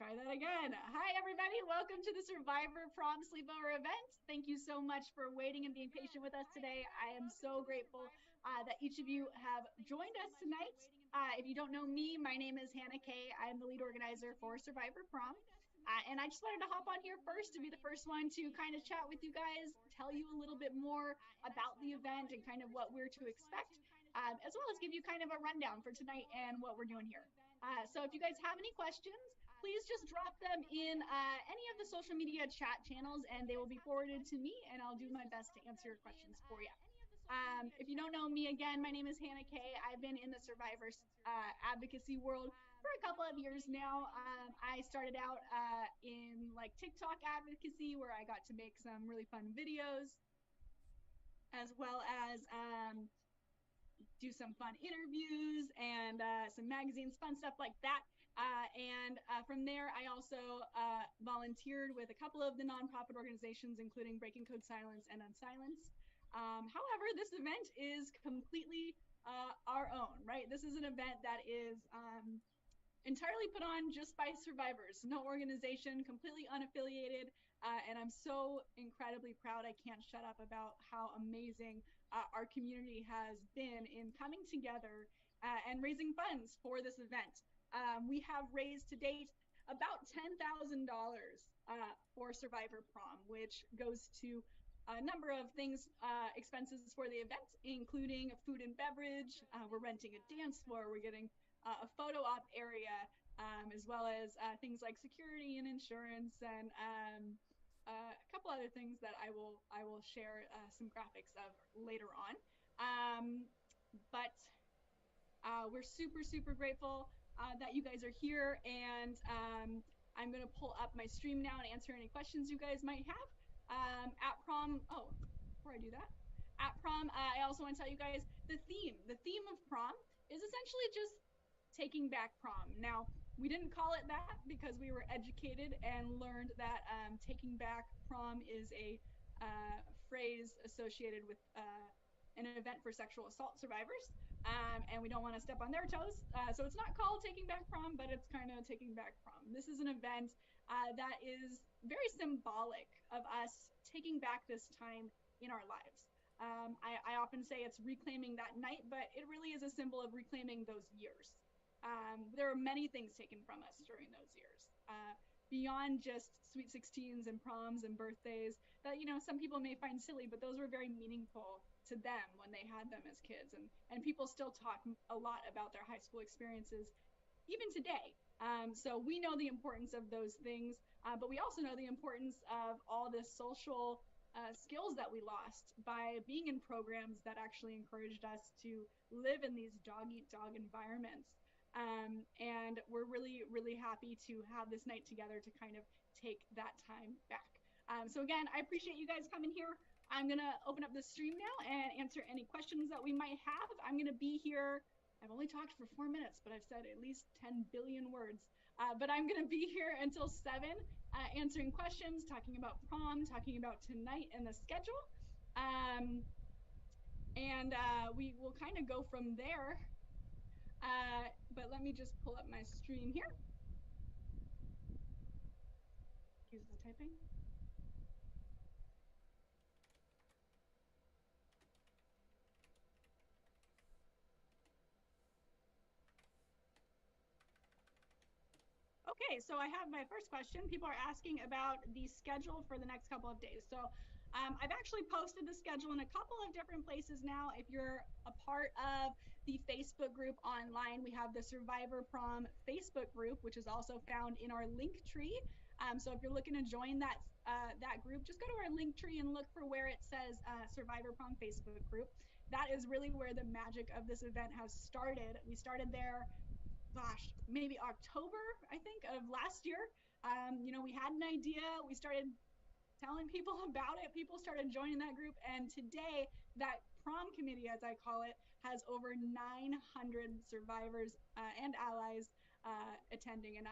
Try that again. Hi, everybody. Welcome to the Survivor Prom Sleepover event. Thank you so much for waiting and being patient with us today. I am so grateful that each of you have joined us tonight. If you don't know me, my name is Hannah Kay. I'm the lead organizer for Survivor Prom. And I just wanted to hop on here first to be the first one to kind of chat with you guys, tell you a little bit more about the event and kind of what we're to expect, as well as give you kind of a rundown for tonight and what we're doing here. So if you guys have any questions, please just drop them in any of the social media chat channels and they will be forwarded to me and I'll do my best to answer your questions for you. If you don't know me, again, my name is Hannah Kay. I've been in the Survivor advocacy world for a couple of years now. I started out in like TikTok advocacy where I got to make some really fun videos, as well as do some fun interviews and some magazines, fun stuff like that. From there, I also volunteered with a couple of the nonprofit organizations, including Breaking Code Silence and Unsilence. However, this event is completely our own, right? This is an event that is entirely put on just by survivors, no organization, completely unaffiliated. And I'm so incredibly proud. I can't shut up about how amazing our community has been in coming together and raising funds for this event. We have raised to date about $10,000 for Survivor Prom, which goes to a number of things, expenses for the event, including food and beverage. We're renting a dance floor. We're getting a photo op area, as well as things like security and insurance and a couple other things that I will share some graphics of later on. But we're super grateful that you guys are here, and I'm going to pull up my stream now and answer any questions you guys might have. At Prom, before I do that, at Prom, I also want to tell you guys the theme of Prom is essentially just taking back prom. Now, we didn't call it that because we were educated and learned that taking back prom is a phrase associated with an event for sexual assault survivors, and we don't want to step on their toes. So it's not called Taking Back Prom, but it's kind of Taking Back Prom. This is an event that is very symbolic of us taking back this time in our lives. I often say it's reclaiming that night, but it really is a symbol of reclaiming those years. There are many things taken from us during those years, beyond just sweet 16s and proms and birthdays that, you know, some people may find silly, but those were very meaningful to them when they had them as kids. And people still talk a lot about their high school experiences, even today. So we know the importance of those things, but we also know the importance of all the social skills that we lost by being in programs that actually encouraged us to live in these dog-eat-dog environments. And we're really happy to have this night together to kind of take that time back. So again, I appreciate you guys coming here. I'm gonna open up the stream now and answer any questions that we might have. I'm gonna be here. I've only talked for 4 minutes, but I've said at least 10 billion words. But I'm gonna be here until 7, answering questions, talking about prom, talking about tonight and the schedule. We will kind of go from there. But let me just pull up my stream here. Excuse the typing. Okay, so I have my first question. People are asking about the schedule for the next couple of days. So I've actually posted the schedule in a couple of different places now. If you're a part of the Facebook group online, we have the Survivor Prom Facebook group, which is also found in our link tree. So if you're looking to join that group, just go to our link tree and look for where it says Survivor Prom Facebook group. That is really where the magic of this event has started. We started there, gosh, maybe October, I think, of last year. You know, we had an idea, we started telling people about it, people started joining that group, and today that prom committee, as I call it, has over 900 survivors and allies attending, and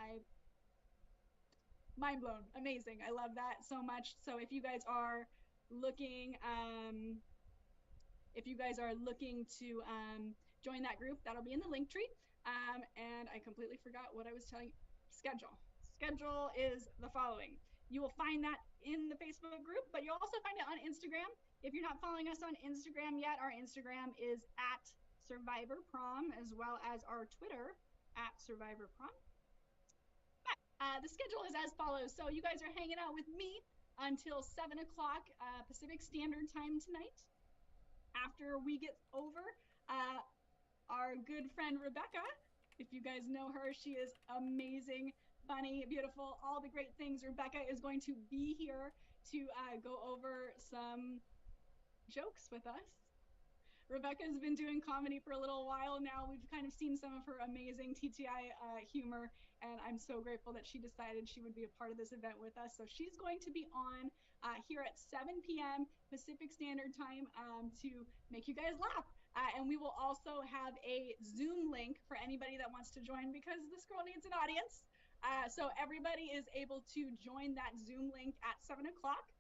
mind blown, amazing. I love that so much. So if you guys are looking, to join that group, that'll be in the link tree. And I completely forgot what I was telling you. Schedule. schedule is the following. You will find that in the Facebook group, but you'll also find it on Instagram. If you're not following us on Instagram yet, our Instagram is at Survivor Prom, as well as our Twitter at Survivor Prom. The schedule is as follows. So you guys are hanging out with me until 7 o'clock Pacific Standard Time tonight. After we get over, our good friend Rebecca, if you guys know her, she is amazing, funny, beautiful, all the great things. Rebecca is going to be here to go over some jokes with us. Rebecca's been doing comedy for a little while now. We've kind of seen some of her amazing TTI humor, and I'm so grateful that she decided she would be a part of this event with us. So she's going to be on here at 7 p.m. Pacific Standard Time to make you guys laugh. And we will also have a Zoom link for anybody that wants to join, because this girl needs an audience. So everybody is able to join that Zoom link at 7 o'clock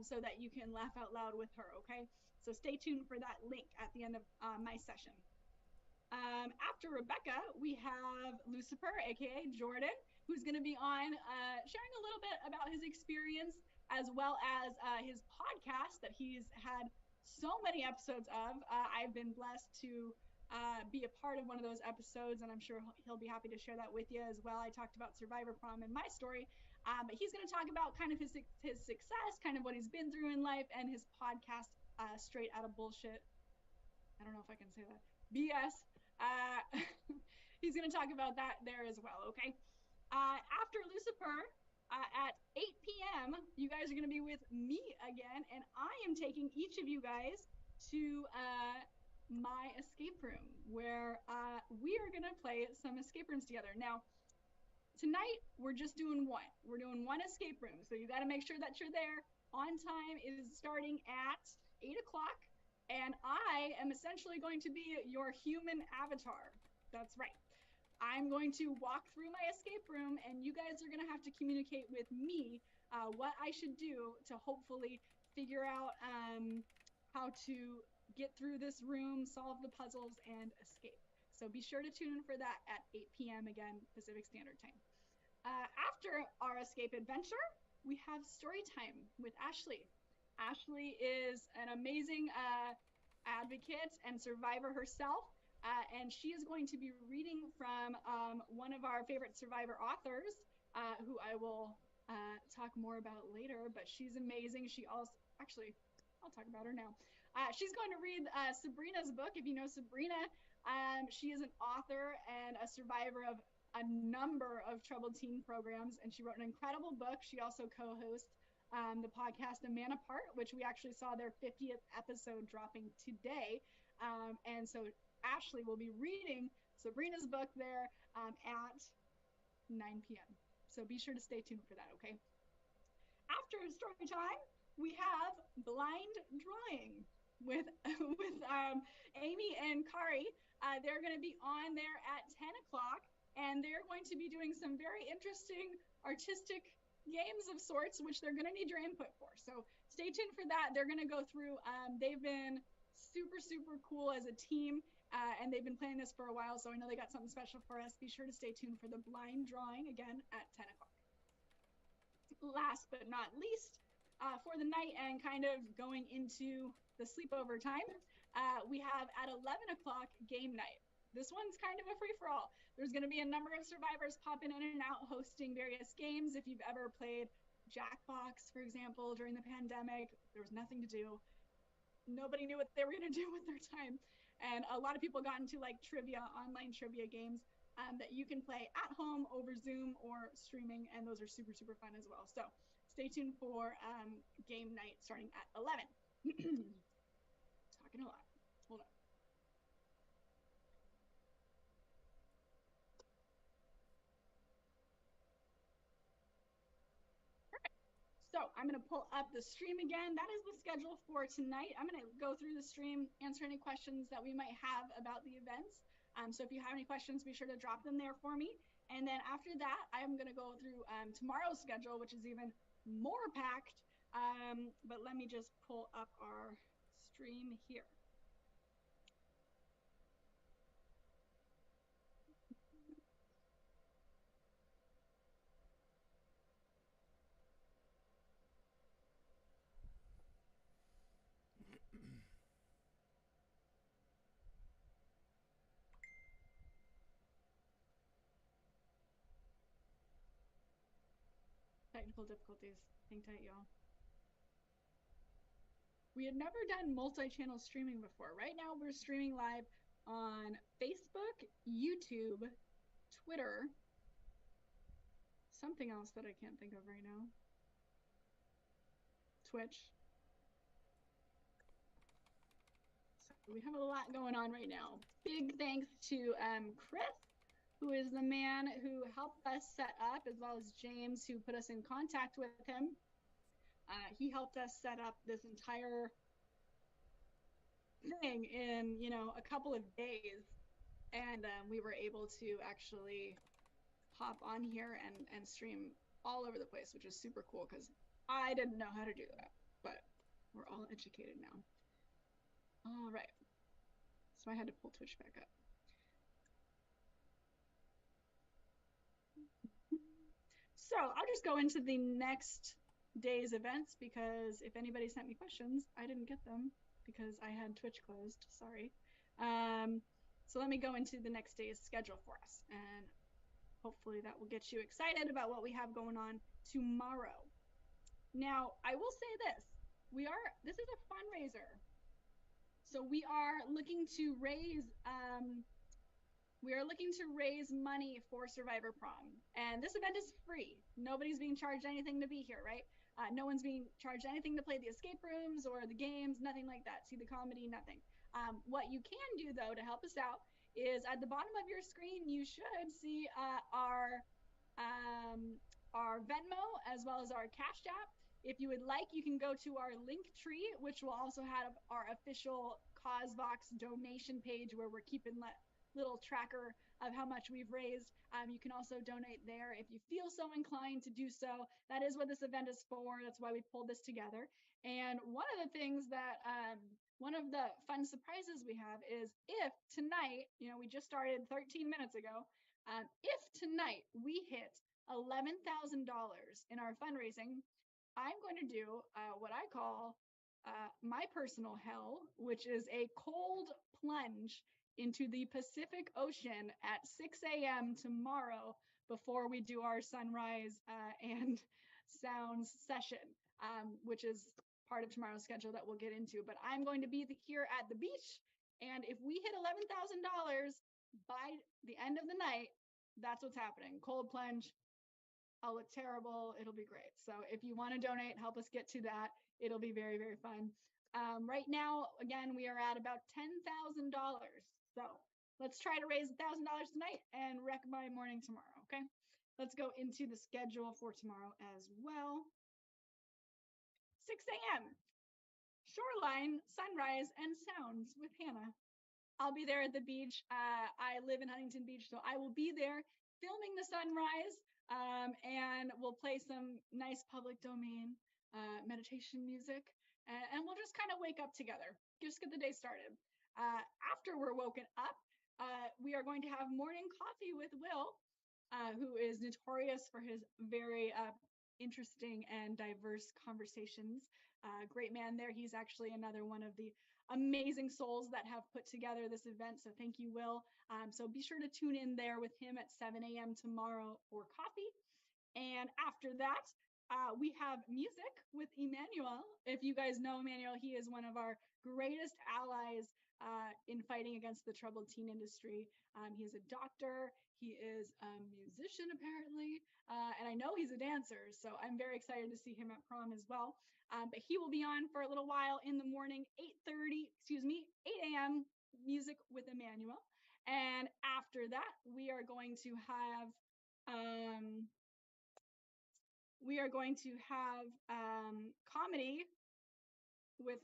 so that you can laugh out loud with her, okay? So stay tuned for that link at the end of my session. After Rebecca, we have Lucifer, aka Jordan, who's going to be on sharing a little bit about his experience, as well as his podcast that he's had so many episodes of. I've been blessed to be a part of one of those episodes, and I'm sure he'll be happy to share that with you as well. I talked about Survivor Prom and my story, but he's going to talk about kind of his success, kind of what he's been through in life, and his podcast, Straight Out of Bullshit. I don't know if I can say that. BS. He's going to talk about that there as well, okay? After Lucifer, at 8 p.m., you guys are going to be with me again, and I am taking each of you guys to my escape room, where we are going to play some escape rooms together. Now, tonight, we're just doing one. We're doing one escape room, so you got to make sure that you're there on time. It is starting at 8 o'clock, and I am essentially going to be your human avatar. That's right. I'm going to walk through my escape room, and you guys are going to have to communicate with me what I should do to hopefully figure out how to get through this room, solve the puzzles, and escape. So be sure to tune in for that at 8 p.m. again, Pacific Standard Time. After our escape adventure, we have story time with Ashley. Ashley is an amazing advocate and survivor herself, and she is going to be reading from one of our favorite survivor authors, who I will talk more about later, but she's amazing. She also, actually, I'll talk about her now. She's going to read Sabrina's book. If you know Sabrina, she is an author and a survivor of a number of troubled teen programs, and she wrote an incredible book. She also co-hosts the podcast A Man Apart, which we actually saw their 50th episode dropping today. And so Ashley will be reading Sabrina's book there at 9 p.m. So be sure to stay tuned for that, okay? After story time, we have blind drawing with Amy and Kari. They're going to be on there at 10 o'clock, and they're going to be doing some very interesting artistic games of sorts, which they're going to need your input for. So stay tuned for that. They're going to go through, they've been super, super cool as a team, and they've been playing this for a while, so I know they got something special for us. Be sure to stay tuned for the blind drawing again at 10 o'clock. Last but not least, for the night and kind of going into the sleepover time, we have at 11 o'clock game night. This one's kind of a free-for-all. There's going to be a number of survivors popping in and out, hosting various games. If you've ever played Jackbox, for example, during the pandemic, there was nothing to do. Nobody knew what they were going to do with their time. And a lot of people got into like trivia, online trivia games that you can play at home over Zoom or streaming, and those are super, super fun as well. So stay tuned for game night starting at 11. Talking a lot. Hold on. So I'm going to pull up the stream again. That is the schedule for tonight. I'm going to go through the stream, answer any questions that we might have about the events. So if you have any questions, be sure to drop them there for me. And then after that, I'm going to go through tomorrow's schedule, which is even more packed. But let me just pull up our stream here. Technical difficulties. Hang tight, y'all. We had never done multi-channel streaming before. Right now we're streaming live on Facebook, YouTube, Twitter, something else that I can't think of right now, Twitch. So we have a lot going on right now. Big thanks to Chris, who is the man who helped us set up, as well as James, who put us in contact with him. He helped us set up this entire thing in, a couple of days. And we were able to actually hop on here and stream all over the place, which is super cool because I didn't know how to do that, but we're all educated now. All right. So I had to pull Twitch back up. So I'll just go into the next day's events because if anybody sent me questions, I didn't get them because I had Twitch closed. Sorry. So let me go into the next day's schedule for us, and hopefully that will get you excited about what we have going on tomorrow. Now, I will say this. This is a fundraiser. So we are looking to raise money for Survivor Prom. And this event is free. Nobody's being charged anything to be here, right? No one's being charged anything to play the escape rooms or the games, nothing like that. See the comedy, nothing. What you can do, though, to help us out is at the bottom of your screen, you should see our Venmo as well as our Cash App. If you would like, you can go to our link tree, which will also have our official CauseVox donation page where we're keeping little tracker of how much we've raised. You can also donate there if you feel so inclined to do so. That is what this event is for. That's why we pulled this together. And one of the things that, one of the fun surprises we have is if tonight, we just started 13 minutes ago, if tonight we hit $11,000 in our fundraising, I'm going to do what I call my personal hell, which is a cold plunge into the Pacific Ocean at 6 a.m. tomorrow before we do our sunrise and sounds session, which is part of tomorrow's schedule that we'll get into. But I'm going to be here at the beach, and if we hit $11,000 by the end of the night, that's what's happening. Cold plunge. I'll look terrible. It'll be great. So if you want to donate, help us get to that. It'll be very, very fun. Right now, again, we are at about $10,000. So let's try to raise $1,000 tonight and wreck my morning tomorrow. Okay. Let's go into the schedule for tomorrow as well. 6 a.m. Shoreline, sunrise, and sounds with Hannah. I'll be there at the beach. I live in Huntington Beach, so I will be there filming the sunrise. And we'll play some nice public domain meditation music, and we'll just kind of wake up together, just get the day started. After we're woken up, we are going to have morning coffee with Will, who is notorious for his very interesting and diverse conversations. Great man there. He's actually another one of the amazing souls that have put together this event. So thank you, Will. So be sure to tune in there with him at 7 a.m. tomorrow for coffee. And after that, we have music with Emmanuel. If you guys know Emmanuel, he is one of our greatest allies in fighting against the troubled teen industry. He is a doctor. He is a musician, apparently. And I know he's a dancer. So I'm very excited to see him at prom as well. But he will be on for a little while in the morning, 8 a.m. music with Emmanuel. And after that, we are going to have comedy with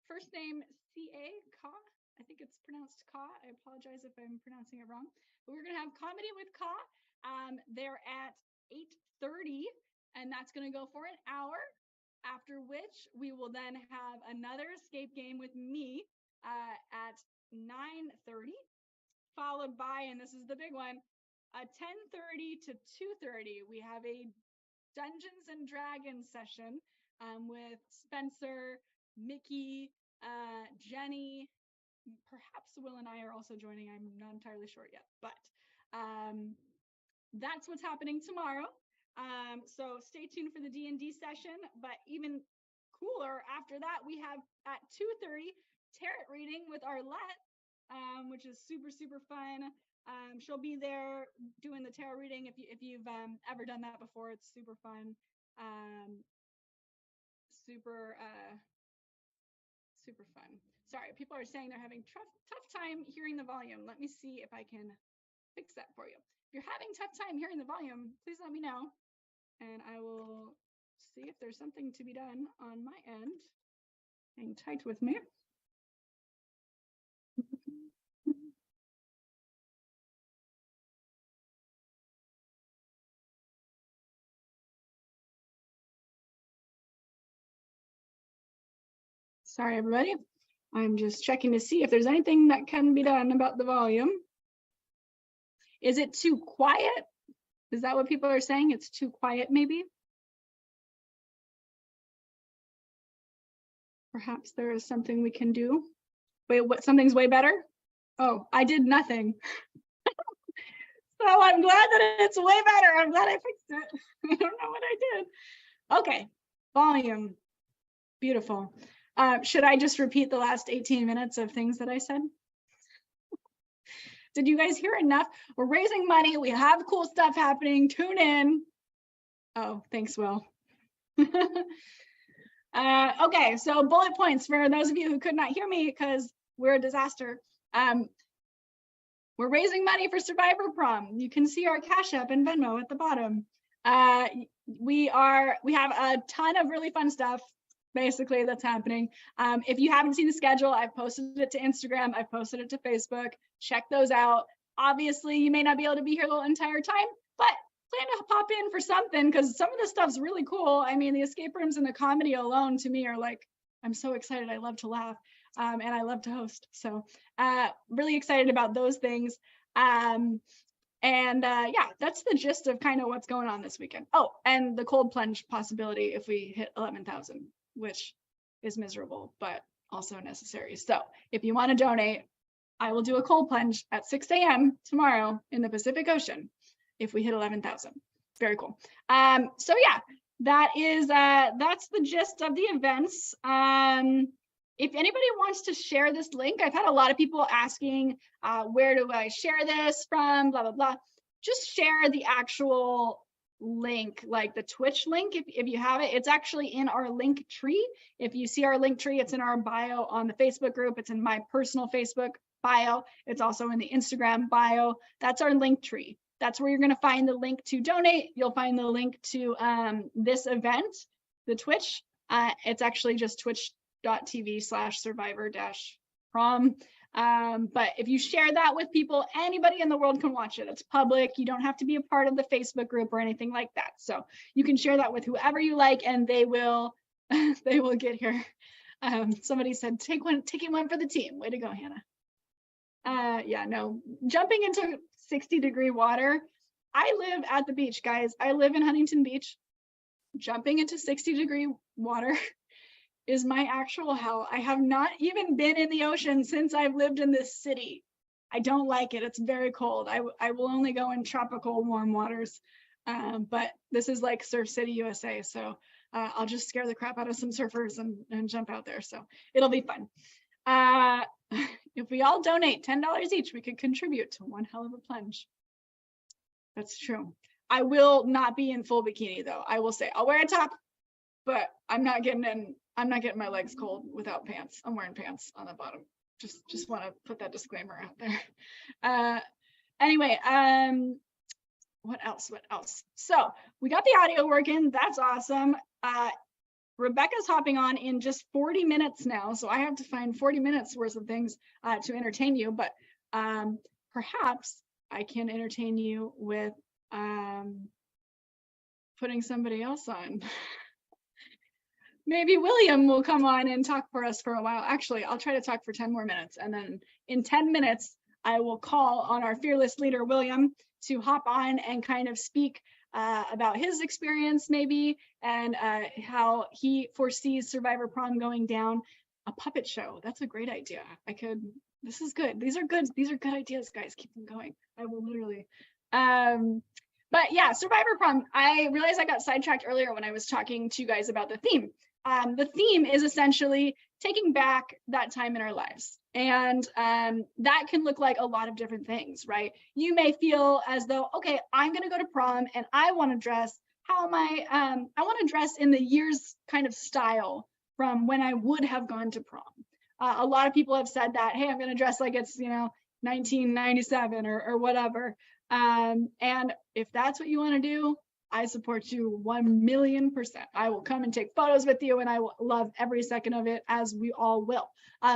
first name C.A. Ka. I think it's pronounced Ka. I apologize if I'm pronouncing it wrong. But we're going to have comedy with Ka. They're at 8:30, and that's going to go for an hour, after which we will then have another escape game with me at 9:30, followed by, and this is the big one, 10:30 to 2:30, we have a Dungeons and Dragons session with Spencer, Mickey, Jenny, perhaps Will and I are also joining. I'm not entirely sure yet, but that's what's happening tomorrow. So stay tuned for the D&D session, but even cooler after that, we have at 2:30 tarot reading with Arlette, which is super, super fun. She'll be there doing the tarot reading. If you've ever done that before, it's super fun. Super fun. Sorry, people are saying they're having tough time hearing the volume. Let me see if I can fix that for you. If you're having tough time hearing the volume, please let me know, and I will see if there's something to be done on my end. Hang tight with me. Sorry, everybody. I'm just checking to see if there's anything that can be done about the volume. Is it too quiet? Is that what people are saying? It's too quiet, maybe? Perhaps there is something we can do. Wait, what? Something's way better? Oh, I did nothing. So I'm glad that it's way better. I'm glad I fixed it. I don't know what I did. Okay, volume. Beautiful. Should I just repeat the last 18 minutes of things that I said? Did you guys hear enough? We're raising money. We have cool stuff happening. Tune in. Oh, thanks, Will. Okay, so bullet points for those of you who could not hear me because we're a disaster. We're raising money for Survivor Prom. You can see our Cash App and Venmo at the bottom. We have a ton of really fun stuff basically that's happening. If you haven't seen the schedule, I've posted it to Instagram, I've posted it to Facebook. Check those out. Obviously, you may not be able to be here the entire time, but plan to pop in for something because some of this stuff's really cool. I mean, the escape rooms and the comedy alone to me are like, I'm so excited. I love to laugh and I love to host. So really excited about those things. Yeah, that's the gist of kind of what's going on this weekend. Oh, and the cold plunge possibility if we hit 11,000, which is miserable, but also necessary. So if you want to donate, I will do a cold plunge at 6 a.m. tomorrow in the Pacific Ocean if we hit 11,000. Very cool. So yeah, that's the gist of the events. If anybody wants to share this link, I've had a lot of people asking, where do I share this from, blah, blah, blah. Just share the actual link, like the Twitch link, if you have it. It's actually in our link tree. If you see our link tree, it's in our bio on the Facebook group. It's in my personal Facebook bio. It's also in the Instagram bio. That's our link tree. That's where you're going to find the link to donate. You'll find the link to this event, the Twitch. It's actually just twitch.tv/survivor-prom. But if you share that with people, anybody in the world can watch it. It's public. You don't have to be a part of the Facebook group or anything like that. So you can share that with whoever you like, and they will get here. Somebody said, taking one for the team. Way to go, Hannah. Yeah, no, jumping into 60-degree water. I live at the beach, guys. I live in Huntington Beach. Jumping into 60-degree water is my actual hell. I have not even been in the ocean since I've lived in this city. I don't like it. It's very cold. I will only go in tropical warm waters. But this is like Surf City, USA. So I'll just scare the crap out of some surfers and jump out there. So it'll be fun. If we all donate $10 each, we could contribute to one hell of a plunge. That's true. I will not be in full bikini though. I will say I'll wear a top, but I'm not getting my legs cold without pants. I'm wearing pants on the bottom. Just want to put that disclaimer out there. Anyway, what else? So we got the audio working. That's awesome. Rebecca's hopping on in just 40 minutes now, so I have to find 40 minutes worth of things to entertain you, but perhaps I can entertain you with putting somebody else on. Maybe William will come on and talk for us for a while. Actually, I'll try to talk for 10 more minutes, and then in 10 minutes, I will call on our fearless leader, William, to hop on and kind of speak about his experience maybe, and how he foresees Survivor Prom going down. A puppet show, that's a great idea. This is good. These are good ideas, guys. Keep them going. I will literally. But yeah, Survivor Prom. I realized I got sidetracked earlier when I was talking to you guys about the theme. The theme is essentially taking back that time in our lives. And that can look like a lot of different things, right? You may feel as though, okay, I'm going to go to prom and I want to dress. How am I want to dress in the year's kind of style from when I would have gone to prom. A lot of people have said that, hey, I'm going to dress like it's, 1997 or whatever. And if that's what you want to do, I support you 1,000,000%. I will come and take photos with you and I will love every second of it, as we all will.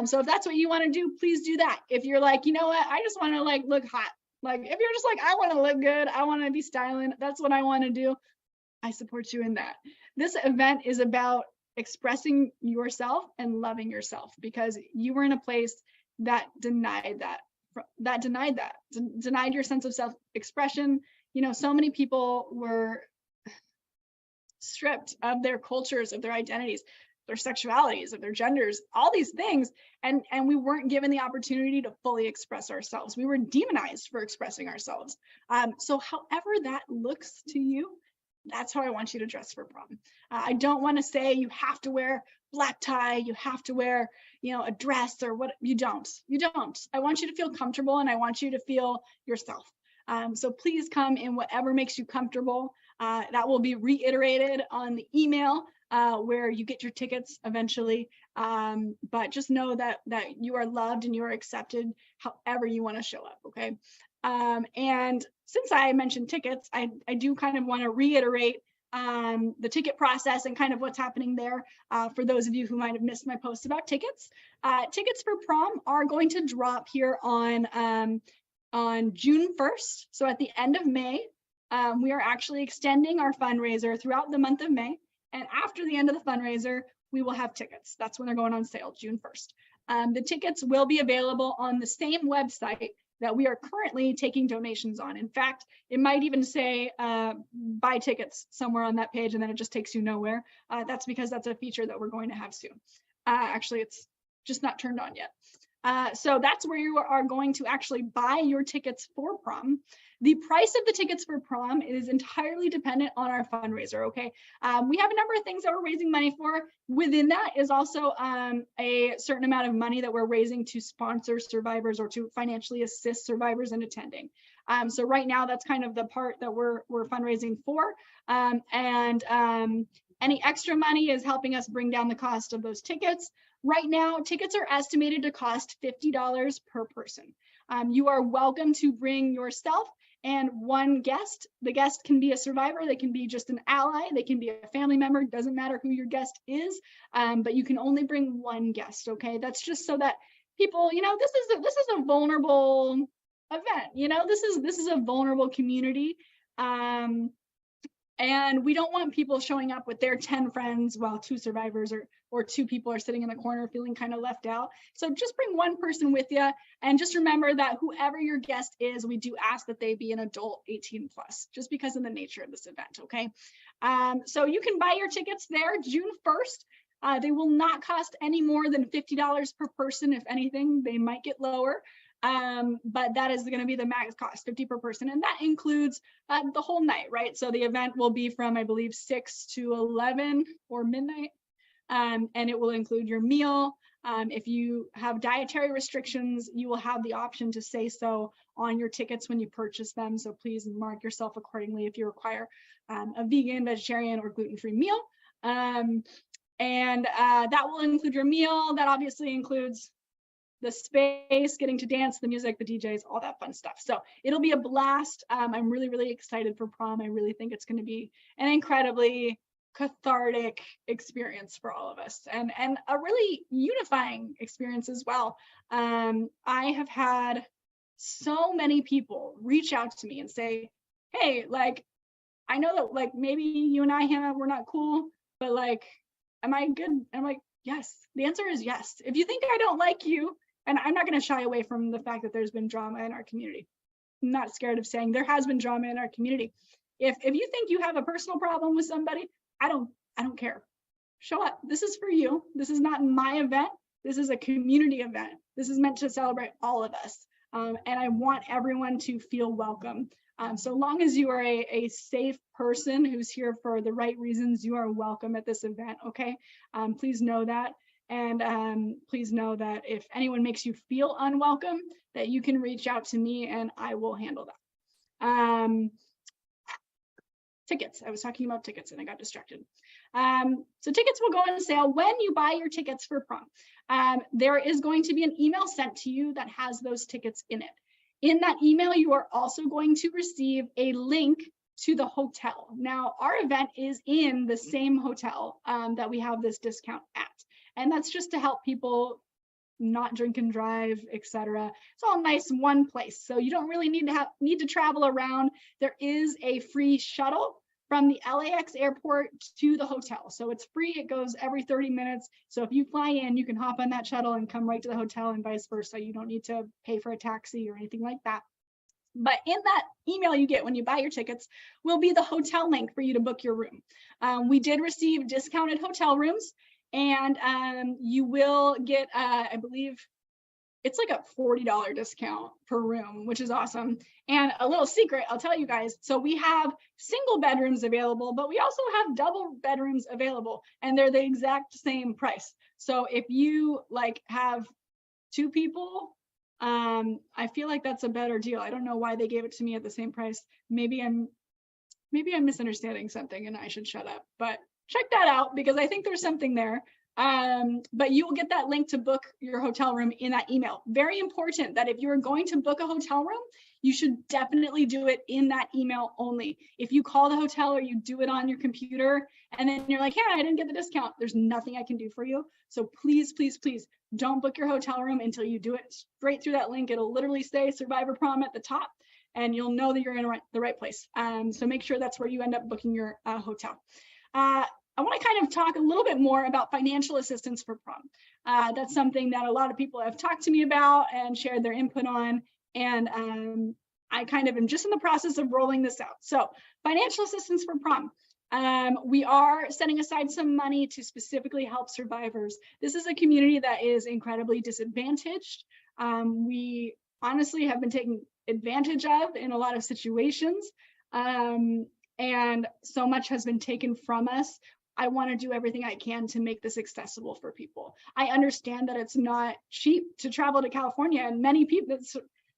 So if that's what you want to do, please do that. If you're like, you know what, I just want to like look hot. Like if you're just like, I want to look good, I want to be styling, that's what I want to do, I support you in that. This event is about expressing yourself and loving yourself, because you were in a place that denied your sense of self-expression. So many people were stripped of their cultures, of their identities, their sexualities, of their genders, all these things, and we weren't given the opportunity to fully express ourselves. We were demonized for expressing ourselves. So however that looks to you, that's how I want you to dress for prom. I don't want to say you have to wear black tie, you have to wear, a dress or what. You don't. I want you to feel comfortable and I want you to feel yourself. So please come in whatever makes you comfortable. That will be reiterated on the email where you get your tickets eventually. But just know that you are loved and you are accepted however you want to show up, okay? And since I mentioned tickets, I do kind of want to reiterate the ticket process and kind of what's happening there for those of you who might have missed my post about tickets. Tickets for prom are going to drop here on June 1st. So at the end of May, we are actually extending our fundraiser throughout the month of May. And after the end of the fundraiser, we will have tickets. That's when they're going on sale, June 1st. The tickets will be available on the same website that we are currently taking donations on. In fact, it might even say buy tickets somewhere on that page, and then it just takes you nowhere. That's because that's a feature that we're going to have soon. Actually, it's just not turned on yet. So that's where you are going to actually buy your tickets for prom. The price of the tickets for prom is entirely dependent on our fundraiser, okay? We have a number of things that we're raising money for. Within that is also a certain amount of money that we're raising to sponsor survivors or to financially assist survivors in attending. So right now, that's kind of the part that we're fundraising for. Any extra money is helping us bring down the cost of those tickets. Right now, tickets are estimated to cost $50 per person. You are welcome to bring yourself and one guest. The guest can be a survivor, they can be just an ally, they can be a family member, doesn't matter who your guest is, but you can only bring one guest, okay? That's just so that people, this is a vulnerable event, this is a vulnerable community. And we don't want people showing up with their 10 friends while 2 survivors or 2 people are sitting in the corner feeling kind of left out. So just bring one person with you, and just remember that whoever your guest is, we do ask that they be an adult 18 plus, just because of the nature of this event, okay? So you can buy your tickets there June 1st. They will not cost any more than $50 per person. If anything, they might get lower. But that is going to be the max cost, $50 per person, and that includes the whole night, right? So the event will be from, I believe, 6 to 11 or midnight, and it will include your meal. If you have dietary restrictions, you will have the option to say so on your tickets when you purchase them, so please mark yourself accordingly if you require a vegan, vegetarian, or gluten-free meal. And that will include your meal. That obviously includes the space, getting to dance, the music, the DJs, all that fun stuff. So it'll be a blast. I'm really, really excited for prom. I really think it's going to be an incredibly cathartic experience for all of us, and a really unifying experience as well. I have had so many people reach out to me and say, hey, like, I know that like maybe you and I, Hannah, we're not cool, but like, am I good? And I'm like, yes. The answer is yes. If you think I don't like you, and I'm not going to shy away from the fact that there's been drama in our community. I'm not scared of saying there has been drama in our community. If you think you have a personal problem with somebody, I don't care. Show up. This is for you. This is not my event. This is a community event. This is meant to celebrate all of us. And I want everyone to feel welcome. So long as you are a safe person who's here for the right reasons, you are welcome at this event, okay? Please know that. And please know that if anyone makes you feel unwelcome, that you can reach out to me and I will handle that. Tickets, I was talking about tickets and I got distracted. So tickets will go on sale when you buy your tickets for prom. There is going to be an email sent to you that has those tickets in it. In that email, you are also going to receive a link to the hotel. Now, our event is in the same hotel that we have this discount at. And that's just to help people not drink and drive, etc. It's all nice in one place. So you don't really need to travel around. There is a free shuttle from the LAX airport to the hotel. So it's free, it goes every 30 minutes. So if you fly in, you can hop on that shuttle and come right to the hotel and vice versa. You don't need to pay for a taxi or anything like that. But in that email you get when you buy your tickets will be the hotel link for you to book your room. We did receive discounted hotel rooms, and you will get, I believe, it's like a $40 discount per room, which is awesome. And a little secret, I'll tell you guys. So we have single bedrooms available, but we also have double bedrooms available, and they're the exact same price. So if you like have 2 people, I feel like that's a better deal. I don't know why they gave it to me at the same price. Maybe I'm misunderstanding something and I should shut up, but check that out because I think there's something there. But you will get that link to book your hotel room in that email. Very important that if you're going to book a hotel room, you should definitely do it in that email only. If you call the hotel or you do it on your computer and then you're like, hey, I didn't get the discount, there's nothing I can do for you. So please, please, please don't book your hotel room until you do it straight through that link. It'll literally say Survivor Prom at the top and you'll know that you're in the right place. So make sure that's where you end up booking your hotel. I want to kind of talk a little bit more about financial assistance for prom. That's something that a lot of people have talked to me about and shared their input on. And I kind of am just in the process of rolling this out. So financial assistance for prom. We are setting aside some money to specifically help survivors. This is a community that is incredibly disadvantaged. We honestly have been taken advantage of in a lot of situations. And so much has been taken from us. I want to do everything I can to make this accessible for people. I understand that it's not cheap to travel to California, and many people,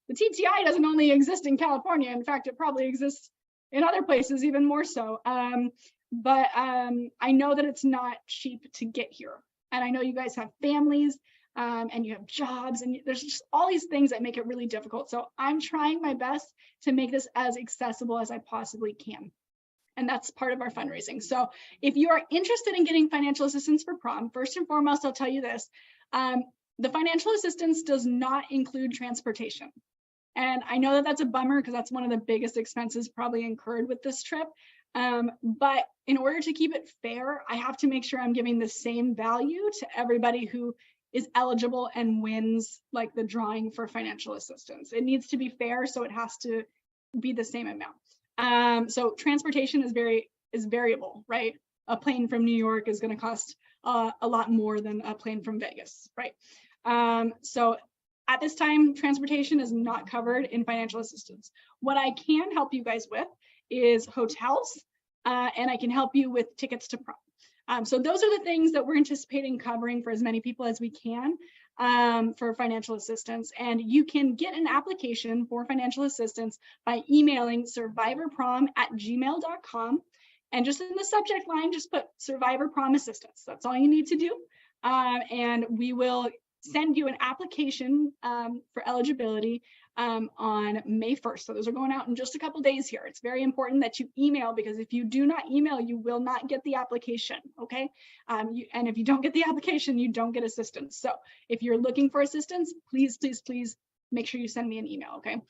the TTI doesn't only exist in California. In fact, it probably exists in other places even more so. But I know that it's not cheap to get here. And I know you guys have families and you have jobs, and there's just all these things that make it really difficult. So I'm trying my best to make this as accessible as I possibly can. And that's part of our fundraising. So if you are interested in getting financial assistance for prom, first and foremost, I'll tell you this. The financial assistance does not include transportation. And I know that that's a bummer because that's one of the biggest expenses probably incurred with this trip. But in order to keep it fair, I have to make sure I'm giving the same value to everybody who is eligible and wins like the drawing for financial assistance. It needs to be fair, so it has to be the same amount. So transportation is variable, right? A plane from New York is going to cost a lot more than a plane from Vegas, right? So at this time, transportation is not covered in financial assistance. What I can help you guys with is hotels, and I can help you with tickets to prom. So those are the things that we're anticipating covering for as many people as we can for financial assistance. And you can get an application for financial assistance by emailing survivorprom@gmail.com. And just in the subject line, just put Survivor Prom Assistance. That's all you need to do. And we will send you an application for eligibility on May 1st. So those are going out in just a couple days here. It's very important that you email, because if you do not email, you will not get the application, okay? And if you don't get the application, you don't get assistance. So if you're looking for assistance, please, please, please make sure you send me an email, okay?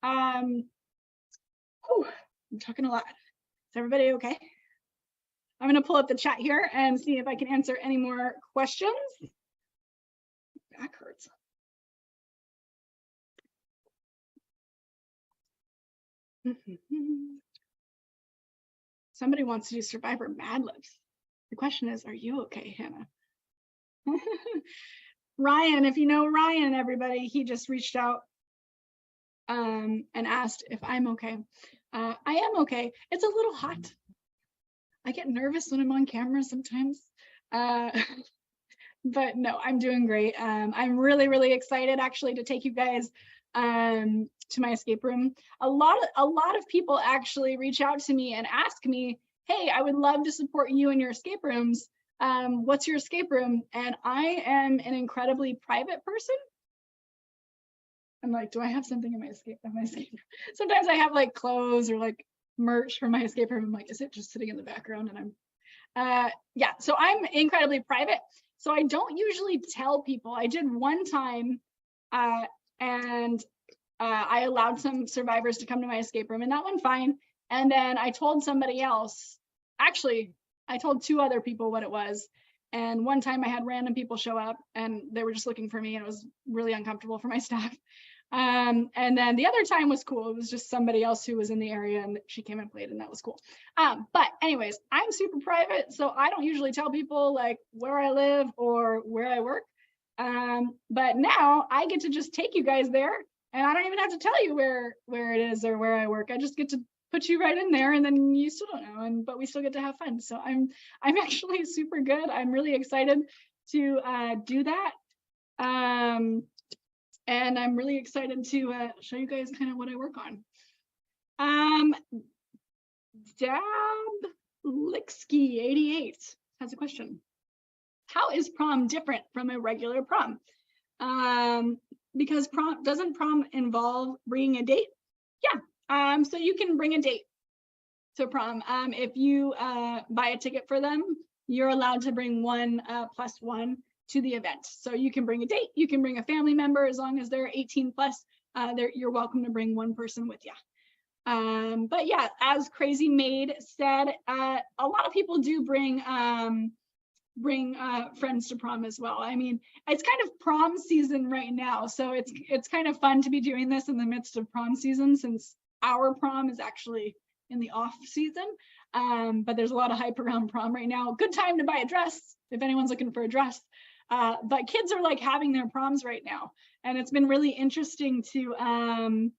I'm talking a lot. Is everybody okay? I'm gonna pull up the chat here and see if I can answer any more questions. Back hurts. Somebody wants to do Survivor Mad Libs. The question is, are you okay, Hannah? Ryan, if you know Ryan, everybody, he just reached out and asked if I'm okay. I am okay. It's a little hot. I get nervous when I'm on camera sometimes. But no, I'm doing great. I'm really, really excited actually to take you guys to my escape room. A lot of people actually reach out to me and ask me, hey, I would love to support you in your escape rooms. What's your escape room? And I am an incredibly private person. I'm like, do I have something in my escape room? Sometimes I have like clothes or like merch for my escape room. I'm like, is it just sitting in the background? And I'm yeah, so I'm incredibly private. So I don't usually tell people. I did one time, and I allowed some survivors to come to my escape room, and that went fine. And then I told somebody else, actually, I told 2 other people what it was. And one time I had random people show up and they were just looking for me, and it was really uncomfortable for my staff. And then the other time was cool. It was just somebody else who was in the area and she came and played, and that was cool. But anyways, I'm super private, so I don't usually tell people like where I live or where I work. But now I get to just take you guys there, and I don't even have to tell you where it is or where I work. I just get to put you right in there, and then you still don't know, but we still get to have fun. So I'm actually super good. I'm really excited to do that. And I'm really excited to show you guys kind of what I work on. Dablixky 88 has a question. How is prom different from a regular prom? Because doesn't prom involve bringing a date? Yeah, so you can bring a date to prom. If you buy a ticket for them, you're allowed to bring 1 plus 1 to the event. So you can bring a date, you can bring a family member, as long as they're 18 plus, you're welcome to bring 1 person with you. But yeah, as Crazy Maid said, a lot of people do bring friends to prom as well. I mean, it's kind of prom season right now, so it's kind of fun to be doing this in the midst of prom season, since our prom is actually in the off season. But there's a lot of hype around prom right now. Good time to buy a dress if anyone's looking for a dress. But kids are like having their proms right now, and it's been really interesting to Amanda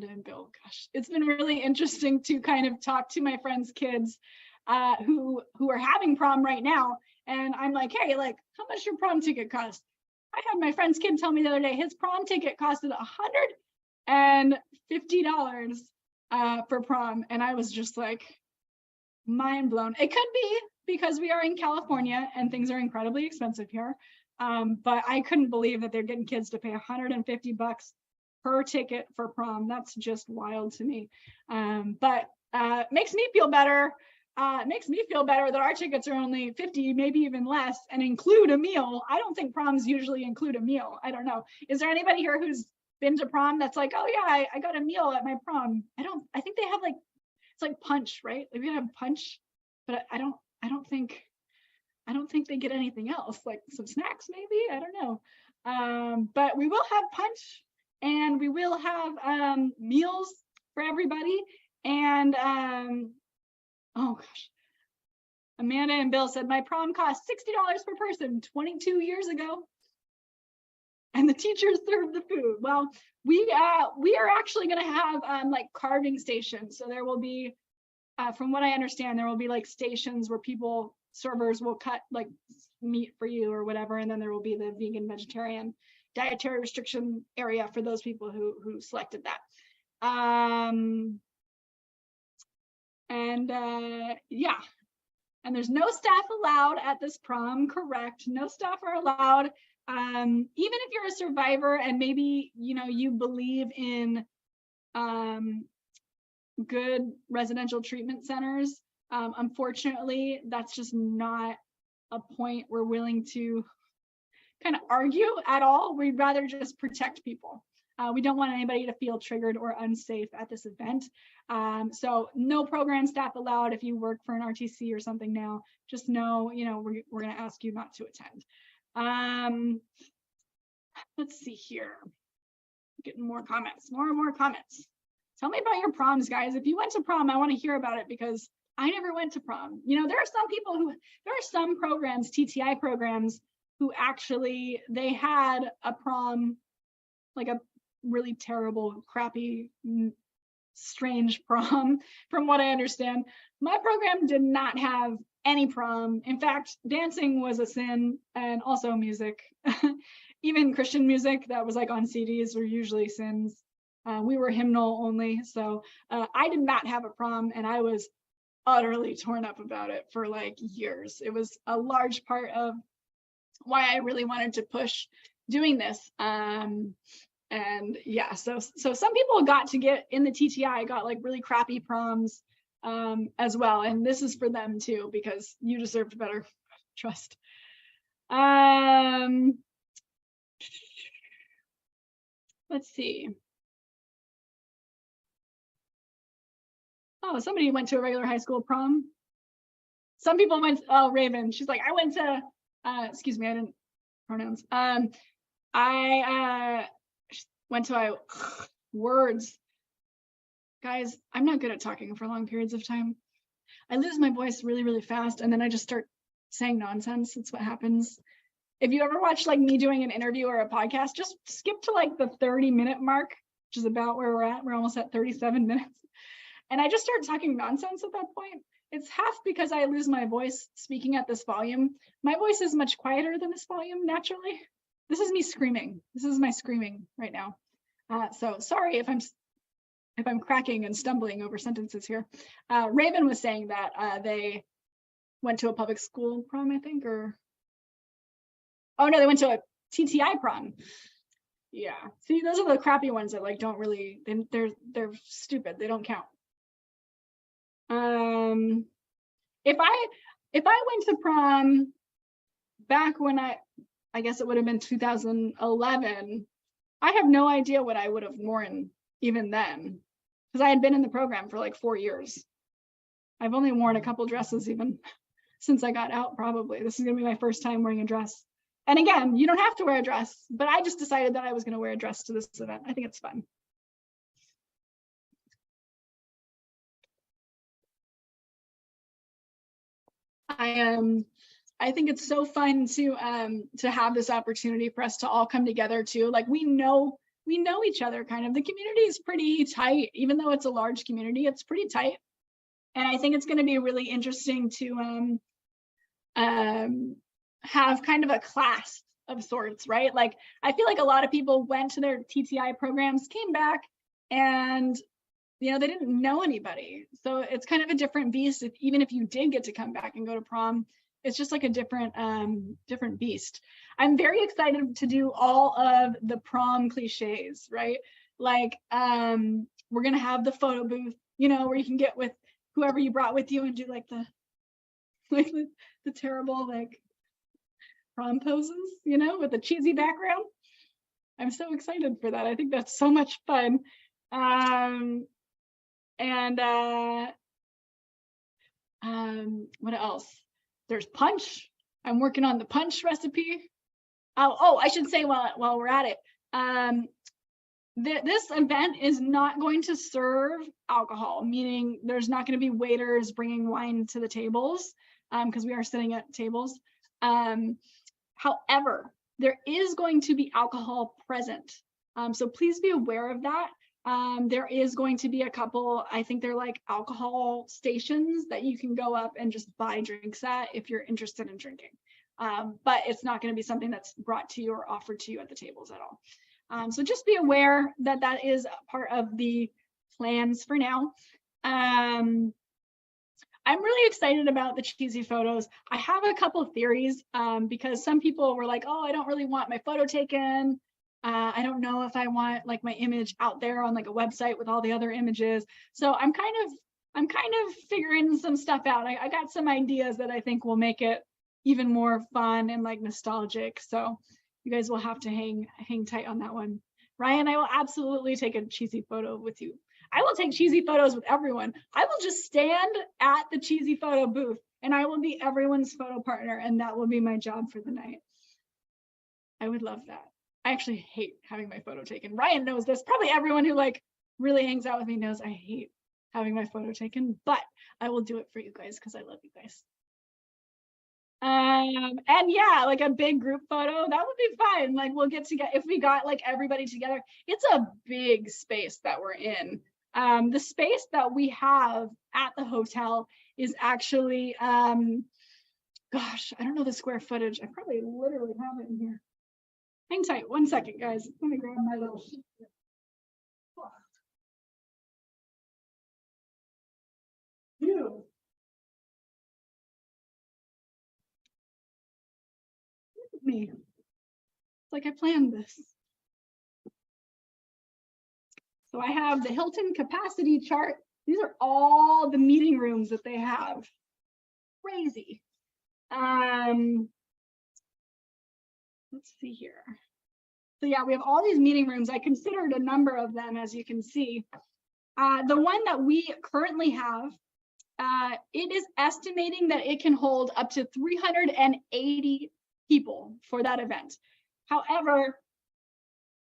and Bill, gosh, it's been really interesting to kind of talk to my friends' kids who are having prom right now. And I'm like, hey, like, how much your prom ticket cost? I had my friend's kid tell me the other day his prom ticket costed $150 for prom, and I was just like mind blown. It could be because we are in California and things are incredibly expensive here, but I couldn't believe that they're getting kids to pay $150 per ticket for prom. That's just wild to me. But makes me feel better. Makes me feel better that our tickets are only $50, maybe even less, and include a meal. I don't think proms usually include a meal. I don't know. Is there anybody here who's been to prom that's like, oh yeah, I got a meal at my prom? I think they have like, it's like punch, right? Like we have punch, but I don't think they get anything else, like some snacks maybe, I don't know. But we will have punch, and we will have meals for everybody. And oh gosh, Amanda and Bill said my prom cost $60 per person 22 years ago, and the teachers served the food. Well, we are actually going to have like carving stations. So there will be, from what I understand, there will be like stations where servers will cut like meat for you or whatever, and then there will be the vegan, vegetarian, dietary restriction area for those people who selected that. Yeah, and there's no staff allowed at this prom, correct? No staff are allowed. Even if you're a survivor and maybe you believe in good residential treatment centers, unfortunately, that's just not a point we're willing to kind of argue at all. We'd rather just protect people. We don't want anybody to feel triggered or unsafe at this event. So no program staff allowed. If you work for an RTC or something now, just know, we're going to ask you not to attend. Let's see here. Getting more comments, more and more comments. Tell me about your proms, guys. If you went to prom, I want to hear about it, because I never went to prom. There are some people there are some programs, TTI programs, who actually, they had a prom, like a really terrible, crappy, strange prom, from what I understand. My program did not have any prom. In fact, dancing was a sin, and also music. Even Christian music that was like on CDs were usually sins. We were hymnal only. So I did not have a prom, and I was utterly torn up about it for like years. It was a large part of why I really wanted to push doing this. And yeah, so some people got to get in the TTI, got like really crappy proms as well. And this is for them too, because you deserved better. Trust. Let's see. Oh, somebody went to a regular high school prom. Some people went, oh, Raven, she's like, I went to, excuse me, I didn't pronouns. I went to words. Guys, I'm not good at talking for long periods of time. I lose my voice really, really fast, and then I just start saying nonsense. That's what happens. If you ever watch like me doing an interview or a podcast, just skip to like the 30-minute mark, which is about where we're at. We're almost at 37 minutes. And I just start talking nonsense at that point. It's half because I lose my voice speaking at this volume. My voice is much quieter than this volume naturally. This is me screaming. This is my screaming right now. So sorry if I'm cracking and stumbling over sentences here. Raven was saying that they went to a public school prom, I think, or oh no, they went to a TTI prom. Yeah, see, those are the crappy ones that like don't really, they're stupid. They don't count. If I went to prom back when I guess it would have been 2011, I have no idea what I would have worn even then, because I had been in the program for like 4 years. I've only worn a couple dresses even since I got out, probably. This is gonna be my first time wearing a dress. And again, you don't have to wear a dress, but I just decided that I was gonna wear a dress to this event. I think it's fun. I think it's so fun to have this opportunity for us to all come together too. Like we know each other kind of. The community is pretty tight, even though it's a large community, it's pretty tight. And I think it's going to be really interesting to have kind of a class of sorts, right? Like I feel like a lot of people went to their TTI programs, came back, and you know, they didn't know anybody. So it's kind of a different beast. Even if you did get to come back and go to prom, it's just like a different beast. I'm very excited to do all of the prom cliches, right? Like we're gonna have the photo booth, you know, where you can get with whoever you brought with you and do like the terrible like prom poses, you know, with the cheesy background. I'm so excited for that. I think that's so much fun. What else? There's punch. I'm working on the punch recipe. Oh, I should say while we're at it, this event is not going to serve alcohol, meaning there's not going to be waiters bringing wine to the tables because we are sitting at tables. However, there is going to be alcohol present. So please be aware of that. There is going to be a couple, I think they're like alcohol stations that you can go up and just buy drinks at if you're interested in drinking. But it's not going to be something that's brought to you or offered to you at the tables at all. So just be aware that that is part of the plans for now. I'm really excited about the cheesy photos. I have a couple of theories because some people were like, oh, I don't really want my photo taken. I don't know if I want like my image out there on like a website with all the other images. So I'm kind of figuring some stuff out. I got some ideas that I think will make it even more fun and like nostalgic. So you guys will have to hang tight on that one. Ryan, I will absolutely take a cheesy photo with you. I will take cheesy photos with everyone. I will just stand at the cheesy photo booth and I will be everyone's photo partner, and that will be my job for the night. I would love that. I actually hate having my photo taken. Ryan knows this. Probably everyone who like really hangs out with me knows I hate having my photo taken, but I will do it for you guys because I love you guys. And yeah, like a big group photo, that would be fun. Like we'll get together if we got like everybody together. It's a big space that we're in. The space that we have at the hotel is actually, gosh, I don't know the square footage. I probably literally have it in here. Hang tight 1 second, guys. Let me grab my little sheet. Me. It's like I planned this. So I have the Hilton capacity chart. These are all the meeting rooms that they have. Crazy. Let's see here. So yeah, we have all these meeting rooms. I considered a number of them, as you can see. The one that we currently have, it is estimating that it can hold up to 380 people for that event. However,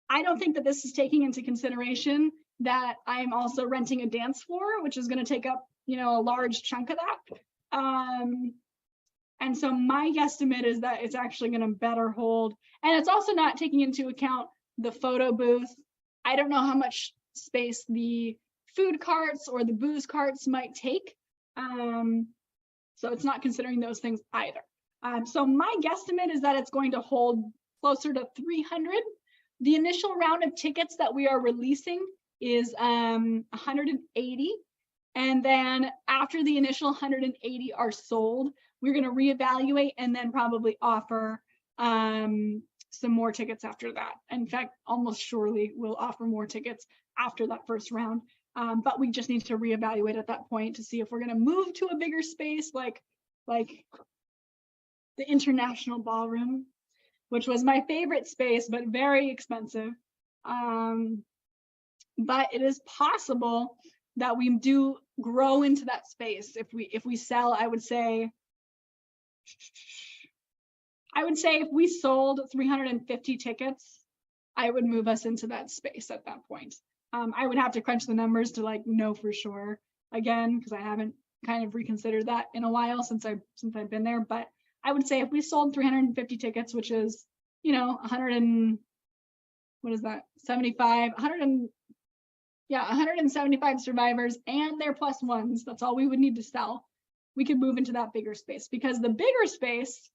I don't think that this is taking into consideration that I'm also renting a dance floor, which is going to take up, you know, a large chunk of that. And so my guesstimate is that it's actually going to better hold. And it's also not taking into account the photo booth. I don't know how much space the food carts or the booze carts might take. So it's not considering those things either. So my guesstimate is that it's going to hold closer to 300. The initial round of tickets that we are releasing is 180. And then after the initial 180 are sold, we're going to reevaluate and then probably offer some more tickets after that. In fact, almost surely we'll offer more tickets after that first round. But we just need to reevaluate at that point to see if we're going to move to a bigger space like the International Ballroom, which was my favorite space, but very expensive. But it is possible that we do grow into that space. If we sell, I would say if we sold 350 tickets, I would move us into that space at that point. I would have to crunch the numbers to like know for sure again, because I haven't kind of reconsidered that in a while since I've been there. But I would say if we sold 350 tickets, which is, you know, 175 survivors and their plus ones, that's all we would need to sell. We could move into that bigger space, because the bigger space,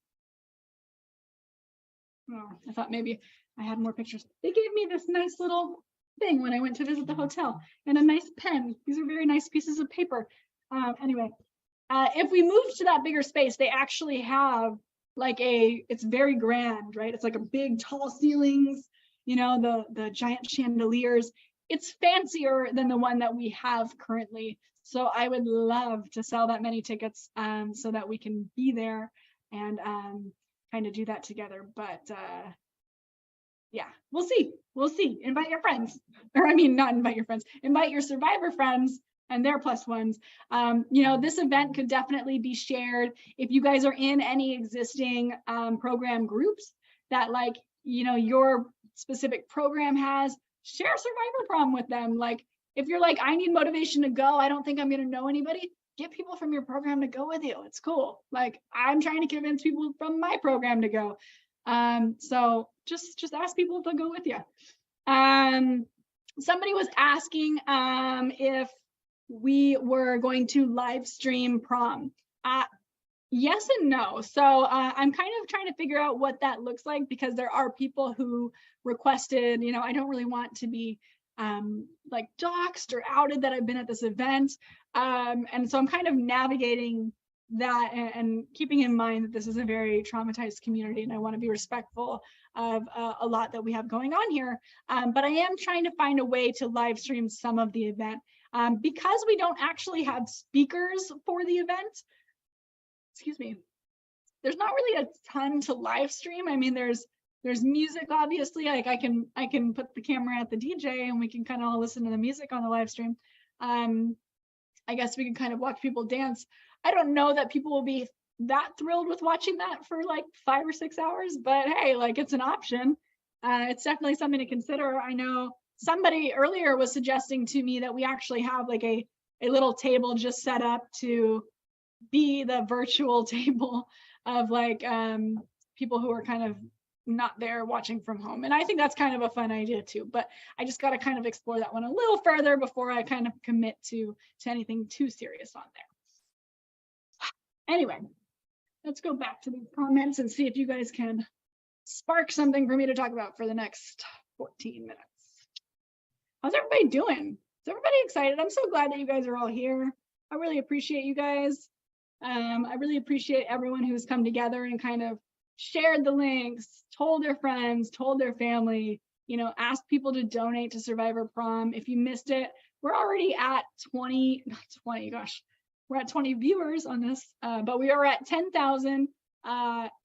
oh, I thought maybe I had more pictures. They gave me this nice little thing when I went to visit the hotel, and a nice pen. These are very nice pieces of paper. Anyway, if we move to that bigger space, they actually have like it's very grand, right? It's like a big tall ceilings, you know, the giant chandeliers. It's fancier than the one that we have currently. So I would love to sell that many tickets so that we can be there and kind of do that together. But yeah, we'll see. We'll see. Invite your friends, or I mean, not invite your friends, invite your survivor friends and their plus ones. You know, this event could definitely be shared if you guys are in any existing program groups that, like, you know, your specific program has. Share Survivor Prom with them. Like, if you're like, I need motivation to go, I don't think I'm going to know anybody, get people from your program to go with you. It's cool. Like, I'm trying to convince people from my program to go. So just ask people to go with you. Somebody was asking if we were going to live stream prom. Yes and no. So I'm kind of trying to figure out what that looks like, because there are people who requested, you know, I don't really want to be like doxxed or outed that I've been at this event. And so I'm kind of navigating that and keeping in mind that this is a very traumatized community, and I want to be respectful of a lot that we have going on here. But I am trying to find a way to live stream some of the event. Because we don't actually have speakers for the event, excuse me, there's not really a ton to live stream. I mean, there's music, obviously. Like I can put the camera at the DJ and we can kind of all listen to the music on the live stream. I guess we can kind of watch people dance. I don't know that people will be that thrilled with watching that for like 5 or 6 hours, but hey, like, it's an option. It's definitely something to consider. I know somebody earlier was suggesting to me that we actually have like a little table just set up to be the virtual table of like people who are kind of not there watching from home. And I think that's kind of a fun idea too, but I just got to kind of explore that one a little further before I kind of commit to anything too serious on there. Anyway, let's go back to the comments and see if you guys can spark something for me to talk about for the next 14 minutes. How's everybody doing? Is everybody excited? I'm so glad that you guys are all here. I really appreciate you guys. I really appreciate everyone who's come together and kind of shared the links, told their friends, told their family, you know, asked people to donate to Survivor Prom. If you missed it, we're already at 20, not 20, gosh, we're at 20 viewers on this, but we are at 10,000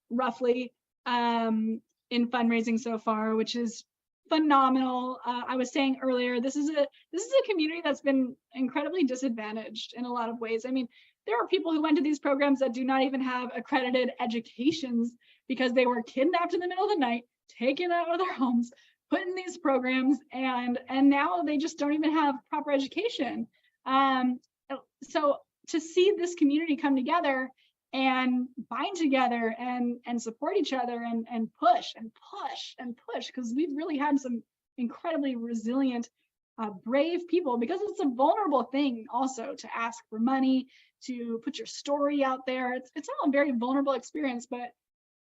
roughly in fundraising so far, which is phenomenal. I was saying earlier, this is a community that's been incredibly disadvantaged in a lot of ways. I mean, there are people who went to these programs that do not even have accredited educations because they were kidnapped in the middle of the night, taken out of their homes, put in these programs, and now they just don't even have proper education. So to see this community come together and bind together and support each other and push, because we've really had some incredibly resilient, brave people, because it's a vulnerable thing also to ask for money, to put your story out there. It's all a very vulnerable experience, but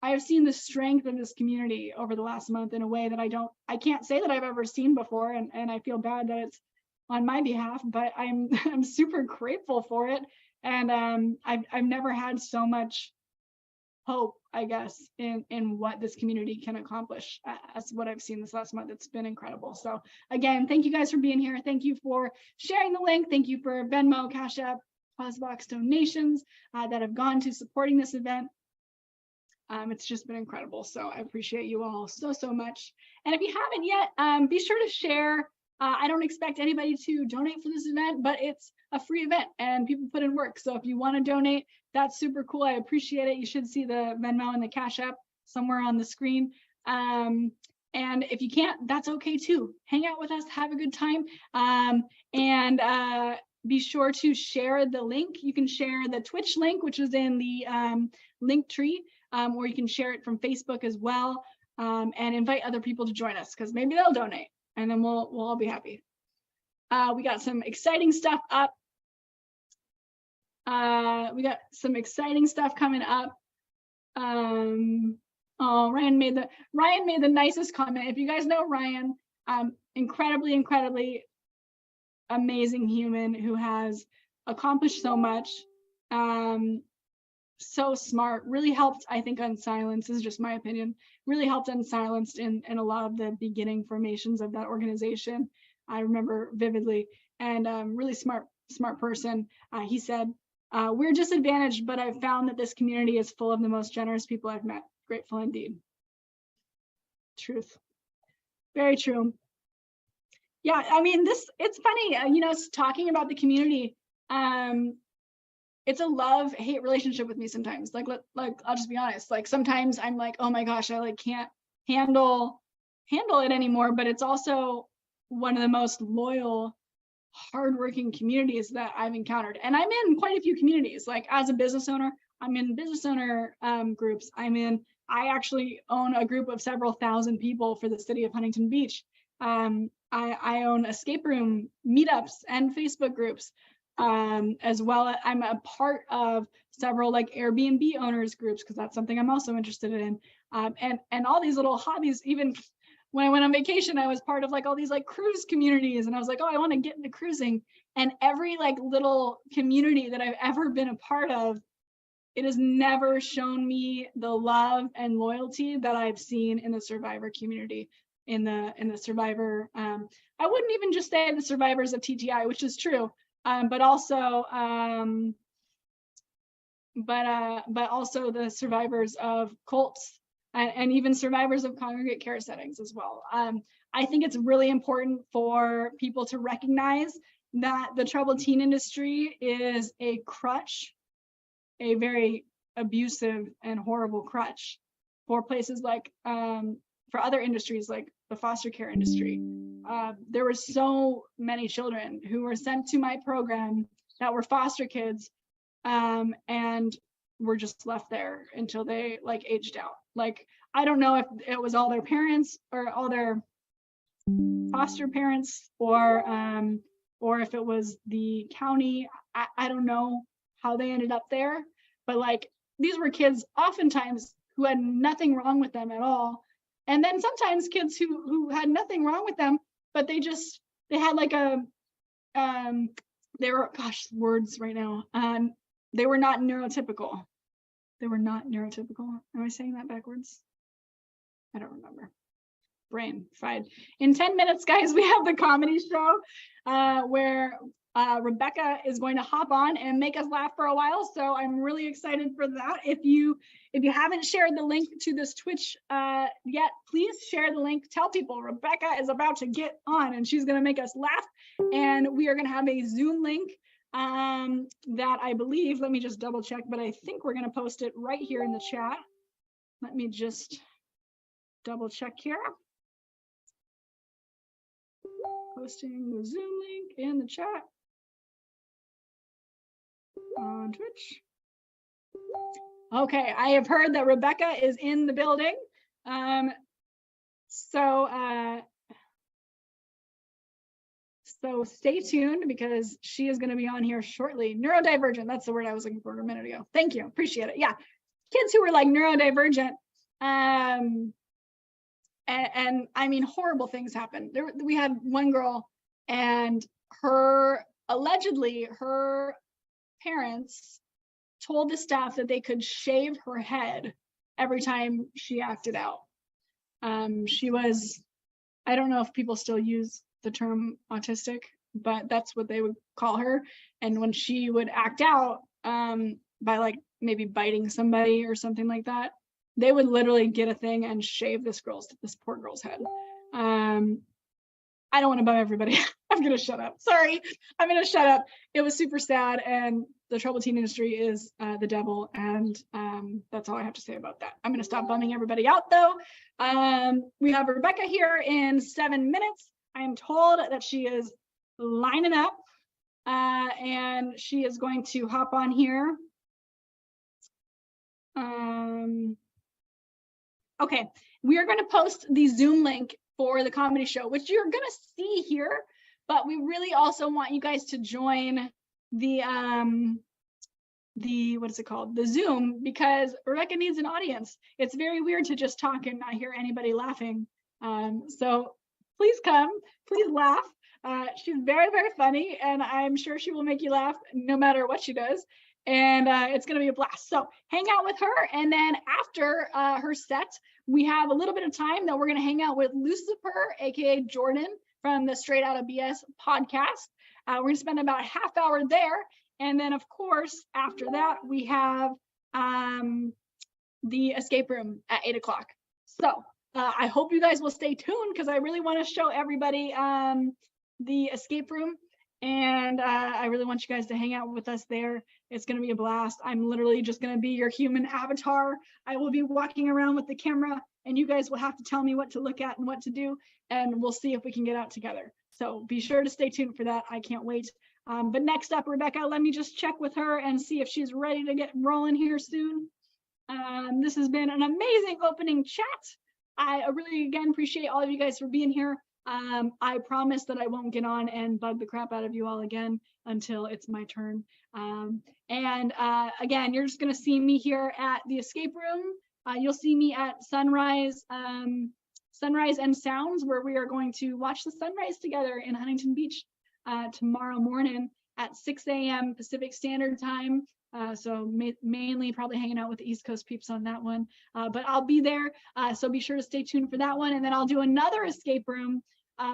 I have seen the strength of this community over the last month in a way that I can't say that I've ever seen before, and I feel bad that it's on my behalf, but I'm super grateful for it. And I've never had so much hope, I guess, in what this community can accomplish as what I've seen this last month. It's been incredible. So again, thank you guys for being here. Thank you for sharing the link. Thank you for Venmo, Cash App, Plusbox donations that have gone to supporting this event. It's just been incredible. So I appreciate you all so much. And if you haven't yet, be sure to share. I don't expect anybody to donate for this event, but it's a free event and people put in work. So if you want to donate, that's super cool. I appreciate it. You should see the Venmo and the Cash App somewhere on the screen. And if you can't, that's okay too. Hang out with us, have a good time. And be sure to share the link. You can share the Twitch link, which is in the link tree, or you can share it from Facebook as well, and invite other people to join us, because maybe they'll donate. And then we'll all be happy. We got some exciting stuff up. We got some exciting stuff coming up. Oh, Ryan made the nicest comment. If you guys know Ryan, incredibly amazing human who has accomplished so much. So smart, really helped, I think, Unsilenced, this is just my opinion, really helped Unsilenced in a lot of the beginning formations of that organization. I remember vividly, and really smart person. He said, we're disadvantaged, but I've found that this community is full of the most generous people I've met. Grateful indeed. Truth. Very true. Yeah, I mean, it's funny, you know, talking about the community. It's a love-hate relationship with me sometimes. Like I'll just be honest. Like sometimes I'm like, oh my gosh, I like can't handle it anymore. But it's also one of the most loyal, hardworking communities that I've encountered. And I'm in quite a few communities. Like as a business owner, I'm in business owner groups. I actually own a group of several thousand people for the city of Huntington Beach. I own escape room meetups and Facebook groups. As well, I'm a part of several like Airbnb owners groups, because that's something I'm also interested in. And all these little hobbies. Even when I went on vacation, I was part of like all these like cruise communities, and I was like, oh, I want to get into cruising. And every like little community that I've ever been a part of, it has never shown me the love and loyalty that I've seen in the Survivor community, in the Survivor. I wouldn't even just say the survivors of TTI, which is true. But also the survivors of cults and even survivors of congregate care settings as well. I think it's really important for people to recognize that the troubled teen industry is a crutch, a very abusive and horrible crutch for places like, for other industries like the foster care industry. There were so many children who were sent to my program that were foster kids, and were just left there until they like aged out. Like, I don't know if it was all their parents or all their foster parents, or if it was the county. I don't know how they ended up there, but like, these were kids oftentimes who had nothing wrong with them at all. And then sometimes kids who had nothing wrong with them, but they had like a, they were, gosh, words right now. They were not neurotypical. They were not neurotypical. Am I saying that backwards? I don't remember. Brain fried. In 10 minutes, guys, we have the comedy show where Rebecca is going to hop on and make us laugh for a while. So I'm really excited for that. If you haven't shared the link to this Twitch yet, please share the link. Tell people Rebecca is about to get on and she's going to make us laugh. And we are going to have a Zoom link that I believe, let me just double check, but I think we're going to post it right here in the chat. Let me just double check here. Posting the Zoom link in the chat on Twitch. Okay, I have heard that Rebecca is in the building. So stay tuned because she is going to be on here shortly. Neurodivergent, that's the word I was looking for a minute ago. Thank you, appreciate it. Yeah, kids who were like neurodivergent, and I mean, horrible things happen. We had one girl, and allegedly her parents told the staff that they could shave her head every time she acted out. She was, I don't know if people still use the term autistic, but that's what they would call her. And when she would act out by like maybe biting somebody or something like that, they would literally get a thing and shave this poor girl's head. I don't want to bum everybody. I'm gonna shut up. Sorry, I'm gonna shut up. It was super sad, and the troubled teen industry is the devil, and that's all I have to say about that. I'm gonna stop bumming everybody out though. We have Rebecca here in 7 minutes. I am told that she is lining up, and she is going to hop on here. Okay, we are going to post the Zoom link for the comedy show, which you're going to see here, but we really also want you guys to join the what is it called? The Zoom, because Rebecca needs an audience. It's very weird to just talk and not hear anybody laughing. So please come, please laugh. She's very, very funny, and I'm sure she will make you laugh no matter what she does. And it's going to be a blast. So hang out with her. And then after her set, we have a little bit of time that we're going to hang out with Lucifer, aka Jordan, from the Straight Outta BS podcast. We're going to spend about a half hour there. And then, of course, after that, we have the escape room at 8 o'clock. So I hope you guys will stay tuned because I really want to show everybody the escape room. And I really want you guys to hang out with us there. It's going to be a blast. I'm literally just going to be your human avatar. I will be walking around with the camera, and you guys will have to tell me what to look at and what to do, and we'll see if we can get out together. So be sure to stay tuned for that. I can't wait. But next up, Rebecca, let me just check with her and see if she's ready to get rolling here soon. This has been an amazing opening chat. I really, again, appreciate all of you guys for being here. I promise that I won't get on and bug the crap out of you all again until it's my turn. Again, you're just going to see me here at the escape room. You'll see me at Sunrise and Sounds, where we are going to watch the sunrise together in Huntington Beach tomorrow morning at 6 a.m. Pacific Standard Time. So mainly probably hanging out with the East Coast peeps on that one, but I'll be there. So be sure to stay tuned for that one. And then I'll do another escape room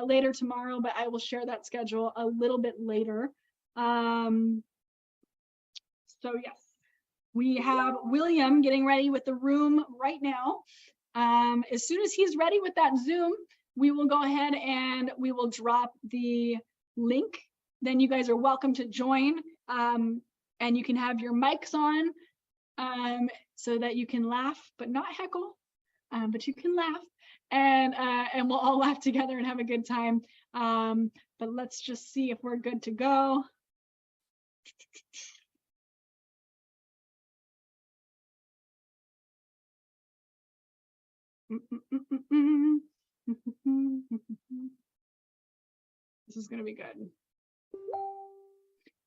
later tomorrow, but I will share that schedule a little bit later. So yes, we have William getting ready with the room right now. As soon as he's ready with that Zoom, we will go ahead and we will drop the link. Then you guys are welcome to join. And you can have your mics on so that you can laugh, but not heckle, but you can laugh, and we'll all laugh together and have a good time. But let's just see if we're good to go. This is going to be good.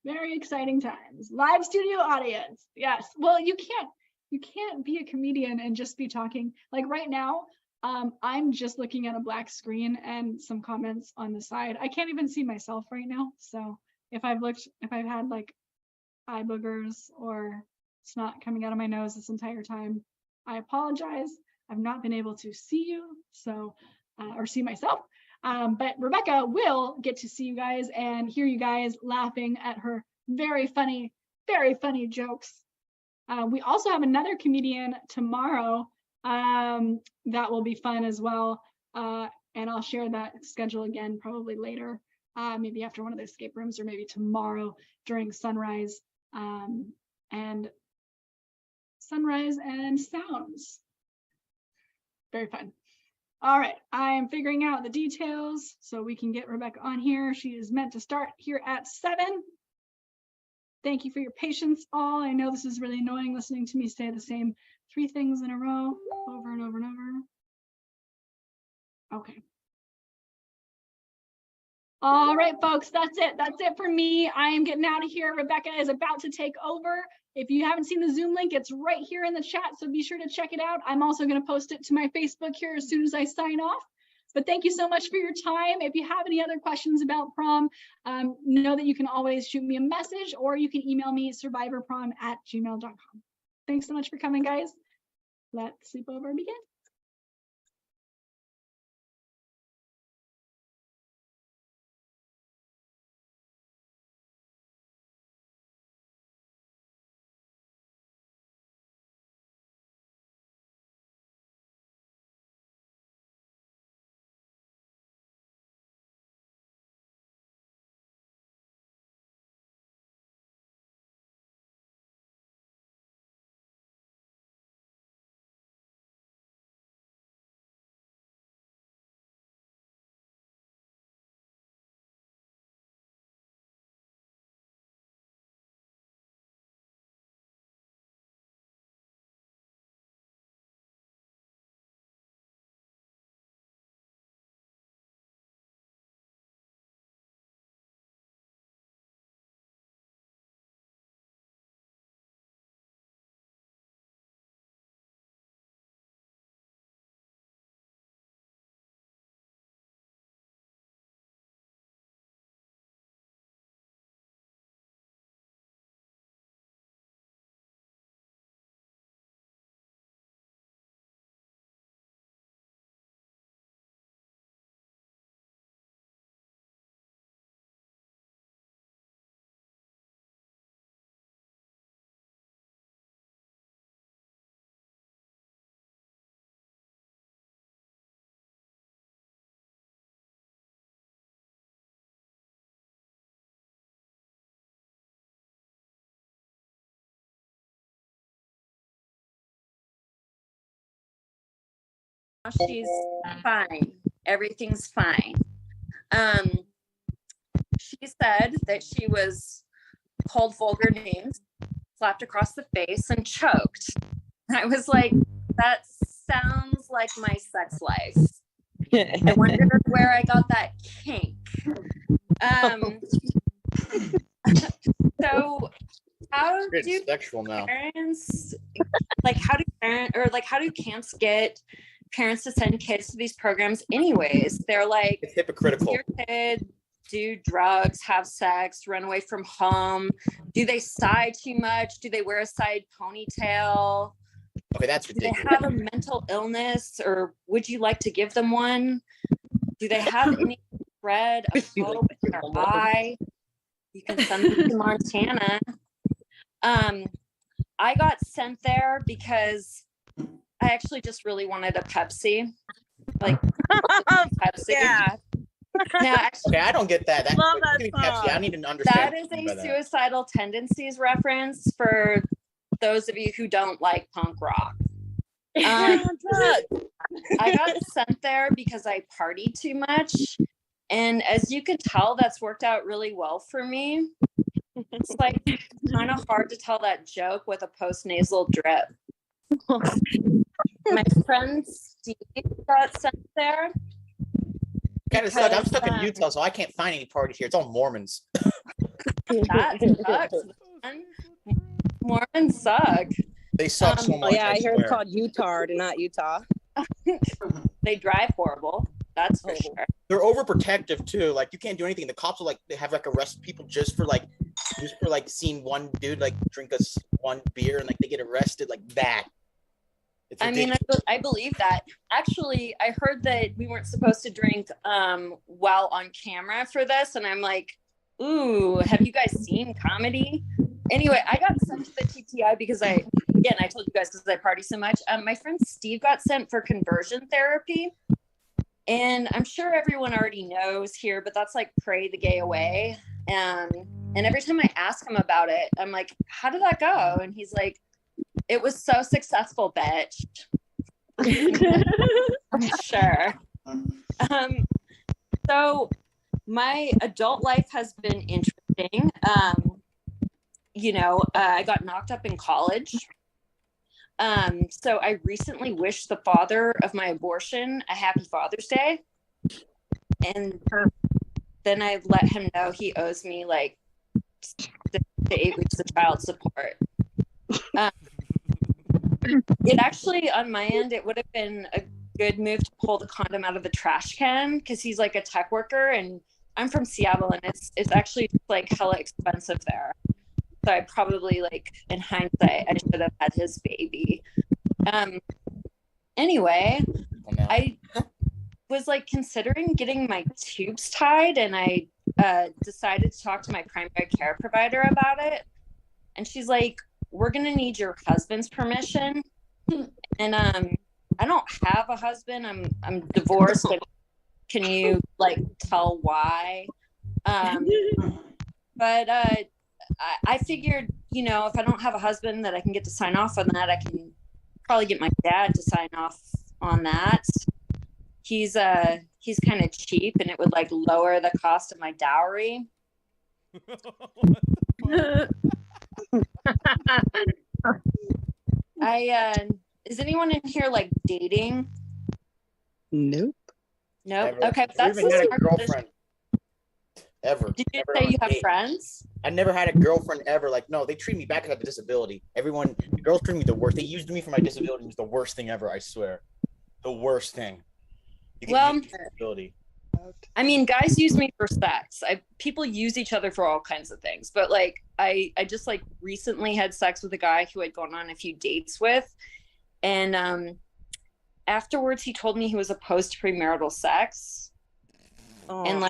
Very exciting times. Live studio audience. Yes. Well, you can't be a comedian and just be talking. Like right now, I'm just looking at a black screen and some comments on the side. I can't even see myself right now. So if I've had like eye boogers or snot coming out of my nose this entire time, I apologize. I've not been able to see you, so or see myself. But Rebecca will get to see you guys and hear you guys laughing at her very funny jokes. We also have another comedian tomorrow that will be fun as well. And I'll share that schedule again probably later, maybe after one of the escape rooms, or maybe tomorrow during sunrise and sounds. Very fun. All right, I'm figuring out the details so we can get Rebecca on here. She is meant to start here at 7. Thank you for your patience, all. I know this is really annoying listening to me say the same 3 things in a row over and over and over. Okay. All right, folks, that's it. That's it for me. I am getting out of here. Rebecca is about to take over. If you haven't seen the Zoom link, it's right here in the chat, so be sure to check it out. I'm also going to post it to my Facebook here as soon as I sign off. But thank you so much for your time. If you have any other questions about prom, know that you can always shoot me a message, or you can email me survivorprom@gmail.com. Thanks so much for coming, guys. Let sleepover begin. She's fine. Everything's fine. She said that she was called vulgar names, slapped across the face, and choked. I was like, that sounds like my sex life. I wondered where I got that kink. So how do parents how do camps get parents to send kids to these programs anyways? They're like, it's hypocritical. Your kid do drugs, have sex, run away from home. Do they sigh too much? Do they wear a side ponytail? Okay, that's ridiculous. Do they have a mental illness, or would you like to give them one? Do they have any thread of hope in their eye? You can send them to Montana. I got sent there because I actually just really wanted a Pepsi. Like Pepsi. Yeah. Now, actually, okay, I don't get that. Love that Pepsi. I need to understand. That is a suicidal tendencies reference for those of you who don't like punk rock. I got sent there because I party too much. And as you can tell, that's worked out really well for me. It's like kind of hard to tell that joke with a post-nasal drip. My friend Steve got sent there. Kind of stuck. I'm stuck in Utah, so I can't find any parties here. It's all Mormons. That sucks, man. Mormons suck. They suck so much. Yeah, I heard swear. it's called Utah and not Utah. They drive horrible. That's for sure. They're overprotective too. Like you can't do anything. The cops will they have arrest people just for seeing one dude drink one beer and they get arrested like that. I mean, I believe that. Actually, I heard that we weren't supposed to drink while on camera for this, and I'm like, ooh, have you guys seen comedy? Anyway, I got sent to the TTI because I told you guys because I party so much. My friend Steve got sent for conversion therapy. And I'm sure everyone already knows here, but that's pray the gay away. And every time I ask him about it, I'm like, how did that go? And he's like, it was so successful, bitch. Sure. So my adult life has been interesting. I got knocked up in college. So I recently wished the father of my abortion a happy Father's Day. And then I let him know he owes me 6 to 8 weeks of child support. It actually, on my end, it would have been a good move to pull the condom out of the trash can because he's a tech worker and I'm from Seattle and it's actually hella expensive there. So I probably in hindsight, I should have had his baby. Anyway, I was considering getting my tubes tied and I decided to talk to my primary care provider about it. And she's like, we're going to need your husband's permission. And I don't have a husband. I'm divorced. But can you tell why? But I figured, if I don't have a husband that I can get to sign off on that, I can probably get my dad to sign off on that. He's kind of cheap and it would lower the cost of my dowry. Is anyone in here dating? Nope. Never. Okay, that's a had a girlfriend ever. Did you never say you have friends? I never had a girlfriend ever. No, they treat me back as I have a disability. The girls treat me the worst. They used me for my disability. It was the worst thing ever. I swear, the worst thing. Disability. I mean, guys use me for sex. People use each other for all kinds of things. But I just recently had sex with a guy who I'd gone on a few dates with, and afterwards he told me he was opposed to premarital sex, and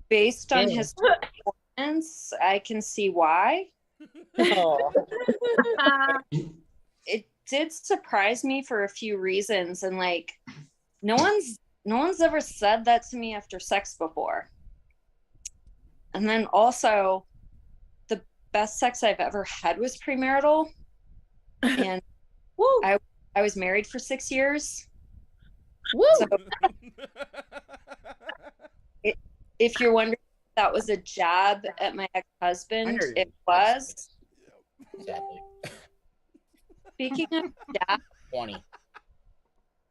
based on his performance, I can see why. It did surprise me for a few reasons, and no one's ever said that to me after sex before. And then also, the best sex I've ever had was premarital, and I was married for 6 years. Woo! So, if you're wondering if that was a jab at my ex-husband, it was. Exactly. Speaking of jab, 20.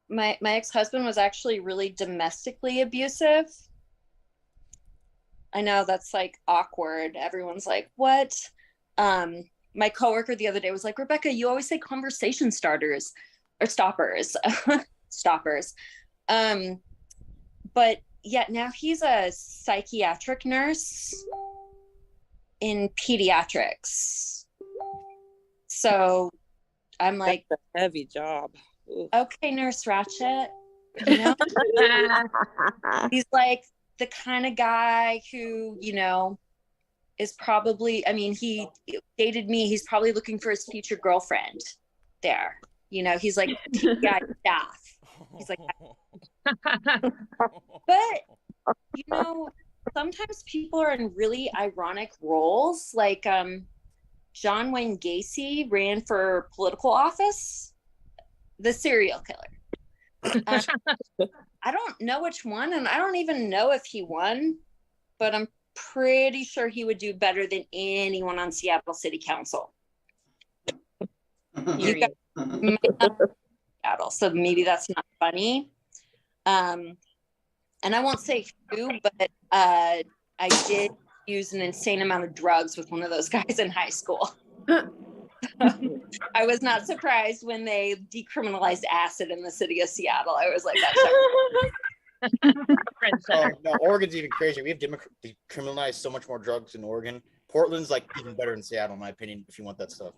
my ex-husband was actually really domestically abusive. I know that's awkward. Everyone's like, what? My coworker the other day was like, Rebecca, you always say conversation starters or stoppers. Stoppers. But yeah, now he's a psychiatric nurse in pediatrics. So I'm like, that's a heavy job. Ooh. Okay, Nurse Ratchet. He's the kind of guy who, is probably, he dated me. He's probably looking for his future girlfriend there. He's yeah, staff. He's but, sometimes people are in really ironic roles. John Wayne Gacy ran for political office. The serial killer. I don't know which one, and I don't even know if he won, but I'm pretty sure he would do better than anyone on Seattle City Council. You guys might not Seattle, so maybe that's not funny. And I won't say who, but I did use an insane amount of drugs with one of those guys in high school. I was not surprised when they decriminalized acid in the city of Seattle. I was like, that's Oh, no, Oregon's even crazier. We have decriminalized so much more drugs in Oregon. Portland's like even better than Seattle, in my opinion, if you want that stuff.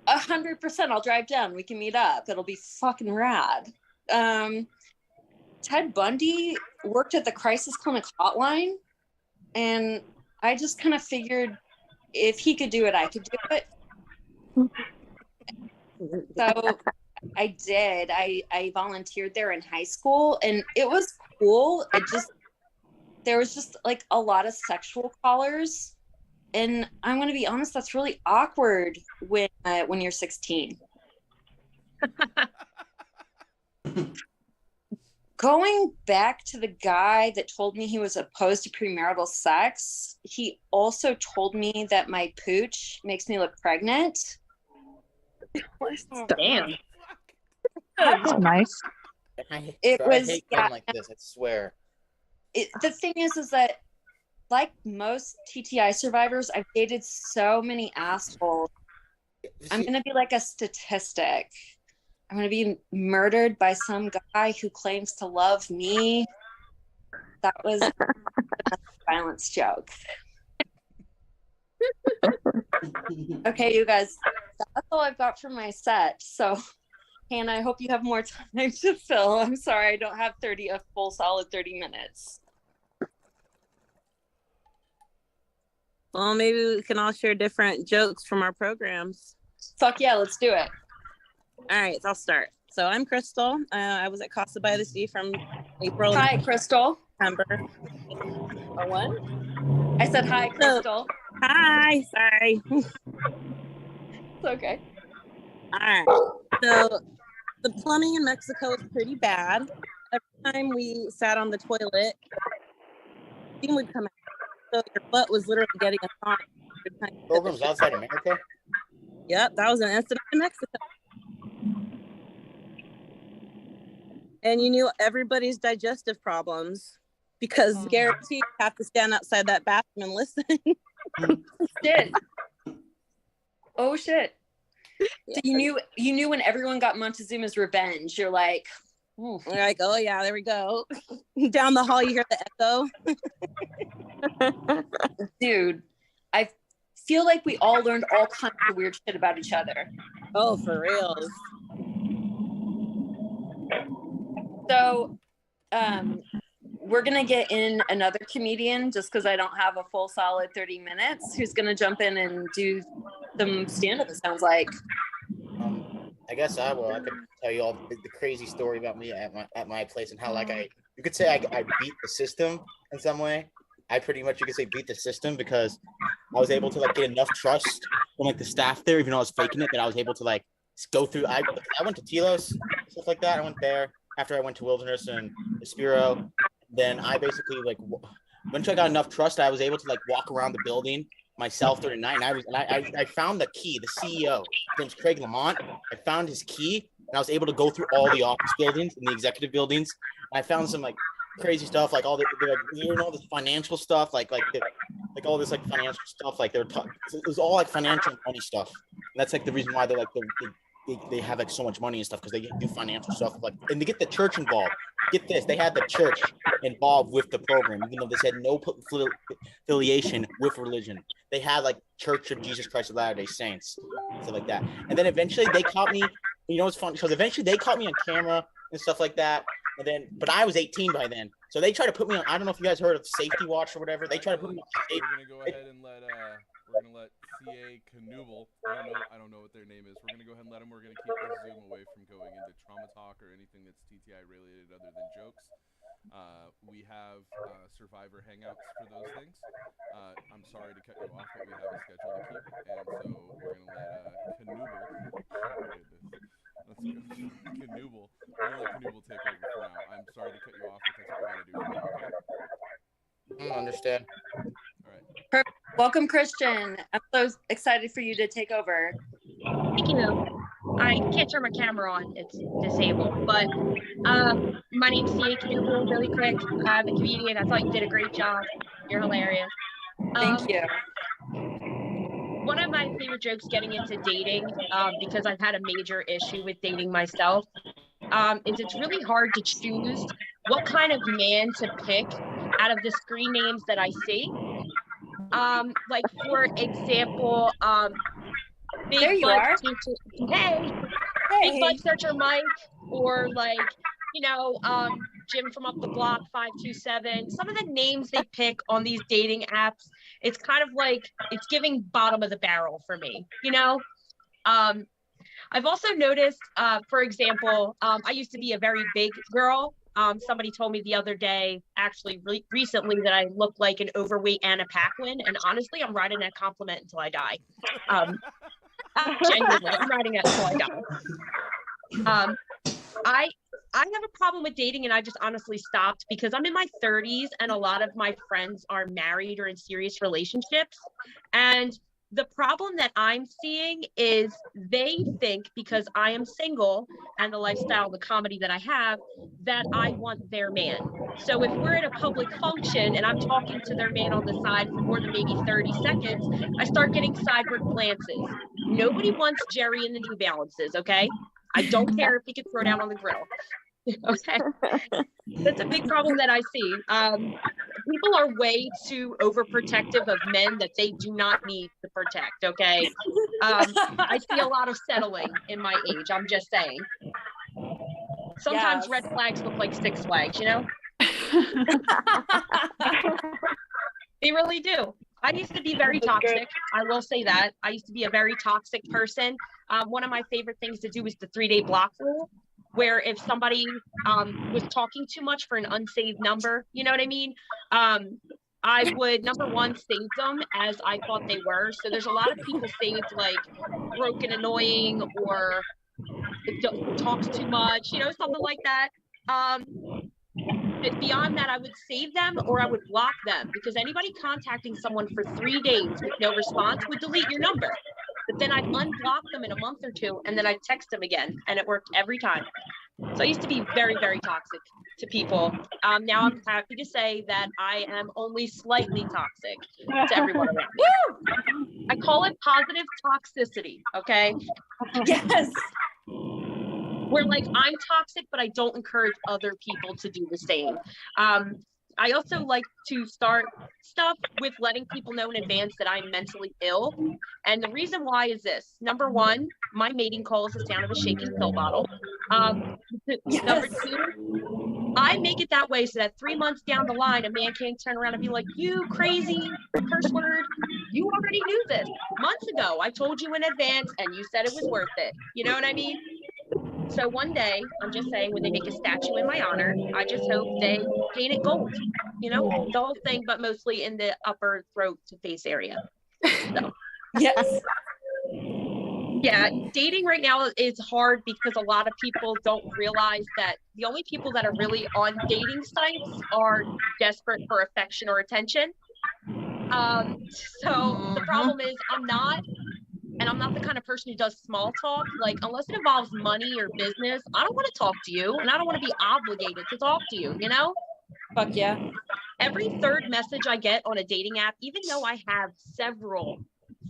100%. I'll drive down. We can meet up. It'll be fucking rad. Ted Bundy worked at the crisis clinic hotline, and I just kind of figured if he could do it, I could do it. So I did. I volunteered there in high school, and it was cool. There was just like a lot of sexual callers, and I'm going to be honest, that's really awkward when you're 16. Going back to the guy that told me he was opposed to premarital sex, he also told me that my pooch makes me look pregnant. Damn. That's nice. I hate yeah, like this, I swear. The thing is that like most TTI survivors, I've dated so many assholes. I'm going to be like a statistic. I'm going to be murdered by some guy who claims to love me. That was a violence joke. Okay, you guys, that's all I've got for my set. So, Hannah, I hope you have more time to fill. I'm sorry, I don't have a full solid 30 minutes. Well, maybe we can all share different jokes from our programs. Fuck yeah, let's do it. All right, I'll start. So I'm Crystal. I was at Casa by the Sea from April. Hi, Crystal. September. A what? I said hi, Crystal. Hi, sorry. It's okay. All right. So the plumbing in Mexico is pretty bad. Every time we sat on the toilet, steam would come out. So your butt was literally getting a sauna. Programs outside America? Yep, that was an incident in Mexico. And you knew everybody's digestive problems because guaranteed you have to stand outside that bathroom and listen. Shit. Oh shit. Yeah. So you knew when everyone got Montezuma's revenge. You're like, ooh. You're like, oh yeah, there we go. Down the hall you hear the echo. Dude, I feel like we all learned all kinds of weird shit about each other. Oh, for real. So we're gonna get in another comedian just because I don't have a full solid 30 minutes who's gonna jump in and do some stand-up, it sounds like. I guess I will. I could tell you all the crazy story about me at my place and how like you could say I beat the system in some way. I pretty much, you could say, beat the system because I was able to like get enough trust from like the staff there, even though I was faking it, that I was able to like go through. I went to Telos, stuff like that. I went there after I went to Wilderness and Espiro. Then I basically like once I got enough trust, I was able to like walk around the building myself during the night. And I found the key, the CEO. His name's Craig Lamont. I found his key and I was able to go through all the office buildings and the executive buildings. And I found some like crazy stuff, like all all this financial stuff, like all this like financial stuff, like it was all like financial and money stuff. And that's like the reason why they're like they have like so much money and stuff, because they do financial stuff, like, and they get the church involved. Get this, they had the church involved with the program, even though this had no affiliation with religion. They had like Church of Jesus Christ of Latter-day Saints, stuff like that. And then eventually they caught me. You know, it's fun because eventually they caught me on camera and stuff like that. And then, but I was 18 by then, so they tried to put me on. I don't know if you guys heard of Safety Watch or whatever. They tried to put me on. We're gonna go ahead and let CA Canoodle. I don't know what their name is. We're gonna go ahead and let them. We're gonna keep the Zoom away from going into trauma talk or anything that's TTI related other than jokes. We have Survivor Hangouts for those things. I'm sorry to cut you off, but we have a schedule to keep, and so we're gonna let Canoodle. Let's go. Canoodle. We're gonna let Canoodle take over for now. I'm sorry to cut you off, but that's what we gotta do for now, okay? I understand. All right. Welcome, Christian. I'm so excited for you to take over. Thank you. I can't turn my camera on. It's disabled. But my name's CA Campbell, really quick. I'm a comedian. I thought you did a great job. You're hilarious. Thank you. One of my favorite jokes getting into dating, because I've had a major issue with dating myself, is it's really hard to choose what kind of man to pick out of the screen names that I see. Like for example, There Big you Butt are. Hey, Big Butt Searcher Mike, or like, Jim from up the block 527. Some of the names they pick on these dating apps, it's kind of like it's giving bottom of the barrel for me, I've also noticed, for example, I used to be a very big girl. Somebody told me the other day, actually recently, that I look like an overweight Anna Paquin, and honestly, I'm riding that compliment until I die. Genuinely, I'm riding it until I die. I have a problem with dating, and I just honestly stopped because I'm in my 30s, and a lot of my friends are married or in serious relationships, and the problem that I'm seeing is they think because I am single and the lifestyle, the comedy that I have, that I want their man. So if we're at a public function and I'm talking to their man on the side for more than maybe 30 seconds, I start getting sideward glances. Nobody wants Jerry in the New Balances, okay? I don't care if he can throw down on the grill. Okay, that's a big problem that I see. People are way too overprotective of men that they do not need to protect. Okay, I see a lot of settling in my age. I'm just saying. Sometimes red flags look like Six Flags, They really do. I used to be very toxic. I will say that. I used to be a very toxic person. One of my favorite things to do is the 3-day block rule, where if somebody was talking too much for an unsaved number, you know what I mean? I would, number one, save them as I thought they were. So there's a lot of people saved like broken, annoying, or talks too much, something like that. But beyond that, I would save them or I would block them, because anybody contacting someone for 3 days with no response would delete your number. But then I'd unblock them in a month or two, and then I'd text them again, and it worked every time. So I used to be very, very toxic to people. Now I'm happy to say that I am only slightly toxic to everyone around me. Woo! I call it positive toxicity, okay? Yes. Where like I'm toxic, but I don't encourage other people to do the same. I also like to start stuff with letting people know in advance that I'm mentally ill. And the reason why is this. Number one, my mating call is the sound of a shaking pill bottle. Number two, I make it that way so that 3 months down the line, a man can't turn around and be like, you crazy curse word. You already knew this months ago. I told you in advance and you said it was worth it. You know what I mean? So one day, I'm just saying, when they make a statue in my honor, I just hope they paint it gold, the whole thing, but mostly in the upper throat to face area. So. Yes. Yeah, dating right now is hard because a lot of people don't realize that the only people that are really on dating sites are desperate for affection or attention. So the problem is I'm not the kind of person who does small talk. Like, unless it involves money or business, I don't want to talk to you, and I don't want to be obligated to talk to you, Fuck yeah. Every third message I get on a dating app, even though I have several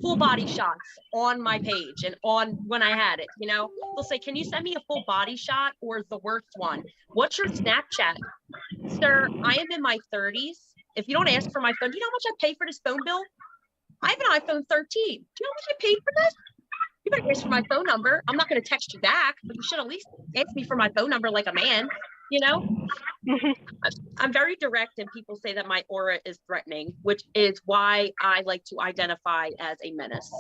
full body shots on my page and on when I had it, they'll say, can you send me a full body shot or the worst one? What's your Snapchat? Sir, I am in my 30s. If you don't ask for my phone, do you know how much I pay for this phone bill? I have an iPhone 13. Do you know how much I paid for this? You better ask for my phone number. I'm not going to text you back, but you should at least ask me for my phone number like a man, I'm very direct, and people say that my aura is threatening, which is why I like to identify as a menace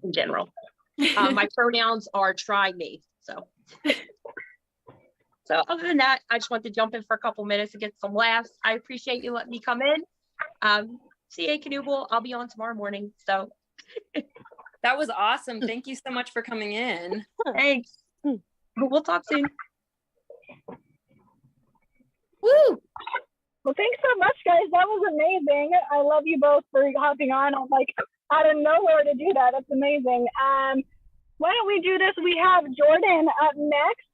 in general. My pronouns are try me. So other than that, I just want to jump in for a couple minutes to get some laughs. I appreciate you letting me come in. CA Canuble, I'll be on tomorrow morning. So that was awesome. Thank you so much for coming in. Thanks. We'll talk soon. Woo! Well, thanks so much, guys. That was amazing. I love you both for hopping on. I'm like out of nowhere to do that. That's amazing. why don't we do this? We have Jordan up next.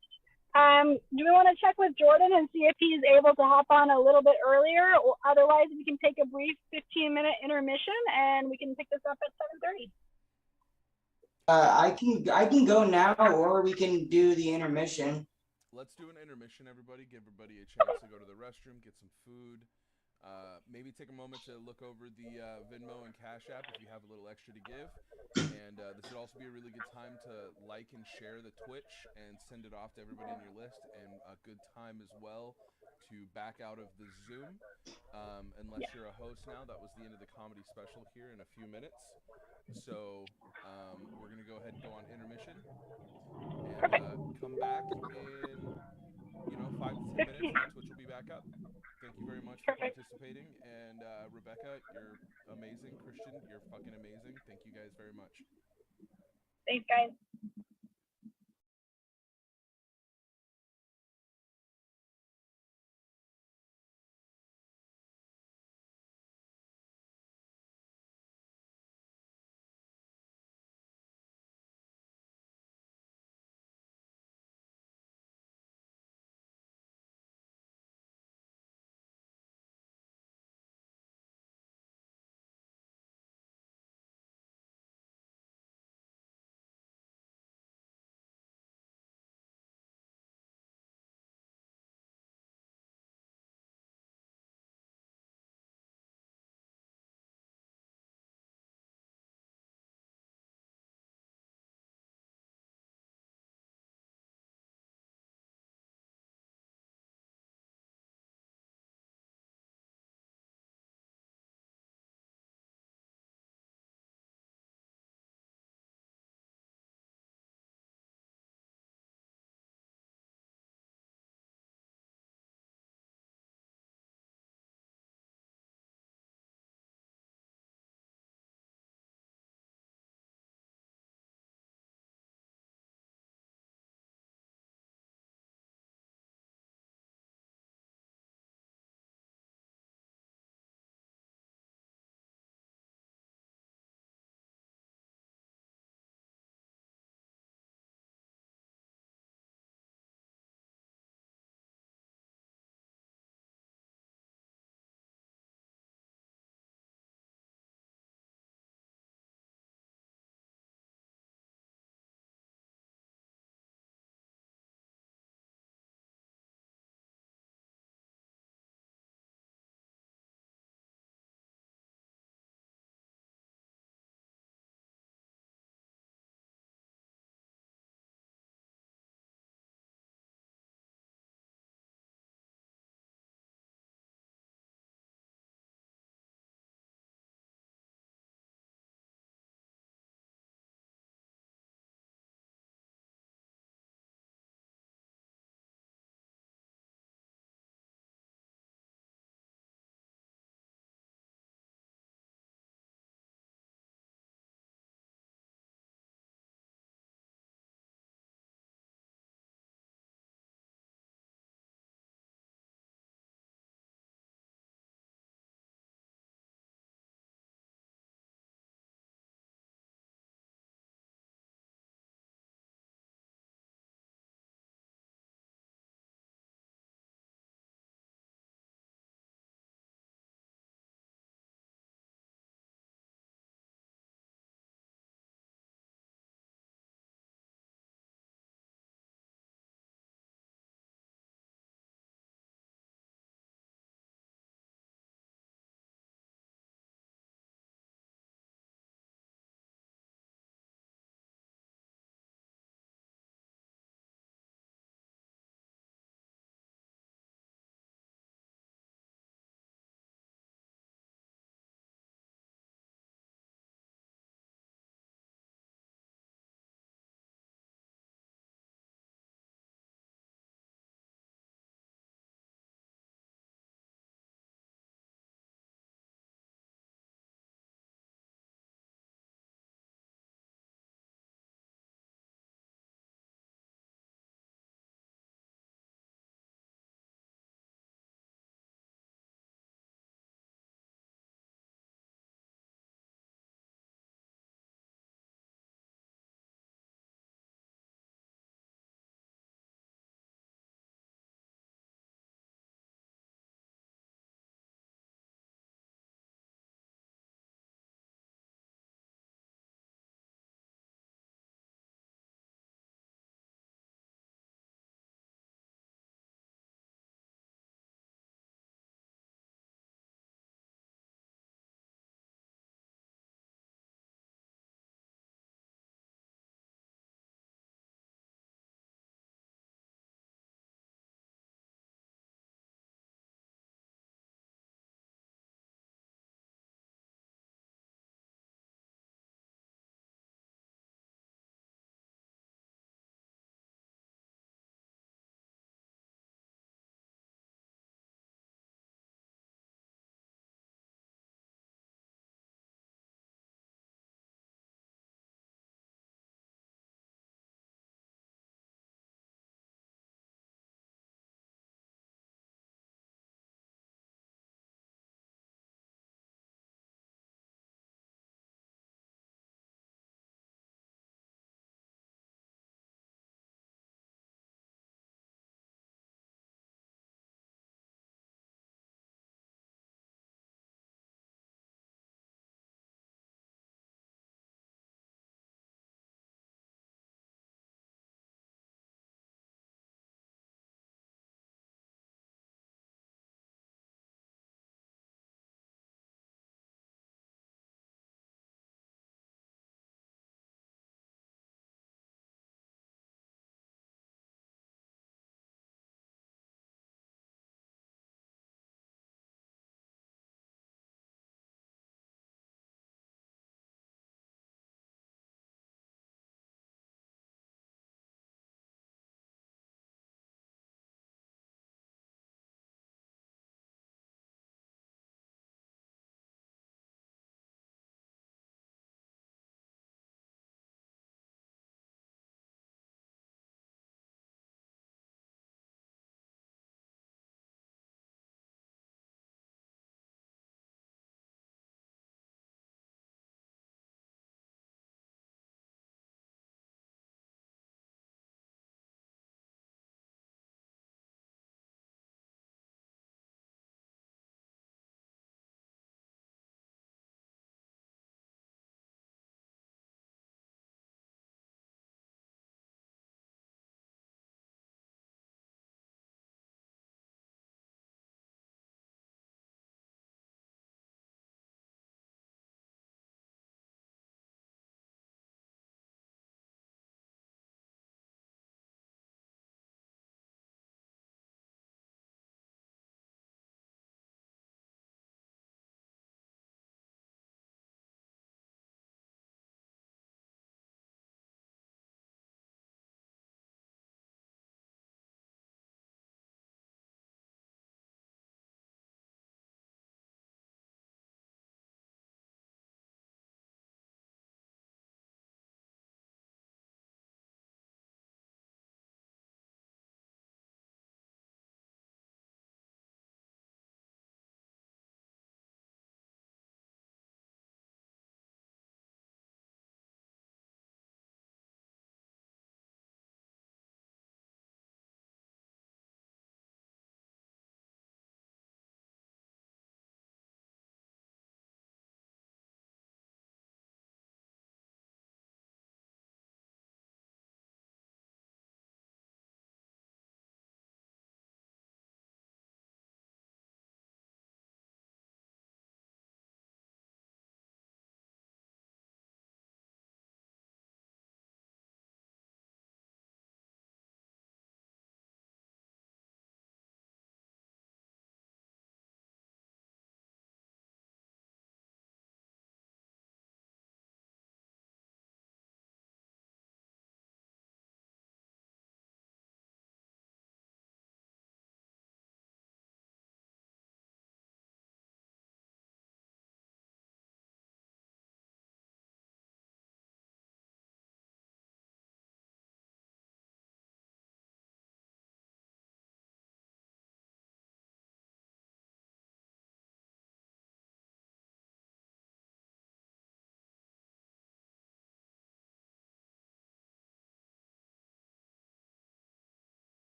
Do we want to check with Jordan and see if he's able to hop on a little bit earlier? Or otherwise, we can take a brief 15-minute intermission and we can pick this up at 7:30. I can go now, or we can do the intermission. Let's do an intermission, everybody. Give everybody a chance to go to the restroom, get some food. Maybe take a moment to look over the Venmo and Cash App if you have a little extra to give. And this would also be a really good time to like and share the Twitch and send it off to everybody on your list. And a good time as well to back out of the Zoom. Unless you're a host now, that was the end of the comedy special here in a few minutes. So we're going to go ahead and go on intermission and come back in 5 to 10 minutes, and the Twitch will be back up. Thank you very much for participating. And Rebecca, you're amazing. Christian, you're fucking amazing. Thank you guys very much. Thanks, guys.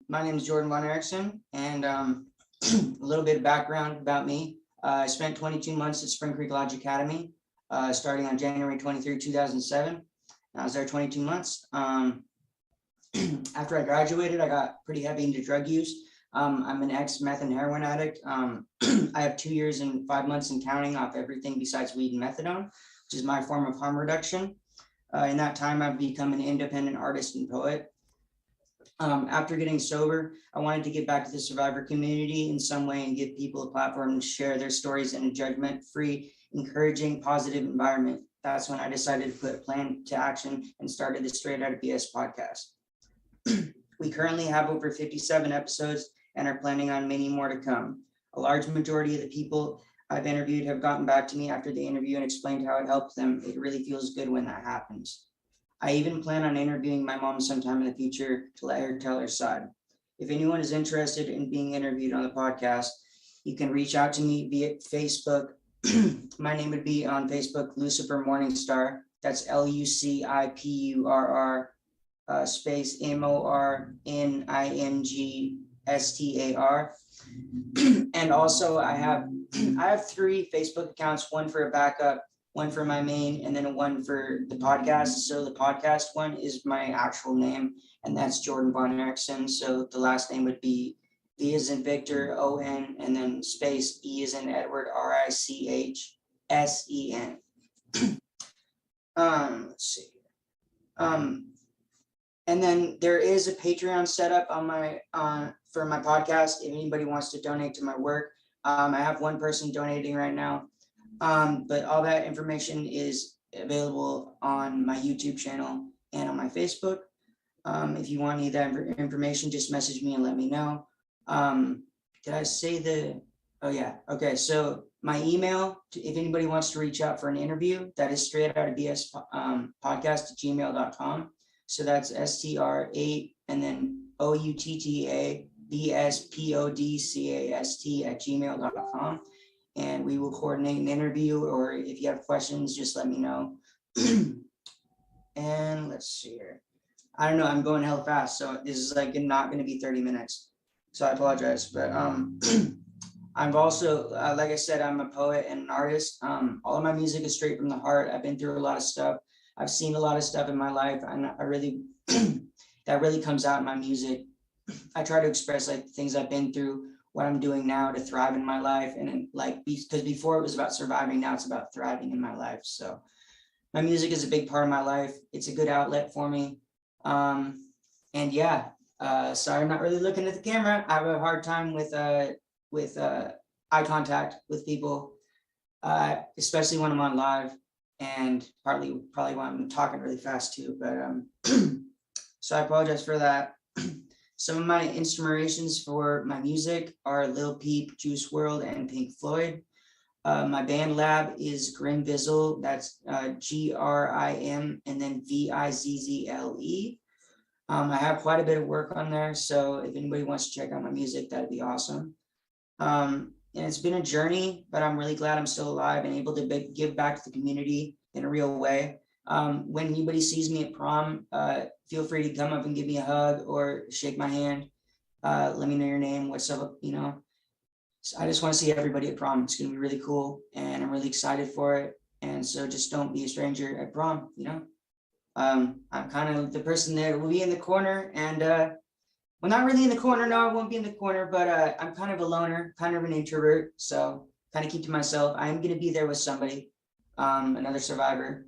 my name is Jordan Von Erickson, and a little bit of background about me. I spent 22 months at Spring Creek Lodge Academy, starting on January 23, 2007. I was there 22 months. After I graduated, I got pretty heavy into drug use. I'm an ex-meth and heroin addict. I have 2 years and 5 months in counting off everything besides weed and methadone, which is my form of harm reduction. In that time, I've become an independent artist and poet. After getting sober, I wanted to get back to the survivor community in some way and give people a platform to share their stories in a judgment-free, encouraging, positive environment. That's when I decided to put a plan to action and started the Straight Outta BS podcast. We currently have over 57 episodes and are planning on many more to come. A large majority of the people I've interviewed have gotten back to me after the interview and explained how it helped them. It really feels good when that happens. I even plan on interviewing my mom sometime in the future to let her tell her side. If anyone is interested in being interviewed on the podcast, you can reach out to me via Facebook. My name would be on Facebook, Lucifer Morningstar. That's LUCIPURR space MORNINGSTAR. And also I have 3 Facebook accounts, one for a backup, one for my main, and then one for the podcast. So the podcast one is my actual name, and that's Jordan Von Erickson. So the last name would be V as in Victor, O-N, and then space E as in Edward, RICHSEN. Let's see. And then there is a Patreon setup on my for my podcast. If anybody wants to donate to my work, I have one person donating right now. But all that information is available on my YouTube channel and on my Facebook. If you want any of that information, just message me and let me know. Did I say oh yeah, okay. So my email, if anybody wants to reach out for an interview, that is straightoutofbs podcast@gmail.com. So that's STR8 and then OUTTABSPODCAST@gmail.com. And we will coordinate an interview, or if you have questions, just let me know. And let's see here. I don't know, I'm going hella fast, so this is like not going to be 30 minutes. So I apologize, but I'm also, like I said, I'm a poet and an artist. All of my music is straight from the heart. I've been through a lot of stuff. I've seen a lot of stuff in my life, and I really, that really comes out in my music. I try to express like things I've been through, what I'm doing now to thrive in my life. And like, because before it was about surviving, now it's about thriving in my life. So my music is a big part of my life. It's a good outlet for me. And yeah, sorry, I'm not really looking at the camera. I have a hard time with eye contact with people, especially when I'm on live, and probably why I'm talking really fast too. But so I apologize for that. Some of my inspirations for my music are Lil Peep, Juice WRLD, and Pink Floyd. My band lab is Grim Vizzle. That's GRIM and then VIZZLE. I have quite a bit of work on there, so if anybody wants to check out my music, that'd be awesome. And it's been a journey, but I'm really glad I'm still alive and able to give back to the community in a real way. When anybody sees me at prom, feel free to come up and give me a hug or shake my hand. Let me know your name, what's up, you know. So I just want to see everybody at prom. It's going to be really cool, and I'm really excited for it. And so just don't be a stranger at prom, you know. I'm kind of the person that will be in the corner, and well, not really in the corner. No, I won't be in the corner, but I'm kind of a loner, kind of an introvert. So kind of keep to myself. I'm going to be there with somebody, another survivor.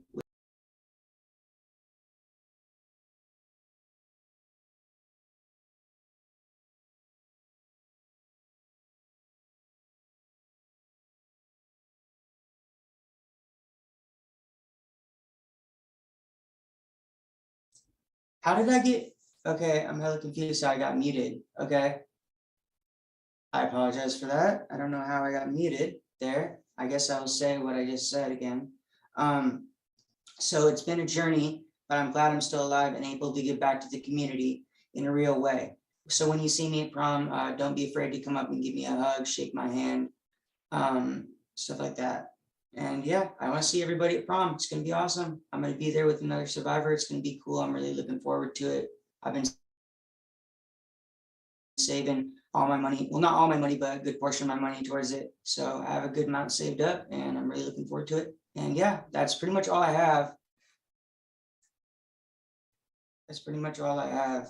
How did I get, okay, I'm hella confused. So I got muted. Okay. I apologize for that. I don't know how I got muted there. I guess I'll say what I just said again. So it's been a journey, but I'm glad I'm still alive and able to give back to the community in a real way. So when you see me at prom, don't be afraid to come up and give me a hug, shake my hand, stuff like that. And yeah, I want to see everybody at prom. It's going to be awesome. I'm going to be there with another survivor. It's going to be cool. I'm really looking forward to it. I've been saving all my money. Well, not all my money, but a good portion of my money towards it. So I have a good amount saved up, and I'm really looking forward to it. And yeah, that's pretty much all I have. That's pretty much all I have.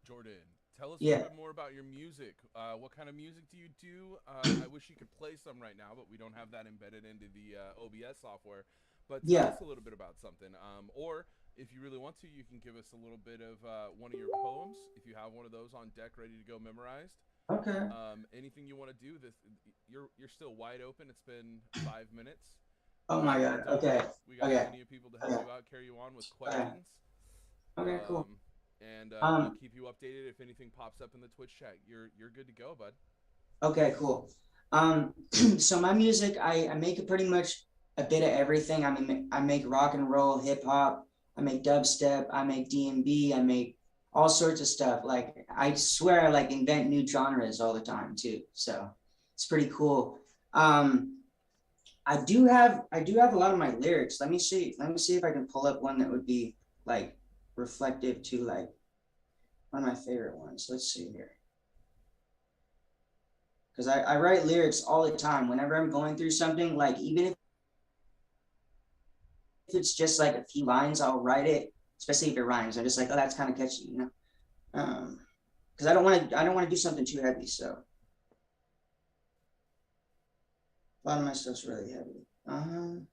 Jordan, tell us a Yeah. little bit more about your music. What kind of music do you do? I wish you could play some right now, but we don't have that embedded into the OBS software. But tell Yeah. us a little bit about something. Or if you really want to, you can give us a little bit of one of your poems, if you have one of those on deck ready to go memorized. Okay. Anything you want to do. You're still wide open. It's been 5 minutes. Oh my God. Don't Okay. worry. We got Okay. plenty of people to help you out, carry you on with Okay. questions. Okay, cool. And we'll keep you updated if anything pops up in the Twitch chat. You're good to go, bud. Okay, cool. So my music, I make it pretty much a bit of everything. I mean, I make rock and roll, hip hop, I make dubstep, I make D&B, I make all sorts of stuff. Like I swear I like invent new genres all the time too. So it's pretty cool. I do have a lot of my lyrics. Let me see if I can pull up one that would be like reflective to like one of my favorite ones. Let's see here. Because I write lyrics all the time whenever I'm going through something, like even if it's just like a few lines, I'll write it, especially if it rhymes. I'm just like, oh, that's kind of catchy, you know? Because I don't want to do something too heavy. So a lot of my stuff's really heavy. Come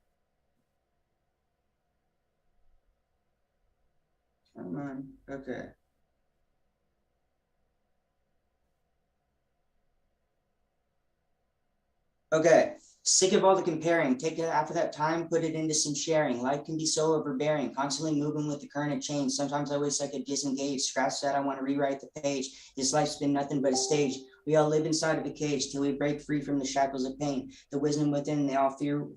on. Okay. Okay, sick of all the comparing. Take it after that time, put it into some sharing. Life can be so overbearing, constantly moving with the current of change. Sometimes I wish I could disengage, scratch that. I want to rewrite the page. This life's been nothing but a stage. We all live inside of a cage till we break free from the shackles of pain. The wisdom within, they all fear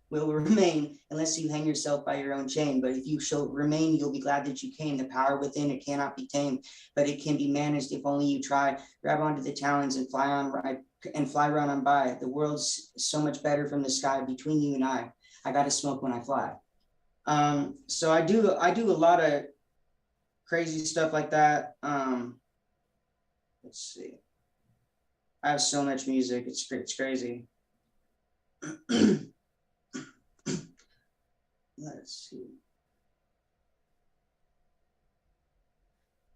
will remain unless you hang yourself by your own chain. But if you shall remain, you'll be glad that you came. The power within, it cannot be tamed, but it can be managed if only you try. Grab onto the talons and fly right on by. The world's so much better from the sky between you and I. I got to smoke when I fly. So I do a lot of crazy stuff like that. Let's see. I have so much music. It's crazy. Let's see.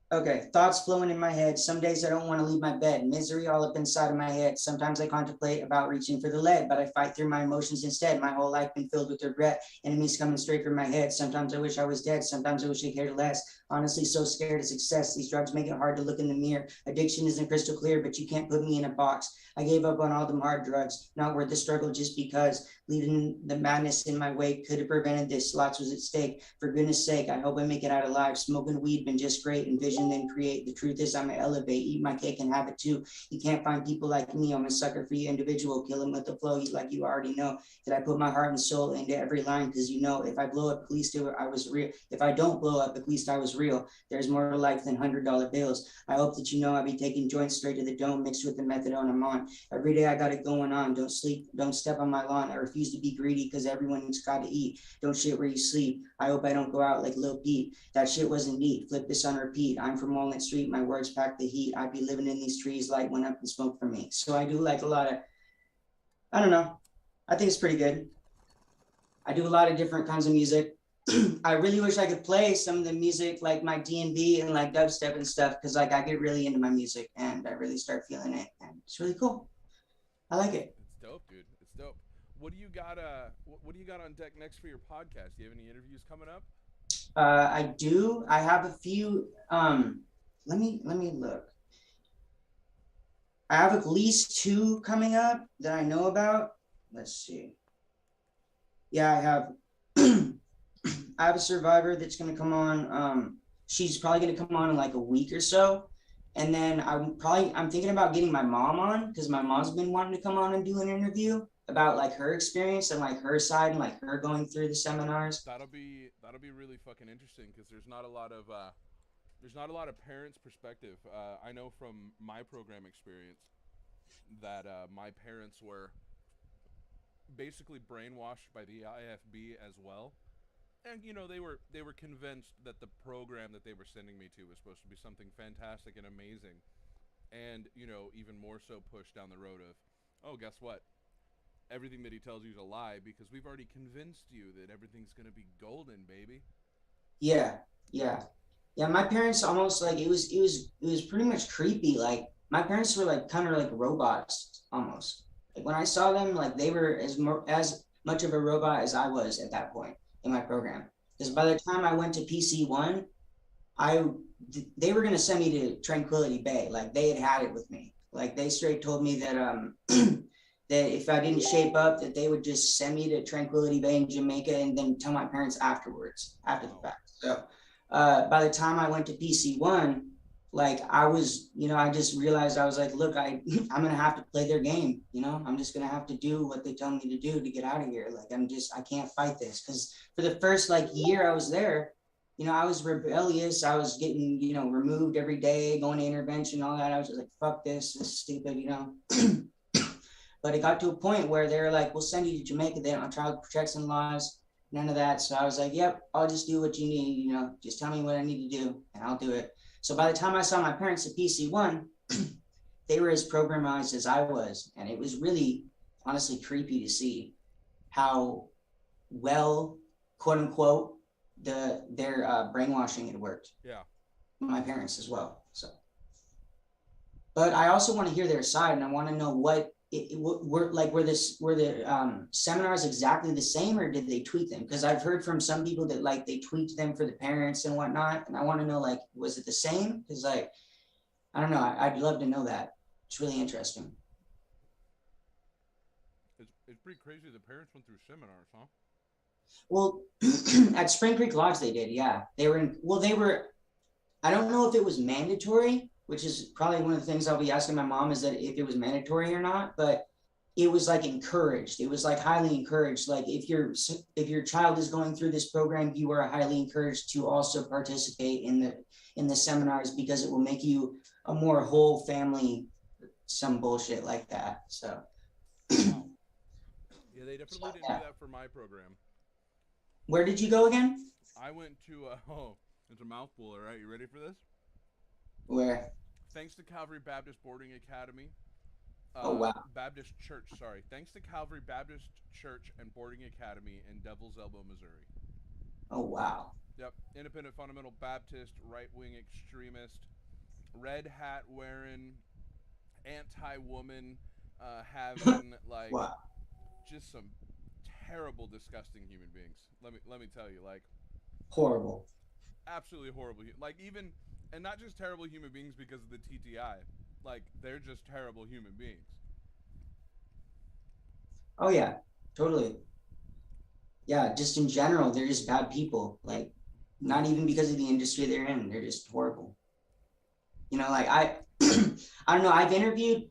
Okay, thoughts flowing in my head. Some days I don't want to leave my bed. Misery all up inside of my head. Sometimes I contemplate about reaching for the lead, but I fight through my emotions instead. My whole life been filled with regret. Enemies coming straight for my head. Sometimes I wish I was dead. Sometimes I wish I cared less. Honestly, so scared of success. These drugs make it hard to look in the mirror. Addiction isn't crystal clear, but you can't put me in a box. I gave up on all them hard drugs. Not worth the struggle just because. Leaving the madness in my wake could have prevented this. Lots was at stake. For goodness sake, I hope I make it out alive. Smoking weed been just great. Envision then create. The truth is I'm gonna elevate. Eat my cake and have it too. You can't find people like me. I'm a sucker for you individual. Kill him with the flow like you already know. That I put my heart and soul into every line because you know if I blow up, at least I was real. If I don't blow up, at least I was real. There's more to life than $100 bills. I hope that you know I be taking joints straight to the dome mixed with the methadone I'm on. Every day I got it going on. Don't sleep. Don't step on my lawn. I refuse to be greedy because everyone's got to eat. Don't shit where you sleep. I hope I don't go out like Lil Pete. That shit wasn't neat. Flip this on repeat. I'm from Walnut Street. My words pack the heat. I'd be living in these trees. Light went up and smoke for me. So I do like a lot of, I don't know. I think it's pretty good. I do a lot of different kinds of music. I really wish I could play some of the music like my D&B and like dubstep and stuff because like I get really into my music and I really start feeling it and it's really cool. I like it. It's dope, dude. It's dope. What do you got? What do you got on deck next for your podcast? Do you have any interviews coming up? I do. I have a few. Let me look. I have at least 2 coming up that I know about. Let's see. Yeah, I have. I have a survivor that's going to come on. She's probably going to come on in like a week or so. And then I'm thinking about getting my mom on because my mom's been wanting to come on and do an interview about like her experience and like her side and like her going through the seminars. That'll be really fucking interesting because there's not a lot of parents' perspective. I know from my program experience that my parents were basically brainwashed by the IFB as well. And you know, they were convinced that the program that they were sending me to was supposed to be something fantastic and amazing, and you know, even more so pushed down the road of, oh, guess what? Everything that he tells you is a lie because we've already convinced you that everything's gonna be golden, baby. Yeah, yeah, yeah. My parents almost like it was pretty much creepy. Like my parents were like kind of like robots almost. Like when I saw them, like they were as much of a robot as I was at that point in my program. Because by the time I went to PC1, I they were gonna send me to Tranquility Bay. Like they had it with me. Like they straight told me that that if I didn't shape up, that they would just send me to Tranquility Bay in Jamaica and then tell my parents afterwards, after the fact. So by the time I went to PC1, like I was, I just realized I was like, look, I'm gonna have to play their game. I'm just gonna have to do what they tell me to do to get out of here. Like I can't fight this because for the first like year I was there, I was rebellious. I was getting, removed every day, going to intervention, all that. I was just like, fuck this is stupid. But it got to a point where they were like, we'll send you to Jamaica. They don't have child protection laws, none of that. So I was like, yep, I'll just do what you need. Just tell me what I need to do and I'll do it. So by the time I saw my parents at PC1, they were as programized as I was. And it was really honestly creepy to see how well, quote unquote, their brainwashing had worked. Yeah. My parents as well. So, but I also want to hear their side, and I want to know what were the seminars exactly the same, or did they tweak them? Because I've heard from some people that like they tweaked them for the parents and whatnot, and I want to know like was it the same? Because like I don't know, I'd love to know that. It's really interesting. It's pretty crazy. The parents went through seminars, huh? Well, at Spring Creek Lodge, they did. Yeah, they were. They were. I don't know if it was mandatory, which is probably one of the things I'll be asking my mom is that if it was mandatory or not. But it was like encouraged. It was like highly encouraged. Like if your child is going through this program, you are highly encouraged to also participate in the seminars because it will make you a more whole family. Some bullshit like that. So. Wow. Yeah, they definitely didn't do that for my program. Where did you go again? I went to it's a mouthful, all right? You ready for this? Where? Thanks to Calvary Baptist Boarding Academy. Oh wow. Baptist Church, sorry. Thanks to Calvary Baptist Church and Boarding Academy in Devil's Elbow, Missouri. Oh wow. Yep, independent fundamental Baptist, right-wing extremist, red hat wearing, anti-woman, having like wow. Just some terrible, disgusting human beings. Let me tell you, like horrible, absolutely horrible. Like even, and not just terrible human beings because of the TTI. Like they're just terrible human beings. Oh yeah, totally. Yeah, just in general, they're just bad people. Like, not even because of the industry they're in, they're just horrible. Like I don't know. I've interviewed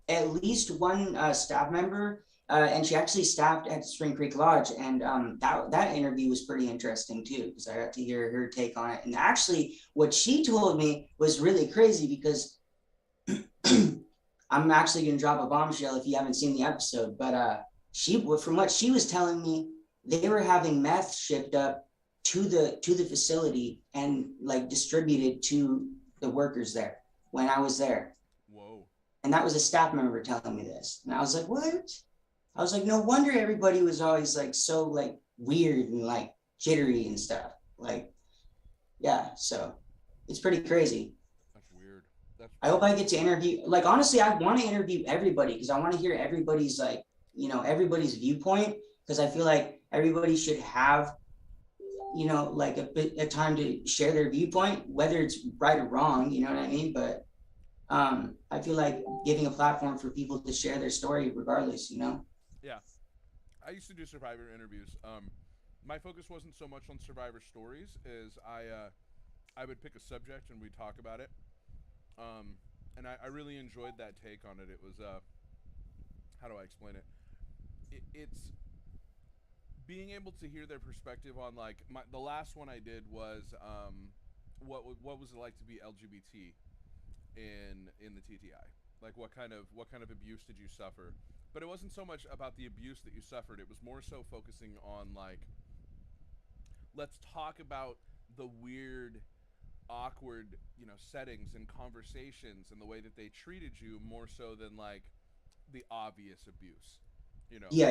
at least one staff member. And she actually staffed at Spring Creek Lodge, and that interview was pretty interesting too, because I got to hear her take on it. And actually, what she told me was really crazy because I'm actually going to drop a bombshell if you haven't seen the episode. But from what she was telling me, they were having meth shipped up to the facility and like distributed to the workers there when I was there. Whoa! And that was a staff member telling me this, and I was like, what? I was like, no wonder everybody was always like so like weird and like jittery and stuff. Like, yeah, so it's pretty crazy. That's weird. I hope I get to interview. Like, honestly, I want to interview everybody because I want to hear everybody's like, everybody's viewpoint because I feel like everybody should have, like a time to share their viewpoint, whether it's right or wrong. You know what I mean? But I feel like giving a platform for people to share their story regardless. Yeah, I used to do Survivor interviews. My focus wasn't so much on Survivor stories as I would pick a subject and we'd talk about it. And I really enjoyed that take on it. It was how do I explain it? It's being able to hear their perspective on like the last one I did was what was it like to be LGBT in the TTI? Like what kind of abuse did you suffer? But it wasn't so much about the abuse that you suffered. It was more so focusing on like let's talk about the weird, awkward, settings and conversations and the way that they treated you more so than like the obvious abuse. Yeah.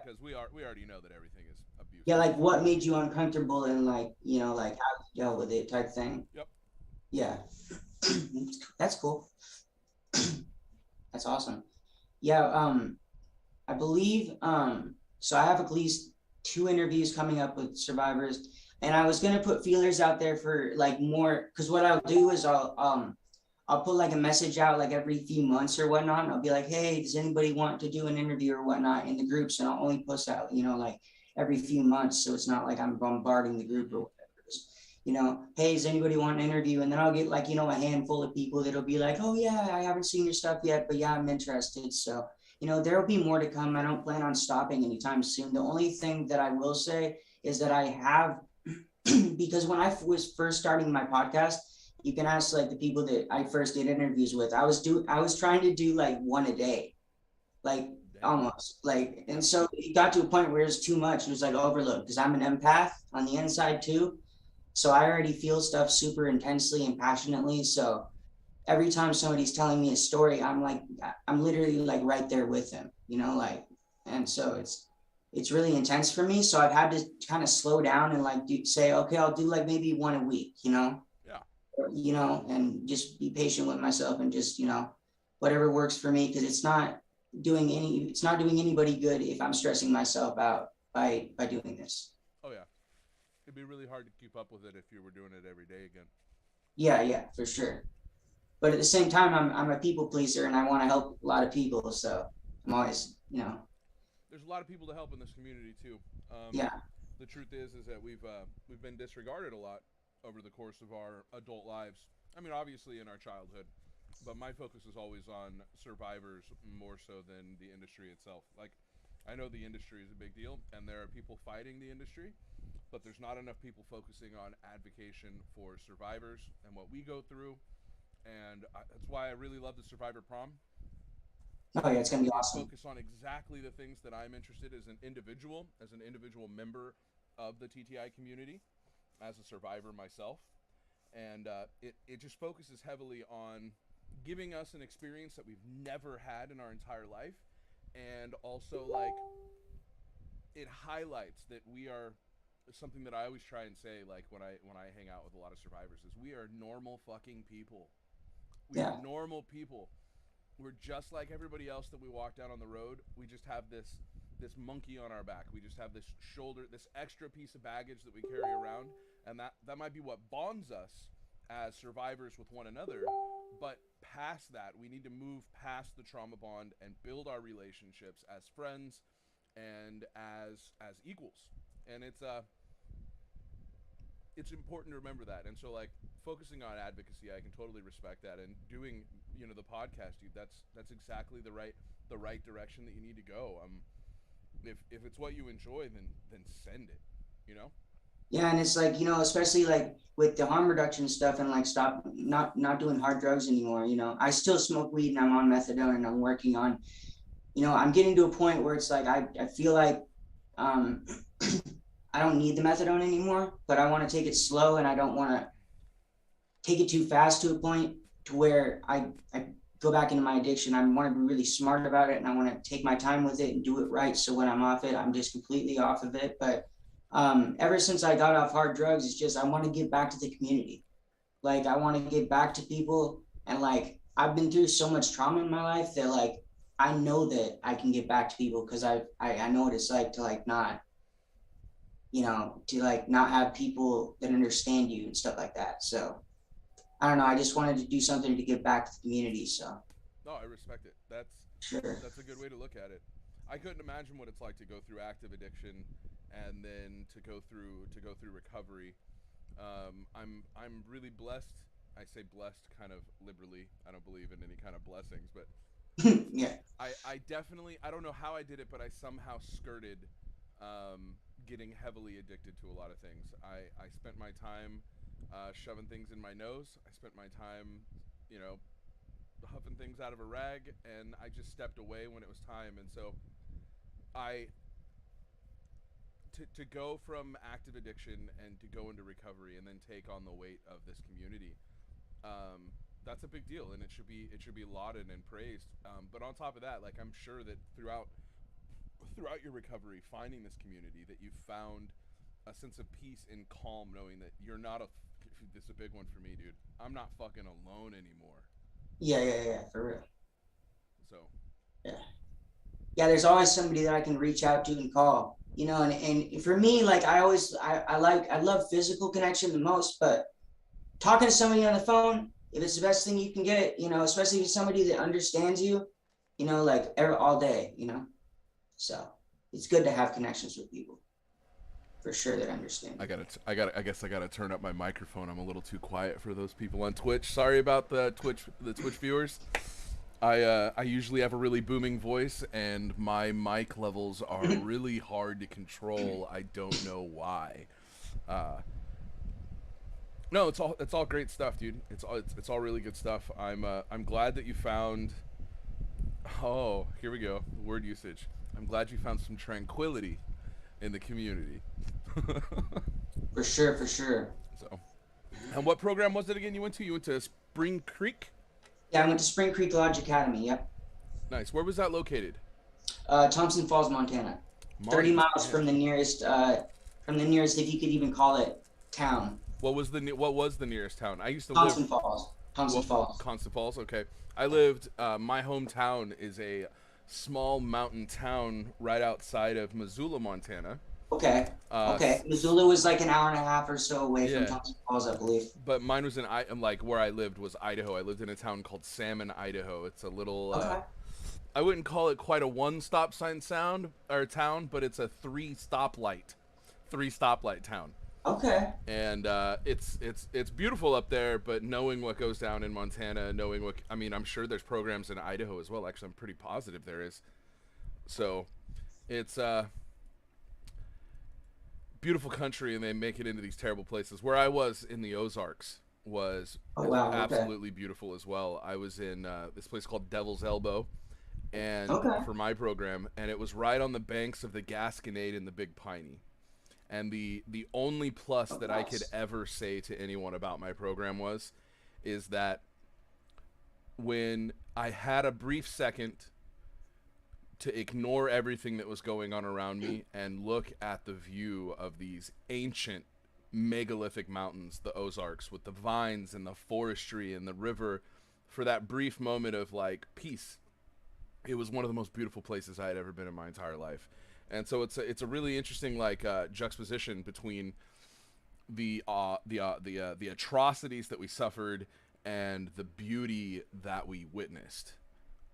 Because we already know that everything is abuse. Yeah, like what made you uncomfortable and like, like how you dealt with it type thing. Yep. Yeah. That's cool. That's awesome. Yeah, I believe so I have at least 2 interviews coming up with survivors, and I was gonna put feelers out there for like more, because what I'll do is I'll put like a message out like every few months or whatnot, and I'll be like, hey, does anybody want to do an interview or whatnot in the groups, and I'll only post out, like every few months, so it's not like I'm bombarding the group or whatever. Hey, does anybody want an interview? And then I'll get like, a handful of people that'll be like, oh yeah, I haven't seen your stuff yet, but yeah, I'm interested. So, there will be more to come. I don't plan on stopping anytime soon. The only thing that I will say is that I have, because when I was first starting my podcast, you can ask like the people that I first did interviews with. I was trying to do like one a day, like almost like, and so it got to a point where it was too much. It was like overload because I'm an empath on the inside too. So I already feel stuff super intensely and passionately. So every time somebody's telling me a story, I'm literally like right there with them, and so it's really intense for me. So I've had to kind of slow down and like say, okay, I'll do like maybe one a week, Yeah. And just be patient with myself and just, whatever works for me. Cause it's not doing anybody good if I'm stressing myself out by doing this. Oh yeah. It'd be really hard to keep up with it if you were doing it every day again. Yeah, for sure. But at the same time, I'm a people pleaser and I want to help a lot of people. So I'm always, There's a lot of people to help in this community too. Yeah. The truth is that we've been disregarded a lot over the course of our adult lives. I mean, obviously in our childhood, but my focus is always on survivors more so than the industry itself. Like, I know the industry is a big deal, and there are people fighting the industry, but there's not enough people focusing on advocacy for survivors and what we go through. And that's why I really love the Survivor Prom. Oh yeah, it's gonna be awesome. Focus on exactly the things that I'm interested as an individual member of the TTI community, as a survivor myself, and it just focuses heavily on giving us an experience that we've never had in our entire life, and also like it highlights that we are something that I always try and say, like when I hang out with a lot of survivors, is we are normal fucking people. We are normal people. We're just like everybody else that we walk down on the road. We just have this monkey on our back. We just have this extra piece of baggage that we carry around, and that might be what bonds us as survivors with one another. But past that, we need to move past the trauma bond and build our relationships as friends and as equals. And it's important to remember that. And so, like, focusing on advocacy, I can totally respect that. And doing, the podcast, dude, that's exactly the right direction that you need to go. If it's what you enjoy, then send it, Yeah, and it's like, especially like with the harm reduction stuff and like stop not doing hard drugs anymore. I still smoke weed and I'm on methadone and I'm working on, I'm getting to a point where it's like I feel like I don't need the methadone anymore, but I want to take it slow and I don't want to take it too fast to a point to where I go back into my addiction. I want to be really smart about it and I want to take my time with it and do it right. So when I'm off it, I'm just completely off of it. But ever since I got off hard drugs, it's just I want to give back to the community. Like I want to give back to people, and like I've been through so much trauma in my life that like I know that I can give back to people because I know what it's like to like not, to like not have people that understand you and stuff like that. So I don't know. I just wanted to do something to give back to the community. So no, I respect it. That's a good way to look at it. I couldn't imagine what it's like to go through active addiction and then to go through recovery. I'm really blessed. I say blessed kind of liberally. I don't believe in any kind of blessings, but yeah. I definitely, I don't know how I did it, but I somehow skirted getting heavily addicted to a lot of things. I spent my time shoving things in my nose. I spent my time, huffing things out of a rag, and I just stepped away when it was time. And so to go from active addiction and to go into recovery and then take on the weight of this community, that's a big deal, and it should be lauded and praised. But on top of that, like, I'm sure that throughout your recovery, finding this community, that you found a sense of peace and calm, knowing that you're not a. This is a big one for me, dude. I'm not fucking alone anymore. Yeah, for real. So. Yeah, there's always somebody that I can reach out to and call, you know, and for me, like I love physical connection the most, but talking to somebody on the phone, if it's the best thing you can get, you know, especially if it's somebody that understands you, you know, like all day, you know, so it's good to have connections with people for sure that understand. I guess I gotta turn up my microphone. I'm a little too quiet for those people on Twitch. Sorry about the Twitch viewers. I usually have a really booming voice, and my mic levels are really hard to control. I don't know why. No, it's all great stuff, dude. It's all really good stuff. I'm glad that you found. Oh, here we go. Word usage. I'm glad you found some tranquility in the community. For sure. So, and what program was it again you went to? You went to Spring Creek? Yeah, I went to Spring Creek Lodge Academy. Yep. Nice. Where was that located? Thompson Falls, Montana. 30 miles from the nearest, if you could even call it, town. What was the nearest town? I used to Thompson live. Falls. Thompson Falls. Thompson Falls. Okay. I lived. My hometown is a small mountain town right outside of Missoula, Montana. Okay. Missoula was like an hour and a half or so away from Thompson Falls, I believe. But mine was where I lived was Idaho. I lived in a town called Salmon, Idaho. It's a little. I wouldn't call it quite a one-stop sign town, but it's a three stoplight town. Okay. And it's beautiful up there, but knowing what goes down in Montana, I'm sure there's programs in Idaho as well. Actually, I'm pretty positive there is. So, it's beautiful country, and they make it into these terrible places. Where I was in the Ozarks was absolutely beautiful as well. I was in this place called Devil's Elbow, and for my program, and it was right on the banks of the Gasconade and the Big Piney. And the only plus that I could ever say to anyone about my program is that when I had a brief second to ignore everything that was going on around me and look at the view of these ancient megalithic mountains, the Ozarks, with the vines and the forestry and the river, for that brief moment of like peace, it was one of the most beautiful places I had ever been in my entire life. And so it's a really interesting juxtaposition between the atrocities that we suffered and the beauty that we witnessed.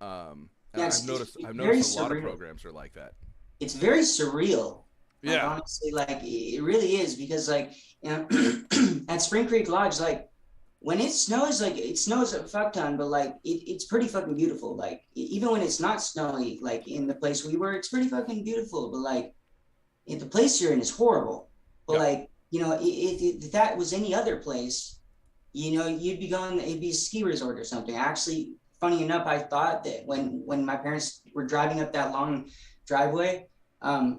I've noticed a lot of programs are like that. It's very surreal. Yeah. Like, honestly, like it really is, because like, you know, at Spring Creek Lodge, like when it snows a fuck ton, but like it's pretty fucking beautiful. Like even when it's not snowy, like in the place we were, it's pretty fucking beautiful. But like the place you're in is horrible. But like, you know, if that was any other place, you know, it'd be a ski resort or something. Actually, funny enough, I thought that when my parents were driving up that long driveway,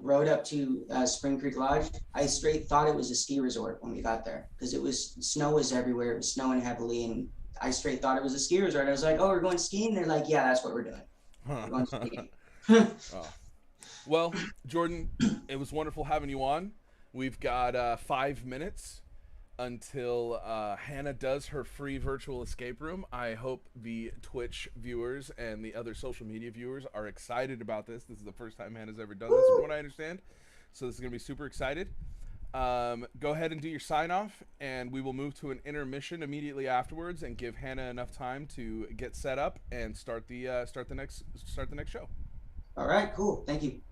road up to Spring Creek Lodge, I straight thought it was a ski resort when we got there, because snow was everywhere. It was snowing heavily, and I straight thought it was a ski resort. I was like, "Oh, we're going skiing." They're like, "Yeah, that's what we're doing. We're going skiing." Well, Jordan, it was wonderful having you on. We've got 5 minutes until Hannah does her free virtual escape room. I hope the Twitch viewers and the other social media viewers are excited about this. This is the first time Hannah's ever done this, from what I understand. So this is going to be super excited. Go ahead and do your sign off, and we will move to an intermission immediately afterwards and give Hannah enough time to get set up and start the next show. All right, cool. Thank you.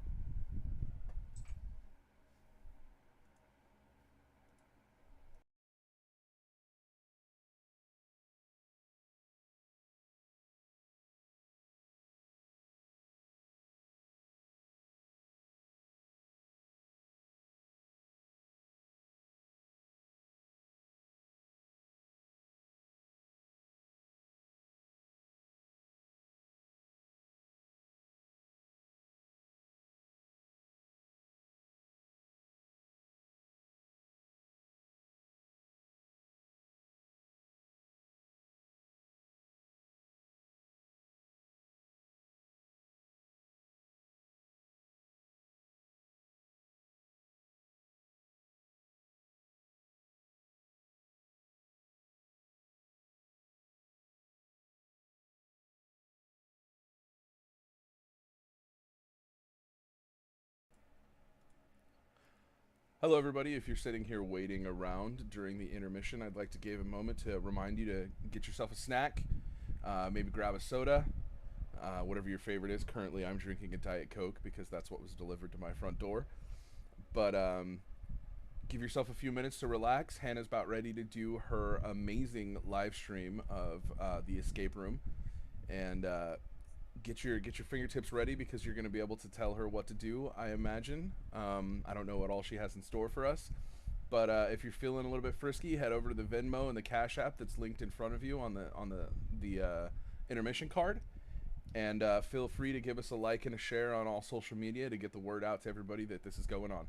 Hello, everybody. If you're sitting here waiting around during the intermission, I'd like to give a moment to remind you to get yourself a snack, maybe grab a soda, whatever your favorite is. Currently, I'm drinking a Diet Coke because that's what was delivered to my front door. But give yourself a few minutes to relax. Hannah's about ready to do her amazing live stream of the escape room, and get your fingertips ready because you're going to be able to tell her what to do. I imagine. I don't know what all she has in store for us, but if you're feeling a little bit frisky, head over to the Venmo and the Cash App that's linked in front of you on the intermission card, and feel free to give us a like and a share on all social media to get the word out to everybody that this is going on.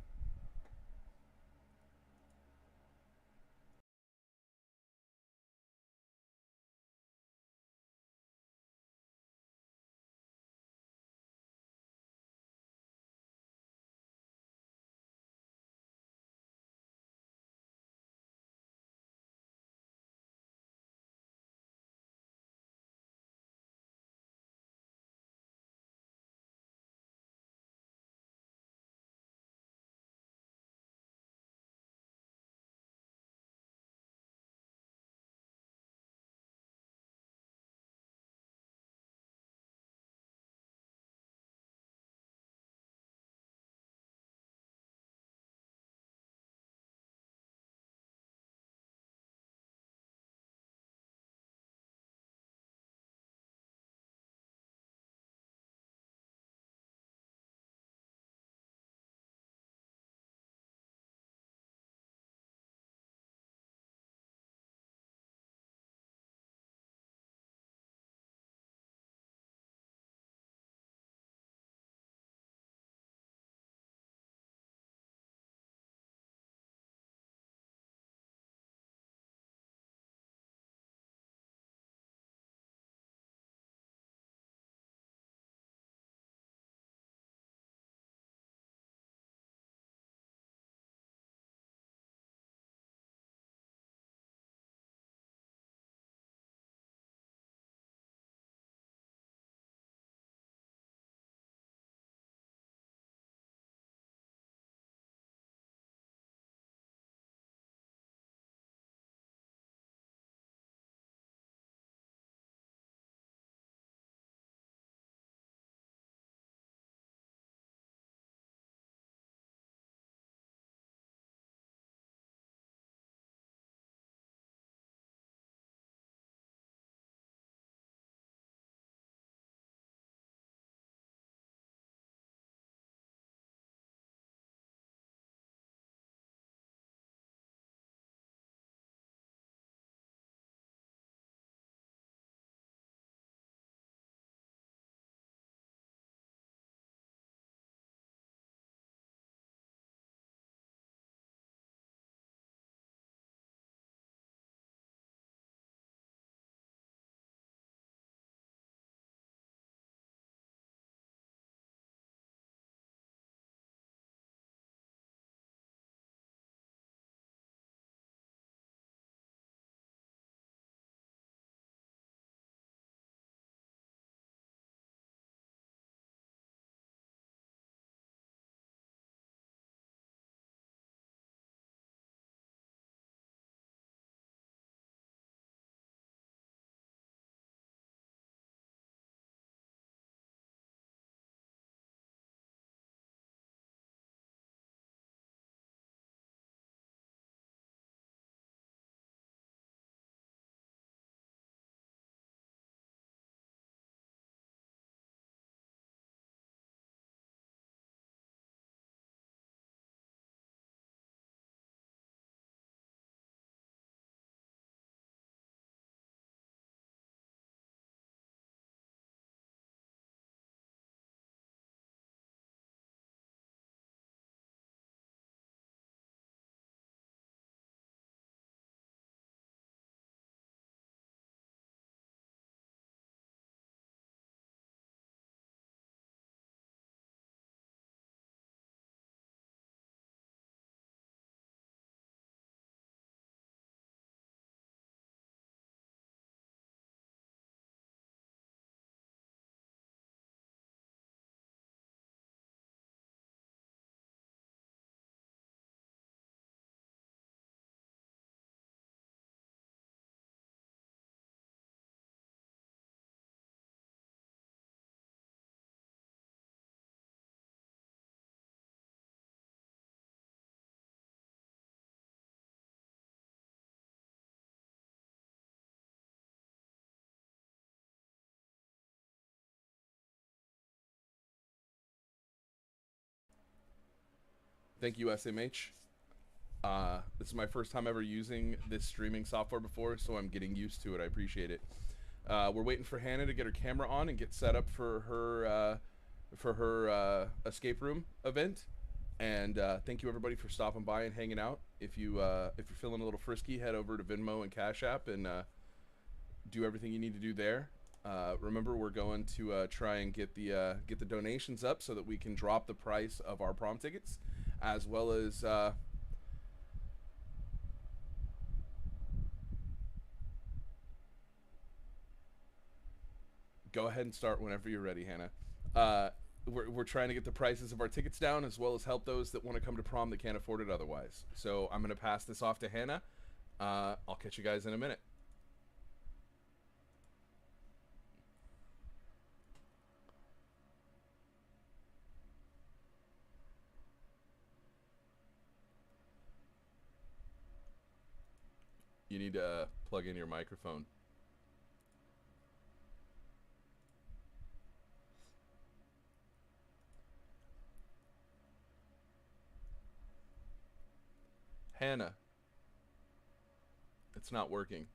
Thank you, SMH. This is my first time ever using this streaming software before, so I'm getting used to it. I appreciate it. We're waiting for Hannah to get her camera on and get set up for her escape room event. And thank you everybody for stopping by and hanging out. If you're feeling a little frisky, head over to Venmo and Cash App and do everything you need to do there. Remember, we're going to try and get the donations up so that we can drop the price of our prom tickets, as well as go ahead and start whenever you're ready, Hannah. We're trying to get the prices of our tickets down, as well as help those that want to come to prom that can't afford it otherwise. So I'm going to pass this off to Hannah. I'll catch you guys in a minute. You need to plug in your microphone. Hannah, it's not working.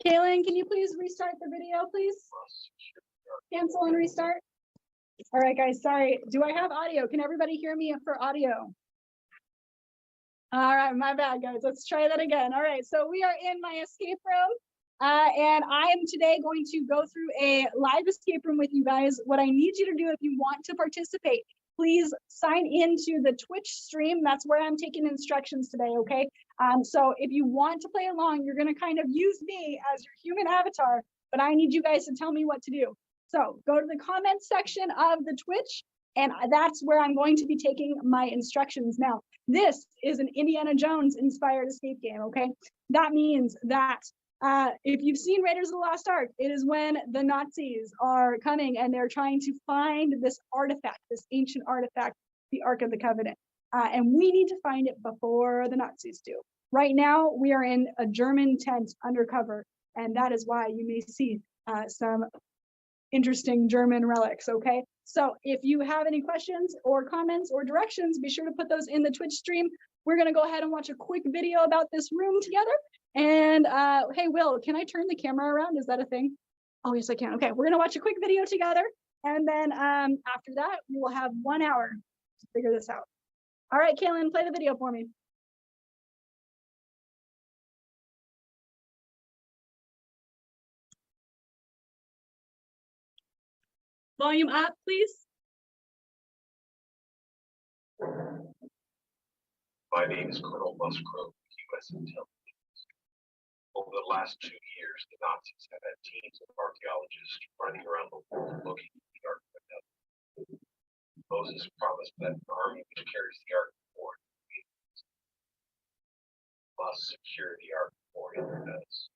Kaylin, can you please restart the video, please? Cancel and restart. All right, guys, sorry. Do I have audio? Can everybody hear me for audio? All right, my bad, guys. Let's try that again. All right, so we are in my escape room, and I am today going to go through a live escape room with you guys. What I need you to do if you want to participate, please sign into the Twitch stream. That's where I'm taking instructions today, okay? So if you want to play along, you're gonna kind of use me as your human avatar, but I need you guys to tell me what to do. So go to the comments section of the Twitch, and that's where I'm going to be taking my instructions. Now, this is an Indiana Jones inspired escape game, okay? That means that if you've seen Raiders of the Lost Ark, it is when the Nazis are coming and they're trying to find this artifact, this ancient artifact, the Ark of the Covenant. And we need to find it before the Nazis do. Right now, we are in a German tent undercover, and that is why you may see some interesting German relics, okay? So if you have any questions or comments or directions, be sure to put those in the Twitch stream. We're gonna go ahead and watch a quick video about this room together. And hey, Will, can I turn the camera around? Is that a thing? Oh, yes, I can. Okay, we're gonna watch a quick video together. And then after that, we will have 1 hour to figure this out. All right, Kaylin, play the video for me. Volume up, please. My name is Colonel Musgrove, U.S. Intelligence. Over the last 2 years, the Nazis have had teams of archaeologists running around the world looking at the Ark of the Covenant. Moses promised that an army which carries the Ark forward must secure the Ark before it does.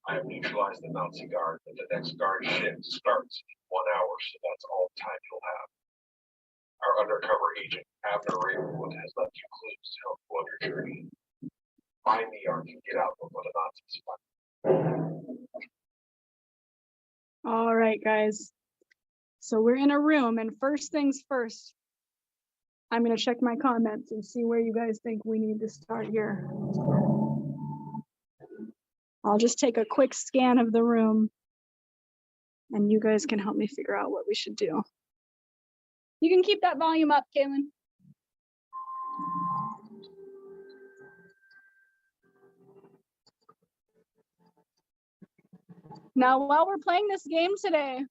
I have neutralized the Nazi guard, but the next guard shift starts in 1 hour, so that's all the time you'll have. Our undercover agent, Abner Ravenwood, has left you clues to help you on your journey. Find the Ark and get out before the Nazis find. All right, guys. So we're in a room, and first things first, I'm gonna check my comments and see where you guys think we need to start here. I'll just take a quick scan of the room, and you guys can help me figure out what we should do. You can keep that volume up, Kaylin. Now, while we're playing this game today,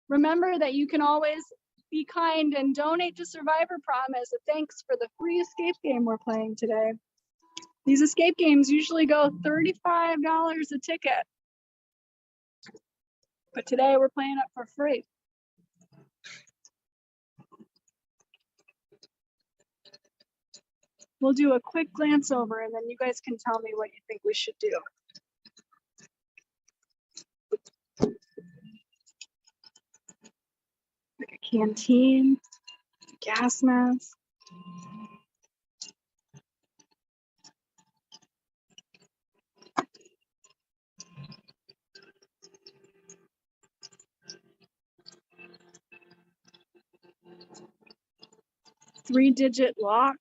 remember that you can always be kind and donate to Survivor Prom as a thanks for the free escape game we're playing today. These escape games usually go $35 a ticket, but today we're playing it for free. We'll do a quick glance over and then you guys can tell me what you think we should do. Like a canteen, a gas mask. Three-digit lock.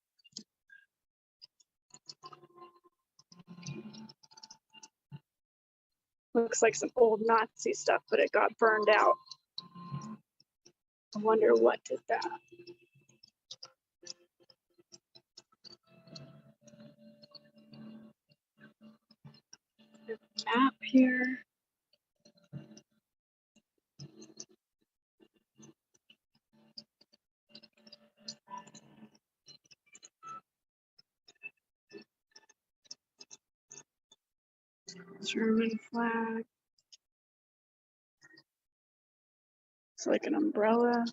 Looks like some old Nazi stuff, but it got burned out. I wonder what did that. There's a map here. German flag. It's like an umbrella.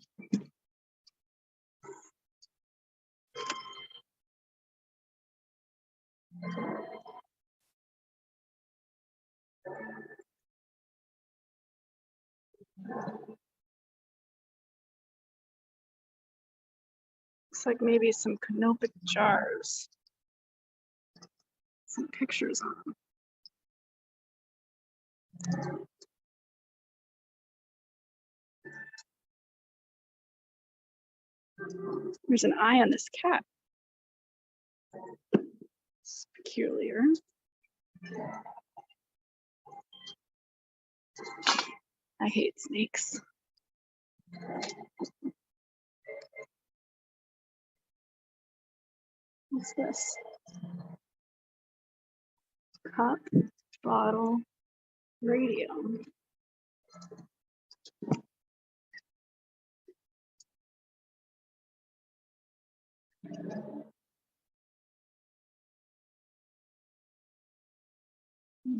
Looks like maybe some canopic jars. Some pictures on them. There's an eye on this cat. It's peculiar. I hate snakes. What's this? Cup, bottle, radio.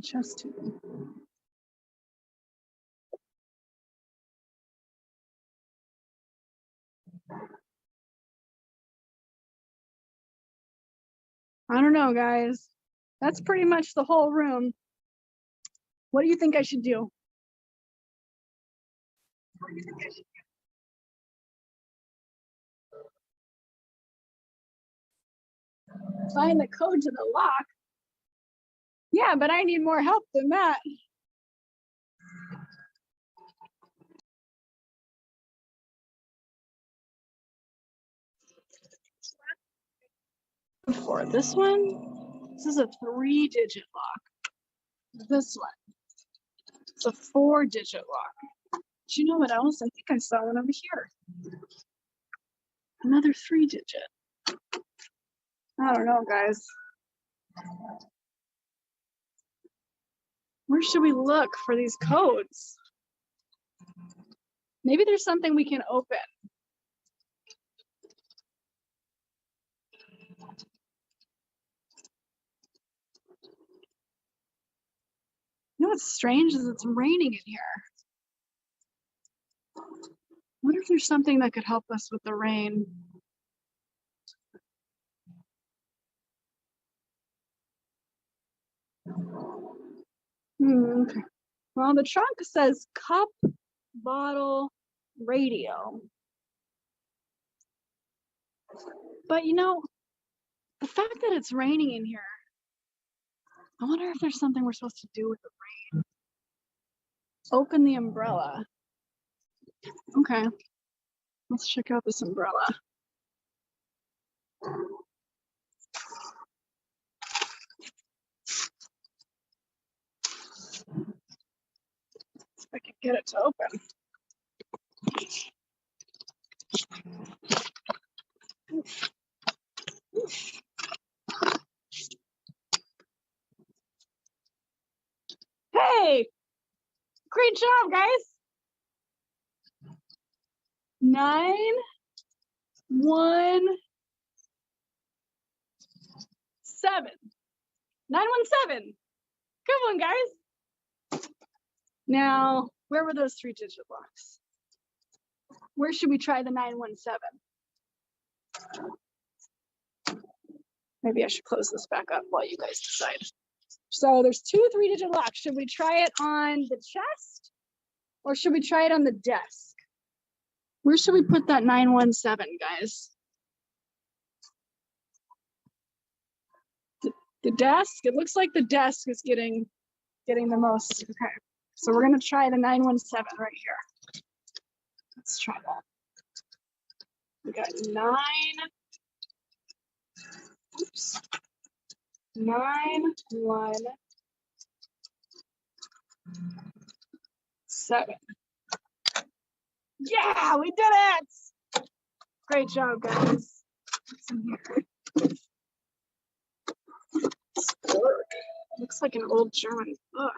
Chest tube. I don't know, guys. That's pretty much the whole room. What do you think I should do? Find the code to the lock. Yeah, but I need more help than that. For this one, this is a 3-digit lock. This one, it's a 4-digit lock. Do you know what else? I think I saw one over here. Another 3-digit. I don't know, guys. Where should we look for these codes? Maybe there's something we can open. You know what's strange is it's raining in here. I wonder if there's something that could help us with the rain. Okay. Well, the trunk says cup, bottle, radio. But you know, the fact that it's raining in here, I wonder if there's something we're supposed to do with the rain. Open the umbrella. Okay. Let's check out this umbrella. If I can get it to open. Hey, great job, guys. 9, 1, 7. 917. Good one, guys. Now, where were those 3-digit locks? Where should we try the 917? Maybe I should close this back up while you guys decide. So there's 2 3-digit locks. Should we try it on the chest or should we try it on the desk? Where should we put that 917, guys? The desk? It looks like the desk is getting the most. Okay. So we're gonna try the 917 right here. Let's try that. We got 9. Oops. 9, 1, 7. Yeah, we did it! Great job, guys. What's in here? Looks like an old German book.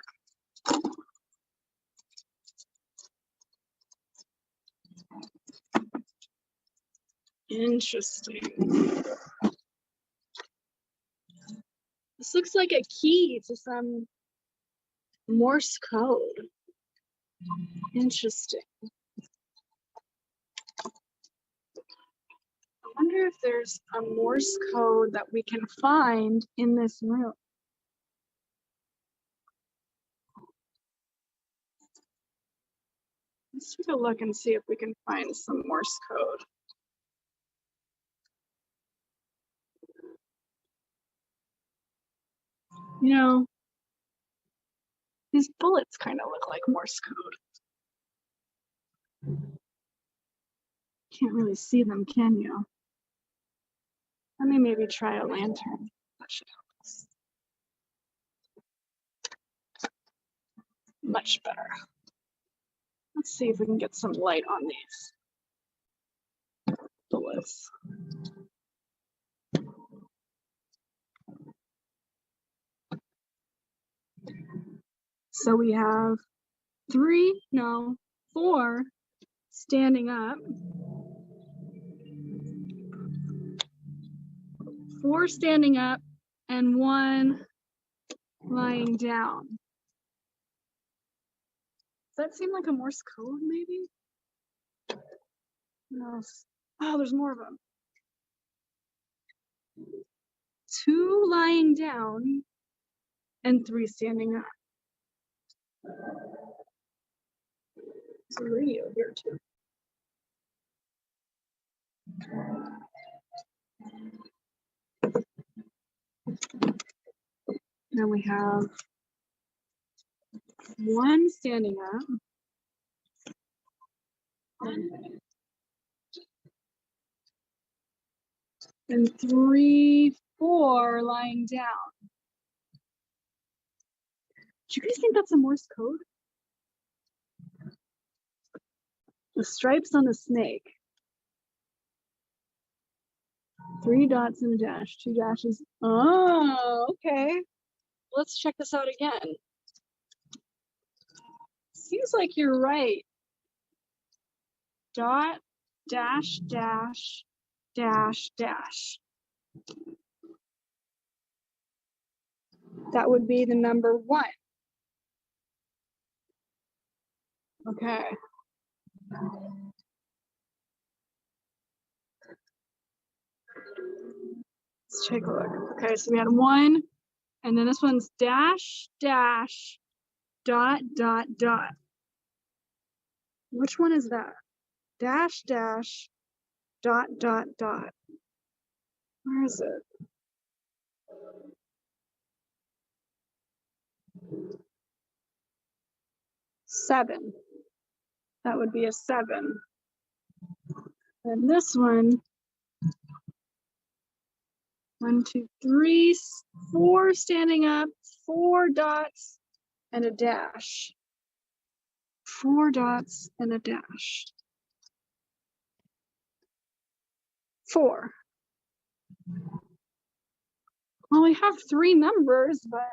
Interesting. This looks like a key to some Morse code. Interesting. I wonder if there's a Morse code that we can find in this room. Let's take a look and see if we can find some Morse code. You know, these bullets kind of look like Morse code. Can't really see them, can you? Let me maybe try a lantern. That should help us. Much better. Let's see if we can get some light on these bullets. So we have 4 standing up, 4 standing up, and 1 lying down. Does that seem like a Morse code, maybe? What else? Oh, there's more of them. 2 lying down and 3 standing up. There's a radio here too. Then we have 1 standing up. And 3, 4 lying down. Do you guys think that's a Morse code? The stripes on the snake. 3 dots and a dash, 2 dashes. Oh, okay. Let's check this out again. Seems like you're right. Dot, dash, dash, dash, dash. That would be the number 1. Okay. Let's take a look. Okay, so we had 1, and then this one's dash, dash, dot, dot, dot. Which one is that? Dash, dash, dot, dot, dot. Where is it? Seven. That would be a 7. And this one, 1, 2, 3, 4 standing up, 4 dots and a dash. 4 dots and a dash. 4. Well, we have 3 numbers, but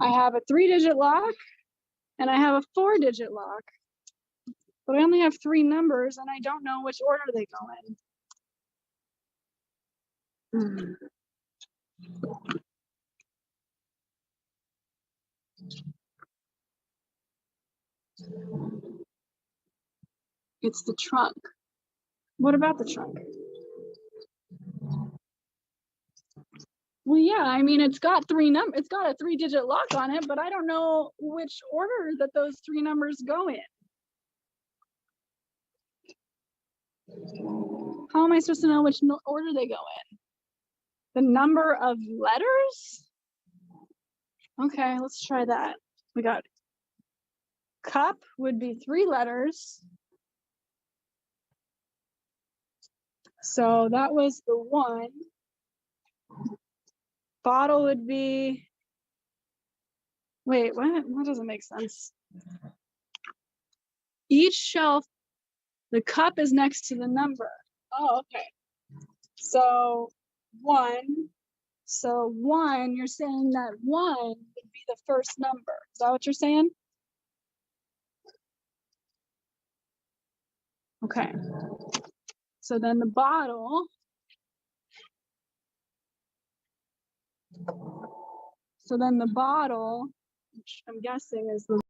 I have a 3-digit lock and I have a 4-digit lock. But I only have 3 numbers and I don't know which order they go in. It's the trunk. What about the trunk? Well, yeah, I mean, it's got 3 numbers. It's got a 3-digit lock on it, but I don't know which order that those 3 numbers go in. How am I supposed to know which order they go in? The number of letters? Okay, let's try that. We got cup would be 3 letters. So that was the 1. Bottle would be, wait, what? That doesn't make sense. Each shelf, the cup is next to the number. Oh, okay. So 1. So 1, you're saying that 1 would be the first number. Is that what you're saying? Okay. So then the bottle. So then the bottle, which I'm guessing is the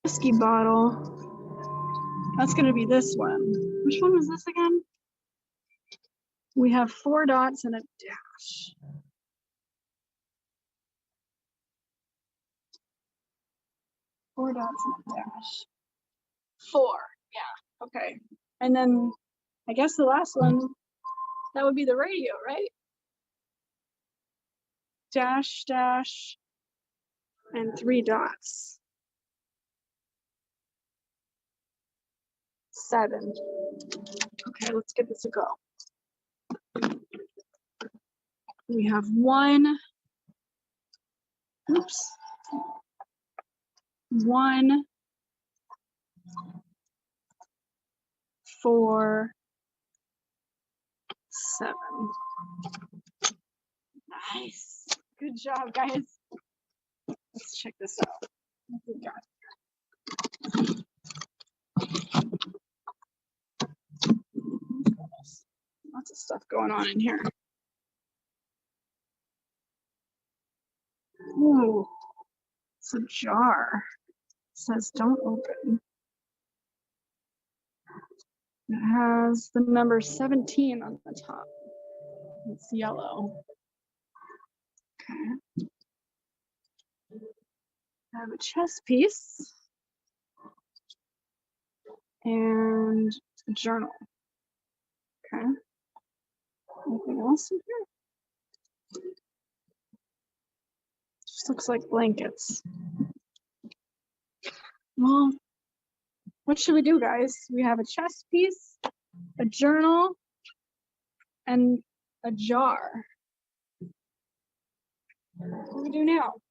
whiskey bottle. That's going to be this one. Which one was this again? We have 4 dots and a dash. Four dots and a dash. 4. Yeah. Okay. And then I guess the last one, that would be the radio, right? Dash, dash, and 3 dots. 7. Okay, let's give this a go. We have 1. Oops. 1, 4, 7. Nice. Good job, guys. Let's check this out. What we got? Lots of stuff going on in here. Ooh, it's a jar. It says don't open. It has the number 17 on the top. It's yellow. Okay. I have a chess piece and a journal. Okay. Anything else in here? Just looks like blankets. Well, what should we do, guys? We have a chess piece, a journal, and a jar. What do we do now?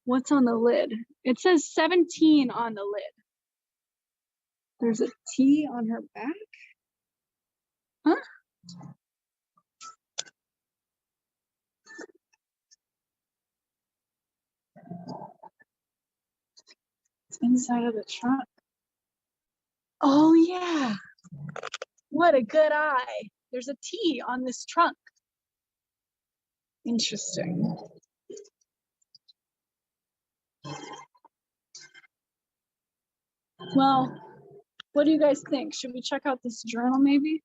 What's on the lid? It says 17 on the lid. There's a T on her back? Huh? It's inside of the trunk. Oh yeah. What a good eye. There's a T on this trunk. Interesting. Well, what do you guys think? Should we check out this journal maybe?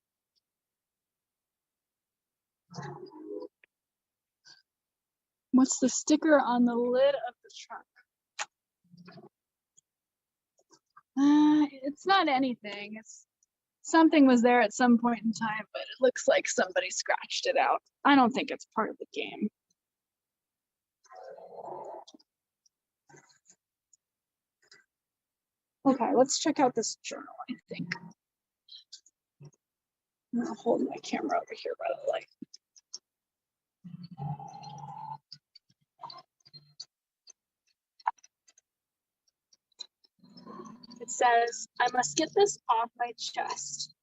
What's the sticker on the lid of the trunk? It's not anything. It's something was there at some point in time, but it looks like somebody scratched it out. I don't think it's part of the game. Okay, let's check out this journal, I think. I'm gonna hold my camera over here by the light. It says, I must get this off my chest.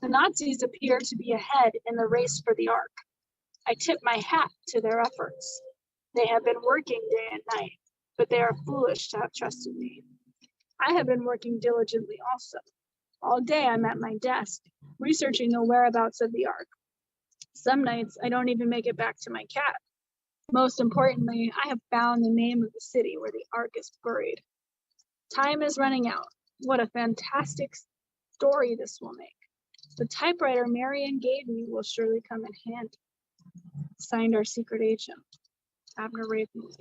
The Nazis appear to be ahead in the race for the Ark. I tip my hat to their efforts. They have been working day and night, but they are foolish to have trusted me. I have been working diligently also. All day I'm at my desk, researching the whereabouts of the Ark. Some nights I don't even make it back to my cat. Most importantly, I have found the name of the city where the Ark is buried. Time is running out. What a fantastic story this will make. The typewriter Marion gave me will surely come in handy. Signed, our secret agent, Abner Ravenwood.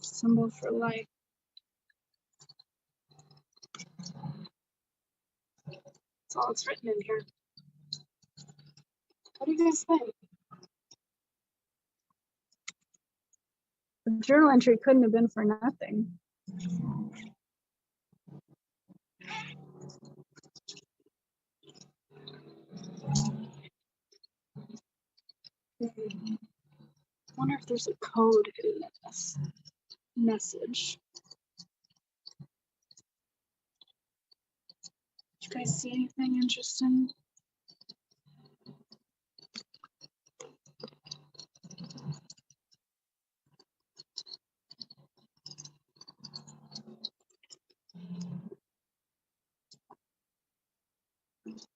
Symbol for life. That's all it's written in here. What do you guys think? The journal entry couldn't have been for nothing. I wonder if there's a code hidden in this message. Did you guys see anything interesting?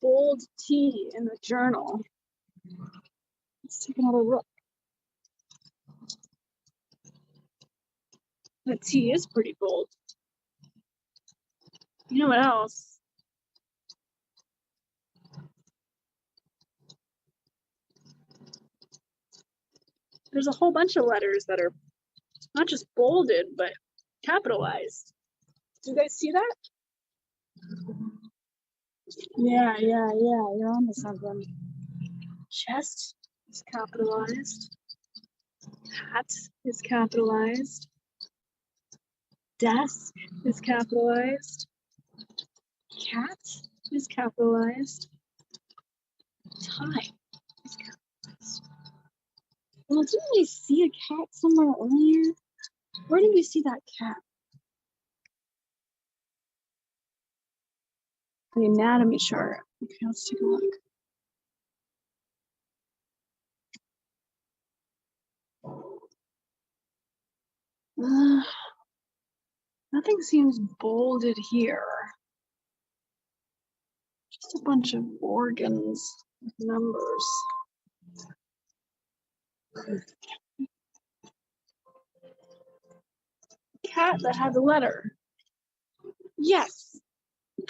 Bold T in the journal. Let's take another look. The T is pretty bold. You know what else? There's a whole bunch of letters that are not just bolded, but capitalized. Do you guys see that? Yeah, you're on to something. Chest is capitalized. Hat is capitalized. Desk is capitalized. Cat is capitalized. Tie is capitalized. Well, didn't we see a cat somewhere earlier? Where did we see that cat? The anatomy chart. Okay, let's take a look. Nothing seems bolded here. Just a bunch of organs with numbers. Cat that had the letter. Yes,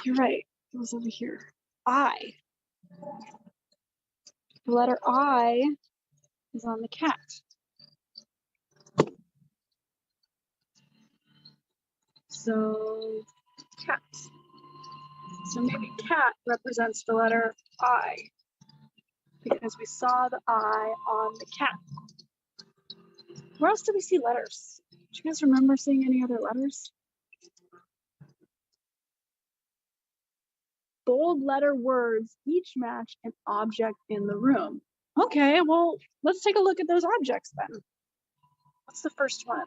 you're right. It was over here. I. The letter I is on the cat. So, cat. So maybe cat represents the letter I because we saw the I on the cat. Where else did we see letters? Do you guys remember seeing any other letters? Bold letter words each match an object in the room. Okay, well, let's take a look at those objects then. What's the first one?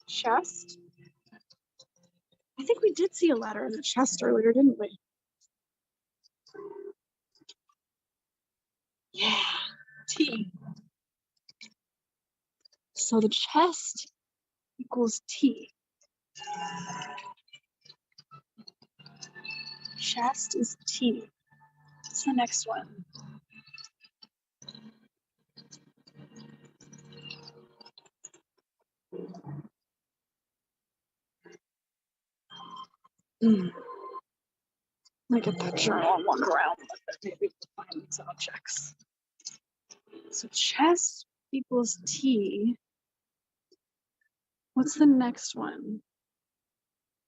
Chest. I think we did see a letter in the chest earlier, didn't we? Yeah, T. So the chest equals T. Chest is T. What's the next one? Let me get that journal and walk around with it. Maybe we'll find these objects. So chest equals T. What's the next one?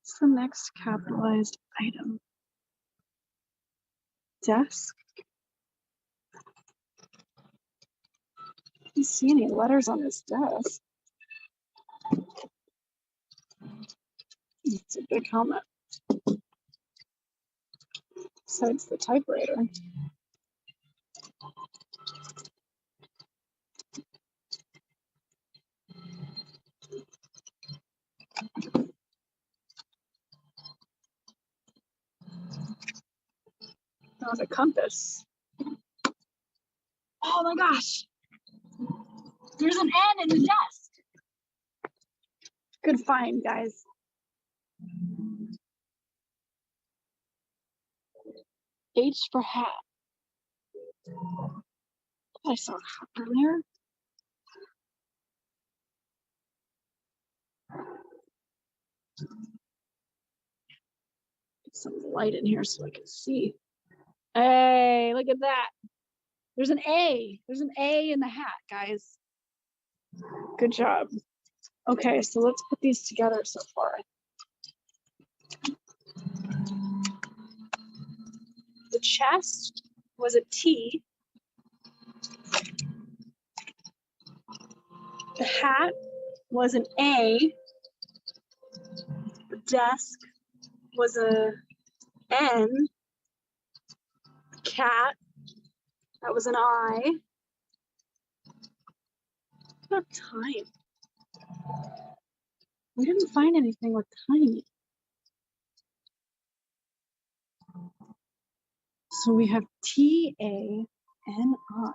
What's the next capitalized item? Desk? I don't see any letters on this desk. It's a big helmet. Besides the typewriter. Not a compass. Oh my gosh. There's an N in the desk. Good find, guys. H for hat. I saw a hat earlier. Get some light in here so I can see. Hey, look at that. There's an A. There's an A in the hat, guys. Good job. Okay, so let's put these together so far. The chest was a T. The hat was an A. The desk was a N. Cat, that was an I. What about time? We didn't find anything with time. So we have TANI. I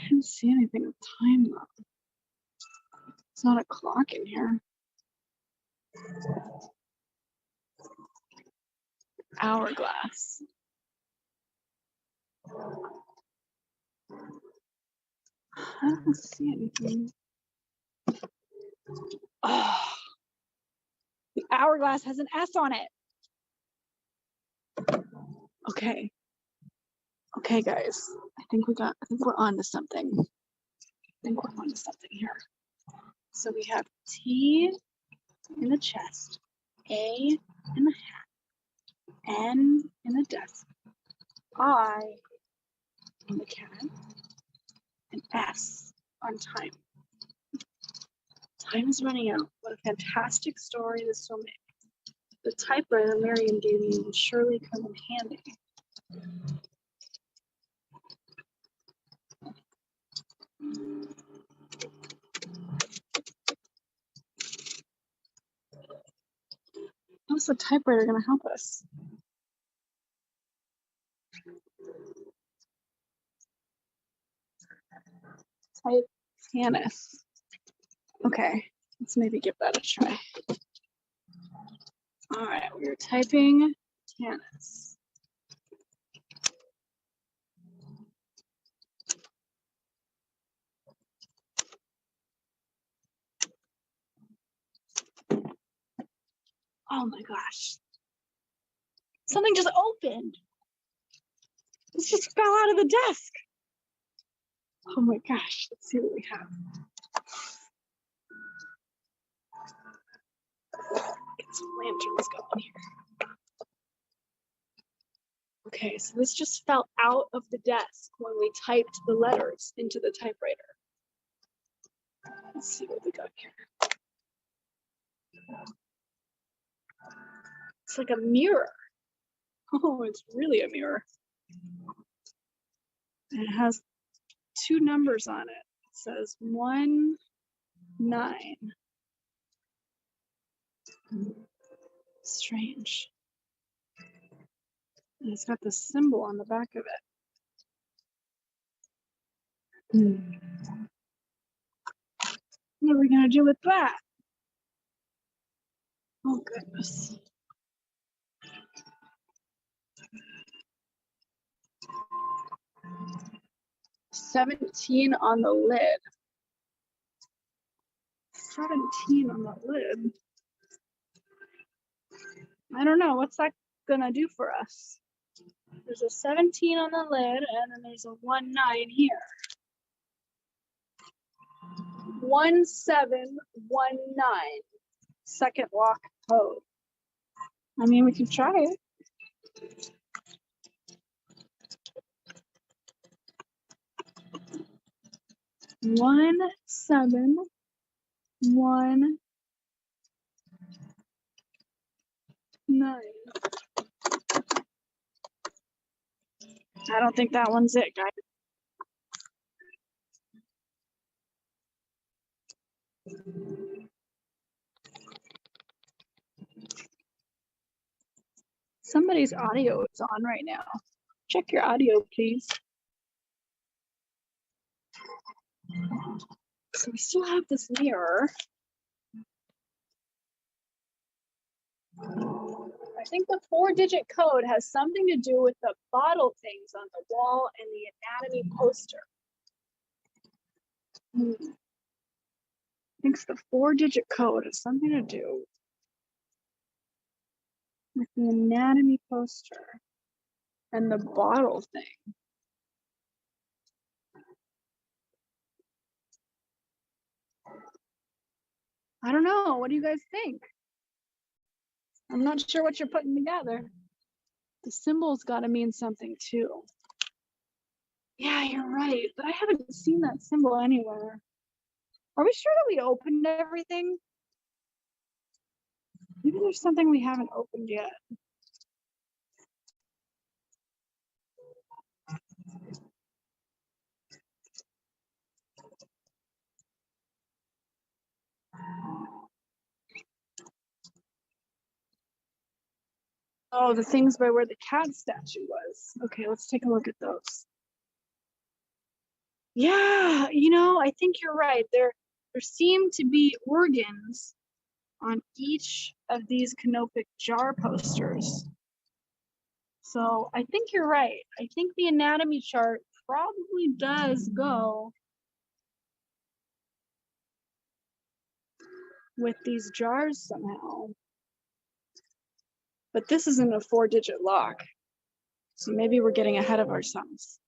didn't see anything with time though. It's not a clock in here. Hourglass. I don't see anything. Oh, the hourglass has an S on it. Okay. Okay, guys. I think we're on to something. Here. So we have T in the chest, A in the hat, N in the desk, I on the cat, and S on time. Time is running out. What a fantastic story this will make. The typewriter Marion gave me will surely come in handy. How's the typewriter going to help us? Type Tanis. Okay, let's maybe give that a try. All right, we're typing Tanis. Oh my gosh. Something just opened. This just fell out of the desk. Oh my gosh, let's see what we have. Get some lanterns going here. Okay, so this just fell out of the desk when we typed the letters into the typewriter. Let's see what we got here. It's like a mirror. Oh, it's really a mirror. And it has 2 numbers on it. It says 1, 9. Strange. And it's got the symbol on the back of it. What are we gonna do with that? Oh goodness. $17 on the lid. 17 on the lid. I don't know. What's that gonna do for us? There's a 17 on the lid, and then there's a 1, 9 here. 1, 7, 1, 9. Second lock code. I mean, we can try it. One, 7, 1, 9. I don't think that one's it, guys. Somebody's audio is on right now. Check your audio, please. So we still have this mirror. I think the 4-digit code has something to do with the bottle things on the wall and the anatomy poster. I think the 4-digit code has something to do with the anatomy poster and the bottle thing. I don't know. What do you guys think? I'm not sure what you're putting together. The symbol's got to mean something too. Yeah, you're right, but I haven't seen that symbol anywhere. Are we sure that we opened everything? Maybe there's something we haven't opened yet. Oh, the things by where the cat statue was. Okay, let's take a look at those. Yeah, you know, I think you're right. There seem to be organs on each of these canopic jar posters. So I think you're right. I think the anatomy chart probably does go with these jars somehow. But this isn't a 4-digit lock. So maybe we're getting ahead of ourselves.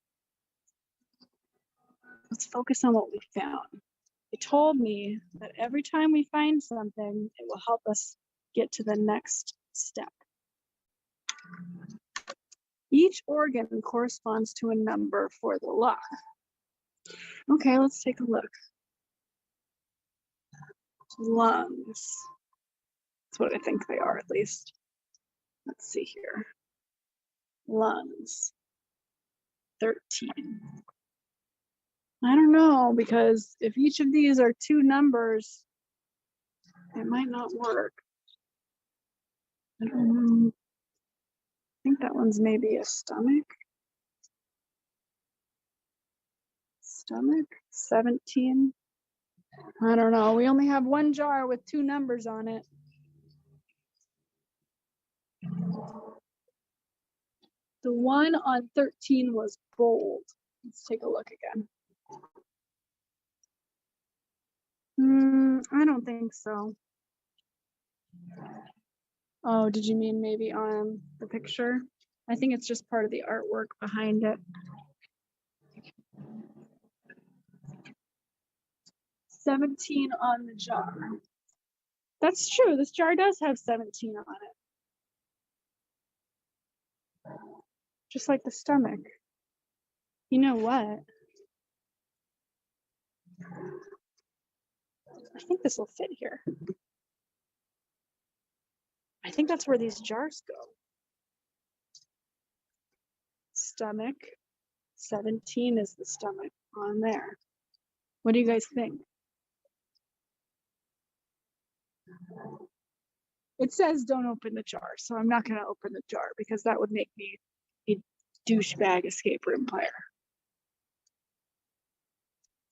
Let's focus on what we found. It told me that every time we find something, it will help us get to the next step. Each organ corresponds to a number for the lock. Okay, let's take a look. Lungs. That's what I think they are, at least. Let's see here. Lungs. 13. I don't know, because if each of these are 2 numbers, it might not work. I don't know. I think that one's maybe a stomach. Stomach, 17. I don't know. We only have 1 jar with 2 numbers on it. The one on 13 was bold. Let's take a look again. I don't think so. Oh, did you mean maybe on the picture? I think it's just part of the artwork behind it. 17 on the jar. That's true. This jar does have 17 on it. Just like the stomach. You know what? I think this will fit here. I think that's where these jars go. Stomach. 17 is the stomach on there. What do you guys think? It says don't open the jar, so I'm not going to open the jar because that would make me a douchebag escape room player.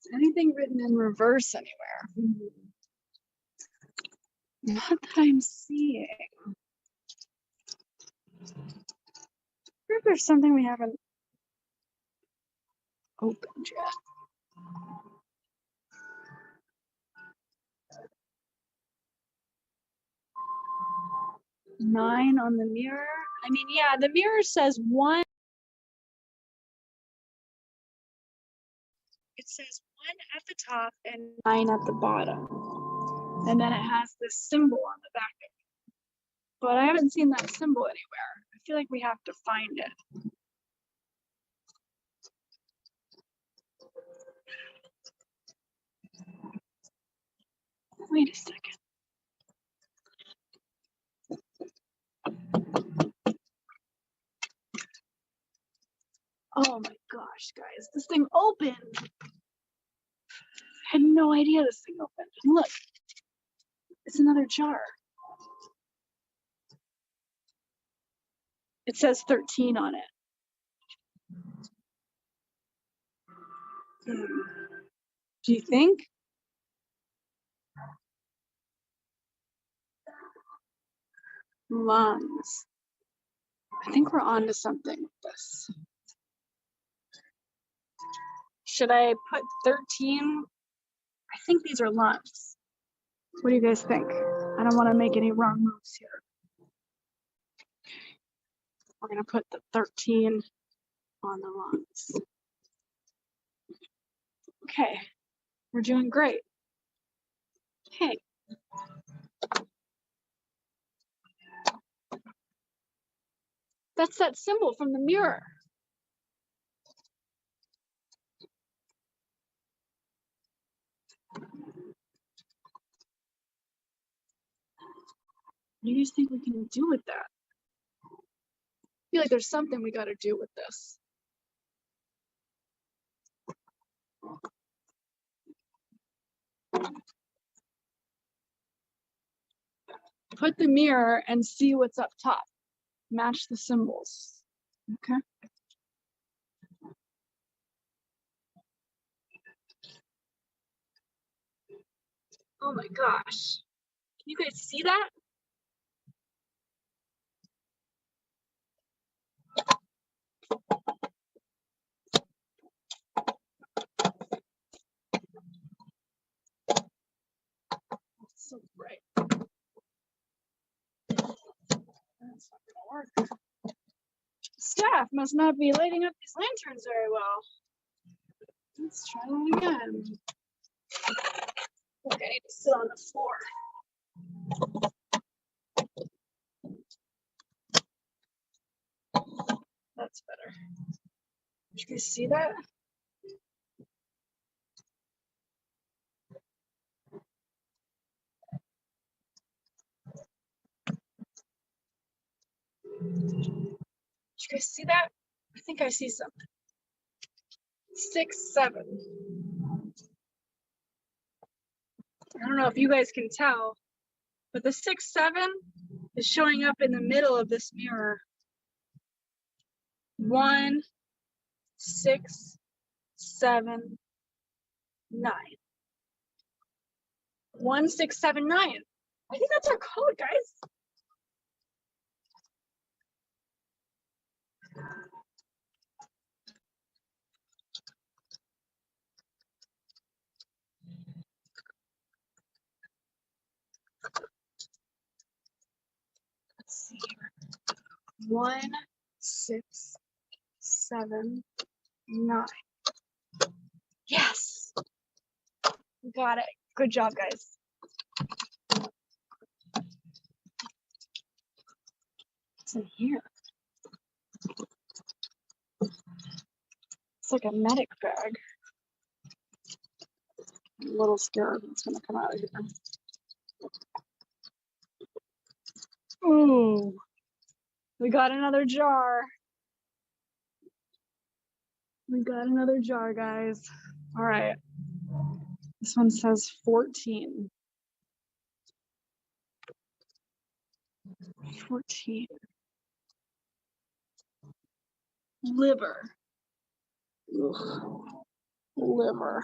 Is anything written in reverse anywhere? Not that I'm seeing. I wonder if there's something we haven't opened yet. Nine on the mirror. I mean, yeah, the mirror says 1. It says 1 at the top and 9 at the bottom. And then it has this symbol on the back of it. But I haven't seen that symbol anywhere. I feel like we have to find it. Wait a second. Oh my gosh, guys, this thing opened. I had no idea this thing opened. And look, it's another jar. It says 13 on it. Do you think? Lungs. I think we're on to something with this. Should I put 13? I think these are lungs. What do you guys think? I don't want to make any wrong moves here. We're going to put the 13 on the lungs. Okay, we're doing great. Okay. That's that symbol from the mirror. What do you guys think we can do with that? I feel like there's something we got to do with this. Put the mirror and see what's up top. Match the symbols. Okay. Oh my gosh. Can you guys see that? That's so bright. That's not gonna work. Staff must not be lighting up these lanterns very well. Let's try that again. Okay, I need to sit on the floor. That's better. Did you guys see that? Did you guys see that? I think I see something. 6, 7. I don't know if you guys can tell, but the 6, 7 is showing up in the middle of this mirror. 1, 6, 7, 9. 1, 6, 7, 9. I think that's our code, guys. Let's see here. 1, 6, 7, 9. Yes. We got it. Good job, guys. What's in here? It's like a medic bag. I'm a little scared what's gonna come out of here. Ooh, we got another jar. We got another jar, guys. All right. This one says 14. 14. Liver. Ugh. Liver.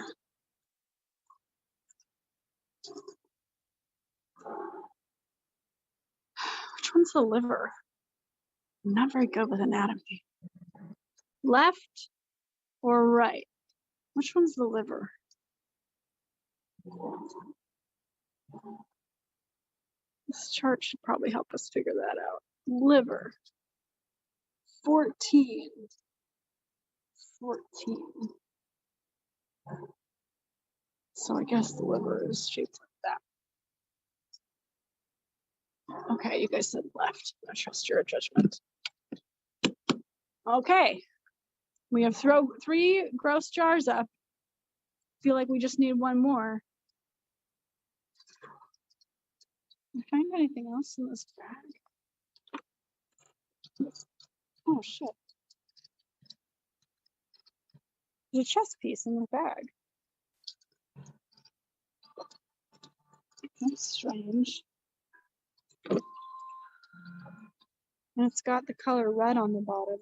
Which one's the liver? I'm not very good with anatomy. Left or right? Which one's the liver? This chart should probably help us figure that out. Liver. 14. 14. So I guess the liver is shaped like that. Okay, you guys said left. I trust your judgment. Okay. We have 3 gross jars up. Feel like we just need one more. Can I find anything else in this bag? Oh shit. There's a chess piece in the bag. That's strange. And it's got the color red on the bottom.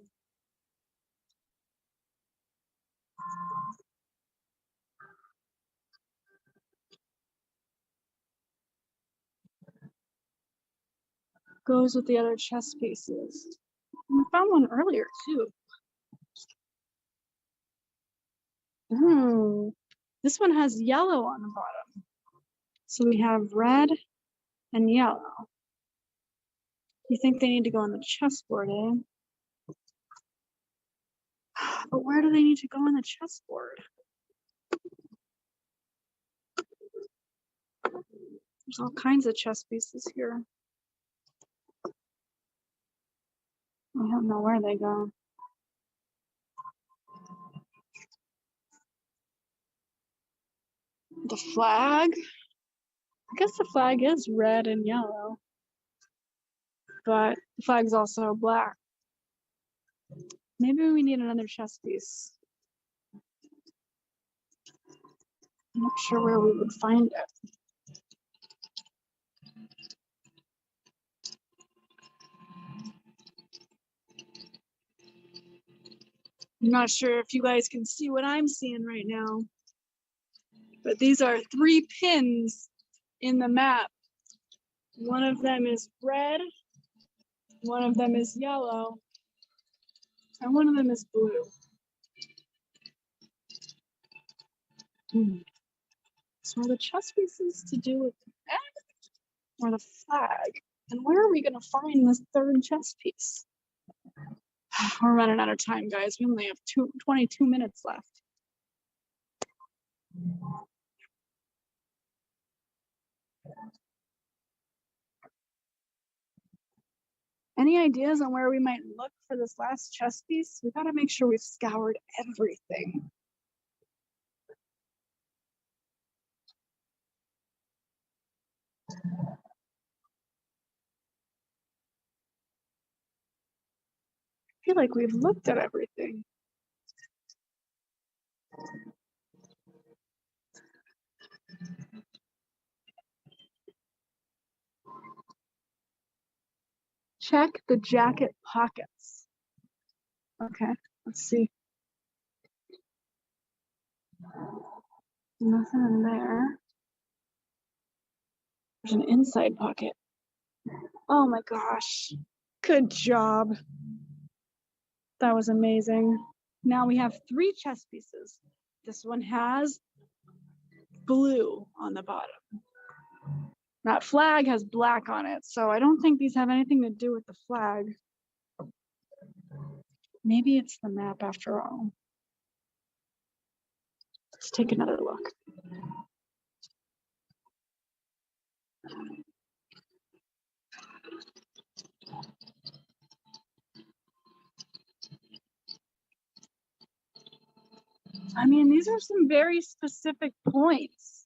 Goes with the other chess pieces. I found one earlier too. This one has yellow on the bottom. So we have red and yellow. You think they need to go on the chessboard, eh? But where do they need to go on the chessboard? There's all kinds of chess pieces here. I don't know where they go. The flag? I guess the flag is red and yellow. But the flag's also black. Maybe we need another chess piece. I'm not sure where we would find it. I'm not sure if you guys can see what I'm seeing right now, but these are 3 pins in the map. One of them is red, one of them is yellow, and one of them is blue. So are the chess pieces to do with the map or the flag? And where are we going to find this third chess piece? We're running out of time, guys. We only have 22 minutes left. Any ideas on where we might look for this last chess piece? We got to make sure we've scoured everything. I feel like we've looked at everything. Check the jacket pockets. Okay, let's see. Nothing in there. There's an inside pocket. Oh my gosh. Good job. That was amazing. Now we have 3 chess pieces. This one has blue on the bottom. That flag has black on it, so I don't think these have anything to do with the flag. Maybe it's the map after all. Let's take another look. I mean, these are some very specific points.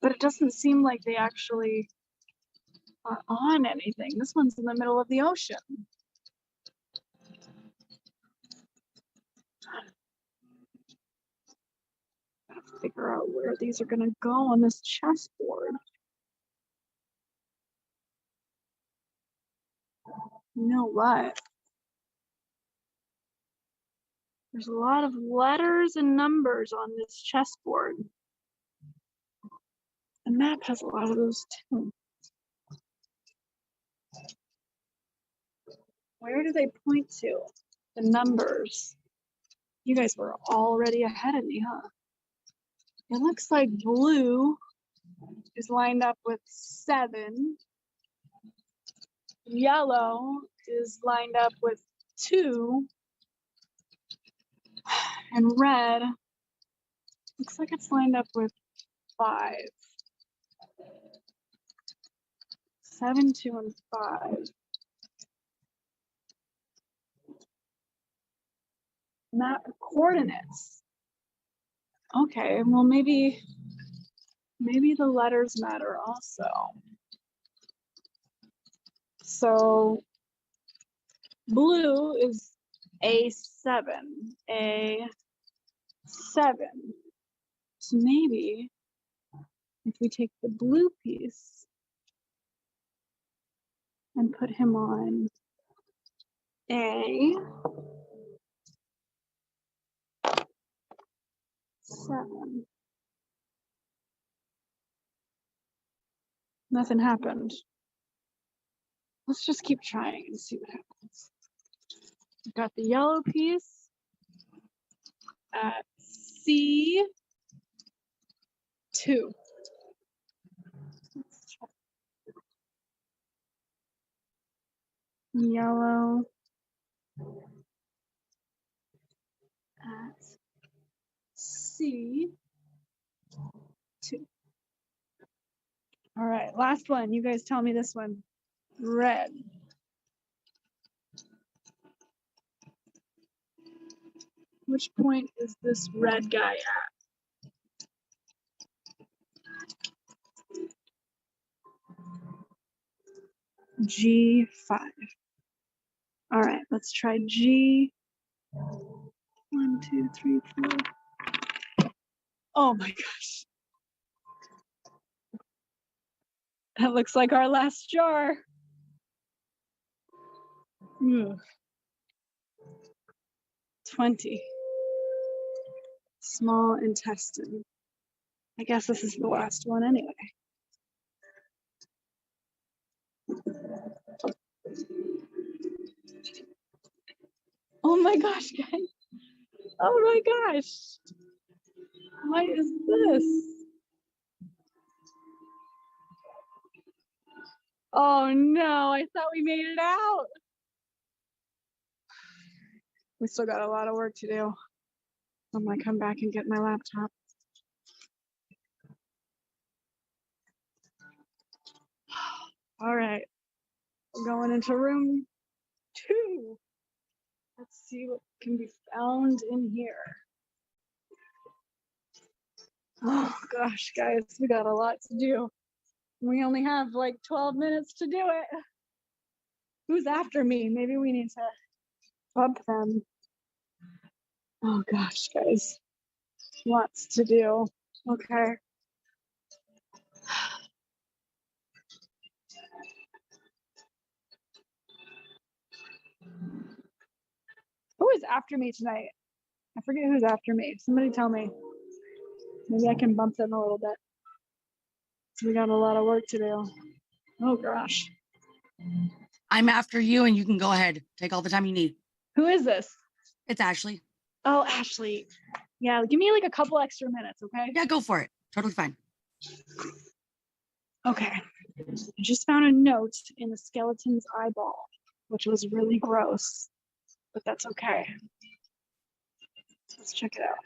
But it doesn't seem like they actually are on anything. This one's in the middle of the ocean. I have to figure out where these are gonna go on this chessboard. You know what? There's a lot of letters and numbers on this chessboard. The map has a lot of those too. Where do they point to? The numbers. You guys were already ahead of me, huh? It looks like blue is lined up with 7. Yellow is lined up with 2. And red looks like it's lined up with 5. 7, 2, and 5. Map coordinates. Okay, well maybe the letters matter also. So blue is A7, A7. So maybe if we take the blue piece and put him on a 7. Nothing happened. Let's just keep trying and see what happens. We've got the yellow piece at C2. Yellow at C2. All right, last one. You guys tell me this one. Red. Which point is this red guy at? G5. All right, let's try G. 1, 2, 3, 4. Oh my gosh. That looks like our last jar. Ugh. 20. Small intestine. I guess this is the last one anyway. Oh my gosh, guys. Oh my gosh. What is this? Oh no, I thought we made it out. We still got a lot of work to do. I'm gonna come back and get my laptop. All right, we're going into room 2. Let's see what can be found in here. Oh gosh, guys, we got a lot to do. We only have like 12 minutes to do it. Who's after me? Maybe we need to bump them. Oh gosh, guys, lots to do. Okay. Who is after me tonight? I forget who's after me. Somebody tell me. Maybe I can bump them a little bit. So we got a lot of work to do. Oh gosh. I'm after you and you can go ahead. Take all the time you need. Who is this? It's Ashley. Oh, Ashley. Yeah, give me like a couple extra minutes, okay? Yeah, go for it. Totally fine. Okay. I just found a note in the skeleton's eyeball, which was really gross, but that's okay. Let's check it out.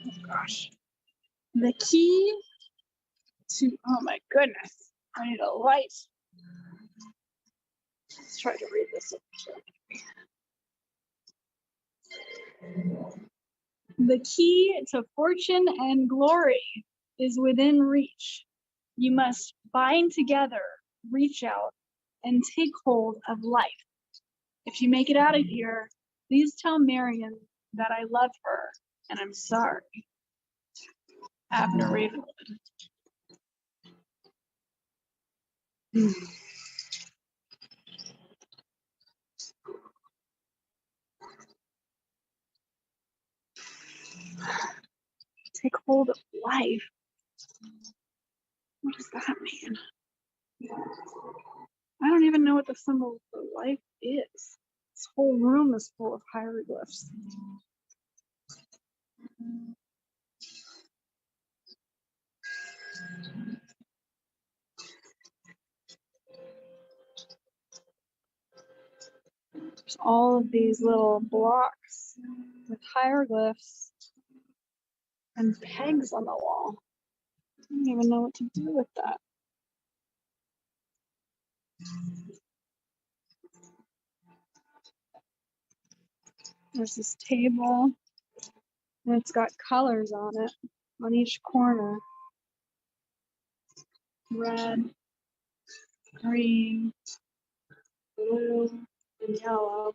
Oh gosh. The key to, oh my goodness, I need a light. Let's try to read this. The key to fortune and glory is within reach. You must bind together, reach out, and take hold of life. If you make it out of here, please tell Marion that I love her and I'm sorry. Abner Ravenwood. Take hold of life. What does that mean? I don't even know what the symbol for life is. This whole room is full of hieroglyphs. There's all of these little blocks with hieroglyphs and pegs on the wall. I don't even know what to do with that. There's this table, and it's got colors on it on each corner. Red, green, blue, and yellow.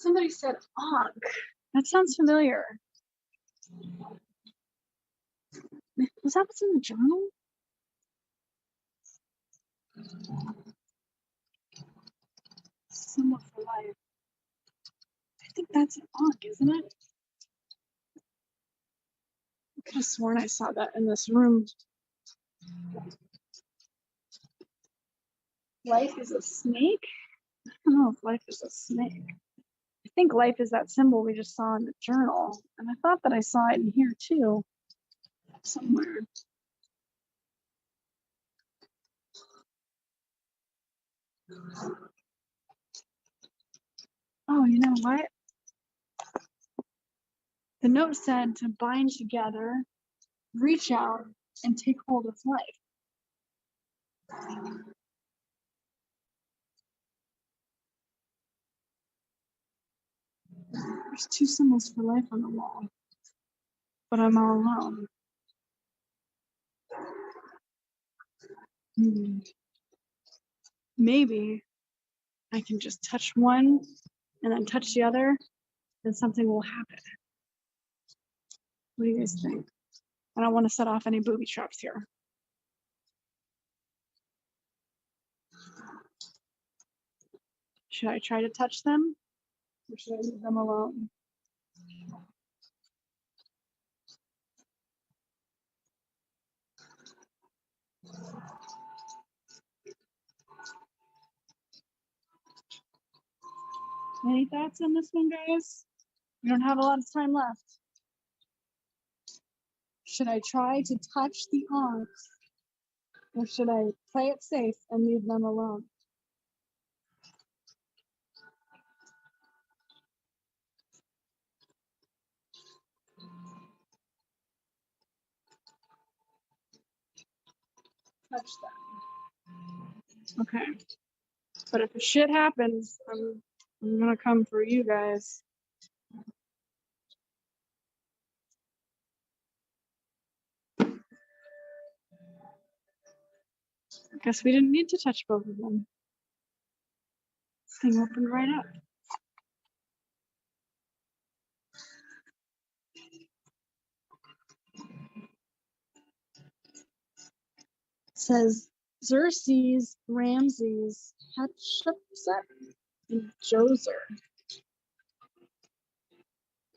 Somebody said Ankh. That sounds familiar. Was that what's in the journal? Symbol for life. I think that's an Ankh, isn't it? I could have sworn I saw that in this room. Life is a snake? I don't know if life is a snake. I think life is that symbol we just saw in the journal. And I thought that I saw it in here too, somewhere. Oh, you know what? The note said to bind together, reach out, and take hold of life. There's 2 symbols for life on the wall, but I'm all alone. Maybe I can just touch one and then touch the other, and something will happen. What do you guys think? I don't want to set off any booby traps here. Should I try to touch them, or should I leave them alone? Any thoughts on this one, guys? We don't have a lot of time left. Should I try to touch the Ankhs, or should I play it safe and leave them alone? Touch them. Okay. But if shit happens, I'm gonna come for you guys. I guess we didn't need to touch both of them. This thing opened right up. It says Xerxes, Ramses, Hatshepsut, and Djoser.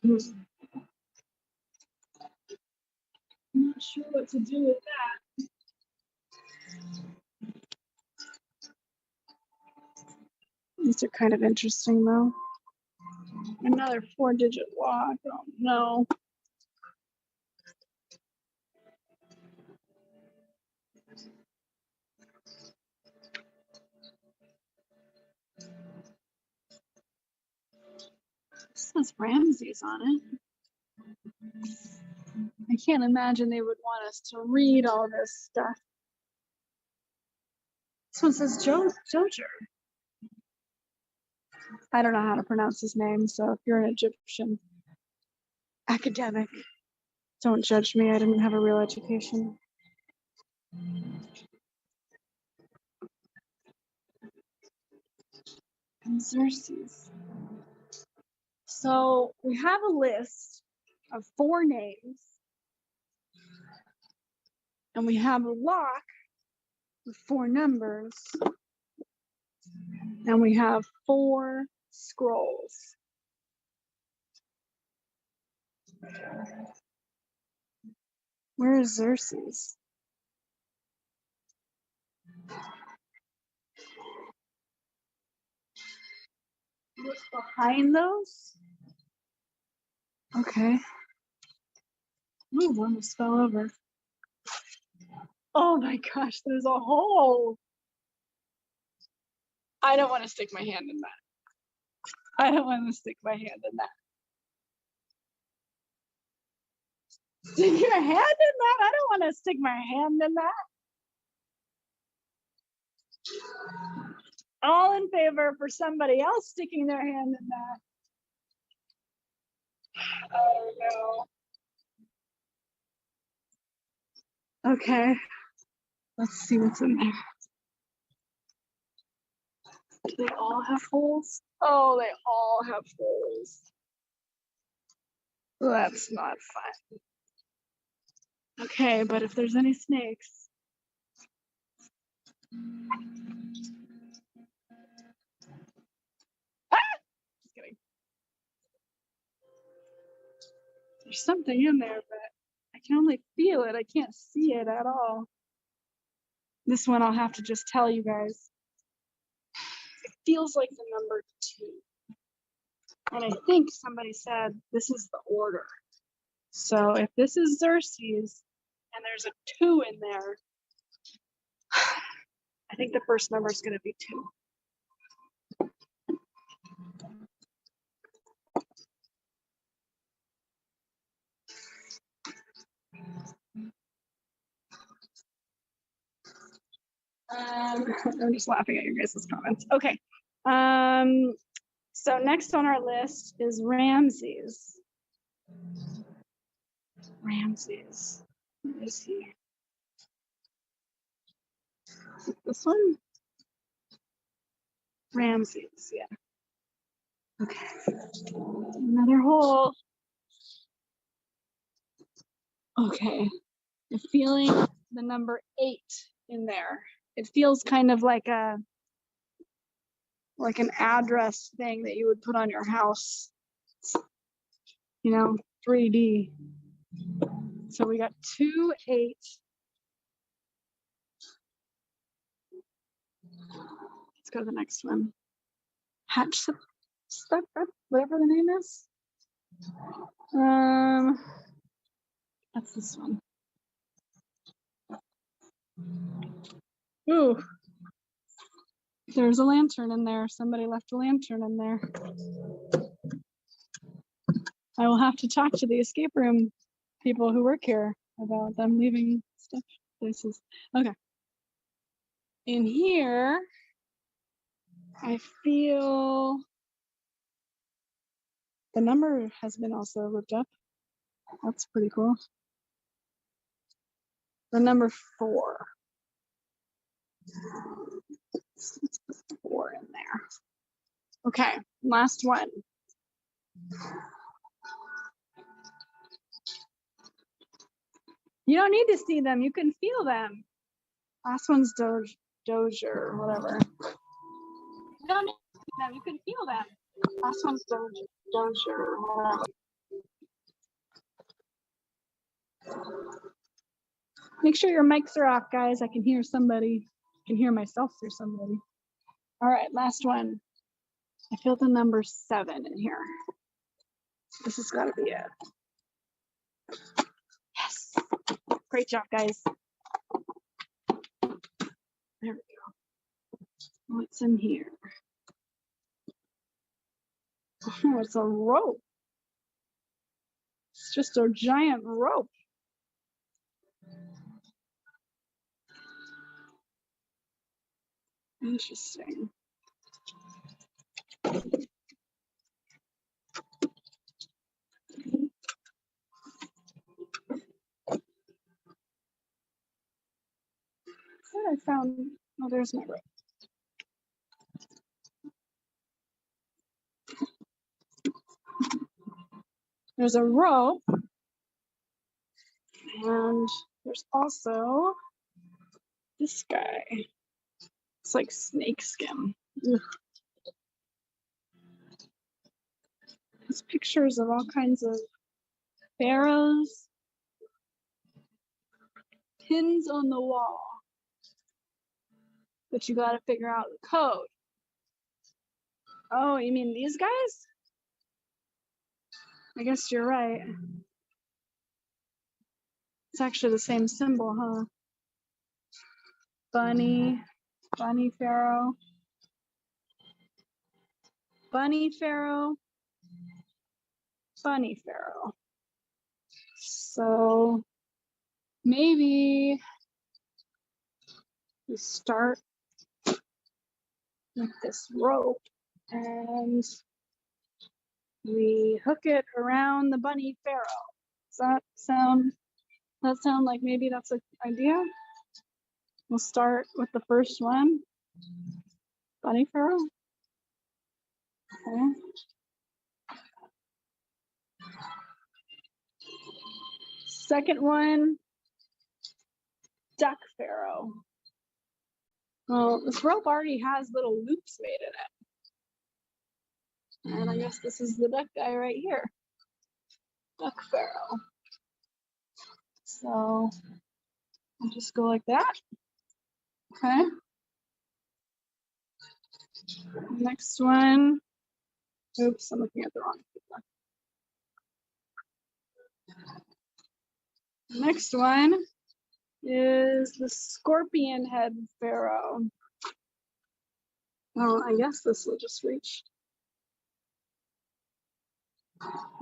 I'm not sure what to do with that. These are kind of interesting though. Another 4-digit lock. Oh no. This says Ramses on it. I can't imagine they would want us to read all this stuff. This one says Djoser. I don't know how to pronounce his name, so if you're an Egyptian academic, don't judge me. I didn't have a real education. And Xerxes. So we have a list of 4 names, and we have a lock with 4 numbers, and we have 4 scrolls. Where is Xerxes? What's behind those? Okay. Ooh, one almost fell over. Oh my gosh, there's a hole. I don't want to stick my hand in that. I don't want to stick my hand in that. Stick your hand in that? I don't want to stick my hand in that. All in favor for somebody else sticking their hand in that. Oh no. Okay. Let's see what's in there. Do they all have holes? Oh, they all have holes. That's not fun. Okay, but if there's any snakes. Ah! Just kidding. There's something in there, but I can only feel it. I can't see it at all. This one I'll have to just tell you guys. It feels like the number 2. And I think somebody said this is the order. So if this is Xerxes and there's a 2 in there, I think the first number is going to be 2. I'm just laughing at your guys' comments. Okay. So next on our list is Ramses. Ramses. Where is he? Is it this one? Ramses, yeah. Okay. Another hole. Okay. I'm feeling the number 8 in there. It feels kind of like an address thing that you would put on your house. You know, 3D. So we got 2, 8. Let's go to the next one. Hatch whatever the name is. That's this one. Ooh. There's a lantern in there. Somebody left a lantern in there. I will have to talk to the escape room people who work here about them leaving stuff places. Okay. In here, I feel the number has been also ripped up. That's pretty cool. The number 4. Let's put 4 in there. Okay, last one. You don't need to see them. You can feel them. Last one's Dozier or whatever. You don't need to see them. You can feel them. Last one's Dozier or whatever. Make sure your mics are off, guys. I can hear somebody. I can hear myself through somebody. All right, last one. I feel the number 7 in here. This has got to be it. Yes. Great job, guys. There we go. What's in here? Oh, it's a rope. It's just a giant rope. Interesting. I found, oh, there's my rope. There's a rope, and there's also this guy. It's like snake skin. Ugh. There's pictures of all kinds of pharaohs, pins on the wall, but you got to figure out the code. Oh, you mean these guys? I guess you're right. It's actually the same symbol, huh? Bunny pharaoh. Bunny pharaoh. Bunny pharaoh. So maybe we start with this rope and we hook it around the bunny pharaoh. Does that sound like maybe that's an idea? We'll start with the first one. Bunny pharaoh. Okay. Second one, duck pharaoh. Well, this rope already has little loops made in it. And I guess this is the duck guy right here. Duck pharaoh. So I'll just go like that. Okay. Next one. Oops, I'm looking at the wrong people. Next one is the scorpion head pharaoh. Well, I guess this will just reach.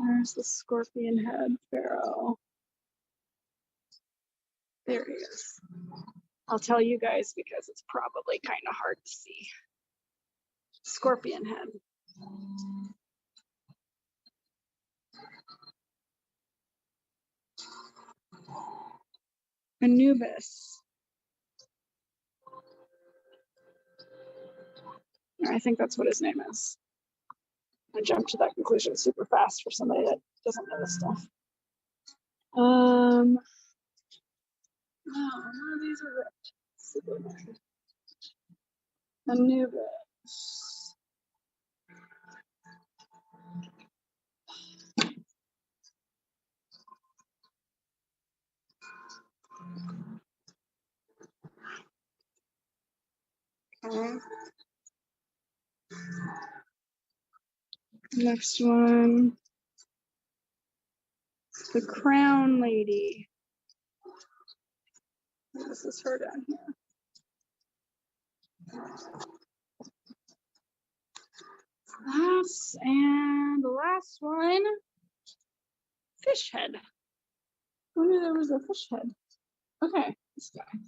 There's the scorpion head pharaoh. There he is. I'll tell you guys because it's probably kind of hard to see. Scorpion head. Anubis. I think that's what his name is. I jumped to that conclusion super fast for somebody that doesn't know this stuff. No, none of these are ripped. Super annoying. Anubis. Okay. Next one. The crown lady. This is her down here. And the last one, fish head. Who knew there was a fish head? Okay, this guy.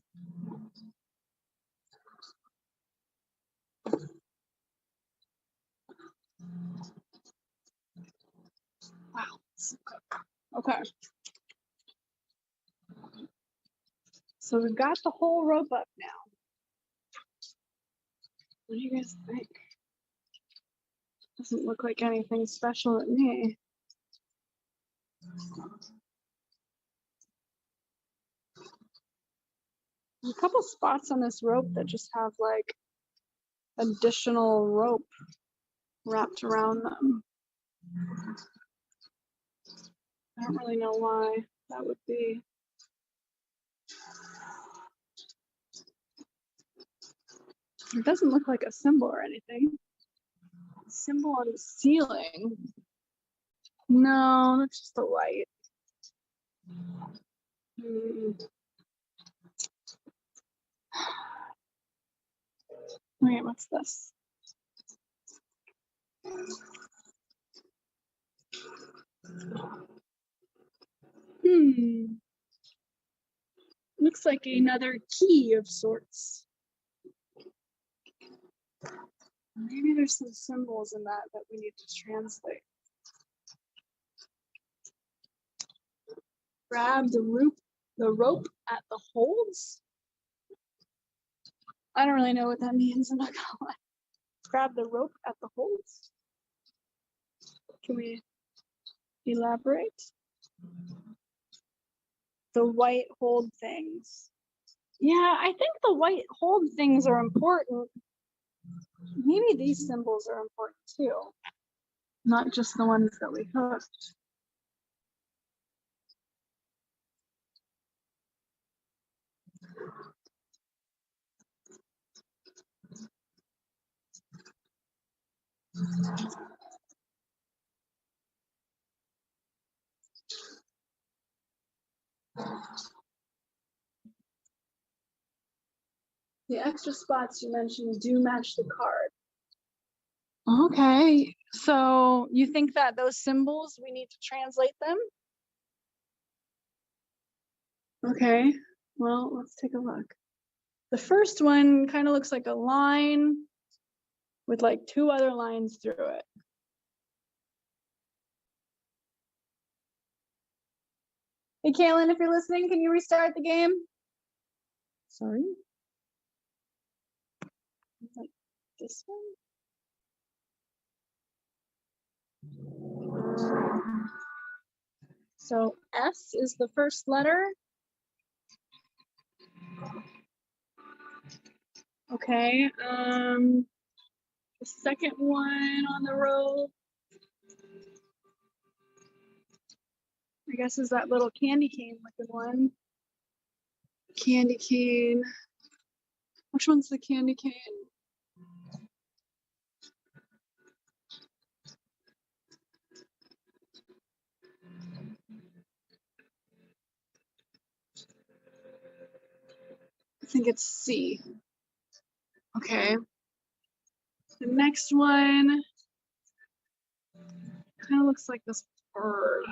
Wow. Okay. So we've got the whole rope up now. What do you guys think? Doesn't look like anything special to me. There's a couple spots on this rope that just have like additional rope wrapped around them. I don't really know why that would be. It doesn't look like a symbol or anything. A symbol on the ceiling. No, that's just a light. Wait, what's this? Looks like another key of sorts. Maybe there's some symbols in that we need to translate. Grab the rope at the holds. I don't really know what that means. I'm not gonna lie. Grab the rope at the holds. Can we elaborate? The white hold things. Yeah, I think the white hold things are important. Maybe these symbols are important too, not just the ones that we hooked. The extra spots you mentioned do match the card. Okay, so you think that those symbols, we need to translate them? Okay, well, let's take a look. The first one kind of looks like a line with like two other lines through it. Hey, Kaylin, if you're listening, can you restart the game? Sorry. Like this one? So S is the first letter. Okay, the second one on the row, I guess, is that little candy cane looking one. Candy cane. Which one's the candy cane? I think it's C. Okay. The next one kind of looks like this bird.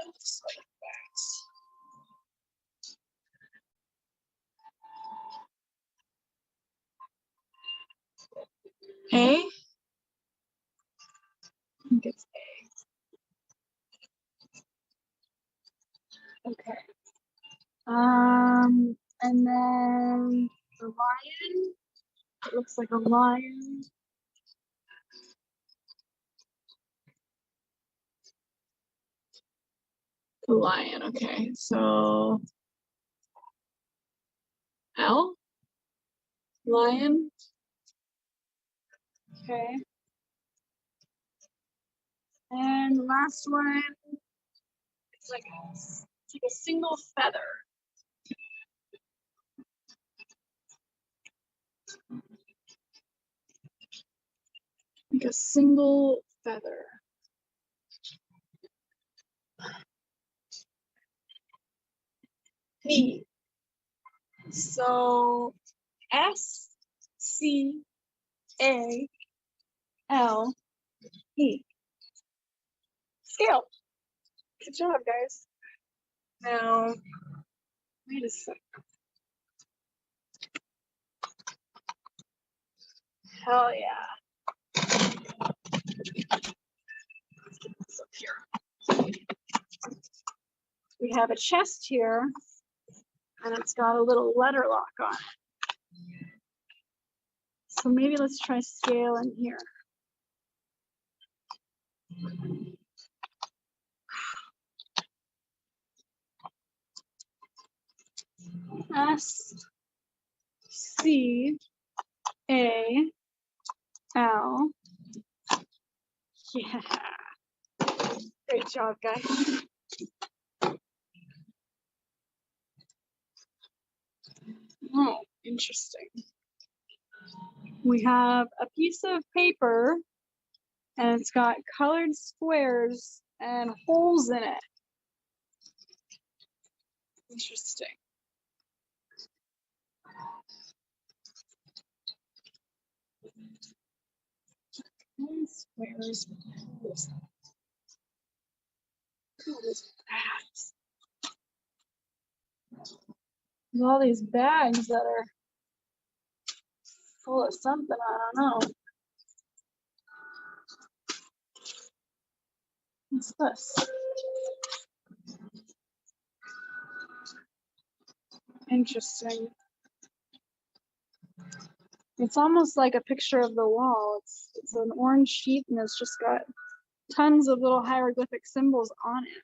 Looks like that. A? I think it's A. Okay. And then the lion. It looks like a lion. The lion, okay. So L? Lion. Okay. And the last one, it's like a single feather. Like a single feather. P. So S C A L E. Scale. Good job, guys. Now, wait a second. Hell yeah. Let's get this up here. We have a chest here, and it's got a little letter lock on it. So maybe let's try scale in here. S C A L. Yeah. Great job, guys. Oh, interesting. We have a piece of paper and it's got colored squares and holes in it. Interesting. Squares with holes. What is that? There's all these bags that are full of something, I don't know. What's this? Interesting. It's almost like a picture of the wall. It's an orange sheet and it's just got tons of little hieroglyphic symbols on it.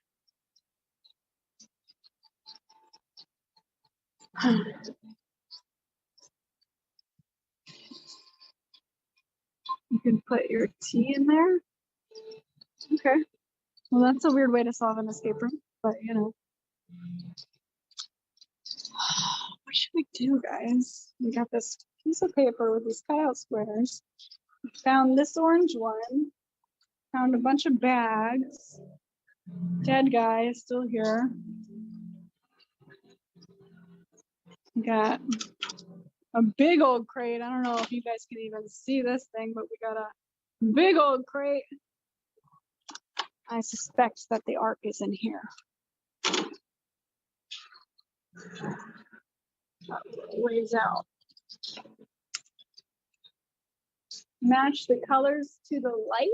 You can put your T in there. Okay. Well, that's a weird way to solve an escape room, but you know. What should we do, guys? We got this piece of paper with these cutout squares. We found this orange one. Found a bunch of bags. Dead guy is still here. We got a big old crate. I don't know if you guys can even see this thing, but we got a big old crate. I suspect that the ark is in here. Lays out. Match the colors to the light.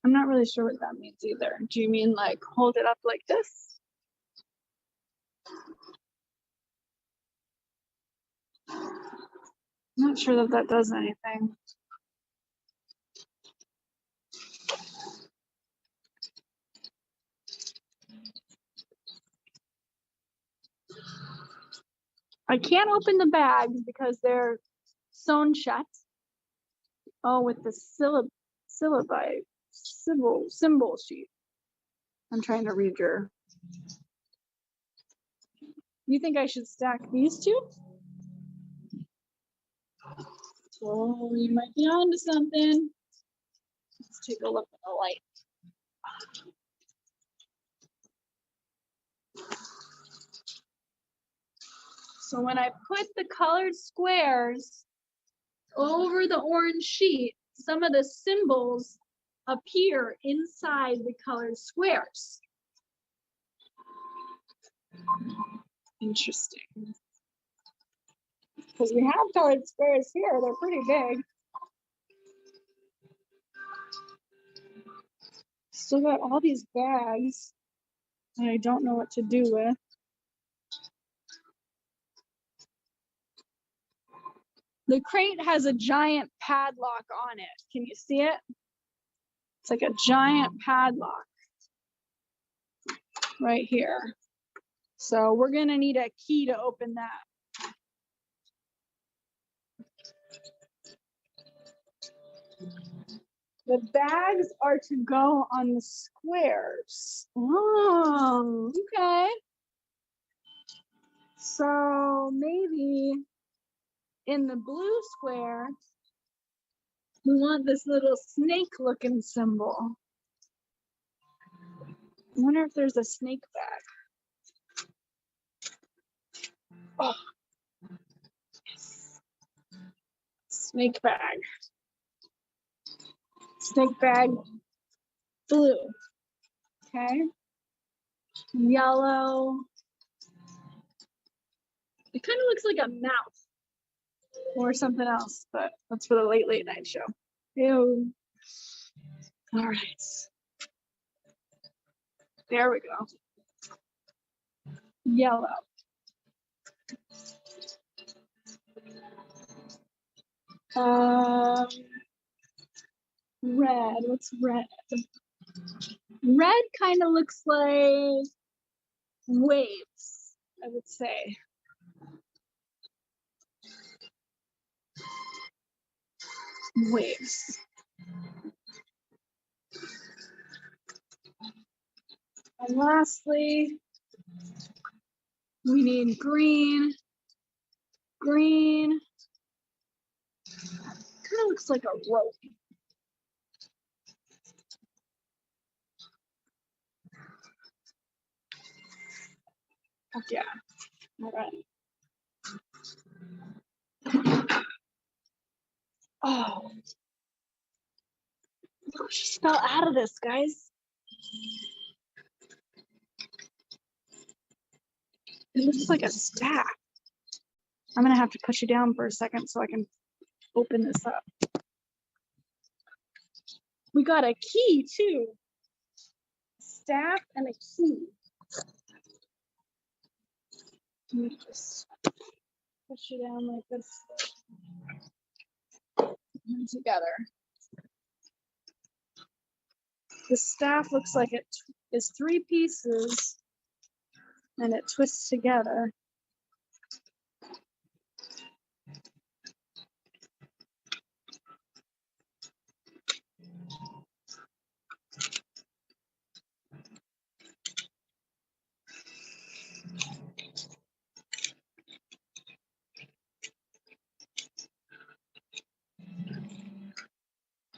I'm not really sure what that means either. Do you mean like hold it up like this? Not sure that that does anything. I can't open the bags because they're sewn shut. Oh, with the symbol sheet. I'm trying to read your. You think I should stack these two? Oh, you might be onto something. Let's take a look at the light. So when I put the colored squares over the orange sheet, some of the symbols appear inside the colored squares. Interesting. Because we have colored squares here, they're pretty big. Still got all these bags that I don't know what to do with. The crate has a giant padlock on it. Can you see it? It's like a giant padlock right here. So we're gonna need a key to open that. The bags are to go on the squares. Oh, okay. So maybe in the blue square, we want this little snake looking symbol. I wonder if there's a snake bag. Oh, yes. Snake bag. Snake bag, blue. Okay. Yellow. It kind of looks like a mouth or something else, but that's for the late night show. Ew. All right. There we go. Yellow. Red. What's red? Red kind of looks like waves, I would say. Waves. And lastly, we need green. Green. Kind of looks like a rope. Heck yeah. All right. Oh. Look what just fell out of this, guys. It looks like a staff. I'm gonna have to put you down for a second so I can open this up. We got a key too. Staff and a key. Let me just push you down like this. And together. The staff looks like it is 3 pieces and it twists together.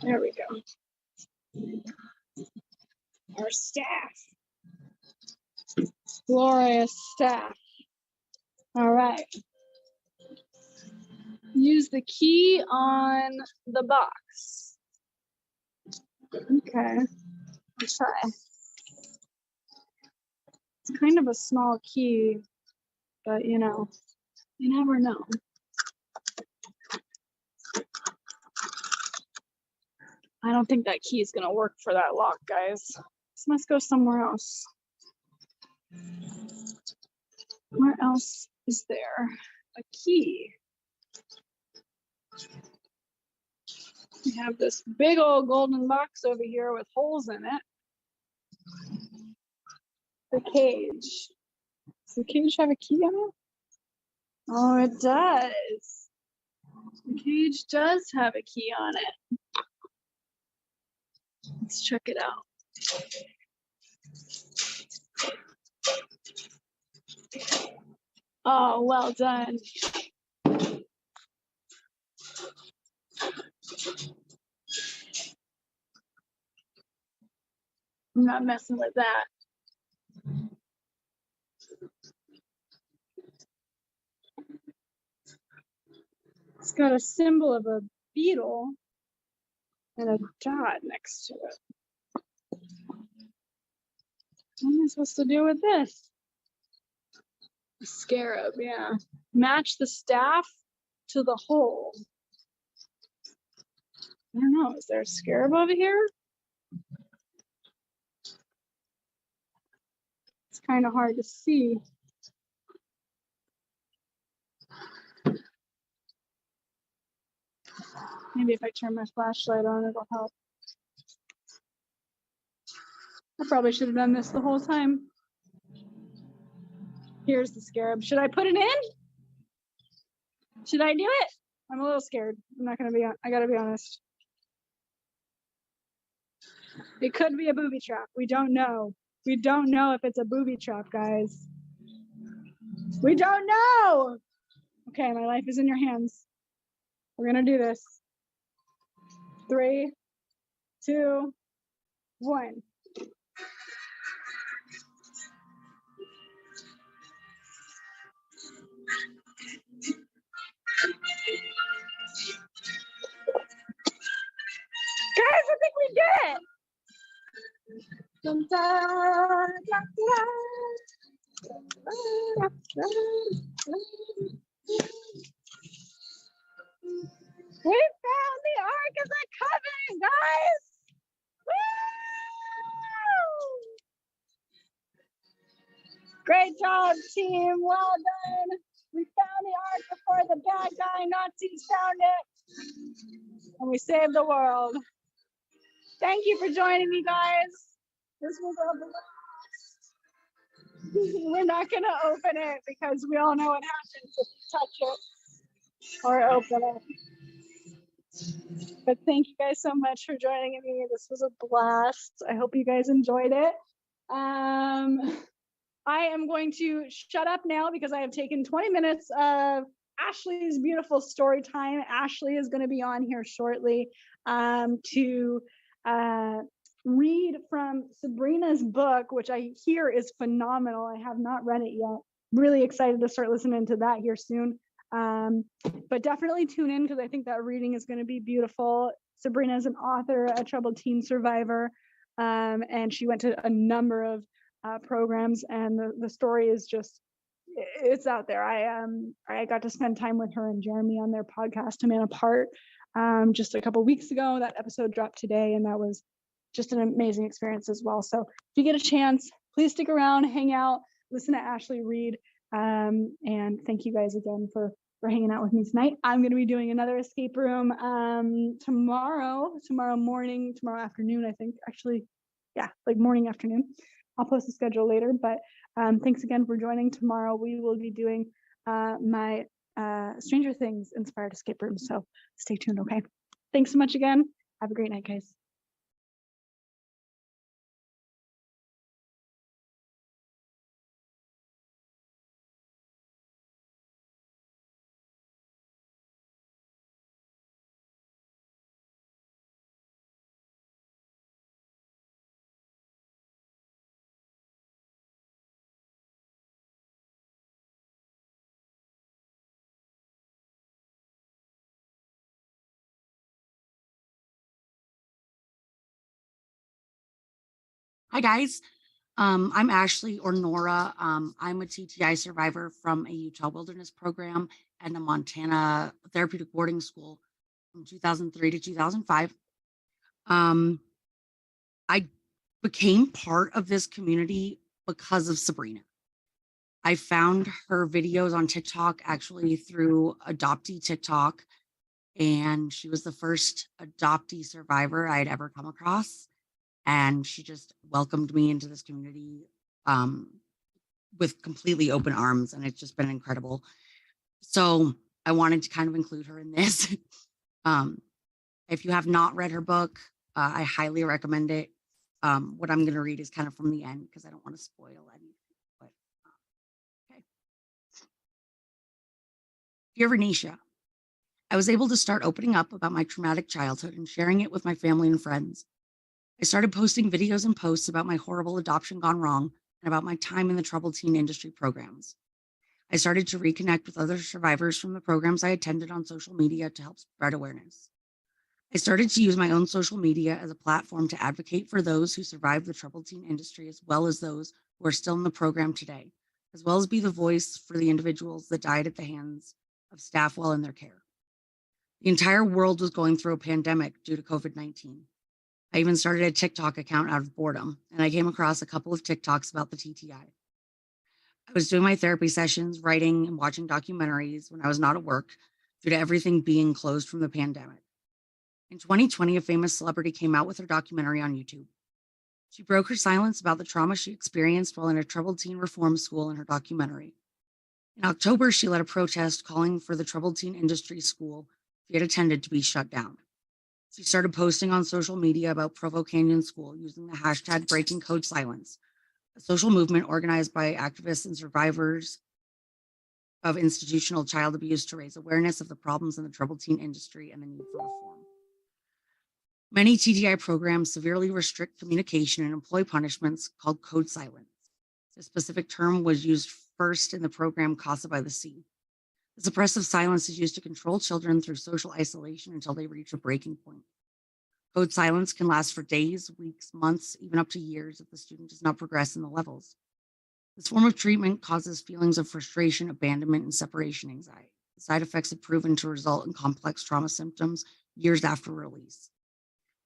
There we go. Our staff. Glorious staff. All right. Use the key on the box. Okay. Let's try. It's kind of a small key, but you know, you never know. I don't think that key is gonna work for that lock, guys. This must go somewhere else. Where else is there a key? We have this big old golden box over here with holes in it. The cage. Does the cage have a key on it? Oh, it does. The cage does have a key on it. Let's check it out. Oh, well done. I'm not messing with that. It's got a symbol of a beetle and a dot next to it. What am I supposed to do with this? A scarab, yeah. Match the staff to the hole. I don't know, is there a scarab over here? It's kind of hard to see. Maybe if I turn my flashlight on, it'll help. I probably should have done this the whole time. Here's the scarab. Should I put it in? Should I do it? I'm a little scared. I'm not gonna be, I gotta be honest. It could be a booby trap. We don't know. We don't know if it's a booby trap, guys. We don't know. Okay, my life is in your hands. We're gonna do this. 3, 2, 1. Guys, I think we did it. Dun, dun, dun, dun, we found the Ark of the Covenant, guys. Woo! Great job, team. Well done. We found the Ark before the bad guy Nazis found it. And we saved the world. Thank you for joining me, guys. This was a blast. We're not going to open it because we all know what happens if you touch it or open it. But thank you guys so much for joining me. This was a blast. I hope you guys enjoyed it. I am going to shut up now because I have taken 20 minutes of Ashley's beautiful story time. Ashley is going to be on here shortly to read from Sabrina's book, which I hear is phenomenal. I have not read it yet. Really excited to start listening to that here soon. But definitely tune in because I think that reading is going to be beautiful. Sabrina is an author, a troubled teen survivor, and she went to a number of programs, and the story is just, it's out there. I got to spend time with her and Jeremy on their podcast, A Man Apart, just a couple weeks ago. That episode dropped today, and that was just an amazing experience as well. So if you get a chance, please stick around, hang out, listen to Ashley read, and thank you guys again for hanging out with me tonight. I'm going to be doing another escape room tomorrow afternoon, I think. Actually, yeah, like morning, afternoon. I'll post the schedule later, but thanks again for joining. Tomorrow we will be doing my Stranger Things inspired escape room, so stay tuned, okay? Thanks so much again. Have a great night, guys. Hi, guys. I'm Ashley or Nora. I'm a TTI survivor from a Utah wilderness program and a Montana therapeutic boarding school from 2003 to 2005. I became part of this community because of Sabrina. I found her videos on TikTok actually through Adoptee TikTok, and she was the first adoptee survivor I had ever come across. And she just welcomed me into this community with completely open arms, and it's just been incredible. So I wanted to kind of include her in this. If you have not read her book, I highly recommend it. What I'm going to read is kind of from the end because I don't want to spoil anything. But okay. Dear Renisha, I was able to start opening up about my traumatic childhood and sharing it with my family and friends. I started posting videos and posts about my horrible adoption gone wrong and about my time in the troubled teen industry programs. I started to reconnect with other survivors from the programs I attended on social media to help spread awareness. I started to use my own social media as a platform to advocate for those who survived the troubled teen industry, as well as those who are still in the program today, as well as be the voice for the individuals that died at the hands of staff while in their care. The entire world was going through a pandemic due to COVID-19. I even started a TikTok account out of boredom, and I came across a couple of TikToks about the TTI. I was doing my therapy sessions, writing, and watching documentaries when I was not at work due to everything being closed from the pandemic. In 2020, a famous celebrity came out with her documentary on YouTube. She broke her silence about the trauma she experienced while in a troubled teen reform school in her documentary. In October, she led a protest calling for the troubled teen industry school she had attended to be shut down. She started posting on social media about Provo Canyon School using the hashtag Breaking Code Silence, a social movement organized by activists and survivors of institutional child abuse to raise awareness of the problems in the troubled teen industry and the need for reform. Many TTI programs severely restrict communication and employ punishments called code silence. The specific term was used first in the program Casa by the Sea. The suppressive silence is used to control children through social isolation until they reach a breaking point. Code silence can last for days, weeks, months, even up to years if the student does not progress in the levels. This form of treatment causes feelings of frustration, abandonment, and separation anxiety. The side effects have proven to result in complex trauma symptoms years after release.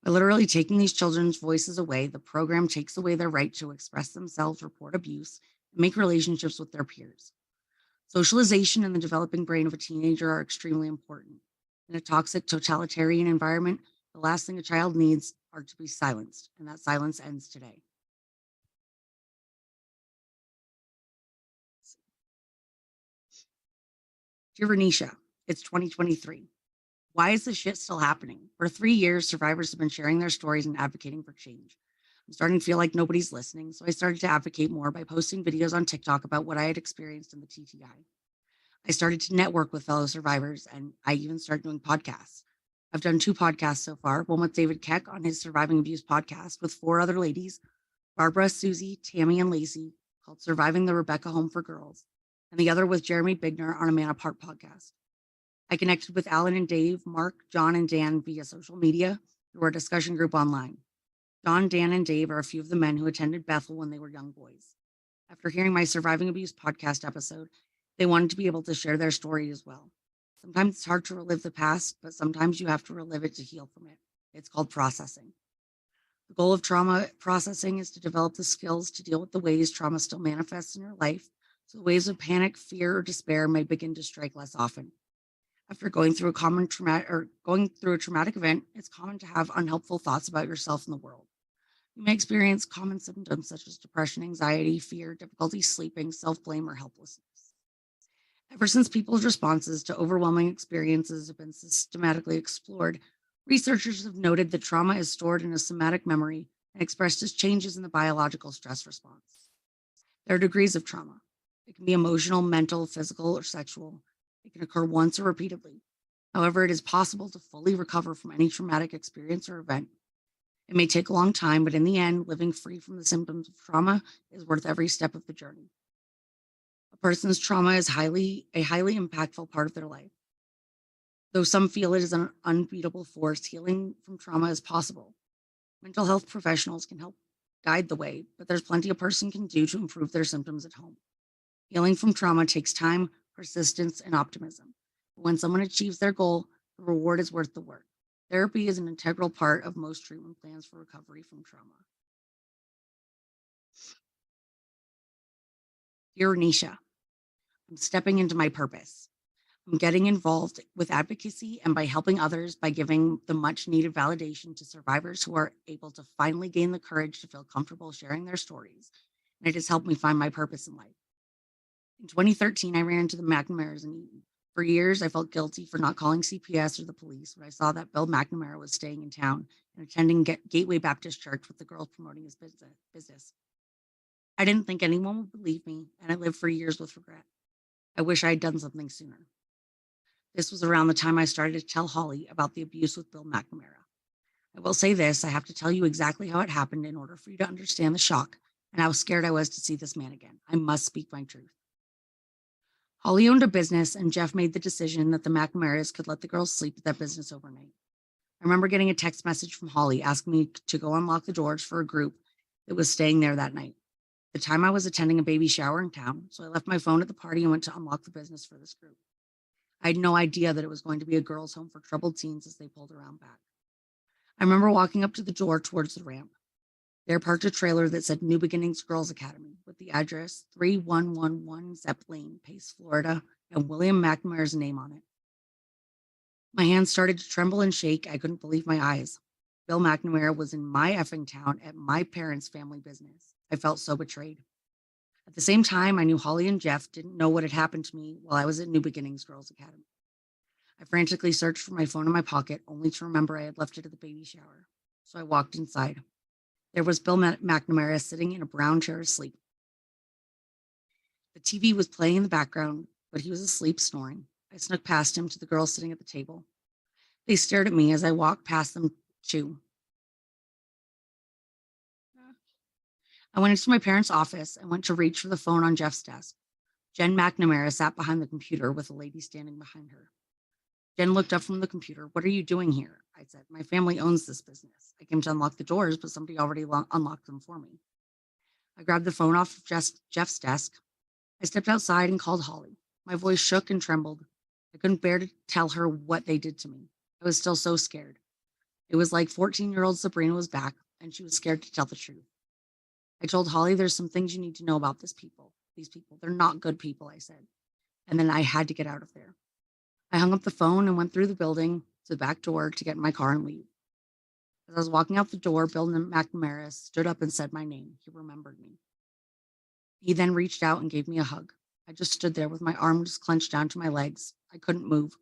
By literally taking these children's voices away, the program takes away their right to express themselves, report abuse, and make relationships with their peers. Socialization and the developing brain of a teenager are extremely important. In a toxic, totalitarian environment, the last thing a child needs are to be silenced, and that silence ends today. Dear Renisha, it's 2023. Why is this shit still happening? For 3 years, survivors have been sharing their stories and advocating for change. I'm starting to feel like nobody's listening, so I started to advocate more by posting videos on TikTok about what I had experienced in the TTI. I started to network with fellow survivors, and I even started doing podcasts. I've done 2 podcasts so far, one with David Keck on his Surviving Abuse podcast with 4 other ladies, Barbara, Susie, Tammy, and Lacey, called Surviving the Rebecca Home for Girls, and the other with Jeremy Bigner on a Man Apart podcast. I connected with Alan and Dave, Mark, John, and Dan via social media through our discussion group online. John, Dan, and Dave are a few of the men who attended Bethel when they were young boys. After hearing my Surviving Abuse podcast episode, they wanted to be able to share their story as well. Sometimes it's hard to relive the past, but sometimes you have to relive it to heal from it. It's called processing. The goal of trauma processing is to develop the skills to deal with the ways trauma still manifests in your life, so the waves of panic, fear, or despair may begin to strike less often. After going through a traumatic event, it's common to have unhelpful thoughts about yourself and the world. You may experience common symptoms such as depression, anxiety, fear, difficulty sleeping, self-blame, or helplessness. Ever since people's responses to overwhelming experiences have been systematically explored, researchers have noted that trauma is stored in a somatic memory and expressed as changes in the biological stress response. There are degrees of trauma. It can be emotional, mental, physical, or sexual. It can occur once or repeatedly. However, it is possible to fully recover from any traumatic experience or event. It may take a long time, but in the end, living free from the symptoms of trauma is worth every step of the journey. A person's trauma is a highly impactful part of their life. Though some feel it is an unbeatable force, healing from trauma is possible. Mental health professionals can help guide the way, but there's plenty a person can do to improve their symptoms at home. Healing from trauma takes time, persistence, and optimism. But when someone achieves their goal, the reward is worth the work. Therapy is an integral part of most treatment plans for recovery from trauma. Dear Renisha, I'm stepping into my purpose. I'm getting involved with advocacy and by helping others by giving the much needed validation to survivors who are able to finally gain the courage to feel comfortable sharing their stories. And it has helped me find my purpose in life. In 2013, I ran into the McNamara's in Eaton. For years, I felt guilty for not calling CPS or the police when I saw that Bill McNamara was staying in town and attending Gateway Baptist Church with the girls promoting his business. I didn't think anyone would believe me, and I lived for years with regret. I wish I had done something sooner. This was around the time I started to tell Holly about the abuse with Bill McNamara. I will say this, I have to tell you exactly how it happened in order for you to understand the shock and how scared I was to see this man again. I must speak my truth. Holly owned a business, and Jeff made the decision that the McNamara's could let the girls sleep at that business overnight. I remember getting a text message from Holly asking me to go unlock the doors for a group that was staying there that night. At the time, I was attending a baby shower in town, so I left my phone at the party and went to unlock the business for this group. I had no idea that it was going to be a girls' home for troubled teens as they pulled around back. I remember walking up to the door towards the ramp. There parked a trailer that said New Beginnings Girls Academy with the address 3111 Zepp Lane, Pace, Florida, and William McNamara's name on it. My hands started to tremble and shake. I couldn't believe my eyes. Bill McNamara was in my effing town at my parents' family business. I felt so betrayed. At the same time, I knew Holly and Jeff didn't know what had happened to me while I was at New Beginnings Girls Academy. I frantically searched for my phone in my pocket, only to remember I had left it at the baby shower. So I walked inside. There was Bill McNamara sitting in a brown chair asleep. The TV was playing in the background, but he was asleep, snoring. I snuck past him to the girls sitting at the table. They stared at me as I walked past them too. I went into my parents' office and went to reach for the phone on Jeff's desk. Jen McNamara sat behind the computer with a lady standing behind her. Jen looked up from the computer. "What are you doing here?" I said. "My family owns this business. I came to unlock the doors, but somebody already unlocked them for me." I grabbed the phone off Jeff's desk. I stepped outside and called Holly. My voice shook and trembled. I couldn't bear to tell her what they did to me. I was still so scared. It was like 14-year-old Sabrina was back, and she was scared to tell the truth. I told Holly, "There's some things you need to know about these people. They're not good people," I said. And then I had to get out of there. I hung up the phone and went through the building to the back door to get in my car and leave. As I was walking out the door, Bill McNamara stood up and said my name. He remembered me. He then reached out and gave me a hug. I just stood there with my arms clenched down to my legs. I couldn't move.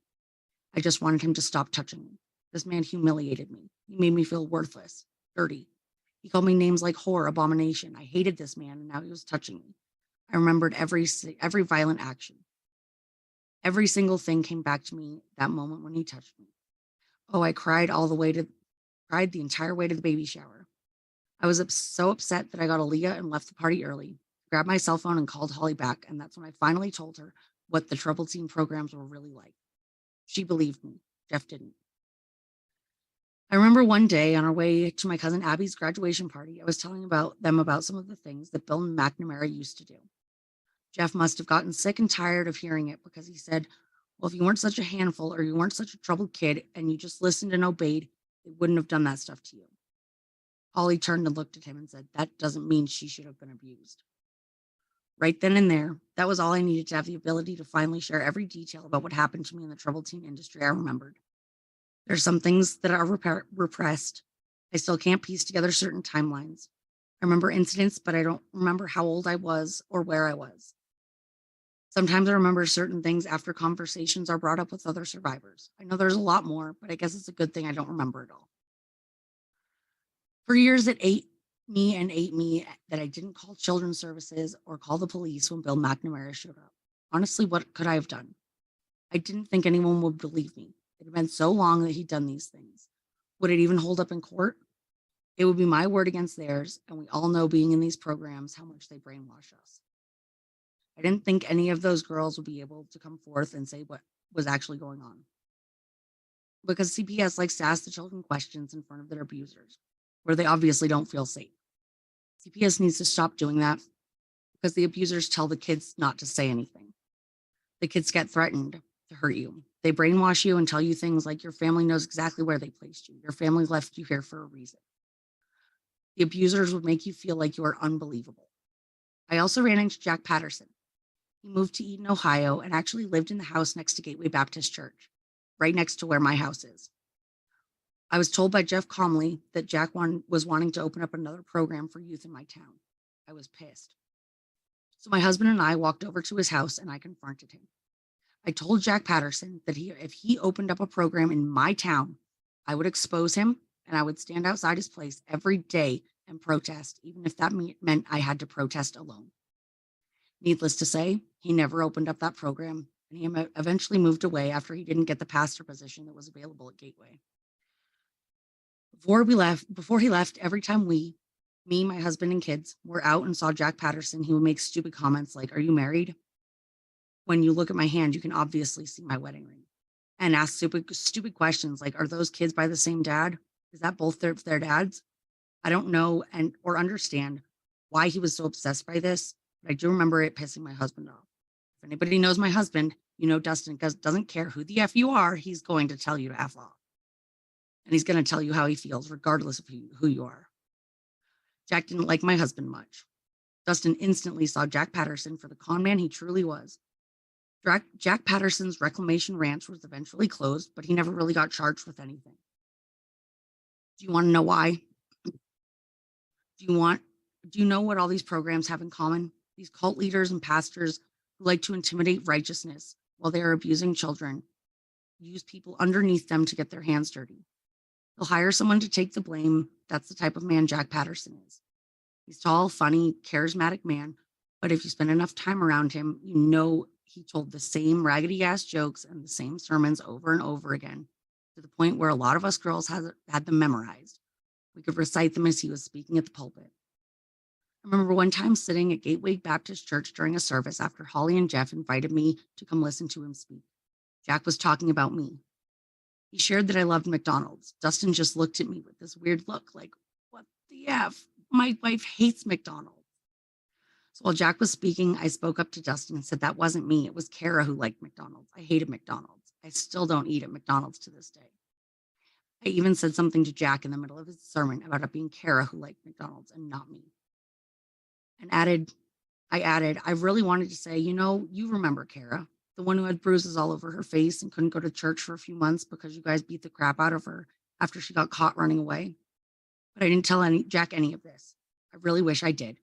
I just wanted him to stop touching me. This man humiliated me. He made me feel worthless, dirty. He called me names like whore, abomination. I hated this man, and now he was touching me. I remembered every violent action. Every single thing came back to me that moment when he touched me. Oh, I cried the entire way to the baby shower. I was so upset that I got Aaliyah and left the party early, grabbed my cell phone and called Holly back, and that's when I finally told her what the troubled teen programs were really like. She believed me. Jeff didn't. I remember one day on our way to my cousin Abby's graduation party, I was telling them about some of the things that Bill McNamara used to do. Jeff must have gotten sick and tired of hearing it because he said, "Well, if you weren't such a handful or you weren't such a troubled kid and you just listened and obeyed, they wouldn't have done that stuff to you." Holly turned and looked at him and said, "That doesn't mean she should have been abused." Right then and there, that was all I needed to have the ability to finally share every detail about what happened to me in the troubled teen industry. I remembered. There's some things that are repressed. I still can't piece together certain timelines. I remember incidents, but I don't remember how old I was or where I was. Sometimes I remember certain things after conversations are brought up with other survivors. I know there's a lot more, but I guess it's a good thing I don't remember it all. For years, it ate me that I didn't call children's services or call the police when Bill McNamara showed up. Honestly, what could I have done? I didn't think anyone would believe me. It had been so long that he'd done these things. Would it even hold up in court? It would be my word against theirs, and we all know being in these programs how much they brainwash us. I didn't think any of those girls would be able to come forth and say what was actually going on. Because CPS likes to ask the children questions in front of their abusers, where they obviously don't feel safe. CPS needs to stop doing that because the abusers tell the kids not to say anything. The kids get threatened to hurt you. They brainwash you and tell you things like your family knows exactly where they placed you. Your family left you here for a reason. The abusers would make you feel like you are unbelievable. I also ran into Jack Patterson. He moved to Eden, Ohio, and actually lived in the house next to Gateway Baptist Church, right next to where my house is. I was told by Jeff Comley that Jack was wanting to open up another program for youth in my town. I was pissed. So my husband and I walked over to his house and I confronted him. I told Jack Patterson that if he opened up a program in my town, I would expose him and I would stand outside his place every day and protest, even if that meant I had to protest alone. Needless to say, he never opened up that program, and he eventually moved away after he didn't get the pastor position that was available at Gateway. Before he left, every time me, my husband, and kids were out and saw Jack Patterson, he would make stupid comments like, "Are you married? When you look at my hand, you can obviously see my wedding ring." And ask stupid questions like, "Are those kids by the same dad? Is that both their dads?" I don't know or understand why he was so obsessed by this, but I do remember it pissing my husband off. If anybody knows my husband, you know Dustin doesn't care who the F you are, he's going to tell you to F off. And he's going to tell you how he feels, regardless of who you are. Jack didn't like my husband much. Dustin instantly saw Jack Patterson for the con man he truly was. Jack Patterson's reclamation ranch was eventually closed, but he never really got charged with anything. Do you want to know why? Do you know what all these programs have in common? These cult leaders and pastors who like to intimidate righteousness while they are abusing children, use people underneath them to get their hands dirty. They'll hire someone to take the blame. That's the type of man Jack Patterson is. He's tall, funny, charismatic man, but if you spend enough time around him, you know he told the same raggedy ass jokes and the same sermons over and over again, to the point where a lot of us girls had them memorized. We could recite them as he was speaking at the pulpit. I remember one time sitting at Gateway Baptist Church during a service after Holly and Jeff invited me to come listen to him speak. Jack was talking about me. He shared that I loved McDonald's. Dustin just looked at me with this weird look like, "What the F? My wife hates McDonald's." So while Jack was speaking, I spoke up to Dustin and said that wasn't me. It was Kara who liked McDonald's. I hated McDonald's. I still don't eat at McDonald's to this day. I even said something to Jack in the middle of his sermon about it being Kara who liked McDonald's and not me. And I added, I really wanted to say, you remember Kara, the one who had bruises all over her face and couldn't go to church for a few months because you guys beat the crap out of her after she got caught running away. But I didn't tell Jack any of this. I really wish I did.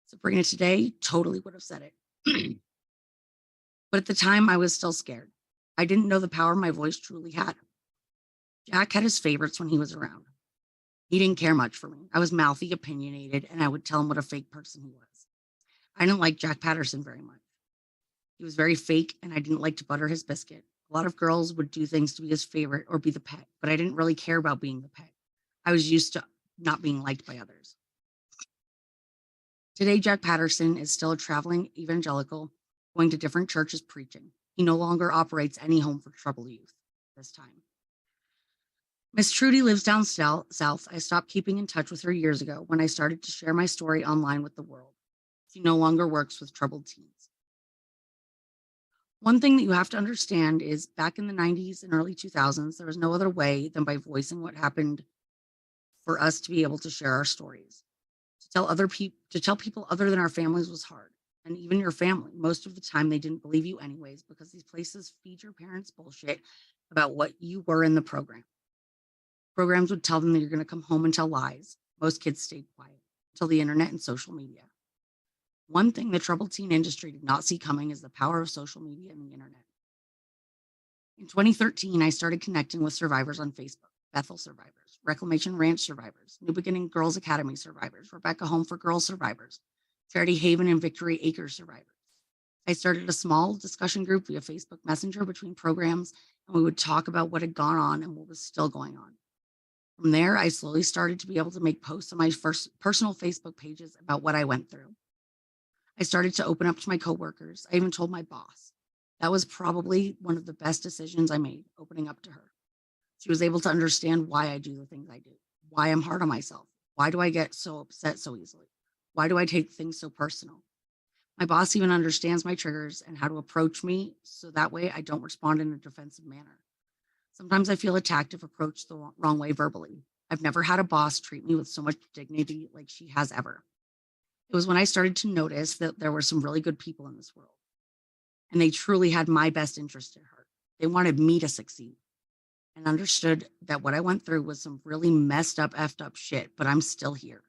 Sabrina today totally would have said it. But at the time, I was still scared. I didn't know the power my voice truly had. Jack had his favorites when he was around. He didn't care much for me. I was mouthy, opinionated, and I would tell him what a fake person he was. I didn't like Jack Patterson very much. He was very fake, and I didn't like to butter his biscuit. A lot of girls would do things to be his favorite or be the pet, but I didn't really care about being the pet. I was used to not being liked by others. Today, Jack Patterson is still a traveling evangelical, going to different churches preaching. He no longer operates any home for troubled youth this time. Miss Trudy lives down south. I stopped keeping in touch with her years ago when I started to share my story online with the world. She no longer works with troubled teens. One thing that you have to understand is back in the 90s and early 2000s, there was no other way than by voicing what happened for us to be able to share our stories. To tell people other than our families was hard. And even your family, most of the time they didn't believe you anyways, because these places feed your parents bullshit about what you were in the program. Programs would tell them that you're going to come home and tell lies. Most kids stayed quiet until the internet and social media. One thing the troubled teen industry did not see coming is the power of social media and the internet. In 2013, I started connecting with survivors on Facebook, Bethel survivors, Reclamation Ranch survivors, New Beginning Girls Academy survivors, Rebecca Home for Girls survivors, Charity Haven and Victory Acres survivors. I started a small discussion group via Facebook Messenger between programs, and we would talk about what had gone on and what was still going on. From there, I slowly started to be able to make posts on my first personal Facebook pages about what I went through. I started to open up to my coworkers. I even told my boss. That was probably one of the best decisions I made, opening up to her. She was able to understand why I do the things I do, why I'm hard on myself. Why do I get so upset so easily? Why do I take things so personal? My boss even understands my triggers and how to approach me so that way I don't respond in a defensive manner. Sometimes I feel attacked if approached the wrong way verbally. I've never had a boss treat me with so much dignity like she has ever. It was when I started to notice that there were some really good people in this world. and they truly had my best interest at heart. They wanted me to succeed and understood that what I went through was some really messed up, effed up shit, but I'm still here.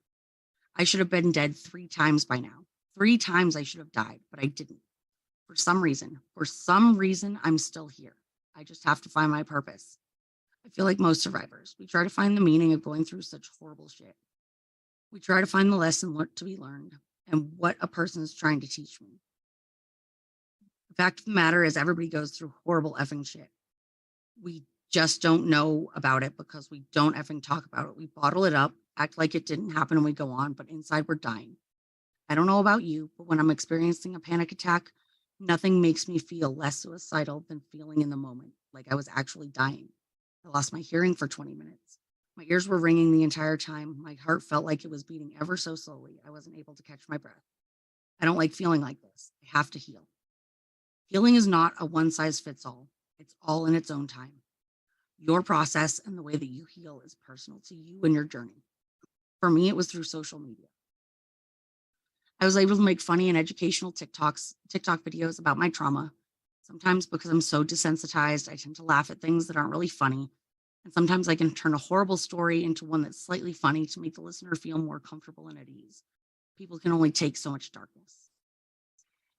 I should have been dead 3 times by now. 3 times I should have died, but I didn't. For some reason, I'm still here. I just have to find my purpose. I feel like most survivors, we try to find the meaning of going through such horrible shit. We try to find the lesson to be learned and what a person is trying to teach me. The fact of the matter is everybody goes through horrible effing shit. We just don't know about it because we don't effing talk about it. We bottle it up, act like it didn't happen, and we go on, but inside we're dying. I don't know about you, but when I'm experiencing a panic attack, nothing makes me feel less suicidal than feeling in the moment like I was actually dying. I lost my hearing for 20 minutes. My ears were ringing the entire time. My heart felt like it was beating ever so slowly. I wasn't able to catch my breath. I don't like feeling like this. I have to heal. Healing is not a one size fits all. It's all in its own time. Your process and the way that you heal is personal to you and your journey. For me, it was through social media. I was able to make funny and educational TikTok videos about my trauma. Sometimes because I'm so desensitized, I tend to laugh at things that aren't really funny. And sometimes I can turn a horrible story into one that's slightly funny to make the listener feel more comfortable and at ease. People can only take so much darkness.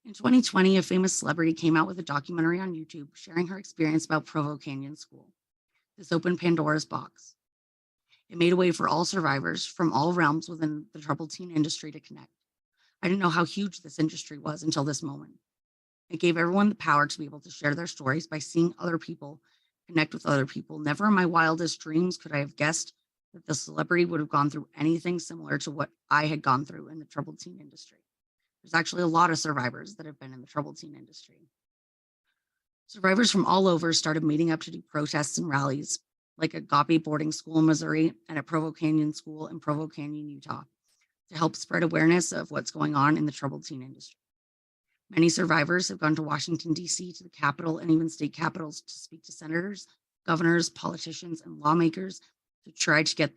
In 2020, a famous celebrity came out with a documentary on YouTube sharing her experience about Provo Canyon School. This opened Pandora's box. It made a way for all survivors from all realms within the troubled teen industry to connect. I didn't know how huge this industry was until this moment. It gave everyone the power to be able to share their stories by seeing other people, connect with other people. Never in my wildest dreams could I have guessed that the celebrity would have gone through anything similar to what I had gone through in the troubled teen industry. There's actually a lot of survivors that have been in the troubled teen industry. Survivors from all over started meeting up to do protests and rallies, like at Agape Boarding School in Missouri and at Provo Canyon School in Provo Canyon, Utah, to help spread awareness of what's going on in the troubled teen industry. Many survivors have gone to Washington, D.C., to the Capitol and even state capitals to speak to senators, governors, politicians, and lawmakers to try to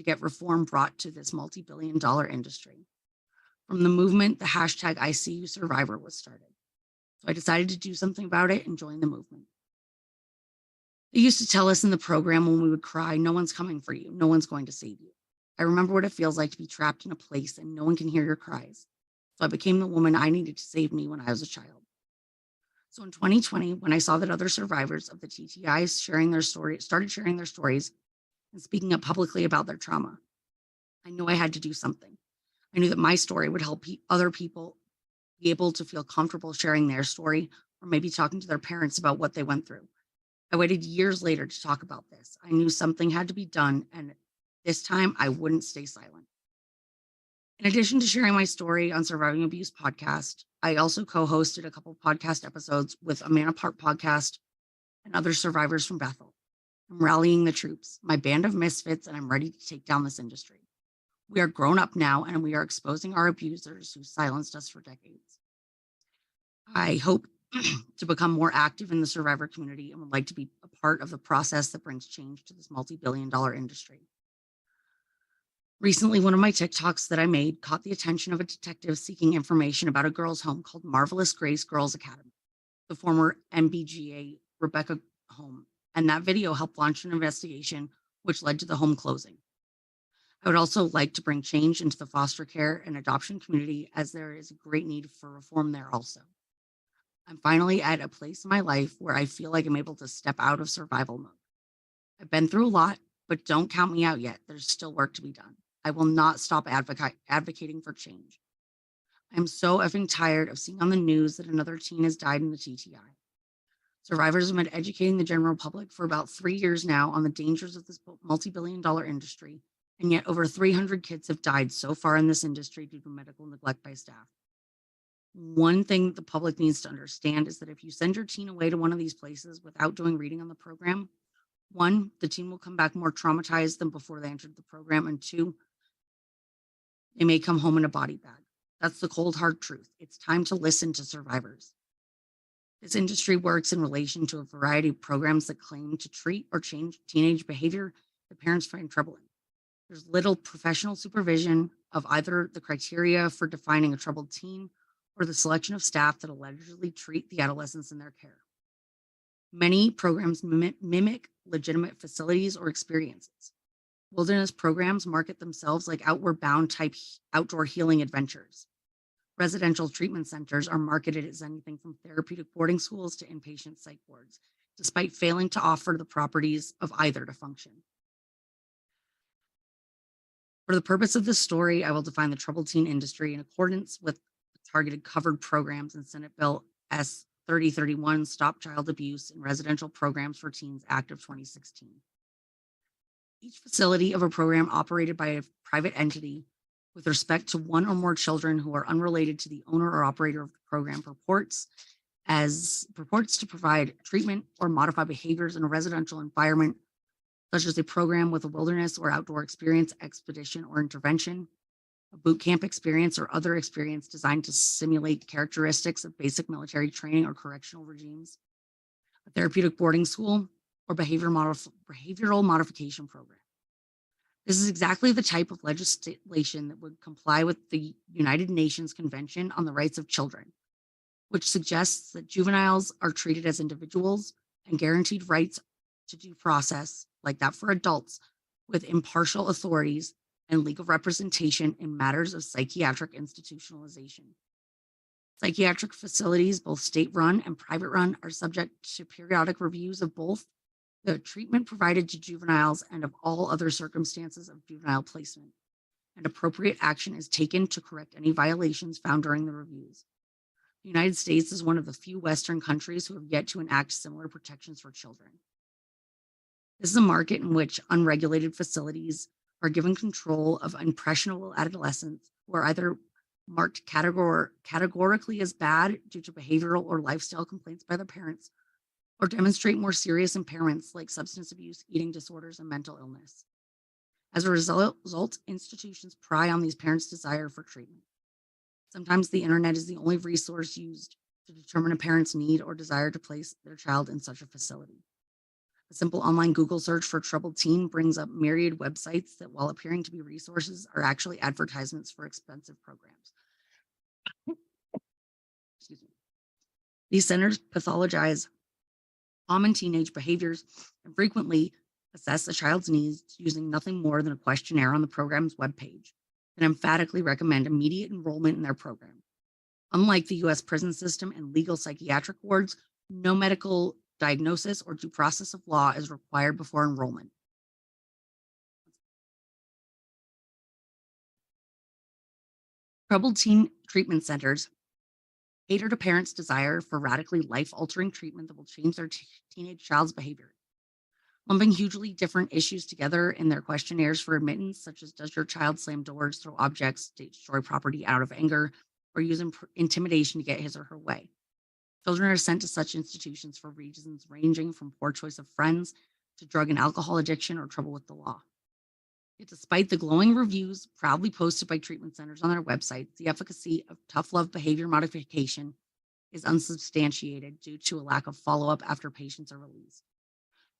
get reform brought to this multi-billion-dollar industry. From the movement, the hashtag #ICUSurvivor was started. So I decided to do something about it and join the movement. They used to tell us in the program when we would cry, no one's coming for you, no one's going to save you. I remember what it feels like to be trapped in a place and no one can hear your cries. So I became the woman I needed to save me when I was a child. So in 2020, when I saw that other survivors of the TTIs started sharing their stories and speaking up publicly about their trauma, I knew I had to do something. I knew that my story would help other people be able to feel comfortable sharing their story or maybe talking to their parents about what they went through. I waited years later to talk about this. I knew something had to be done, and this time I wouldn't stay silent. In addition to sharing my story on Surviving Abuse podcast, I also co-hosted a couple podcast episodes with a Man Apart podcast and other survivors from Bethel. I'm rallying the troops, my band of misfits, and I'm ready to take down this industry. We are grown up now, and we are exposing our abusers who silenced us for decades. I hope to become more active in the survivor community and would like to be a part of the process that brings change to this multi-billion-dollar industry. Recently, one of my TikToks that I made caught the attention of a detective seeking information about a girls' home called Marvelous Grace Girls Academy, the former MBGA Rebecca home, and that video helped launch an investigation which led to the home closing. I would also like to bring change into the foster care and adoption community, as there is a great need for reform there also. I'm finally at a place in my life where I feel like I'm able to step out of survival mode. I've been through a lot, but don't count me out yet. There's still work to be done. I will not stop advocating for change. I'm so effing tired of seeing on the news that another teen has died in the TTI. Survivors have been educating the general public for about 3 years now on the dangers of this multi-billion-dollar industry, and yet over 300 kids have died so far in this industry due to medical neglect by staff. One thing that the public needs to understand is that if you send your teen away to one of these places without doing reading on the program, 1, the teen will come back more traumatized than before they entered the program, and 2, they may come home in a body bag. That's the cold, hard truth. It's time to listen to survivors. This industry works in relation to a variety of programs that claim to treat or change teenage behavior that parents find troubling. There's little professional supervision of either the criteria for defining a troubled teen or the selection of staff that allegedly treat the adolescents in their care. Many programs mimic legitimate facilities or experiences. Wilderness programs market themselves like outward bound type outdoor healing adventures. Residential treatment centers are marketed as anything from therapeutic boarding schools to inpatient psych wards, despite failing to offer the properties of either to function. For the purpose of this story, I will define the troubled teen industry in accordance with the targeted covered programs in Senate Bill S 3031, Stop Child Abuse in Residential Programs for Teens Act of 2016. Each facility of a program operated by a private entity with respect to one or more children who are unrelated to the owner or operator of the program purports to provide treatment or modify behaviors in a residential environment, such as a program with a wilderness or outdoor experience, expedition, or intervention, a boot camp experience, or other experience designed to simulate characteristics of basic military training or correctional regimes, a therapeutic boarding school, or behavioral modification program. This is exactly the type of legislation that would comply with the United Nations Convention on the Rights of Children, which suggests that juveniles are treated as individuals and guaranteed rights to due process, like that for adults, with impartial authorities and legal representation in matters of psychiatric institutionalization. Psychiatric facilities, both state-run and private-run, are subject to periodic reviews of both the treatment provided to juveniles and of all other circumstances of juvenile placement, and appropriate action is taken to correct any violations found during the reviews. The United States is one of the few Western countries who have yet to enact similar protections for children. This is a market in which unregulated facilities are given control of impressionable adolescents who are either marked categorically as bad due to behavioral or lifestyle complaints by their parents, or demonstrate more serious impairments like substance abuse, eating disorders, and mental illness. As a result, institutions pry on these parents' desire for treatment. Sometimes the internet is the only resource used to determine a parent's need or desire to place their child in such a facility. A simple online Google search for troubled teen brings up myriad websites that, while appearing to be resources, are actually advertisements for expensive programs. Excuse me. These centers pathologize common teenage behaviors and frequently assess a child's needs using nothing more than a questionnaire on the program's webpage and emphatically recommend immediate enrollment in their program. Unlike the US prison system and legal psychiatric wards, no medical diagnosis or due process of law is required before enrollment. Troubled teen treatment centers cater to parents' desire for radically life-altering treatment that will change their teenage child's behavior. Lumping hugely different issues together in their questionnaires for admittance, such as does your child slam doors, throw objects, destroy property out of anger, or use intimidation to get his or her way. Children are sent to such institutions for reasons ranging from poor choice of friends to drug and alcohol addiction or trouble with the law. Yet despite the glowing reviews proudly posted by treatment centers on their websites, the efficacy of tough love behavior modification is unsubstantiated due to a lack of follow-up after patients are released.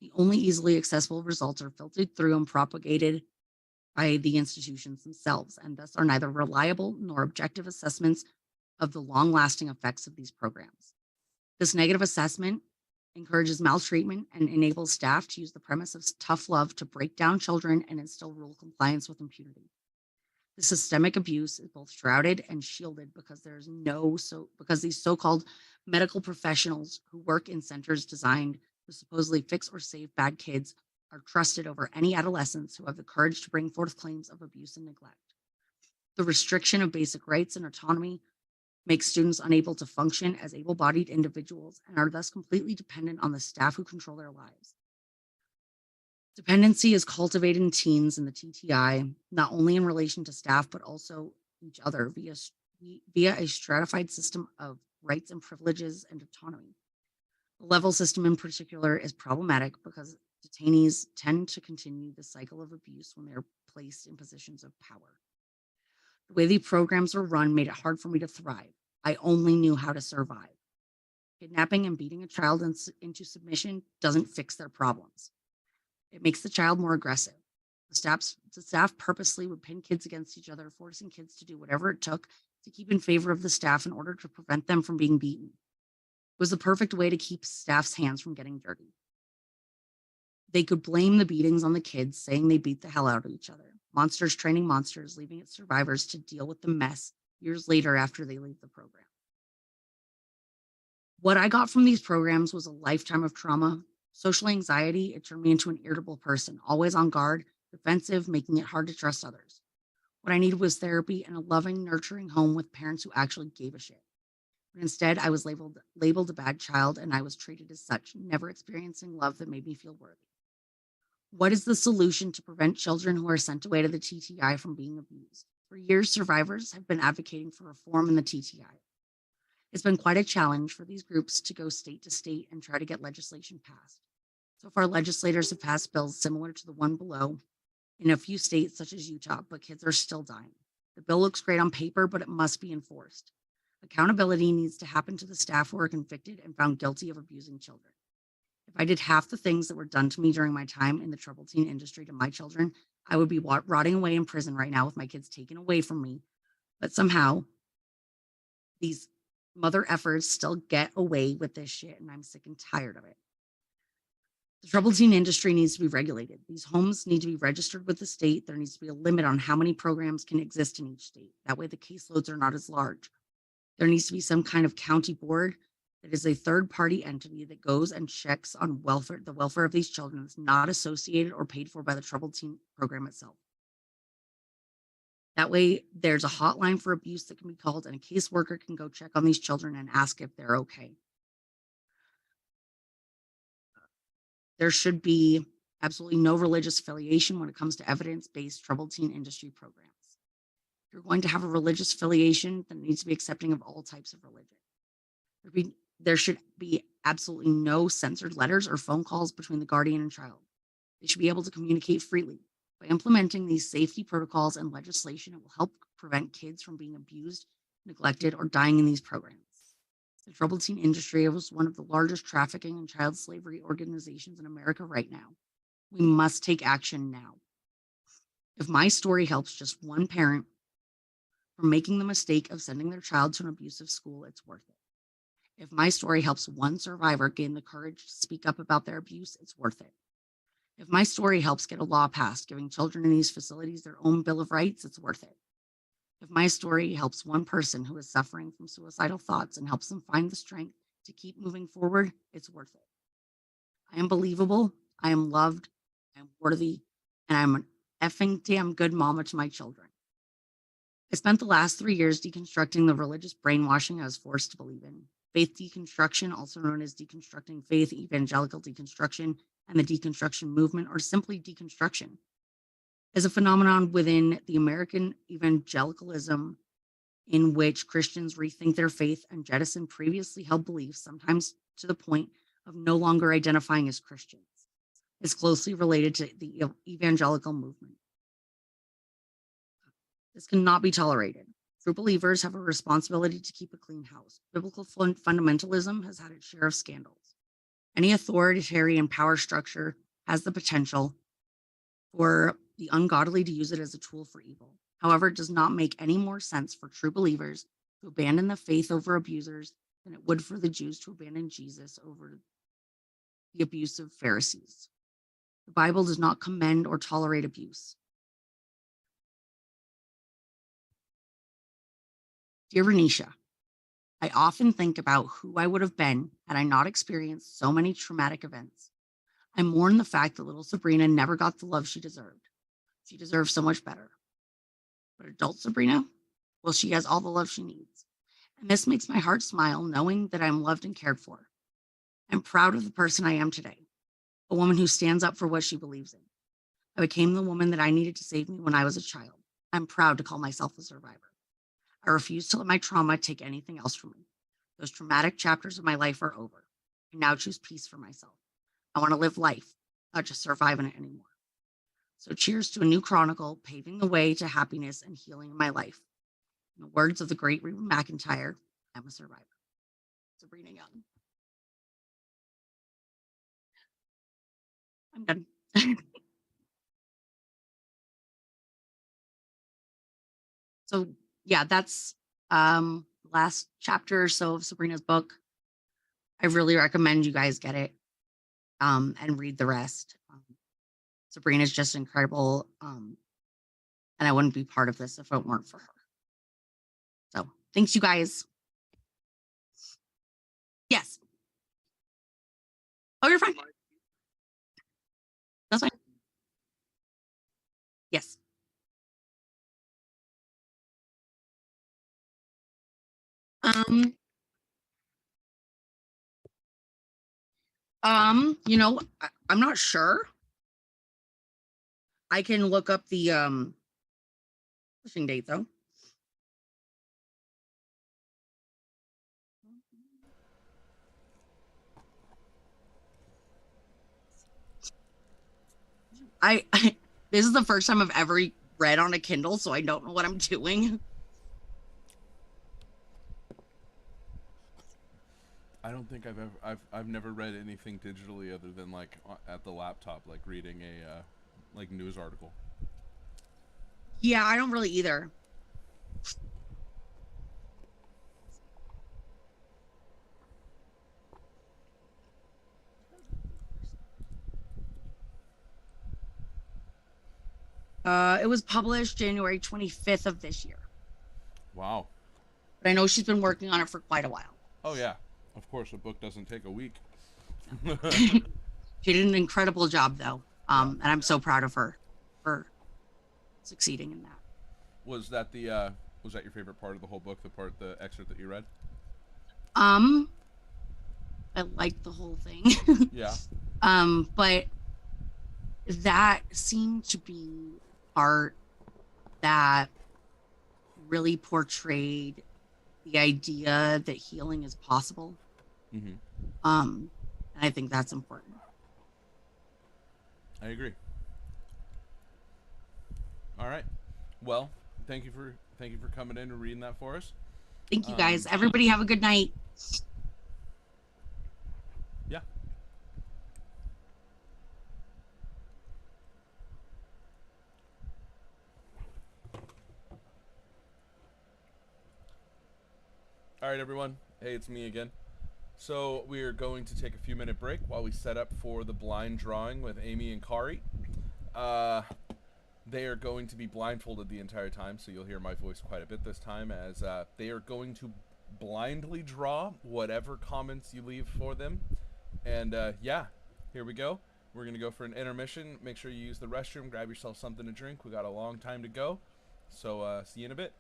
The only easily accessible results are filtered through and propagated by the institutions themselves, and thus are neither reliable nor objective assessments of the long-lasting effects of these programs. This negative assessment encourages maltreatment and enables staff to use the premise of tough love to break down children and instill rule compliance with impunity. The systemic abuse is both shrouded and shielded because because these so-called medical professionals who work in centers designed to supposedly fix or save bad kids are trusted over any adolescents who have the courage to bring forth claims of abuse and neglect. The restriction of basic rights and autonomy makes students unable to function as able-bodied individuals and are thus completely dependent on the staff who control their lives. Dependency is cultivated in teens in the TTI, not only in relation to staff, but also each other via a stratified system of rights and privileges and autonomy. The level system in particular is problematic because detainees tend to continue the cycle of abuse when they're placed in positions of power. The way the programs were run made it hard for me to thrive. I only knew how to survive. Kidnapping and beating a child into submission doesn't fix their problems. It makes the child more aggressive. The staff purposely would pin kids against each other, forcing kids to do whatever it took to keep in favor of the staff in order to prevent them from being beaten. It was the perfect way to keep staff's hands from getting dirty. They could blame the beatings on the kids, saying they beat the hell out of each other. Monsters training monsters, leaving its survivors to deal with the mess years later after they leave the program. What I got from these programs was a lifetime of trauma. Social anxiety, it turned me into an irritable person, always on guard, defensive, making it hard to trust others. What I needed was therapy and a loving, nurturing home with parents who actually gave a shit. But instead, I was labeled a bad child, and I was treated as such, never experiencing love that made me feel worthy. What is the solution to prevent children who are sent away to the TTI from being abused? For years, survivors have been advocating for reform in the TTI. It's been quite a challenge for these groups to go state to state and try to get legislation passed. So far, legislators have passed bills similar to the one below in a few states such as Utah, but kids are still dying. The bill looks great on paper, but it must be enforced. Accountability needs to happen to the staff who are convicted and found guilty of abusing children. If I did half the things that were done to me during my time in the troubled teen industry to my children, I would be rotting away in prison right now with my kids taken away from me. But somehow, these mother efforts still get away with this shit, and I'm sick and tired of it. The troubled teen industry needs to be regulated. These homes need to be registered with the state. There needs to be a limit on how many programs can exist in each state. That way the caseloads are not as large. There needs to be some kind of county board that is a third-party entity that goes and checks on the welfare of these children that's not associated or paid for by the troubled teen program itself. That way there's a hotline for abuse that can be called, and a caseworker can go check on these children and ask if they're okay. There should be absolutely no religious affiliation when it comes to evidence-based troubled teen industry programs. If you're going to have a religious affiliation, then it needs to be accepting of all types of religion. There should be absolutely no censored letters or phone calls between the guardian and child. They should be able to communicate freely. By implementing these safety protocols and legislation, it will help prevent kids from being abused, neglected, or dying in these programs. The troubled teen industry was one of the largest trafficking and child slavery organizations in America right now. We must take action now. If my story helps just one parent from making the mistake of sending their child to an abusive school, it's worth it. If my story helps one survivor gain the courage to speak up about their abuse, it's worth it. If my story helps get a law passed giving children in these facilities their own Bill of Rights, it's worth it. If my story helps one person who is suffering from suicidal thoughts and helps them find the strength to keep moving forward, it's worth it. I am believable, I am loved, I am worthy, and I'm an effing damn good mama to my children. I spent the last 3 years deconstructing the religious brainwashing I was forced to believe in. Faith deconstruction, also known as deconstructing faith, evangelical deconstruction, and the deconstruction movement, or simply deconstruction, is a phenomenon within the American evangelicalism in which Christians rethink their faith and jettison previously held beliefs, sometimes to the point of no longer identifying as Christians. It's closely related to the evangelical movement. This cannot be tolerated. True believers have a responsibility to keep a clean house. Biblical fundamentalism has had its share of scandals. Any authoritarian power structure has the potential for the ungodly to use it as a tool for evil. However, it does not make any more sense for true believers to abandon the faith over abusers than it would for the Jews to abandon Jesus over the abusive Pharisees. The Bible does not commend or tolerate abuse. Dear Renisha, I often think about who I would have been had I not experienced so many traumatic events. I mourn the fact that little Sabrina never got the love she deserved. She deserves so much better. But adult Sabrina, well, she has all the love she needs. And this makes my heart smile knowing that I'm loved and cared for. I'm proud of the person I am today, a woman who stands up for what she believes in. I became the woman that I needed to save me when I was a child. I'm proud to call myself a survivor. I refuse to let my trauma take anything else from me. Those traumatic chapters of my life are over. I now choose peace for myself. I want to live life, not just survive in it anymore. So cheers to a new chronicle, paving the way to happiness and healing in my life. In the words of the great Reba McEntire, I'm a survivor. Sabrina Young. I'm done. So yeah, that's last chapter or so of Sabrina's book. I really recommend you guys get it and read the rest. Sabrina's just incredible. And I wouldn't be part of this if it weren't for her. So thanks, you guys. Yes. Oh, you're fine. That's fine. Yes. I'm not sure. I can look up the publishing date though. I this is the first time I've ever read on a Kindle, so I don't know what I'm doing. I don't think I've never read anything digitally other than like at the laptop, like reading a like news article. Yeah, I don't really either. It was published January 25th of this year. Wow. But I know she's been working on it for quite a while. Oh yeah, of course. A book doesn't take a week. She did an incredible job though. And I'm so proud of her for succeeding in that. Was that was that your favorite part of the whole book, the excerpt that you read? I liked the whole thing. Yeah. But that seemed to be part that really portrayed the idea that healing is possible. Mm-hmm. And I think that's important. I agree. All right. Well, thank you for coming in and reading that for us. Thank you guys. Everybody have a good night. Yeah. All right, everyone. Hey, it's me again. So we are going to take a few minute break while we set up for the blind drawing with Amy and Kari. They are going to be blindfolded the entire time, so you'll hear my voice quite a bit this time, as they are going to blindly draw whatever comments you leave for them. And yeah, here we go. We're going to go for an intermission. Make sure you use the restroom, grab yourself something to drink. We got a long time to go. So see you in a bit.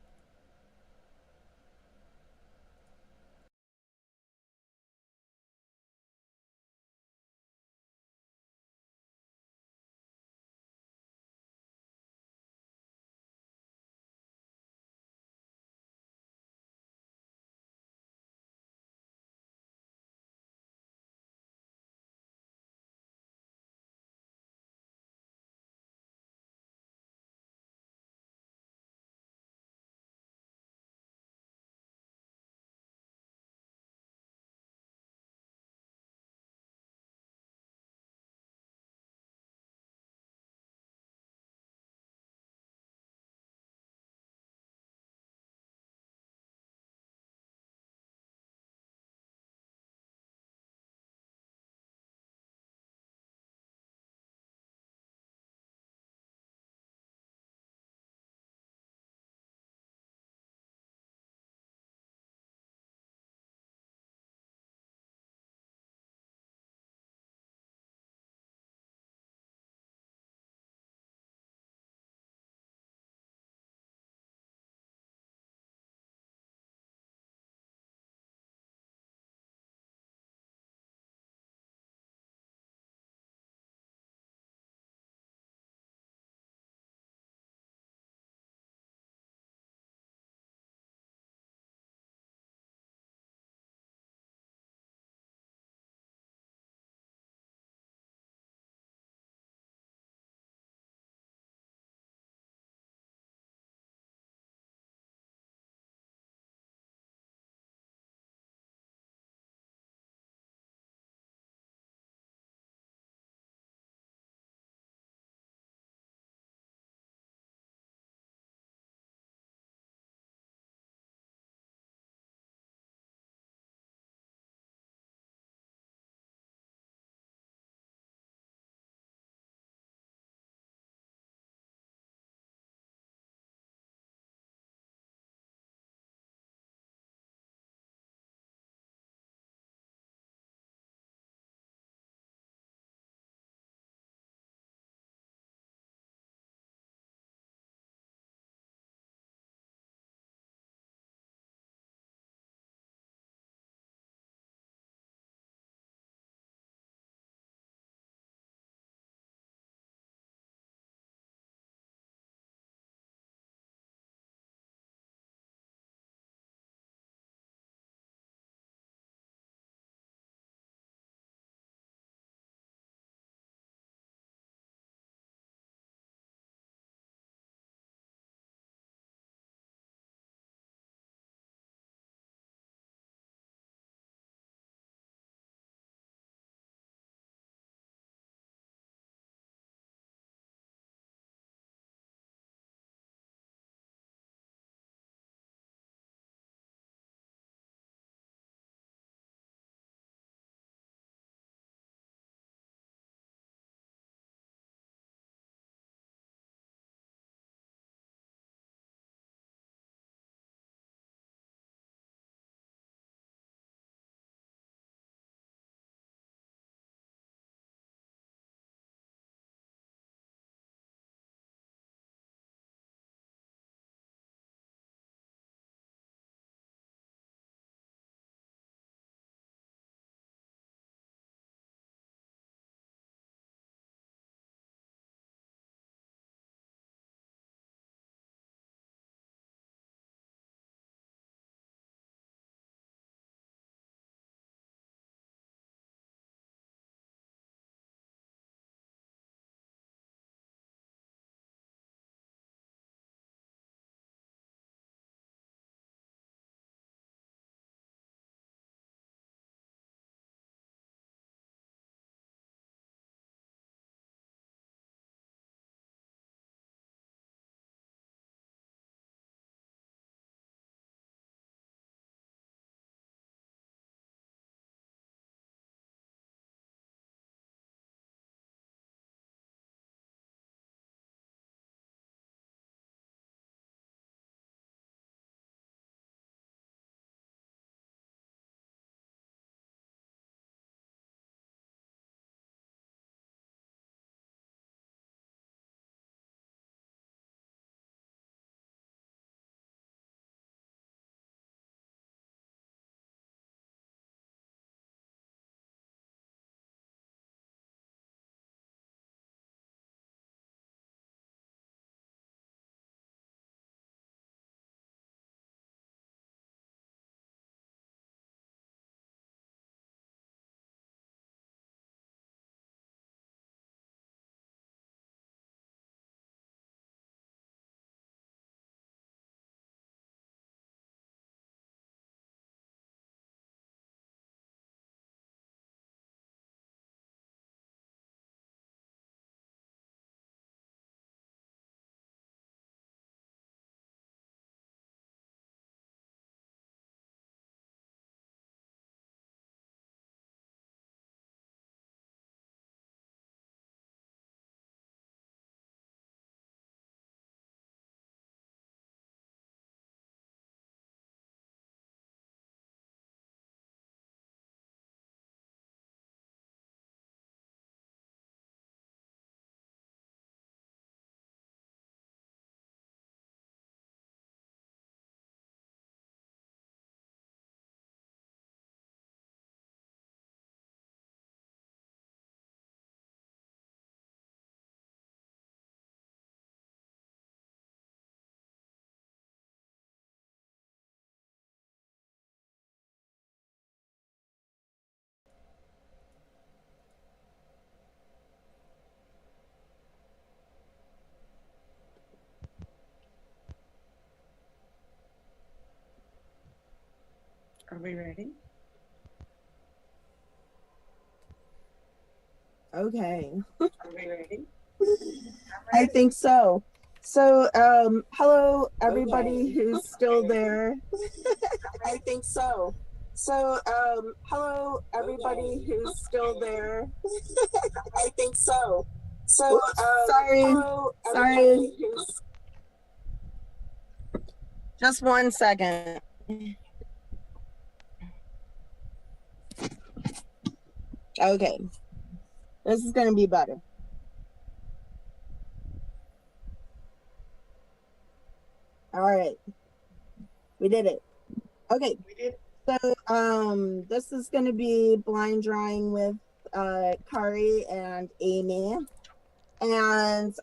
Are we ready? Okay. Are we ready? I think so. So, hello, everybody who's still there. I think so. So, hello, everybody who's still there. I think so. So, sorry, hello, sorry. Just 1 second. Okay, this is going to be better. All right, we did it. Okay, so this is going to be blind drawing with Kari and Amy, and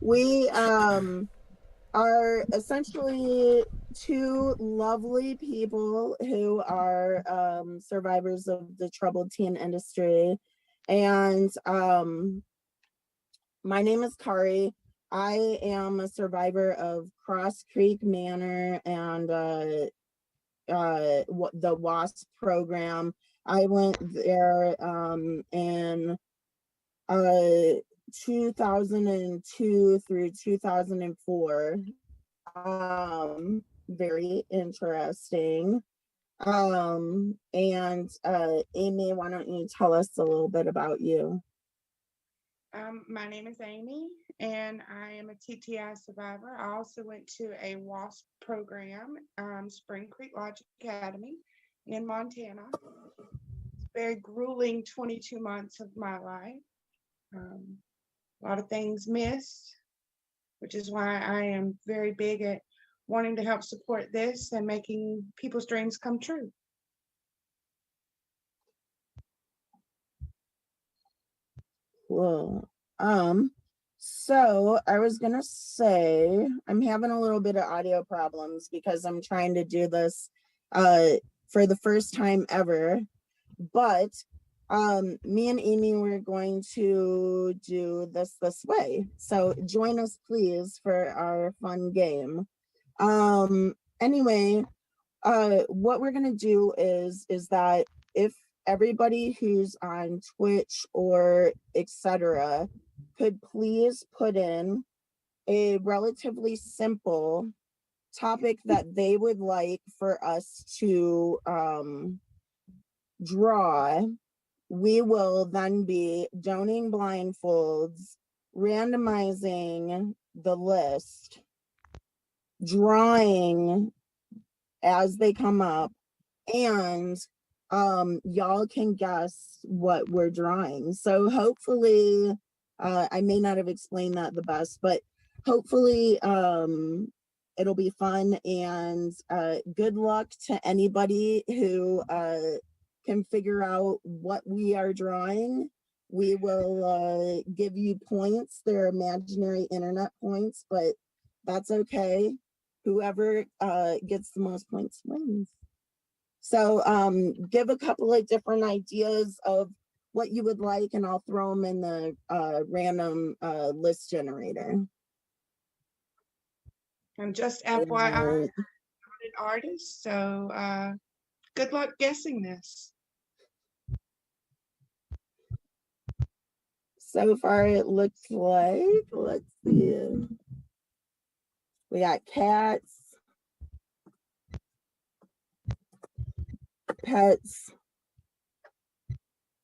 we are essentially two lovely people who are survivors of the troubled teen industry, and my name is Kari. I am a survivor of Cross Creek Manor and the WASP program. I went there in 2002 through 2004. Very interesting. And Amy, why don't you tell us a little bit about you? My name is Amy, and I am a TTI survivor. I also went to a WASP program, Spring Creek Lodge Academy in Montana. Very grueling 22 months of my life. A lot of things missed, which is why I am very big at wanting to help support this and making people's dreams come true. Cool. So I was gonna say I'm having a little bit of audio problems because I'm trying to do this for the first time ever, but me and Amy were going to do this way. So join us please for our fun game. Anyway, what we're gonna do is that if everybody who's on Twitch or etc. could please put in a relatively simple topic that they would like for us to draw, we will then be donning blindfolds, randomizing the list, drawing as they come up, and y'all can guess what we're drawing. So hopefully I may not have explained that the best, but hopefully it'll be fun, and good luck to anybody who can figure out what we are drawing. We will give you points. They're imaginary internet points, but that's okay. Whoever gets the most points wins. So give a couple of different ideas of what you would like, and I'll throw them in the random list generator. And just FYI, I'm an artist, so good luck guessing this. So far it looks like, let's see, we got cats, pets.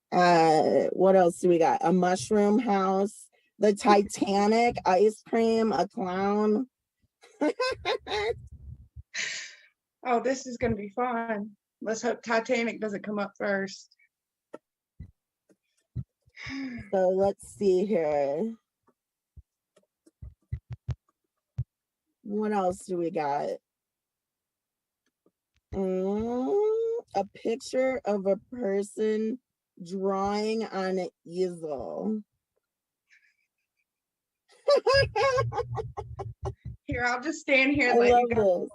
What else do we got? A mushroom house, the Titanic, ice cream, a clown. Oh, this is going to be fun. Let's hope Titanic doesn't come up first. So let's see here. What else do we got? A picture of a person drawing on an easel. Here, I'll just stand here I and let you love go.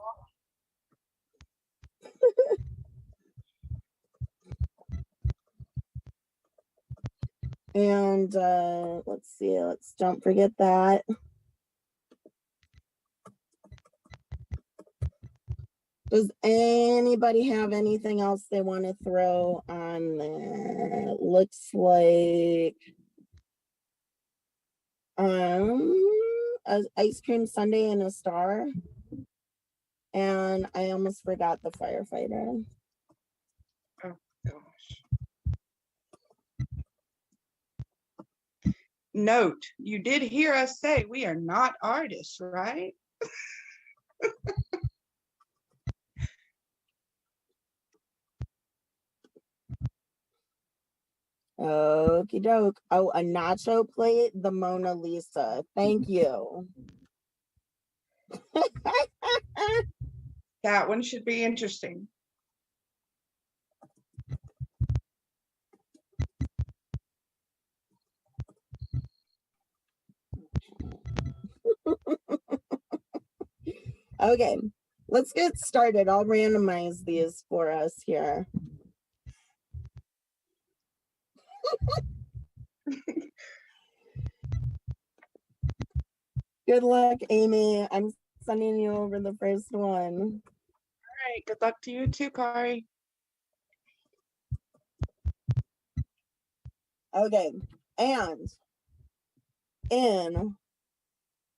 And let's see, don't forget that. Does anybody have anything else they want to throw on there? Looks like a ice cream sundae and a star. And I almost forgot the firefighter. Oh gosh. Note, you did hear us say we are not artists, right? Okie doke. Oh, a nacho plate, the Mona Lisa. Thank you. That one should be interesting. Okay, let's get started. I'll randomize these for us here. Good luck, Amy. I'm sending you over the first one. All right, good luck to you too, Kari. Okay, and in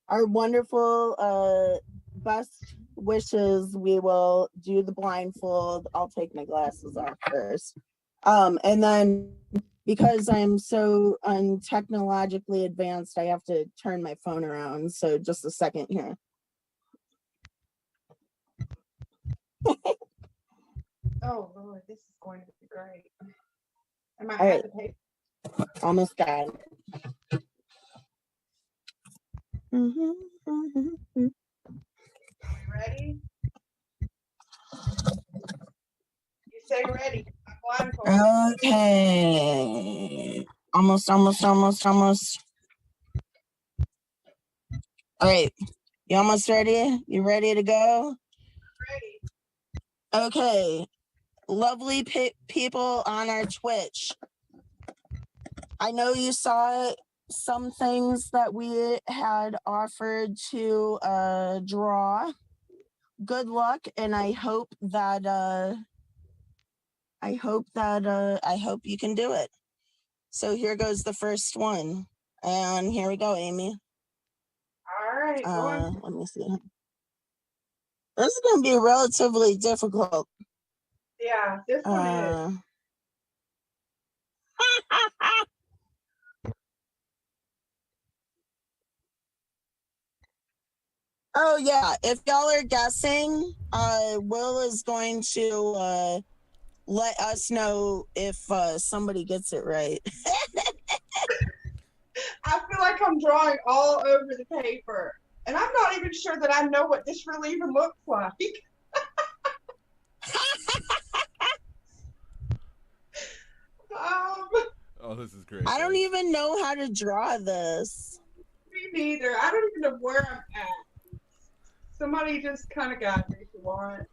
our wonderful best wishes, we will do the blindfold. I'll take my glasses off first. And then because I'm so technologically advanced, I have to turn my phone around. So just a second here. Oh Lord, this is going to be great. Am I All at right. the paper? Almost got it. Are we ready? You say ready. I'm blindfolded. Okay. Almost. All right. You almost ready? You ready to go? Ready. Okay. Lovely people on our Twitch. I know you saw some things that we had offered to draw. Good luck, and I hope you can do it. So here goes the first one. And here we go, Amy. All right, let me see. This is gonna be relatively difficult. Yeah, this one is. Oh yeah, if y'all are guessing, Will is going to let us know if somebody gets it right. I feel like I'm drawing all over the paper. And I'm not even sure that I know what this really even looks like. Oh, this is great. I don't even know how to draw this. Me neither. I don't even know where I'm at. Somebody just kind of got me if you want.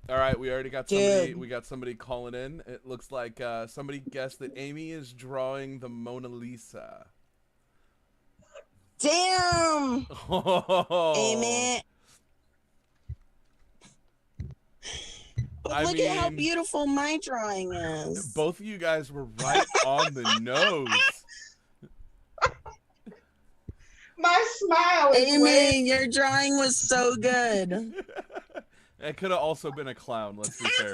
All right, we already got somebody. We got somebody calling in. It looks like somebody guessed that Amy is drawing the Mona Lisa. Damn, Amy. But look at how beautiful my drawing is. Both of you guys were right on the nose. My smile is Amy, your drawing was so good. It could have also been a clown, let's be fair.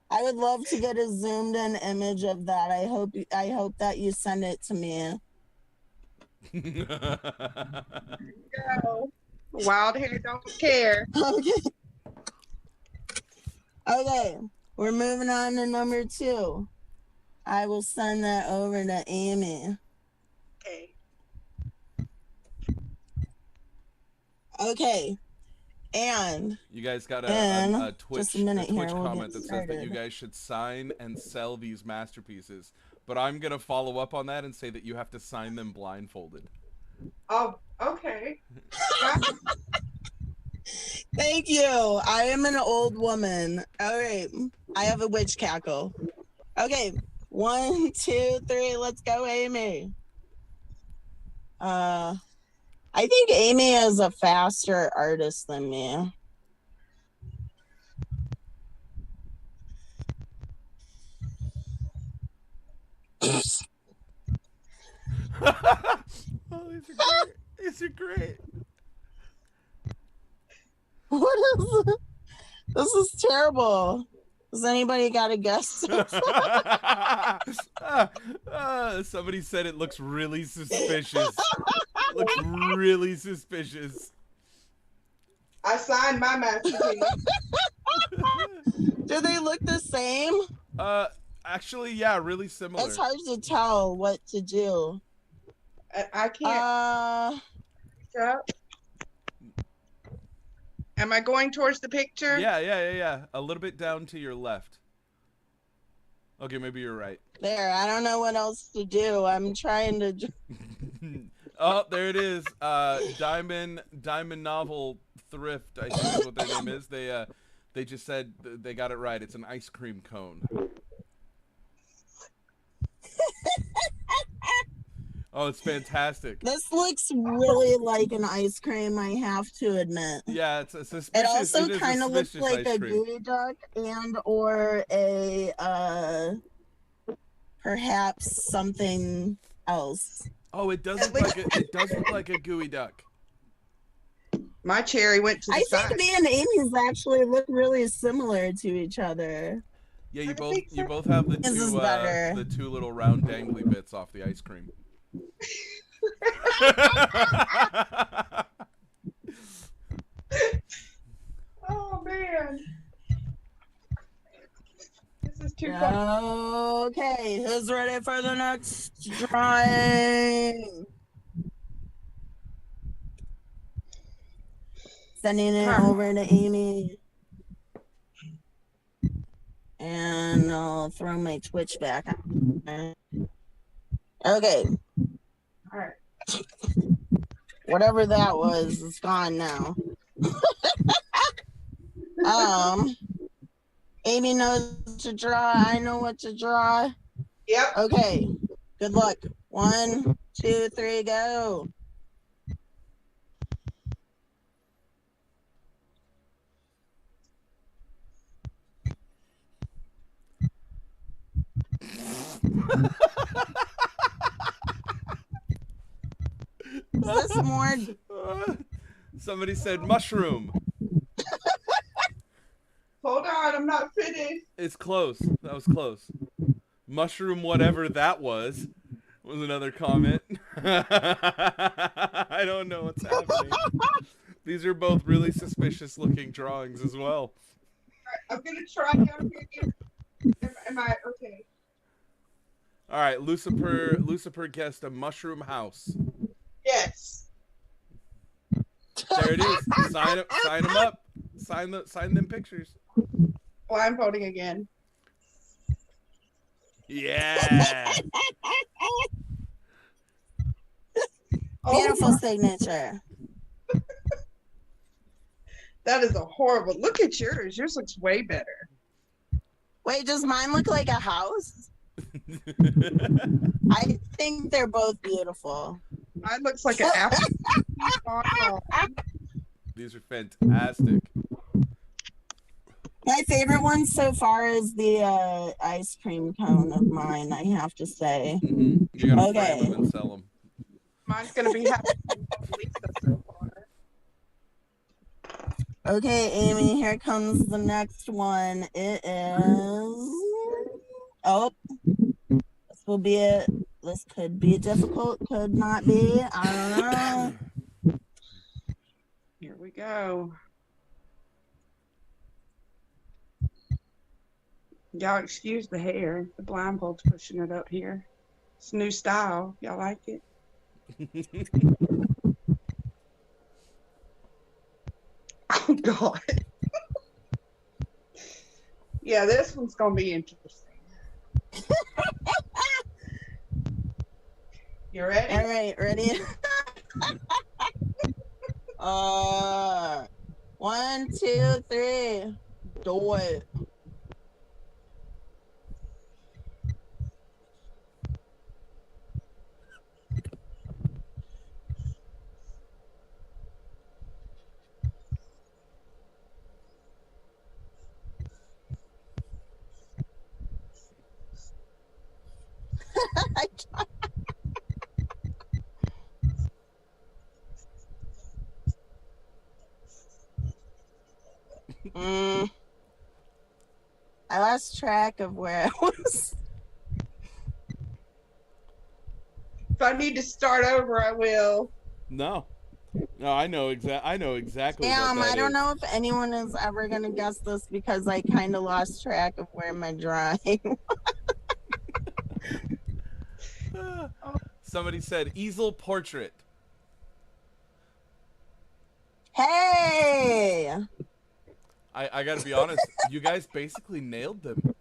I would love to get a zoomed in image of that. I hope that you send it to me. Go. Wild hair don't care. Okay, we're moving on to number 2. I will send that over to Amy. Okay, and you guys got a Twitch we'll comment that says that you guys should sign and sell these masterpieces, but I'm gonna follow up on that and say that you have to sign them blindfolded. Oh, okay. Thank you. I am an old woman. All right, I have a witch cackle. Okay, 1, 2, 3. Let's go, Amy. I think Amy is a faster artist than me. Oh, these are great. These are great. What is this? This is terrible. Has anybody got a guess? Somebody said it looks really suspicious. It looks really suspicious. I signed my masterpiece. Do they look the same? Actually, yeah, really similar. It's hard to tell what to do. I can't. Am I going towards the picture? Yeah. A little bit down to your left. Okay, maybe you're right. There, I don't know what else to do. I'm trying to. Oh, there it is. Diamond Novel Thrift, I think is what their name is. They just said they got it right. It's an ice cream cone. Oh, it's fantastic. This looks really like an ice cream, I have to admit. Yeah, it's a suspicious. It also kind of looks like a gooey duck and or a perhaps something else. Oh, it does look like a gooey duck. My cherry went to the side. I think me and Amy's actually look really similar to each other. Yeah, you both have the two little round dangly bits off the ice cream. Oh man. This is too fun. Okay, who's ready for the next drawing? Sending it over to Amy. And I'll throw my Twitch back on. Okay. All right. Whatever that was, it's gone now. Amy knows to draw. I know what to draw. Yep. Okay. Good luck. 1, 2, 3, go. Is this more? Somebody said mushroom. Hold on, I'm not finished. It's close. That was close. Mushroom, whatever that was another comment. I don't know what's happening. These are both really suspicious looking drawings as well. All right, I'm gonna try down here. Am I okay? All right, Lucifer guessed a mushroom house. Yes. There it is. Sign them up. Sign them pictures. Blindfolding again. Yeah. Beautiful signature. That is a horrible. Look at yours. Yours looks way better. Wait, does mine look like a house? I think they're both beautiful. Mine looks like an apple. These are fantastic. My favorite one so far is the ice cream cone of mine, I have to say. Mm-hmm. You gotta frame them and sell them. Mine's gonna be happy. So far. Okay, Amy, here comes the next one. It is. Oh, this will be it. This could be difficult, could not be. I don't know. Here we go. Y'all excuse the hair. The blindfold's pushing it up here. It's a new style. Y'all like it? Oh, God. Yeah, this one's going to be interesting. You ready? All right, ready? 1, 2, 3. Do it. I lost track of where I was. If I need to start over, I will. No. No, I know exactly Damn, what that I don't is. know if anyone is ever gonna guess this because I kind of lost track of where my drawing. Somebody said easel portrait. Hey! I gotta be honest, you guys basically nailed them.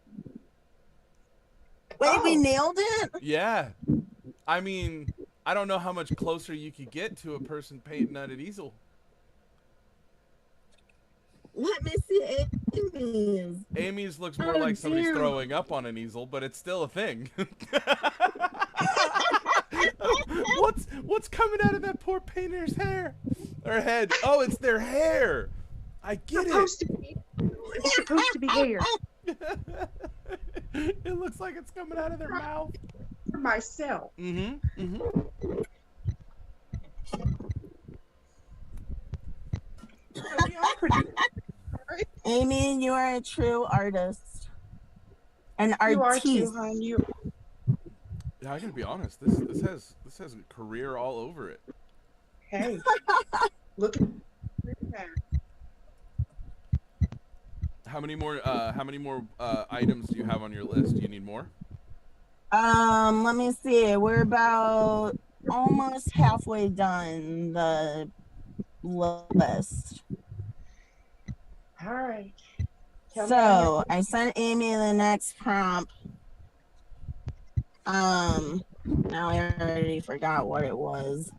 Wait, we nailed it? Yeah. I mean, I don't know how much closer you could get to a person painting on an easel. Let me see Amy's. Amy's looks more like somebody's throwing up on an easel, but it's still a thing. What's coming out of that poor painter's hair? Or head? Oh, it's their hair. I get it. It's supposed to be hair. It looks like it's coming out of their mouth. For myself. Amy, you are a true artist. An You are artiste. too, hon. You. Yeah, I gotta be honest. This has a career all over it. Hey, look at that. How many more items do you have on your list? Do you need more? Let me see. We're about almost halfway done the list. All right. Tell me So I sent Amy the next prompt. Now I already forgot what it was.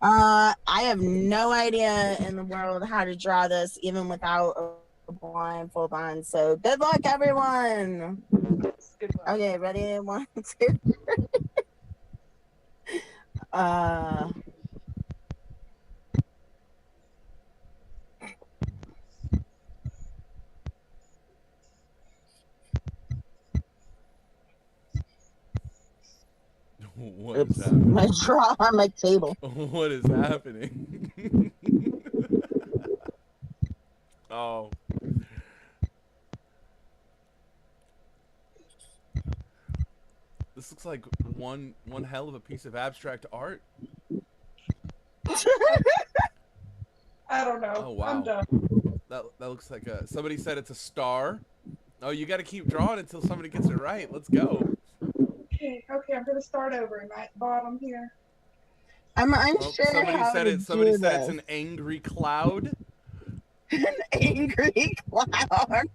I have no idea in the world how to draw this even without a blindfold on. So good luck, everyone. Good luck. Okay, ready? 1, 2, 3. What Oops, is happening? my draw on my table. What is happening? Oh. This looks like one hell of a piece of abstract art. I don't know. Oh wow. I'm done. That looks like a. Somebody said it's a star. Oh, you got to keep drawing until somebody gets it right. Let's go. Okay, I'm gonna start over. Am I at the bottom here? I'm unsure Somebody how said to it. Somebody do said it's this. an angry cloud. An angry cloud.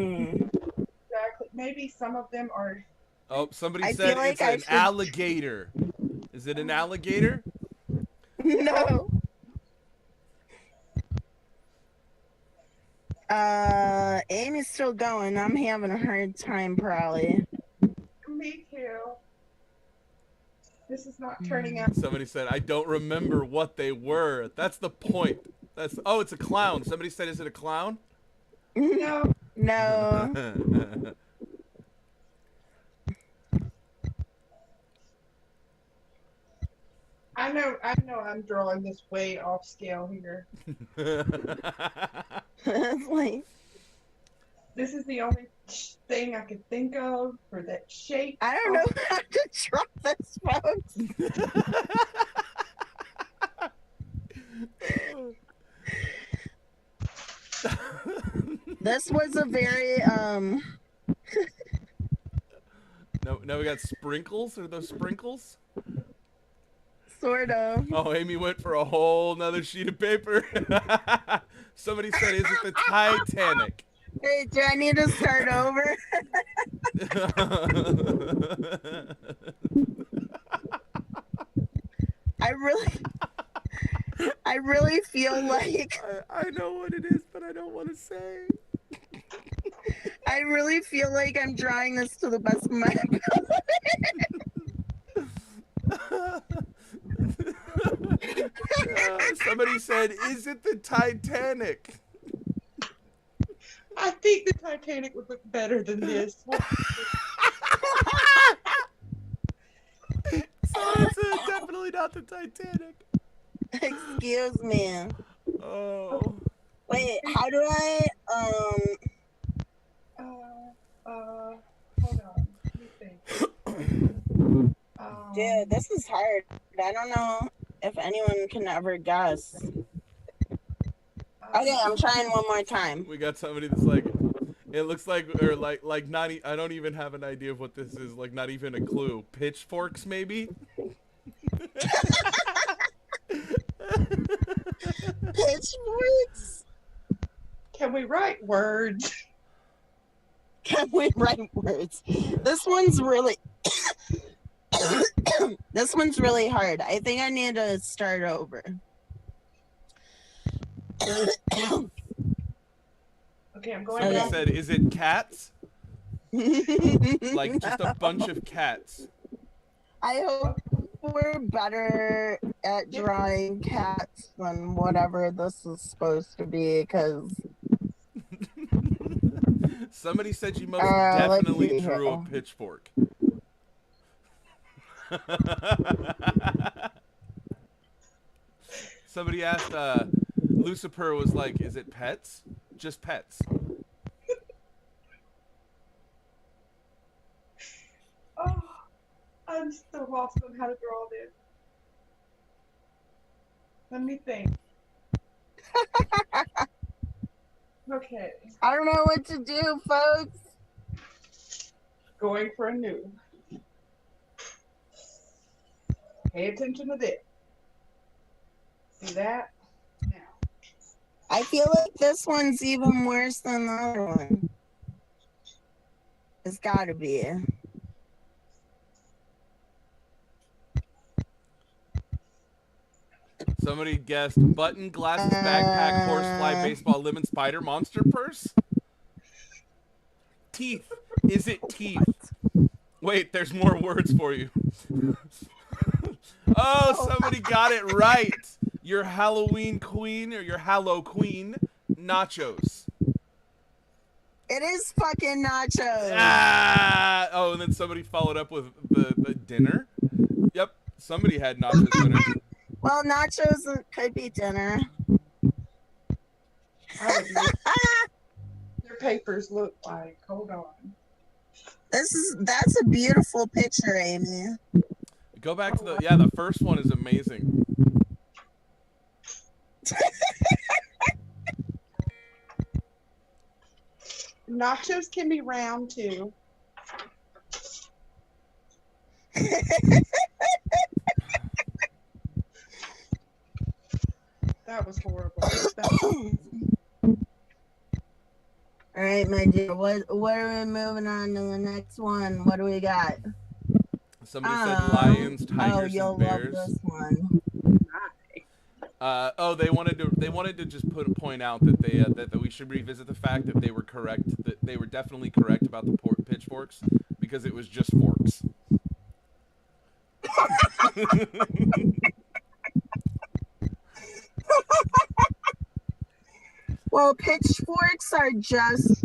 Exactly. Maybe some of them are. Oh, somebody I said feel like it's I an should- alligator. Is it an alligator? No. Amy's still going. I'm having a hard time, probably. Me too. This is not turning out. Somebody said I don't remember what they were. That's the point. Oh, it's a clown. Somebody said, is it a clown? No. No. I know I'm drawing this way off scale here. It's like, This is the only thing I could think of for that shape. I don't know how to draw this, folks. This was a very Now we got sprinkles. Are those sprinkles? sort of. Oh, Amy went for a whole nother sheet of paper. Somebody said, is it the Titanic? Hey, do I need to start over? I really feel like I know what it is, but I don't want to say. I really feel like I'm drawing this to the best of my ability. Somebody said, is it the Titanic? I think the Titanic would look better than this. So definitely not the Titanic. Excuse me. Oh. Wait, how do I Hold on. Let me think. dude, this is hard. I don't know if anyone can ever guess. Okay, I'm trying one more time. We got somebody that's like, it looks like, or like not. I don't even have an idea of what this is. Like, not even a clue. Pitchforks, maybe. Pitchforks? Can we write words? Can we write words? This one's really this one's really hard. I think I need to start over. Okay, I'm going Somebody down. said, "Is it cats?" Like just a bunch of cats. I hope we're better at drawing cats than whatever this is supposed to be, because Somebody said you most let's definitely see drew a here. pitchfork. Somebody asked, Lucifer was like, "Is it pets? Just pets." Oh, I'm so lost on how to draw this. Let me think. Okay. I don't know what to do, folks. Going for a new. Pay attention to this. See that? I feel like this one's even worse than the other one. It's gotta be. Somebody guessed button, glasses, backpack, horsefly, baseball, lemon, spider, monster purse. Teeth. Is it teeth? Wait, there's more words for you. Oh, somebody got it right. Your Halloween queen or your Hallow queen, nachos. It is fucking nachos. Ah! Oh, and then somebody followed up with the dinner. Yep, somebody had nachos dinner. Well, nachos could be dinner. Your papers look like. Hold on. That's a beautiful picture, Amy. Go back to the first one is amazing. Nachos can be round too. That was horrible. All right, my dear. What are we moving on to the next one? What do we got? Somebody said lions, tigers, you'll and bears. love this one. They wanted to just point out that they that we should revisit the fact that they were correct, that they were definitely correct about the pitchforks, because it was just forks. Well, pitchforks are just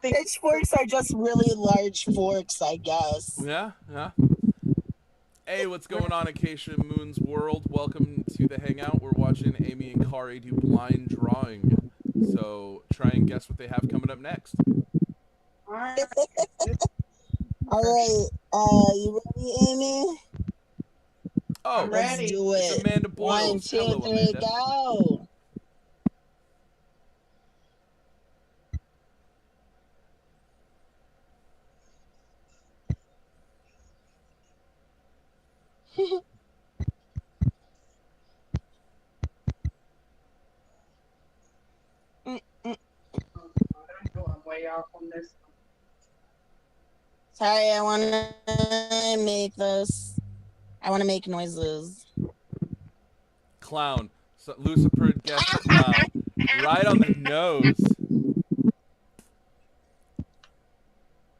pitchforks are just really large forks, I guess. Yeah. Hey, what's going on, Acacia Moon's World? Welcome to the Hangout. We're watching Amy and Kari do blind drawing. So try and guess what they have coming up next. All right. You ready, Amy? Oh, I'm ready. Let's do it. It's Amanda Boyles. 1, 2, Hello, 3, Amanda. go. I'm way off on this. Sorry, I want to make this. I want to make noises. Clown. So Lucifer guessed clown. Right on the nose.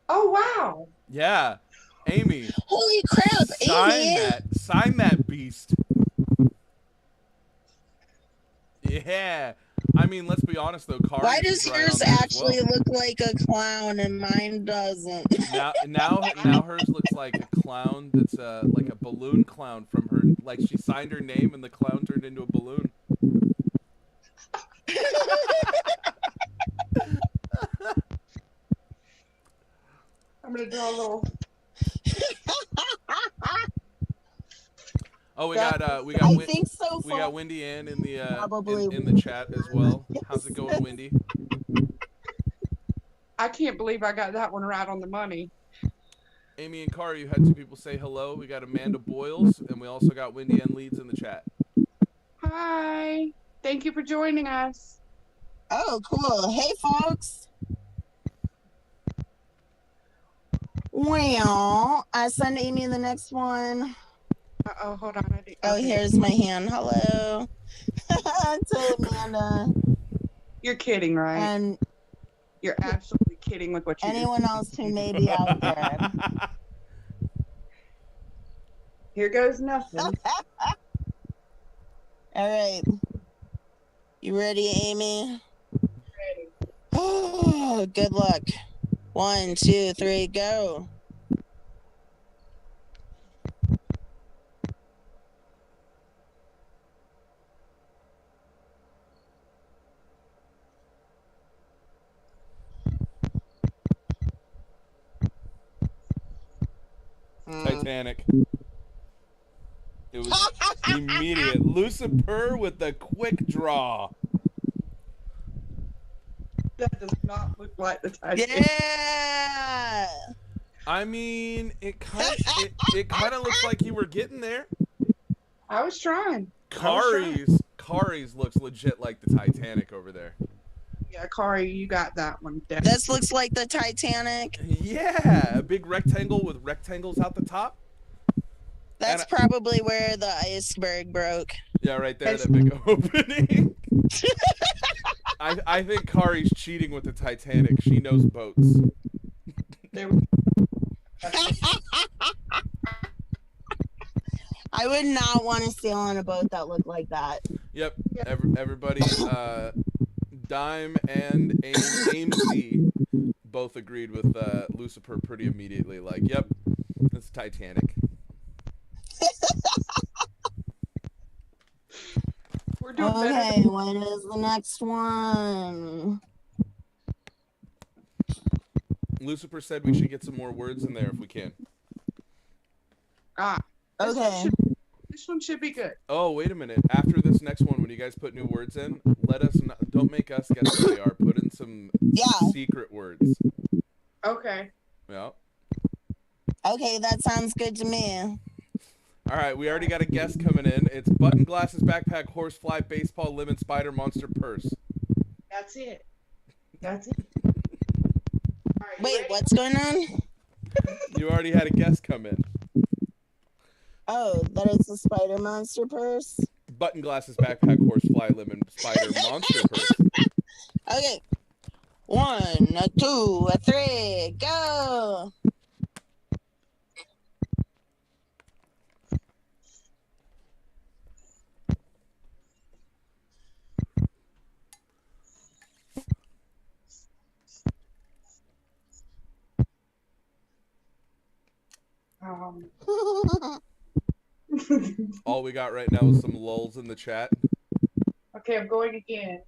Oh, wow. Yeah. Amy. Holy crap, Amy. Sign that beast. Yeah. I mean, let's be honest though. Kari Why does is right yours on there as actually well. look like a clown and mine doesn't? Now hers looks like a clown that's like a balloon clown from her. Like she signed her name and the clown turned into a balloon. I'm gonna draw a little. Oh, we I think so we far. got Wendy Ann in the Probably in the chat as well. How's it going, Wendy? I can't believe I got that one right on the money. Amy and Kari, you had two people say hello. We got Amanda Boyles, and we also got Wendy Ann Leeds in the chat. Hi. Thank you for joining us. Oh, cool. Hey, folks. Well, I send Amy the next one. Uh-oh, hold on. Oh, here's my hand. Hello. To Amanda. You're kidding, right? And you're absolutely kidding with what you anyone else who may be out there. Here goes nothing. All right. You ready, Amy? Ready. Oh, good luck. 1, 2, 3, go. Titanic. It was immediate. Lucifer with the quick draw. That does not look like the Titanic. Yeah. I mean, it kind of looks like you were getting there. I was trying. Kari's looks legit like the Titanic over there. Yeah, Kari, you got that one. This looks like the Titanic. Yeah, a big rectangle with rectangles out the top. That's probably where the iceberg broke. Yeah, right there, that big opening. I think Kari's cheating with the Titanic. She knows boats. I would not want to sail on a boat that looked like that. Yep. Everybody, Dime and AMC both agreed with Lucifer pretty immediately. Like, yep, that's Titanic. We're doing okay, what is the next one? Lucifer said we should get some more words in there if we can. Okay. This one should be good. Oh, wait a minute. After this next one, when you guys put new words in, let us don't make us guess what they are. Put in some secret words. Okay. Yeah. Okay, that sounds good to me. All right, we already got a guest coming in. It's button, glasses, backpack, horsefly, baseball, lemon, spider, monster, purse. That's it. That's it. Wait, what's going on? You already had a guest come in. Oh, that is the spider monster purse? Button, glasses, backpack, horsefly, lemon, spider, monster, purse. Okay. 1, 2, 3, go! All we got right now is some lulls in the chat. Okay, I'm going again.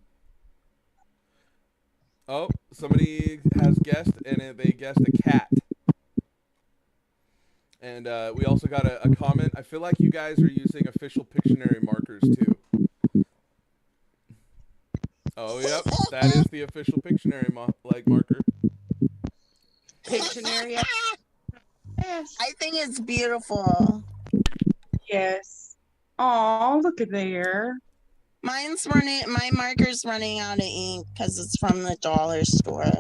Oh, somebody has guessed, and they guessed a cat. And we also got a comment. I feel like you guys are using official Pictionary markers, too. Oh, yep. That is the official Pictionary marker. Pictionary. Yes. I think it's beautiful. Yes. Oh, look at there. Mine's running. My marker's running out of ink because it's from the dollar store.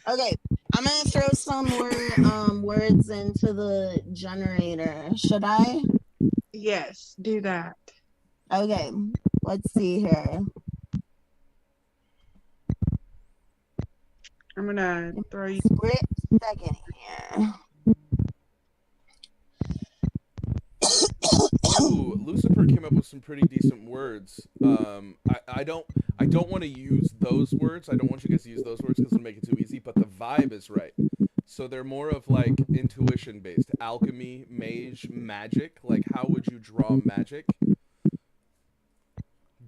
Okay, I'm gonna throw some more words into the generator. Should I? Yes, do that. Okay, let's see here. I'm gonna throw you. Split second here. Ooh, Lucifer came up with some pretty decent words. I don't want to use those words. I don't want you guys to use those words because it'll make it too easy. But the vibe is right. So they're more of like intuition based, alchemy, mage, magic. Like how would you draw magic?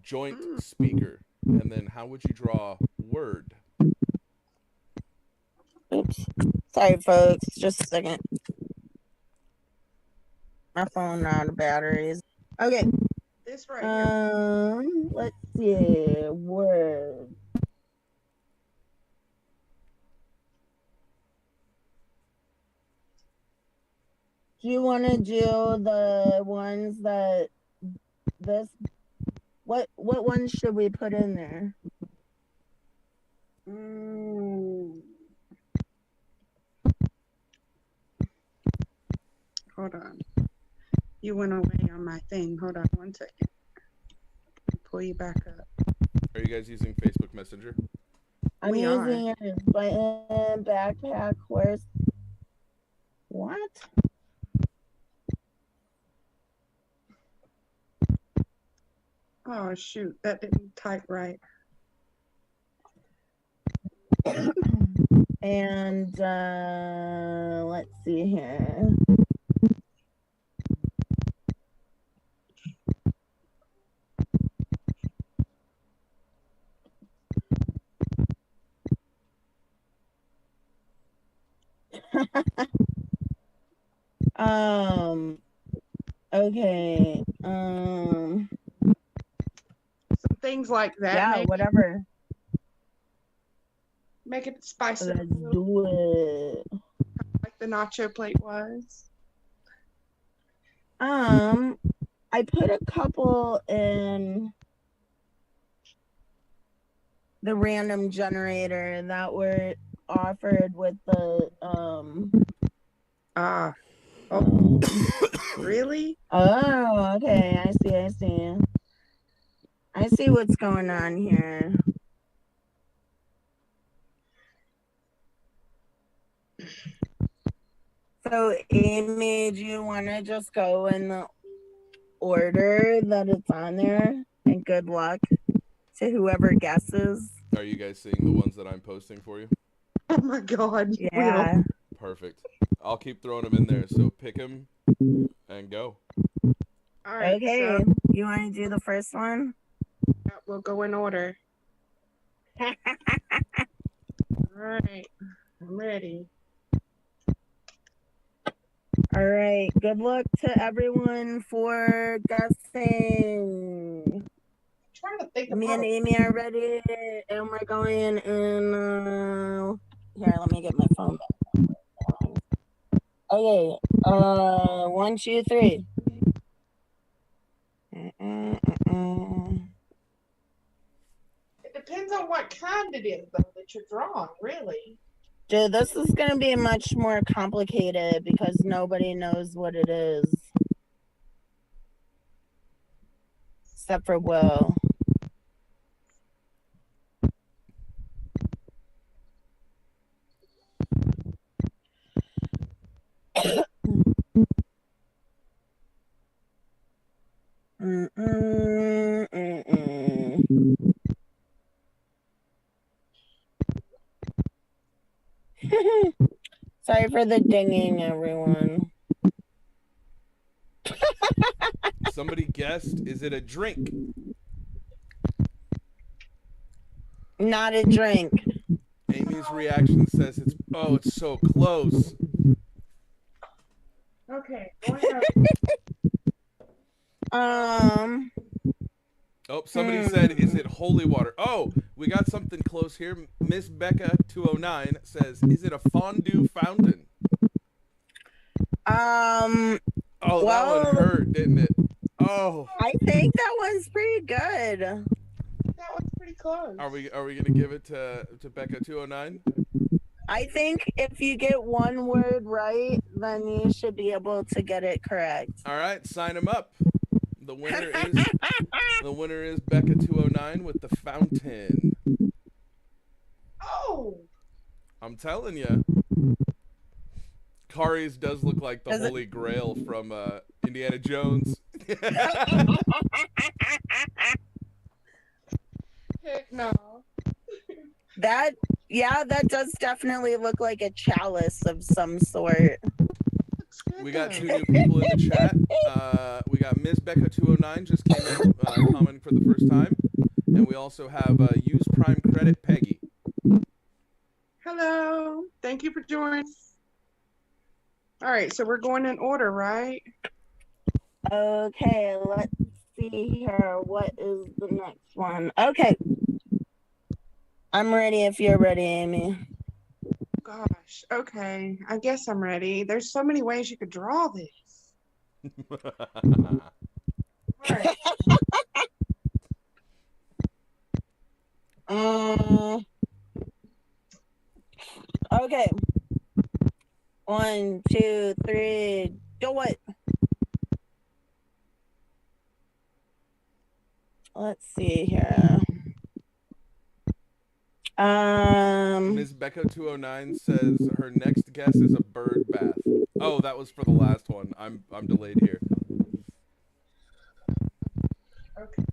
Joint speaker, and then how would you draw word? Oops. Sorry, folks. Just a second. My phone out of batteries. Okay. This right here. Let's see. Word. Do you want to do the ones that this? What ones should we put in there? Hold on. You went away on my thing. Hold on 1 second. Pull you back up. Are you guys using Facebook Messenger? I'm We using it as button, backpack, horse. What? Oh shoot, that didn't type right. And let's see here. Okay. Some things like that. Yeah, maybe. whatever. Make it spicy. Let's do it. Like the nacho plate was. I put a couple in the random generator that were offered with the Really? Oh, okay. I see. I see what's going on here. So, Amy, do you want to just go in the order that it's on there? And good luck to whoever guesses. Are you guys seeing the ones that I'm posting for you? Oh my God. Yeah. Perfect. I'll keep throwing them in there. So pick them and go. All right. Okay. So, You want to do the first one? yeah, we'll go in order. All right. I'm ready. All right. Good luck to everyone for guessing. Trying to think Me and Amy are ready, and we're going in. Here, let me get my phone back. Okay. 1, 2, 3. It depends on what kind it is, though, that you're drawing, really. Dude, this is gonna be much more complicated because nobody knows what it is. Except for Will. Sorry for the dinging, everyone. Somebody guessed, is it a drink? Not a drink. Amy's reaction says it's so close. Okay. Oh, somebody said, is it holy water? Oh, we got something close here. Miss Becca 209 says, is it a fondue fountain? Oh, well, that one hurt, didn't it? Oh. I think that one's pretty good. That one's pretty close. Are we gonna give it to Becca 209? I think if you get one word right, then you should be able to get it correct. All right, sign him up. The winner is Becca 209 with the fountain. Oh. I'm telling you. Kari's does look like the Holy Grail from Indiana Jones. Heck no. That, yeah, that does definitely look like a chalice of some sort. We got 2 new people in the chat. We got Ms. Becca209 just came in, commenting for the first time. And we also have Use Prime Credit Peggy. Hello. Thank you for joining. All right, so we're going in order, right? Okay, let's see here. What is the next one? Okay. I'm ready if you're ready, Amy. Gosh, okay. I guess I'm ready. There's so many ways you could draw this. All right. Okay. 1, 2, 3, do it. Let's see here. Ms. Becca209 says her next guess is a bird bath. Oh, that was for the last one. I'm delayed here. Okay.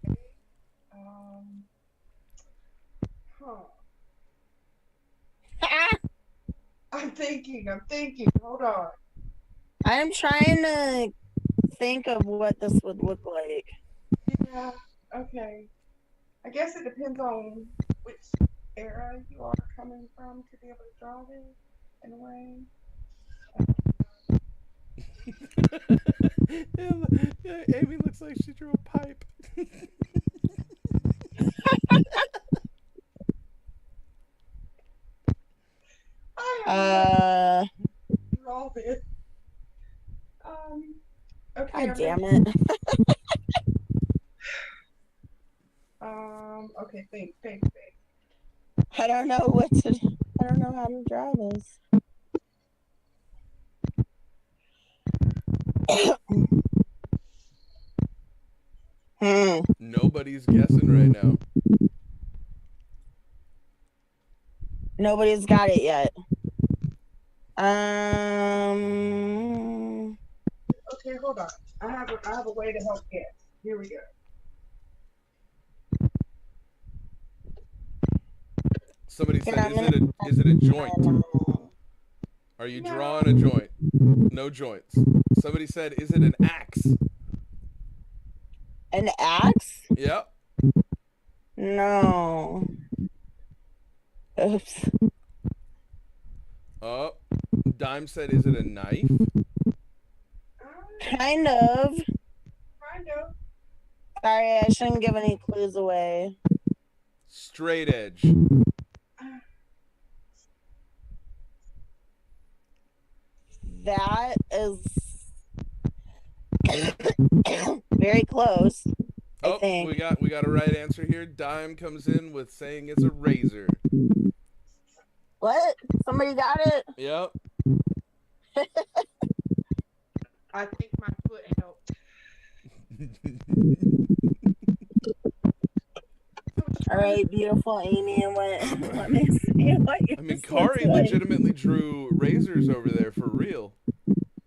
Huh. I'm thinking. Hold on. I'm trying to think of what this would look like. Yeah, okay. I guess it depends on which era you are coming from to be able to draw this in a way. Yeah, Amy looks like she drew a pipe. Draw this. Okay. God damn it. Okay, think. I don't know how to draw this. Nobody's guessing right now. Nobody's got it yet. Okay, hold on. I have a way to help guess. Here we go. Somebody said, is it a joint? Are you drawing a joint? No joints. Somebody said, is it an axe? An axe? Yep. No. Oops. Oh, Dime said, is it a knife? Kind of. Sorry, I shouldn't give any clues away. Straight edge. That is very close. I think. we got a right answer here. Dime comes in with saying it's a razor. What? Somebody got it? Yep. I think my foot helped. All right, beautiful Amy, and let me see what you. I mean, Kari legitimately drew razors over there for real.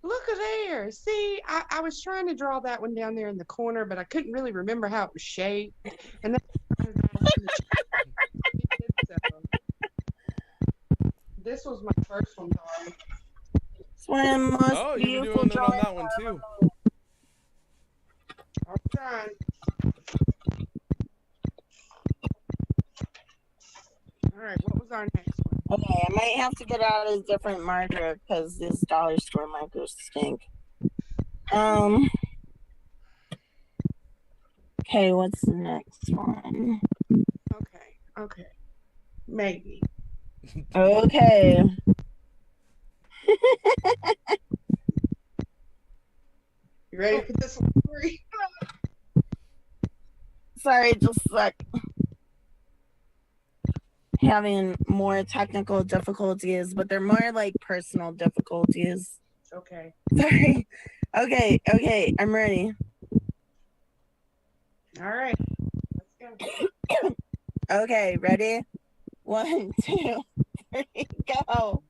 Look at there. See, I was trying to draw that one down there in the corner, but I couldn't really remember how it was shaped. And then this was my first one, Kari. It's one of the most Oh, you were beautiful doing it on drawings that one too. I'm trying. All right, what was our next one? Okay, I might have to get out a different marker because these dollar store markers stink. Okay, what's the next one? Okay. Maybe. Okay. You ready for this one? Sorry, just like having more technical difficulties, but they're more like personal difficulties. Okay. Sorry. Okay, I'm ready. All right. Let's go. Okay, ready? 1, 2, 3, go.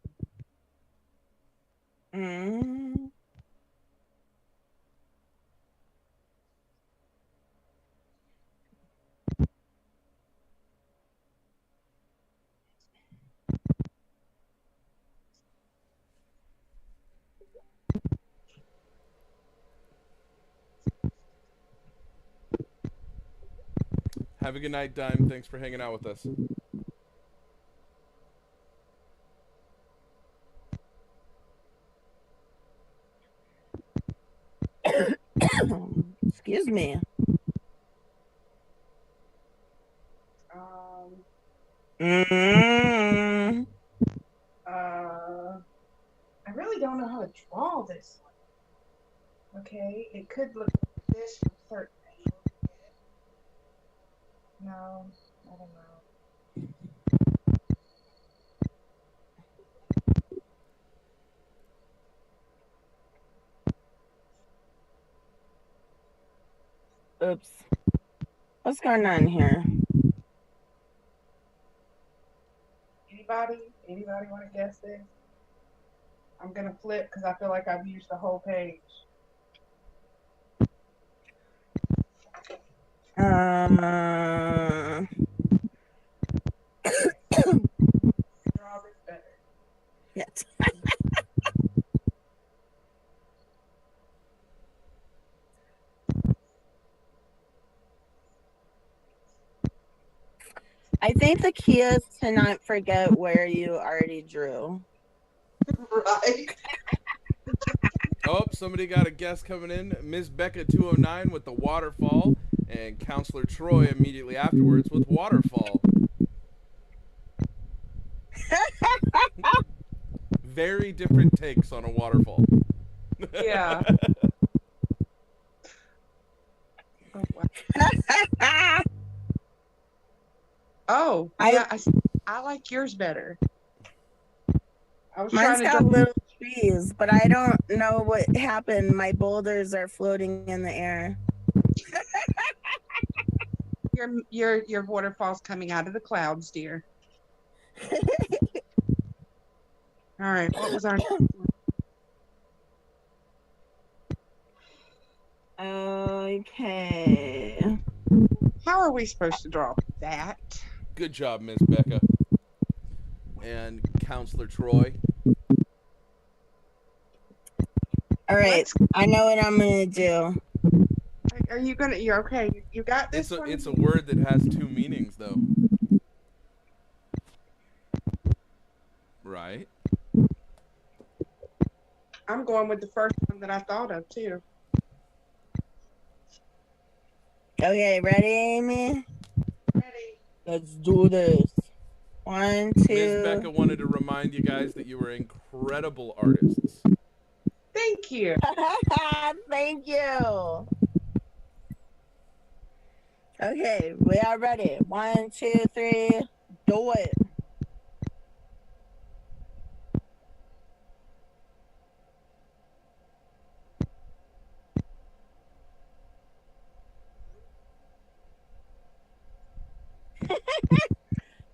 Have a good night, Dime. Thanks for hanging out with us. Excuse me. Mm. I really don't know how to draw this one. Okay, it could look like this from certain angles. No, I don't know. Oops. What's going on here? Anybody want to guess this? I'm gonna flip because I feel like I've used the whole page. Uh, Draw this better. yes. I think the key is to not forget where you already drew. Right. Oh, somebody got a guest coming in. Ms. Becca 209 with the waterfall, and Counselor Troy immediately afterwards with waterfall. Very different takes on a waterfall. Yeah. Oh, yeah, I like yours better. Mine's got little trees, but I don't know what happened. My boulders are floating in the air. Your waterfall's coming out of the clouds, dear. All right, what was our Okay. How are we supposed to draw that? Good job, Miss Becca. And Counselor Troy. All right, I know what I'm gonna do. Are you gonna? You're okay. You got this. It's a word that has two meanings, though. Right? I'm going with the first one that I thought of too. Okay, ready, Amy? Ready. Let's do this. 1, 2. Ms. Becca wanted to remind you guys that you were incredible artists. Thank you. Thank you. Okay, we are ready. 1, 2, 3. Do it.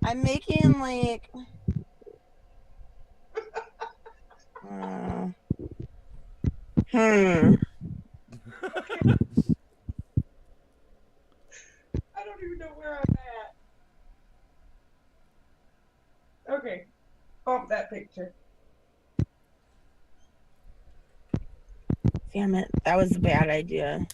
I'm making like I don't even know where I'm at. Okay, bump that picture. Damn it, that was a bad idea.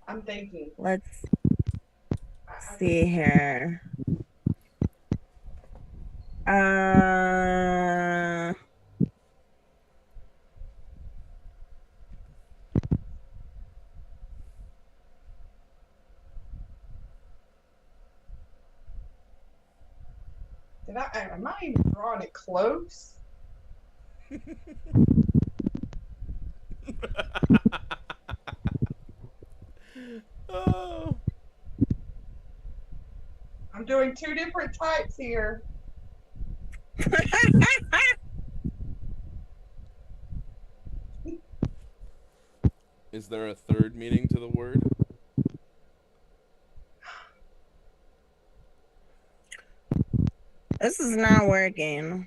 I'm thinking. Let's see here. Am I even drawing it close? Oh. I'm doing two different types here. Is there a third meaning to the word? This is not working.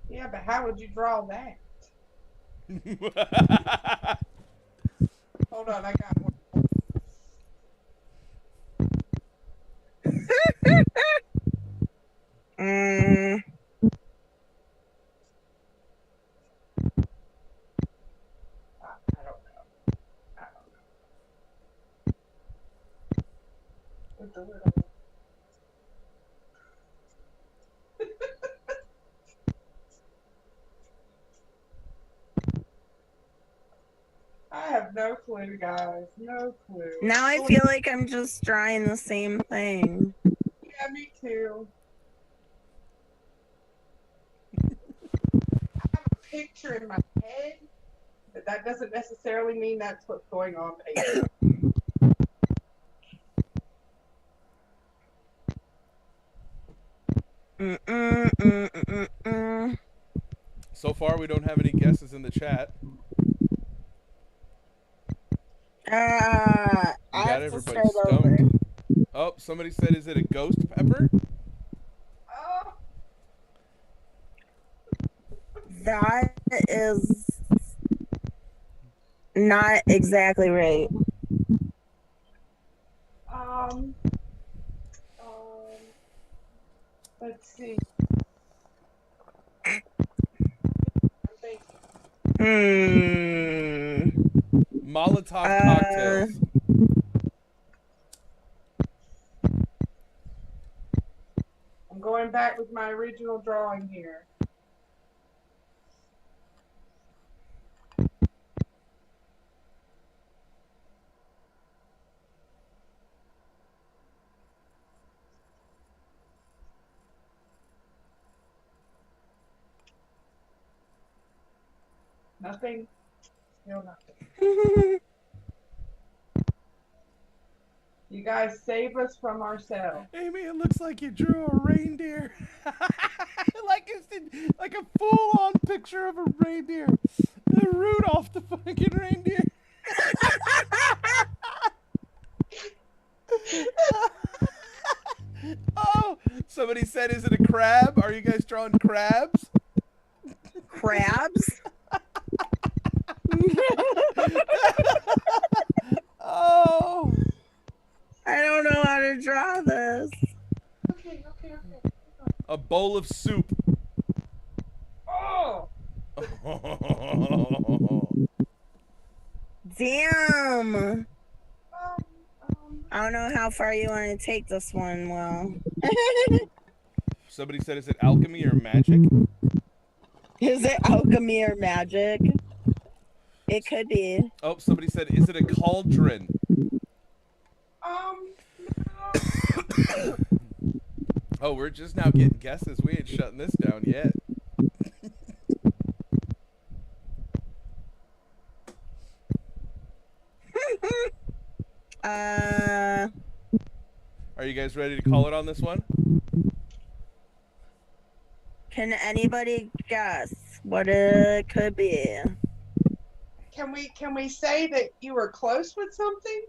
Yeah, but how would you draw that? Hold on, I got one. Mm. With the little I have no clue, guys. No clue. Now I feel like I'm just drawing the same thing. Yeah, me too. I have a picture in my head, but that doesn't necessarily mean that's what's going on paper. So far, we don't have any guesses in the chat. We got everybody stumped. Oh, somebody said, is it a ghost pepper? Oh. That is not exactly right. Let's see. Molotov cocktails. I'm going back with my original drawing here. Nothing. Still nothing. You guys save us from ourselves. Amy, it looks like you drew a reindeer. like a full-on picture of a reindeer. Rudolph the fucking reindeer. Oh, somebody said, is it a crab? Are you guys drawing crabs? Crabs? Oh. I don't know how to draw this. Okay. A bowl of soup. Oh. Damn. I don't know how far you want to take this one, Will. Somebody said, is it alchemy or magic? Is it alchemy or magic? It could be. Oh, somebody said, is it a cauldron? Oh, we're just now getting guesses. We ain't shutting this down yet. Are you guys ready to call it on this one? Can anybody guess what it could be? Can we say that you were close with something?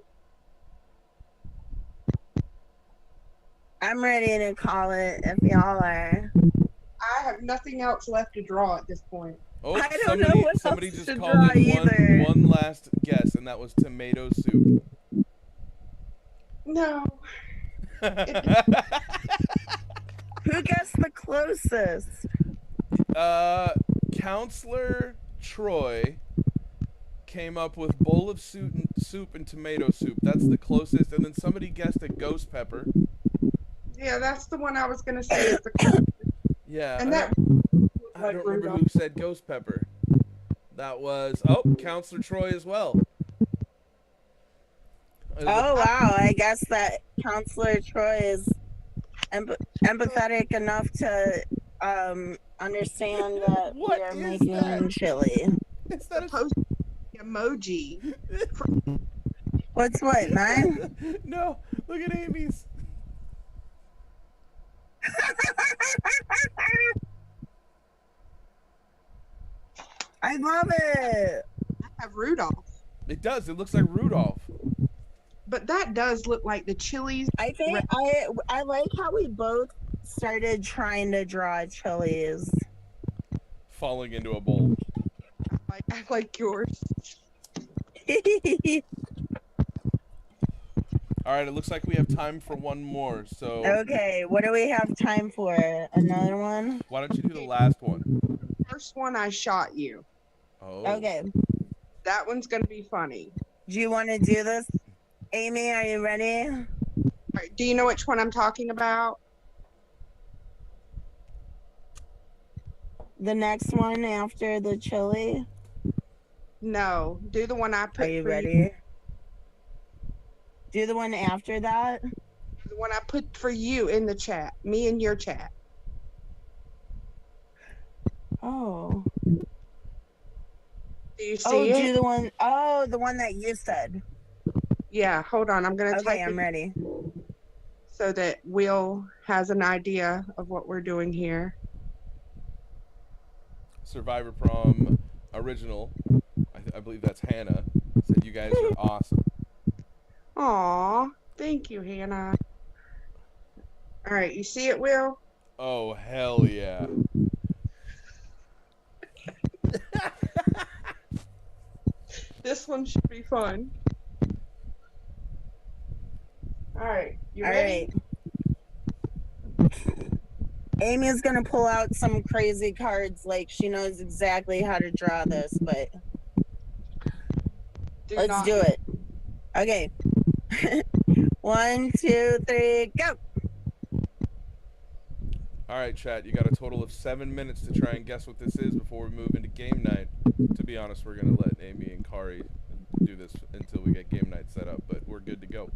I'm ready to call it if y'all are. I have nothing else left to draw at this point. Oh, I don't know what somebody else just to called draw in one last guess, and that was tomato soup. No. Who guessed the closest? Counselor Troy came up with bowl of soup and tomato soup. That's the closest. And then somebody guessed a ghost pepper. Yeah, that's the one I was going to say is the closest. Yeah. And I don't remember who said ghost pepper. That was, Counselor Troy as well. Oh, wow. I guess that Counselor Troy is empathetic enough to understand that we are making chili. It's supposed to be emoji. What's what, mine? No, look at Amy's. I love it. I have Rudolph. It does. It looks like Rudolph. But that does look like the chilies. I think I like how we both started trying to draw chilies. Falling into a bowl. I like yours. All right, it looks like we have time for one more. So Okay, what do we have time for? Another one? why don't you do the last one? First one I shot you. Oh. Okay. That one's gonna be funny. Do you want to do this? Amy, are you ready? All right, do you know which one I'm talking about? The next one after the chili? No, do the one I put. Are you for ready? Do the one after that? The one I put for you in the chat. Me and your chat. Oh. Do you see it? Do the one. Oh, the one that you said. Yeah, hold on. I'm gonna Okay, type I'm it ready. so that Will has an idea of what we're doing here. Survivor Prom original. I believe that's Hannah. Said you guys are awesome. Aw, thank you, Hannah. All right, you see it, Will? Oh hell yeah. This one should be fun. All right, you All ready? right. Amy's gonna pull out some crazy cards, like she knows exactly how to draw this, but let's do it. Okay. 1, 2, 3, go. All right, chat. You got a total of 7 minutes to try and guess what this is before we move into game night. To be honest, we're gonna let Amy and Kari do this until we get game night set up, but we're good to go.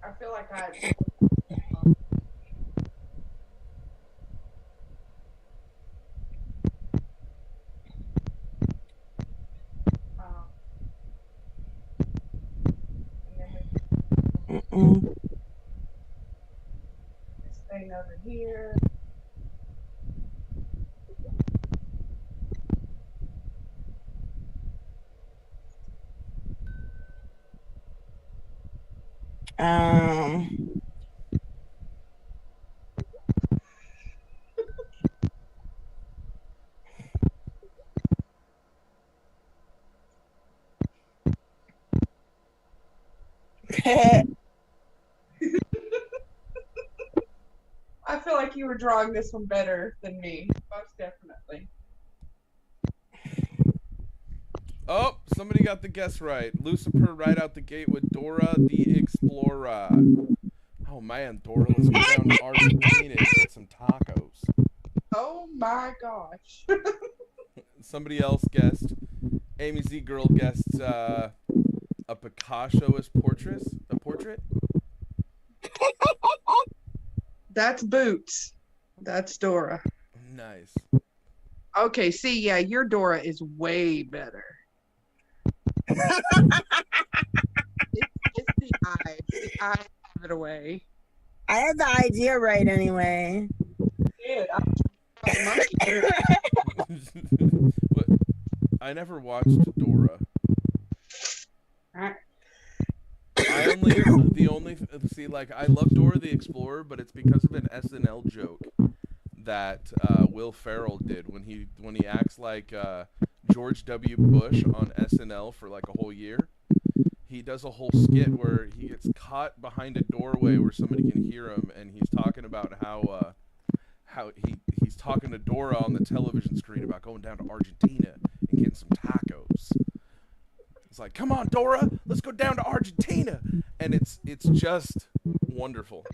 I feel like I. This thing over here. I feel like you were drawing this one better than me, most definitely. Oh, somebody got the guess right. Lucifer right out the gate with Dora the Explorer. Oh man, Dora, let's go down to Argentina and get some tacos. Oh my gosh. Somebody else guessed. Amy Z Girl guessed a Picassoist portrait. A portrait? That's Boots. That's Dora. Nice. Okay, see, yeah, your Dora is way better. It's the eyes. The eyes give it away. I had the idea right anyway. Dude, What? I never watched Dora. I love Dora the Explorer, but it's because of an SNL joke that Will Ferrell did when he acts like George W. Bush on SNL for like a whole year. He does a whole skit where he gets caught behind a doorway where somebody can hear him, and he's talking about how he's talking to Dora on the television screen about going down to Argentina and getting some tacos. It's like, come on, Dora, let's go down to Argentina, and it's just wonderful.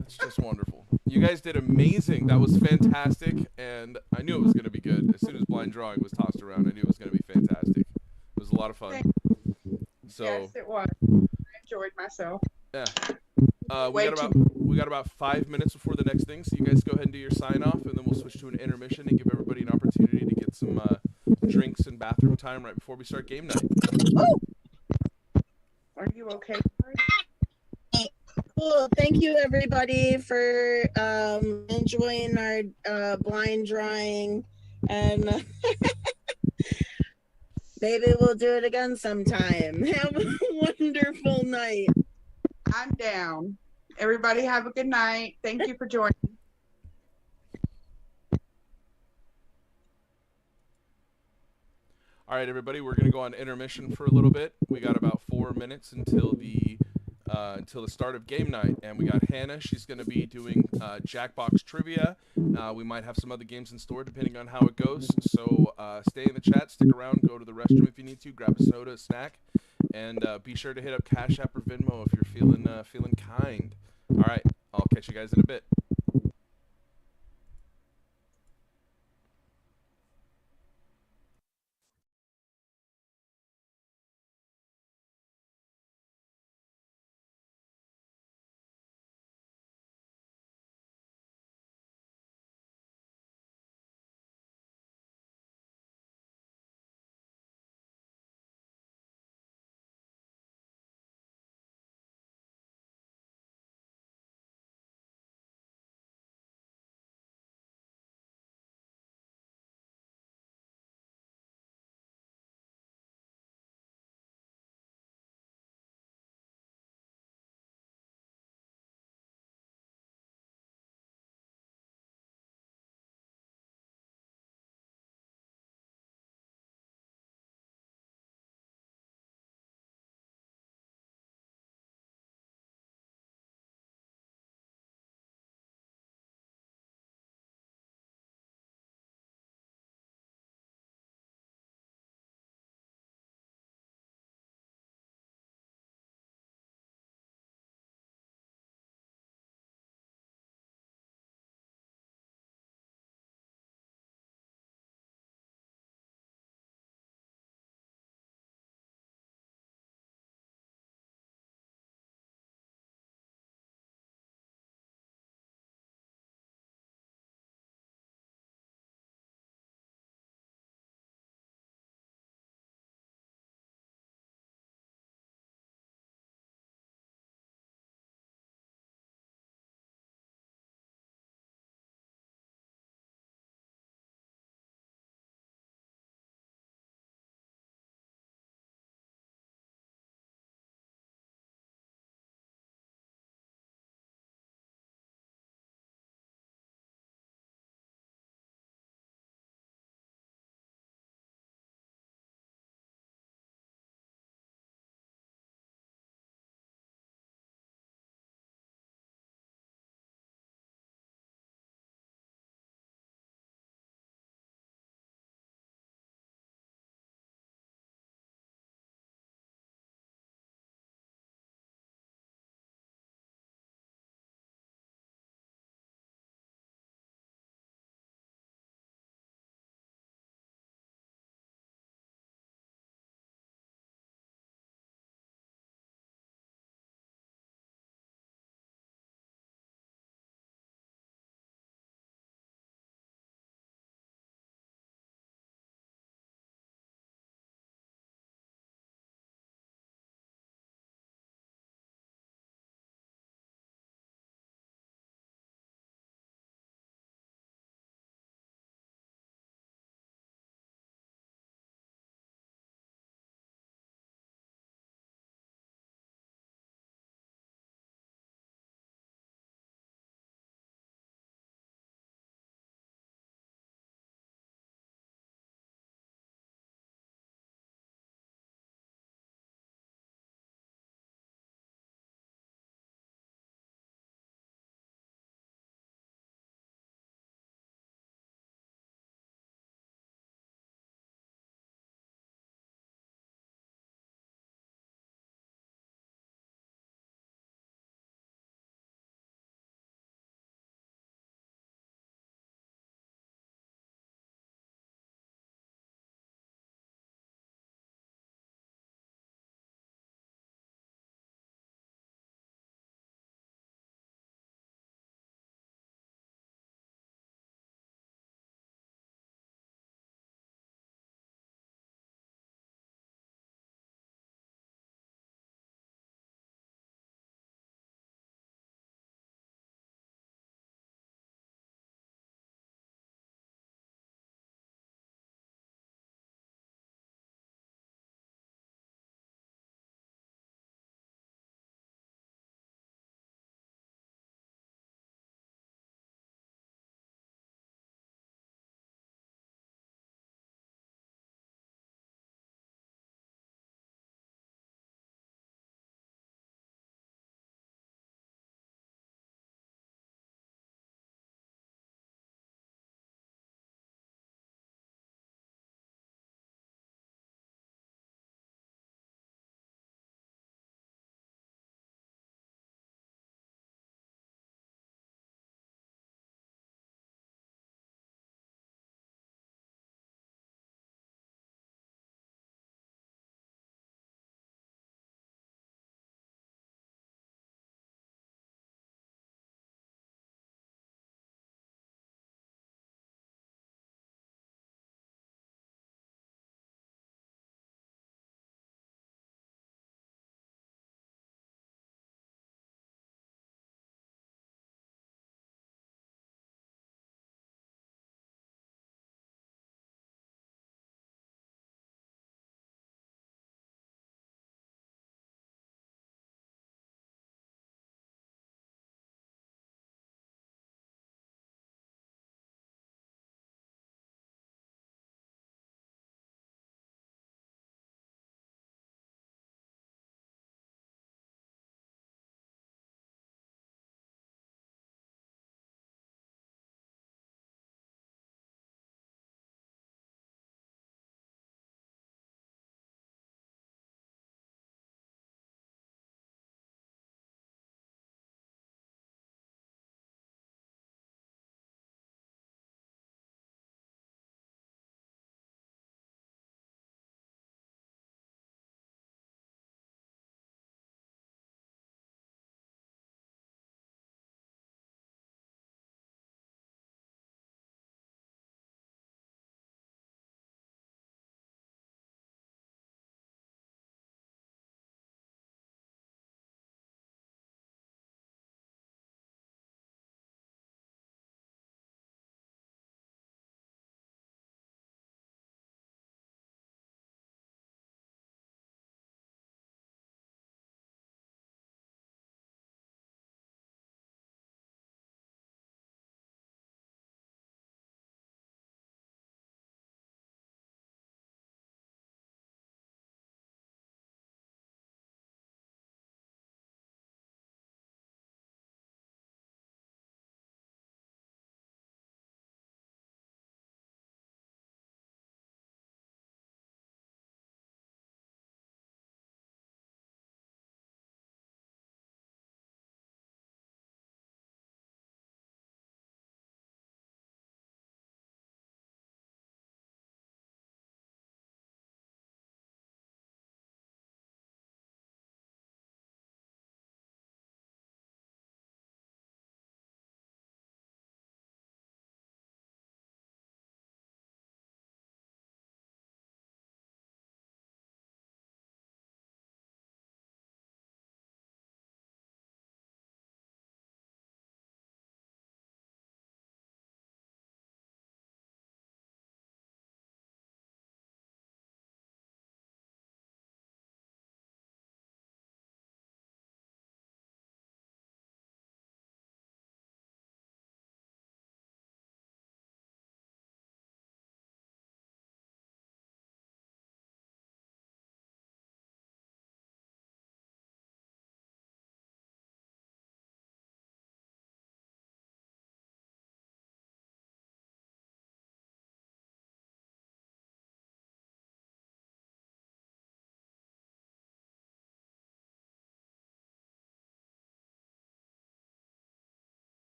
It's just wonderful. You guys did amazing. That was fantastic, and I knew it was going to be good. As soon as blind drawing was tossed around, I knew it was going to be fantastic. It was a lot of fun. So yes, it was. I enjoyed myself. yeah. We got about 5 minutes before the next thing, so you guys go ahead and do your sign off, and then we'll switch to an intermission and give everybody an opportunity to get some drinks and bathroom time right before we start game night. Are you okay? Cool. Thank you, everybody, for enjoying our blind drawing. And Maybe we'll do it again sometime. Have a wonderful night. I'm down. Everybody have a good night. Thank you for joining. All right, everybody, we're going to go on intermission for a little bit. We got about 4 minutes until the start of game night, and we got Hannah. She's going to be doing Jackbox trivia. We might have some other games in store depending on how it goes. So stay in the chat, stick around, go to the restroom if you need to, grab a soda, a snack, and be sure to hit up Cash App or Venmo if you're feeling kind. All right, I'll catch you guys in a bit.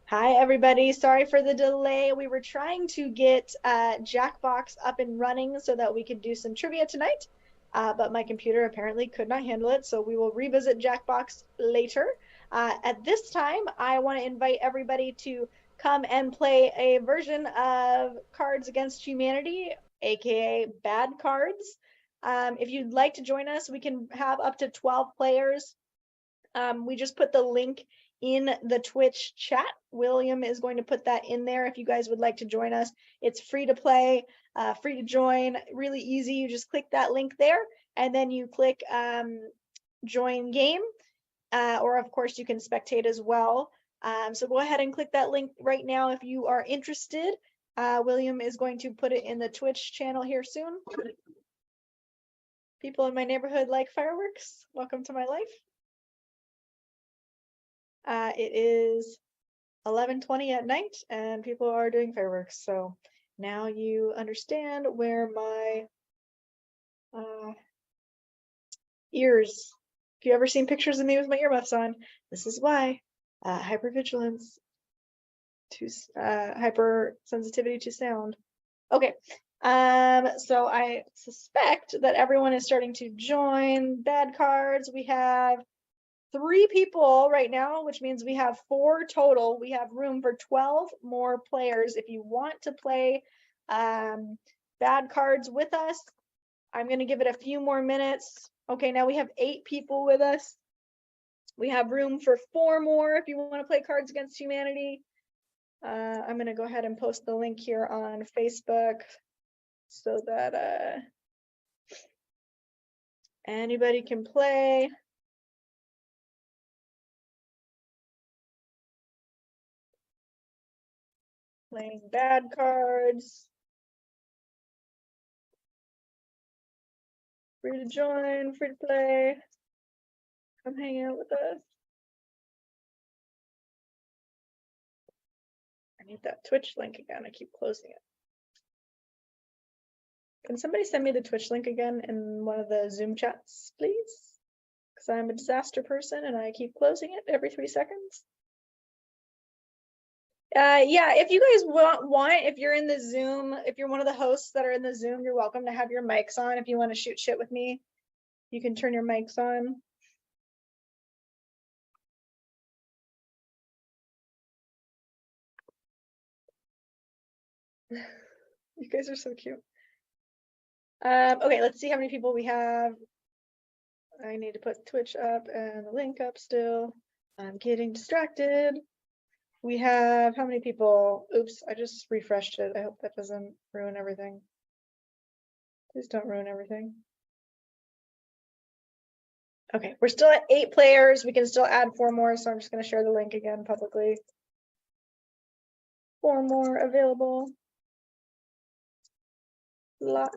Hi, everybody. Sorry for the delay. We were trying to get Jackbox up and running so that we could do some trivia tonight, but my computer apparently could not handle it, so we will revisit Jackbox later. At this time, I want to invite everybody to come and play a version of Cards Against Humanity, aka Bad Cards. If you'd like to join us, we can have up to 12 players. We just put the link in the Twitch chat. William is going to put that in there if you guys would like to join us. It's free to play, free to join, really easy. You just click that link there and then you click join game, or of course you can spectate as well. So go ahead and click that link right now if you are interested. William is going to put it in the Twitch channel here soon. People in my neighborhood like fireworks. Welcome to my life. It is 11:20 at night and people are doing fireworks. So now you understand where my ears, if you ever seen pictures of me with my earmuffs on, this is why. Hypervigilance to hypersensitivity to sound. Okay. So I suspect that everyone is starting to join. Bad cards. We have 3 people right now, which means we have 4 total. We have room for 12 more players. If you want to play bad cards with us, I'm going to give it a few more minutes. Okay, now we have 8 people with us. We have room for 4 more if you want to play Cards Against Humanity. I'm going to go ahead and post the link here on Facebook so that anybody can play. Playing bad cards. Free to join, free to play. Come hang out with us. I need that Twitch link again. I keep closing it. Can somebody send me the Twitch link again in one of the Zoom chats, please? Because I'm a disaster person and I keep closing it every 3 seconds. Yeah, if you guys want, if you're in the Zoom, if you're one of the hosts that are in the Zoom, you're welcome to have your mics on. If you want to shoot shit with me, you can turn your mics on. You guys are so cute. Okay, let's see how many people we have. I need to put Twitch up and the link up still. I'm getting distracted. We have how many people? Oops, I just refreshed it. I hope that doesn't ruin everything. Please don't ruin everything. Okay, we're still at 8 players. We can still add 4 more, so I'm just going to share the link again publicly. 4 more available. Lots.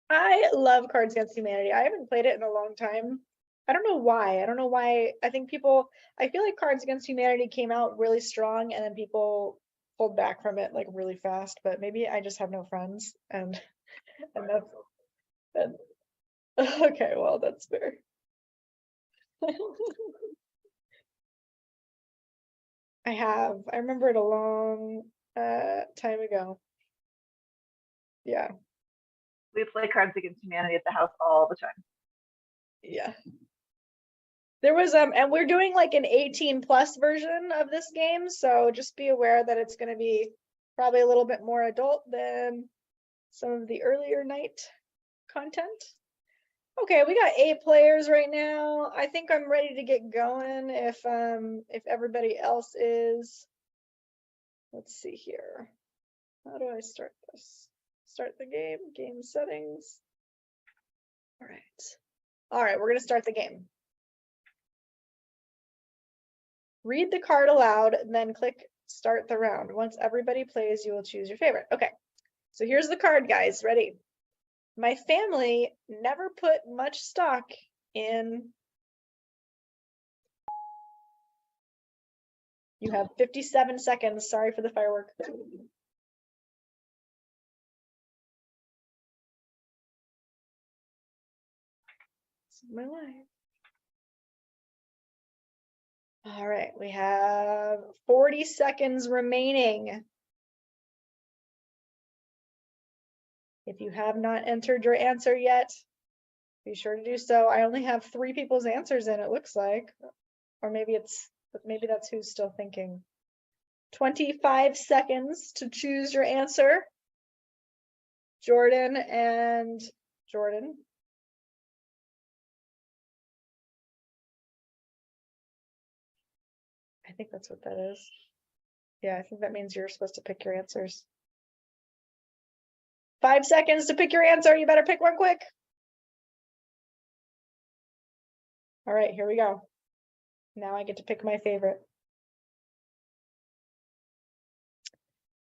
I love Cards Against Humanity. I haven't played it in a long time. I don't know why. I don't know why. I think people, I feel like Cards Against Humanity came out really strong and then people pulled back from it like really fast, but maybe I just have no friends and that's okay, well, that's fair. I remember it a long time ago. Yeah. We play Cards Against Humanity at the house all the time. Yeah. There was and we're doing like an 18+ version of this game, so just be aware that it's going to be probably a little bit more adult than some of the earlier night content. Okay, we got 8 players right now. I think I'm ready to get going if everybody else is. Let's see here. How do I start this? Start the game settings. All right, we're going to start the game. Read the card aloud, then click start the round. Once everybody plays, you will choose your favorite. Okay, so here's the card, guys. Ready? My family never put much stock in. You have 57 seconds. Sorry for the firework. of my life. All right, we have 40 seconds remaining. If you have not entered your answer yet, be sure to do so. I only have 3 people's answers in, it looks like. Or maybe that's who's still thinking. 25 seconds to choose your answer. Jordan and Jordan. I think that's what that is. Yeah, I think that means you're supposed to pick your answers. 5 seconds to pick your answer. You better pick one quick. All right, here we go. Now I get to pick my favorite.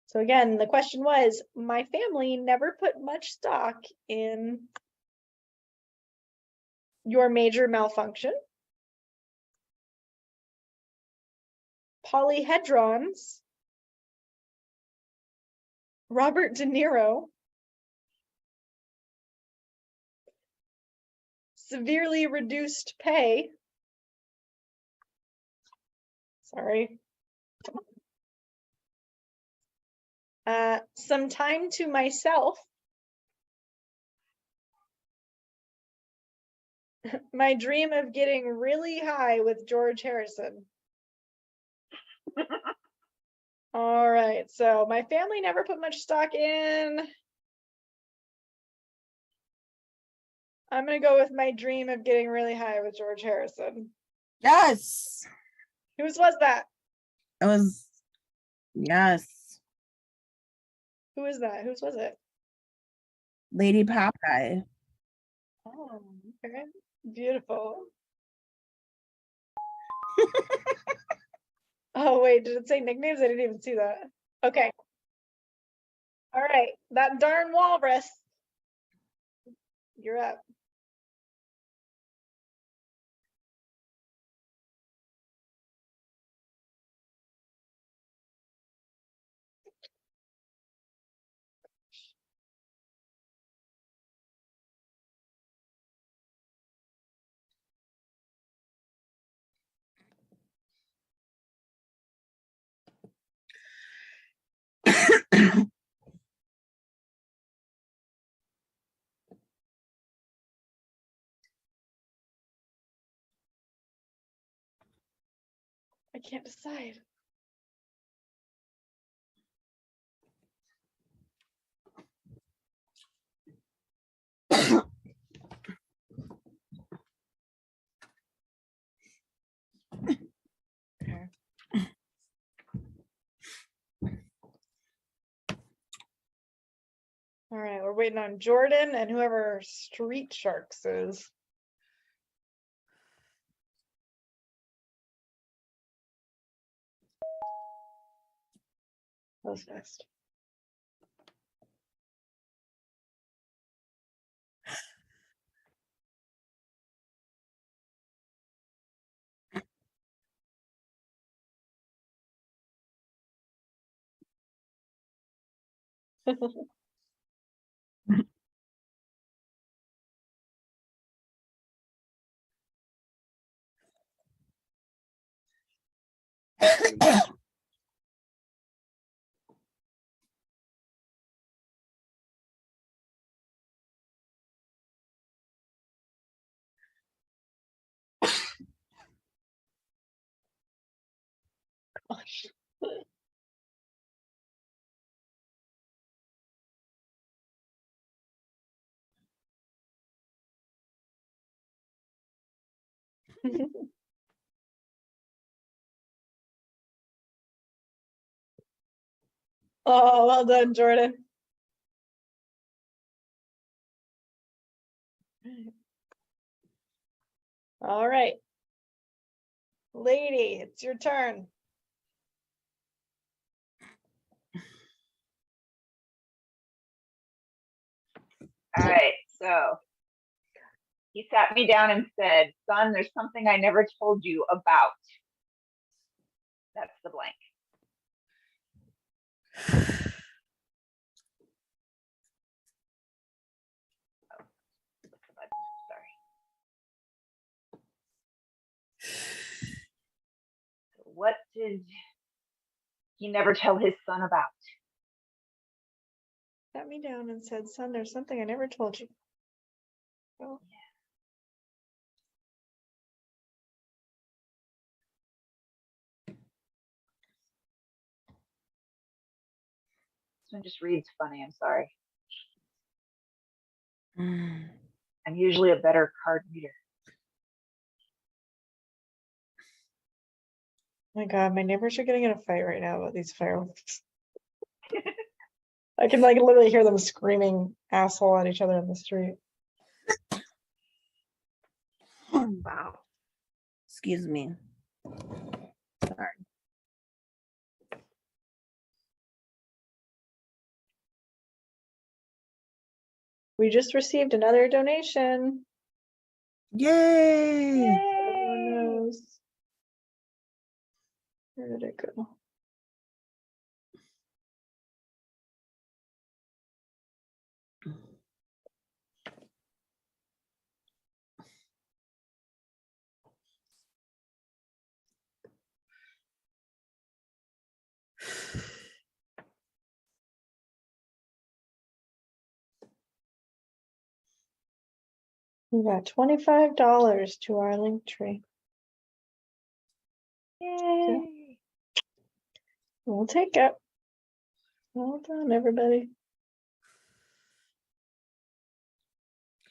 So again, the question was, my family never put much stock in your major malfunction, polyhedrons, Robert De Niro, severely reduced pay, sorry, some time to myself, my dream of getting really high with George Harrison. All right, so my family never put much stock in. I'm gonna go with my dream of getting really high with George Harrison. Yes. Whose was that? It was, yes. Who is that? Whose was it? Lady Popeye. Oh, okay. Beautiful. Oh, wait, did it say nicknames? I didn't even see that. Okay. All right, that darn walrus. You're up. I can't decide. Okay. All right, we're waiting on Jordan and whoever Street Sharks is. Who's next? Gosh. Oh, well done, Jordan. All right. Lady, it's your turn. All right, so he sat me down and said, son, there's something I never told you about. That's the blank. what did he never tell his son about? Sat me down and said, son, there's something I never told you. Oh. This one just reads funny, I'm sorry. I'm usually a better card reader. Oh my God, my neighbors are getting in a fight right now about these fireworks. I can like literally hear them screaming asshole at each other in the street. Wow. Excuse me. Sorry. We just received another donation. Yay! Everyone knows. Where did it go? We got $25 to our link tree. Yay! We'll take it. Well done, everybody.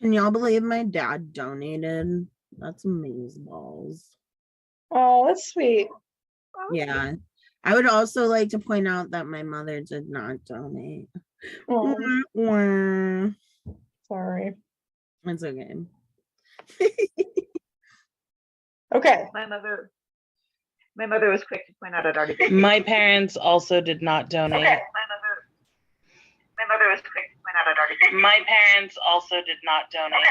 Can y'all believe my dad donated? That's amazing balls. Oh, that's sweet. Yeah. I would also like to point out that my mother did not donate. Oh, Wah. sorry. It's okay. Okay. My mother was quick to point out I'd already been. My parents also did not donate. Okay. My mother was quick to point out I'd already been. My parents also did not donate. Okay.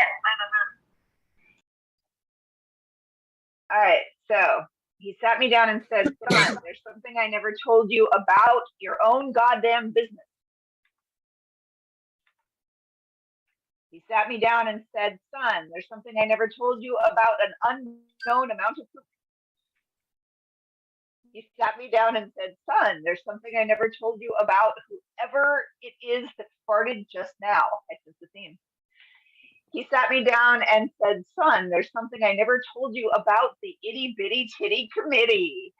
All right, so he sat me down and said, son, there's something I never told you about your own goddamn business. He sat me down and said, son, there's something I never told you about an unknown amount of poop. He sat me down and said, son, there's something I never told you about whoever it is that farted just now. I sense the theme. He sat me down and said, son, there's something I never told you about the itty bitty titty committee.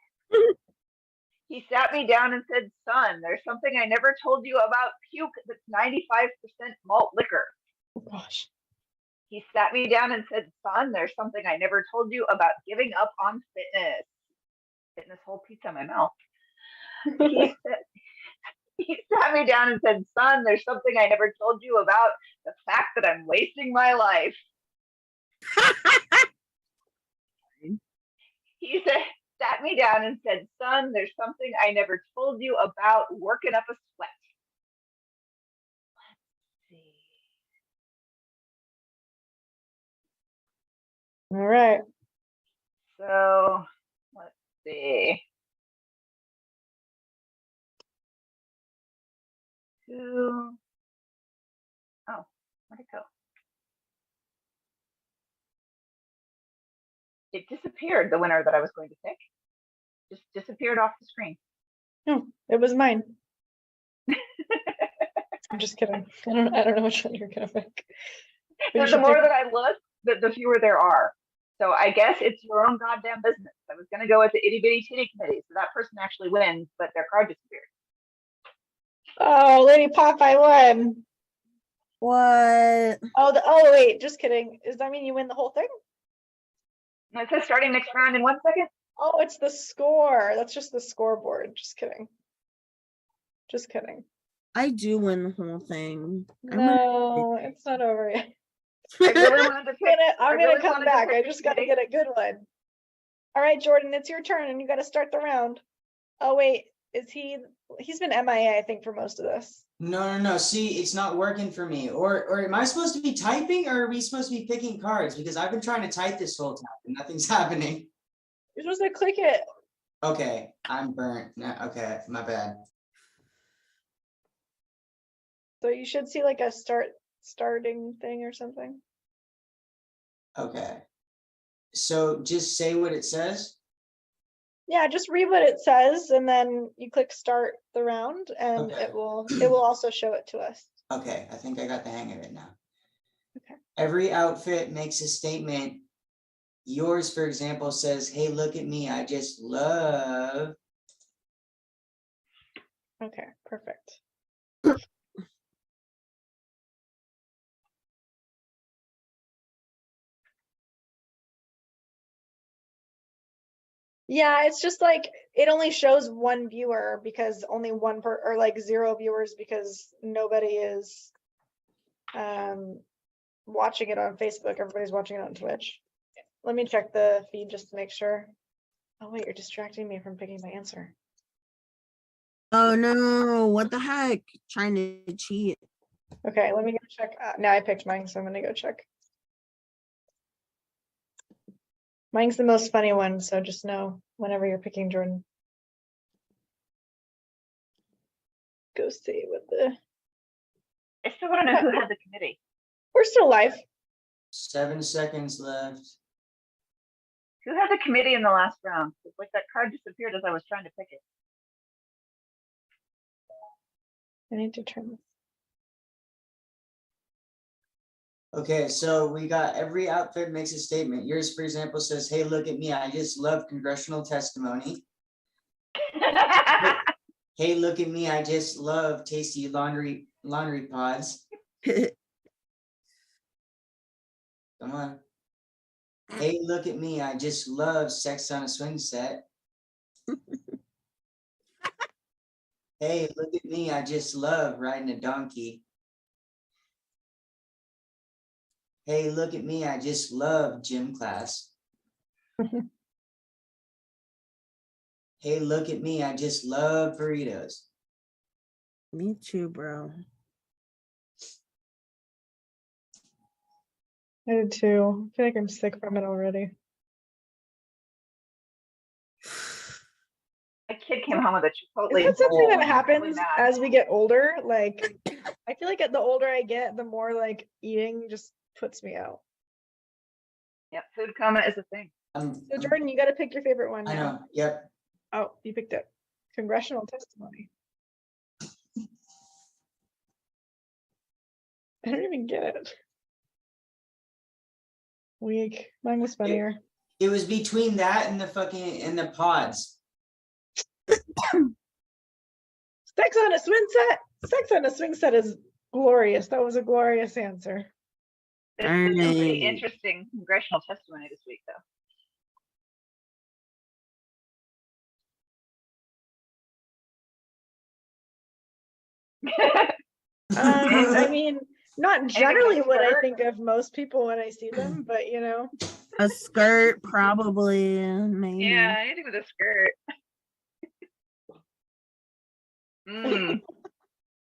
He sat me down and said, son, there's something I never told you about puke that's 95% malt liquor. Oh, gosh. He sat me down and said, son, there's something I never told you about giving up on fitness. Getting this whole pizza in my mouth. He sat me down and said, son, there's something I never told you about the fact that I'm wasting my life. He sat me down and said, son, there's something I never told you about working up a sweat. Let's see. All right. So, let's see. Oh, where'd it go? It disappeared, the winner that I was going to pick. Just disappeared off the screen. No, it was mine. I'm just kidding. I don't know which one you're gonna pick. And the more that I look, the fewer there are. So I guess it's your own goddamn business. I was gonna go with the itty bitty titty committee, so that person actually wins, but their card disappeared. Oh, Lady Pop, I won. What? Oh, wait, just kidding. Does that mean you win the whole thing? It says starting next round in 1 second. Oh, it's the score. That's just the scoreboard. Just kidding. Just kidding. I do win the whole thing. No, it's not over yet. I really wanted to pick. I'm gonna come back. I just gotta get a good one. All right, Jordan, it's your turn, and you gotta start the round. Oh wait, he's been MIA, I think, for most of this. No. See, it's not working for me. Or am I supposed to be typing, or are we supposed to be picking cards? Because I've been trying to type this whole time and nothing's happening. You're supposed to click it. Okay, I'm burnt. Okay, my bad. So you should see like a starting thing or something. Okay. So just say what it says. Yeah, just read what it says and then you click start the round and Okay. it will also show it to us. Okay, I think I got the hang of it now. Okay. Every outfit makes a statement. Yours, for example, says, "Hey, look at me, I just love." Okay, perfect. Yeah, it's just like it only shows one viewer because only one or like 0 viewers because nobody is watching it on Facebook. Everybody's watching it on Twitch. Let me check the feed just to make sure. Oh wait, you're distracting me from picking my answer. Oh no, what the heck? Trying to cheat. Okay, let me go check. Now I picked mine, so I'm gonna go check. Mine's the most funny one, so just know whenever you're picking Jordan. Go see what the. I still want to know who had the committee. We're still live. 7 seconds left. Who had the committee in the last round? It's like that card disappeared as I was trying to pick it. I need to turn this. Okay, so we got every outfit makes a statement. Yours, for example, says, "Hey, look at me, I just love congressional testimony." Hey, look at me, I just love tasty laundry pods. Come on. Hey, look at me, I just love sex on a swing set. Hey, look at me, I just love riding a donkey. Hey, look at me, I just love gym class. Hey, look at me, I just love burritos. Me too, bro. I did too. I feel like I'm sick from it already. A kid came home with a Chipotle. Is that something bowl that and I'm really happens mad. as we get older? Like, I feel like the older I get, the more like eating just puts me out. Yeah, food coma is a thing. So Jordan, you got to pick your favorite one now. I know. Yep. Oh, you picked it. Congressional testimony. I don't even get it. Weak. Mine was funnier. It was between that and the pods. Sex on a swing set. Sex on a swing set is glorious. That was a glorious answer. There's been some pretty interesting congressional testimony this week, though. I mean, not generally what I think of most people when I see them, but you know. A skirt, probably, maybe. Yeah, anything with a skirt.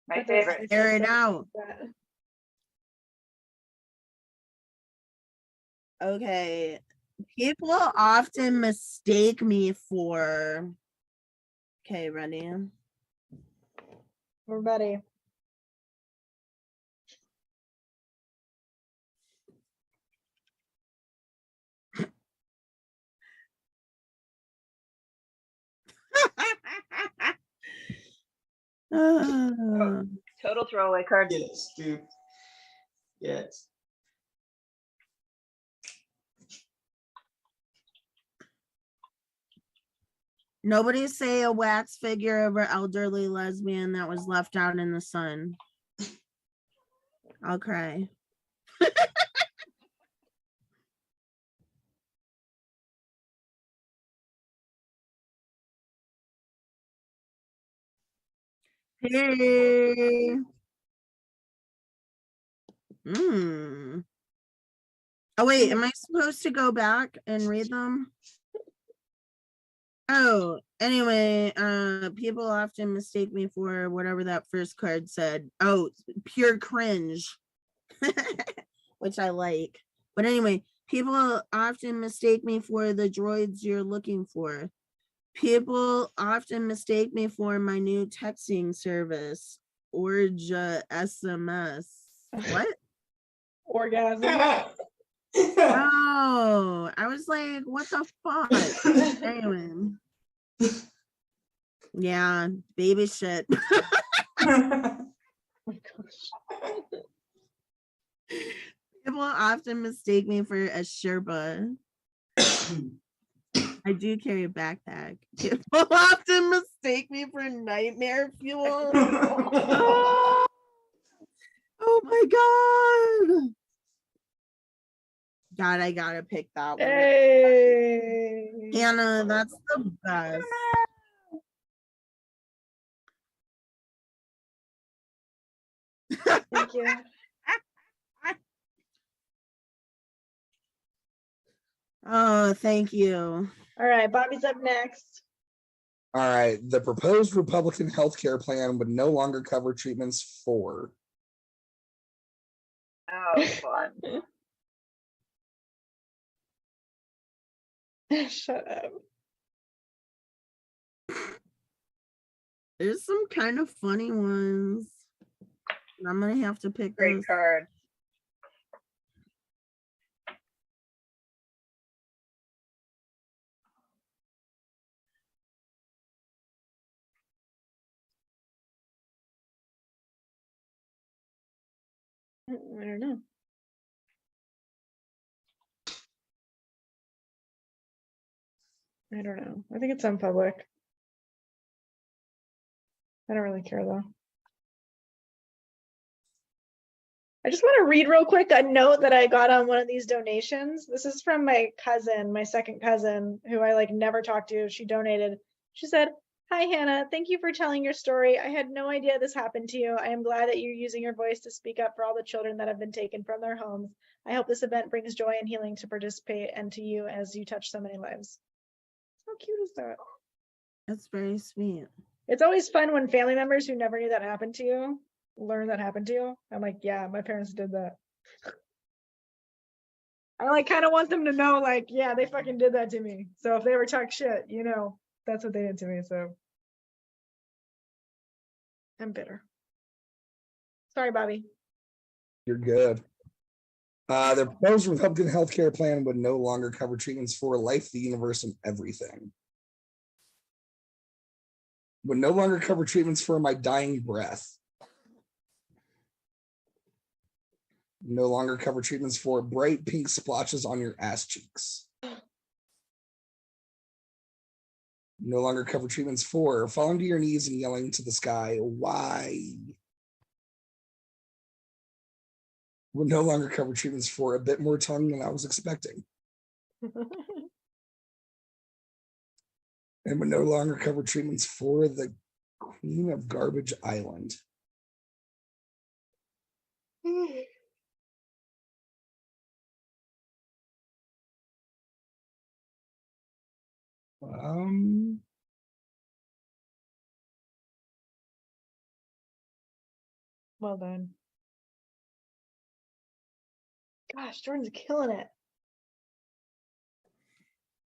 My favorite. Air it out. Okay. People often mistake me for. Okay, ready? We're ready. Total throwaway card. Yes, dude. Yes. Nobody say a wax figure of an elderly lesbian that was left out in the sun. I'll cry. Hey. Oh wait, am I supposed to go back and read them? Oh, anyway, people often mistake me for whatever that first card said. Oh, pure cringe, which I like. But anyway, people often mistake me for the droids you're looking for. People often mistake me for my new texting service, Orja SMS. What? Orgasm. Oh, I was like, what the fuck? Anyway. Yeah, baby shit. People often mistake me for a Sherpa. I do carry a backpack. People often mistake me for nightmare fuel. Oh my god. God, I gotta pick that one. Hey. Hannah, that's the best. Thank you. Oh, thank you. All right, Bobby's up next. All right. The proposed Republican healthcare plan would no longer cover treatments for. Oh, fun. Shut up. There's some kind of funny ones. I'm gonna have to pick Great those. card. I don't know. I don't know. I think it's on public. I don't really care though. I just want to read real quick a note that I got on one of these donations. This is from my cousin, my second cousin, who I like never talked to. She donated. She said, "Hi, Hannah. Thank you for telling your story. I had no idea this happened to you. I am glad that you're using your voice to speak up for all the children that have been taken from their homes. I hope this event brings joy and healing to participate and to you as you touch so many lives." How cute is that? That's very sweet. It's always fun when family members who never knew that happened to you learn that happened to you. I'm like, yeah, my parents did that. I like kind of want them to know, like, yeah, they fucking did that to me. So if they ever talk shit, you know, that's what they did to me. So I'm bitter. Sorry, Bobby. You're good. The proposed Republican healthcare plan would no longer cover treatments for life, the universe, and everything. Would no longer cover treatments for my dying breath. No longer cover treatments for bright pink splotches on your ass cheeks. No longer cover treatments for falling to your knees and yelling to the sky, why? Would no longer cover treatments for a bit more tongue than I was expecting. And would no longer cover treatments for the Queen of Garbage Island. Well done. Gosh, Jordan's killing it.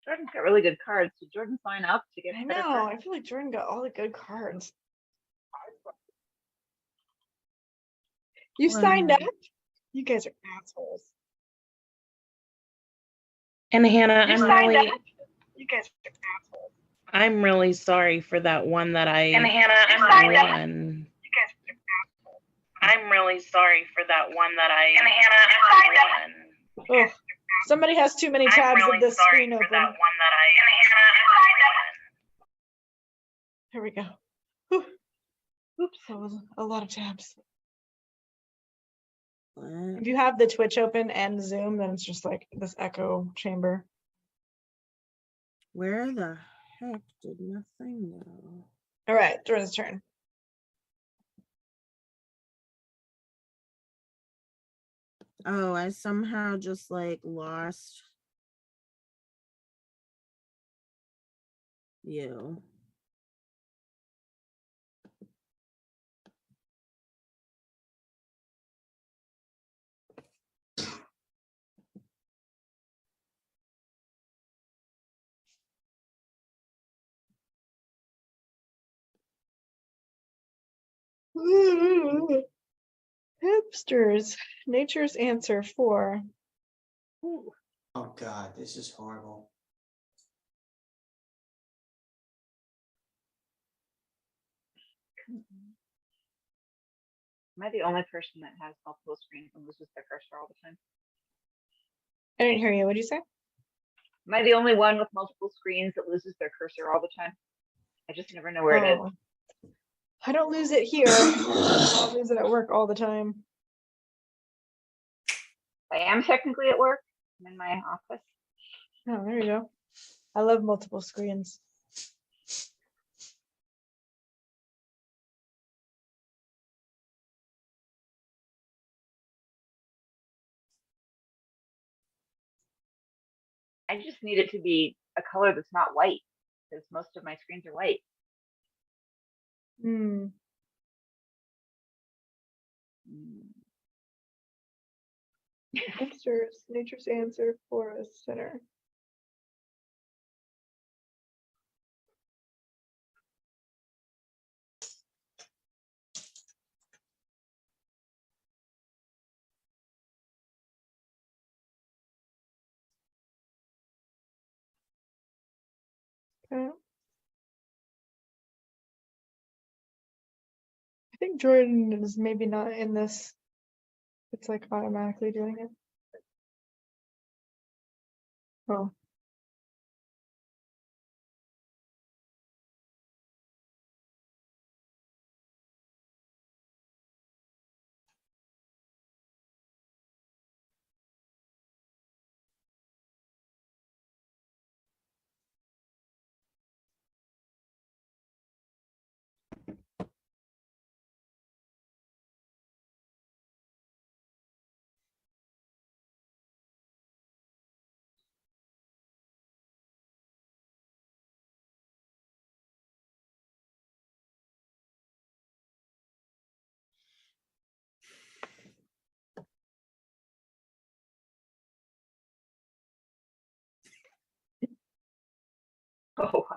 Jordan's got really good cards. Did Jordan sign up to get I better know. cards? I feel like Jordan got all the good cards. You signed up? You guys are assholes. And Hannah, You signed up? You guys are assholes. I'm really sorry for that one that I And Hannah, I'm won. I'm really sorry for that one that I Oh, somebody has too many tabs of this screen open. Here we go. Whew. Oops, that was a lot of tabs. If you have the Twitch open and Zoom, then it's just like this echo chamber. Where the heck did nothing go? All right, Jordan's turn. Oh, I somehow just like lost you. Hipsters, nature's answer for. Oh God, this is horrible. Am I the only person that has multiple screens and loses their cursor all the time? I didn't hear you. What did you say? Am I the only one with multiple screens that loses their cursor all the time? I just never know where it is. I don't lose it here. I lose it at work all the time. I am technically at work. I'm in my office. Oh, there you go. I love multiple screens. I just need it to be a color that's not white, because most of my screens are white. Hmm. Nature's answer, forest center. Okay. I think Jordan is maybe not in this. It's like automatically doing it. Oh. Oh, wow.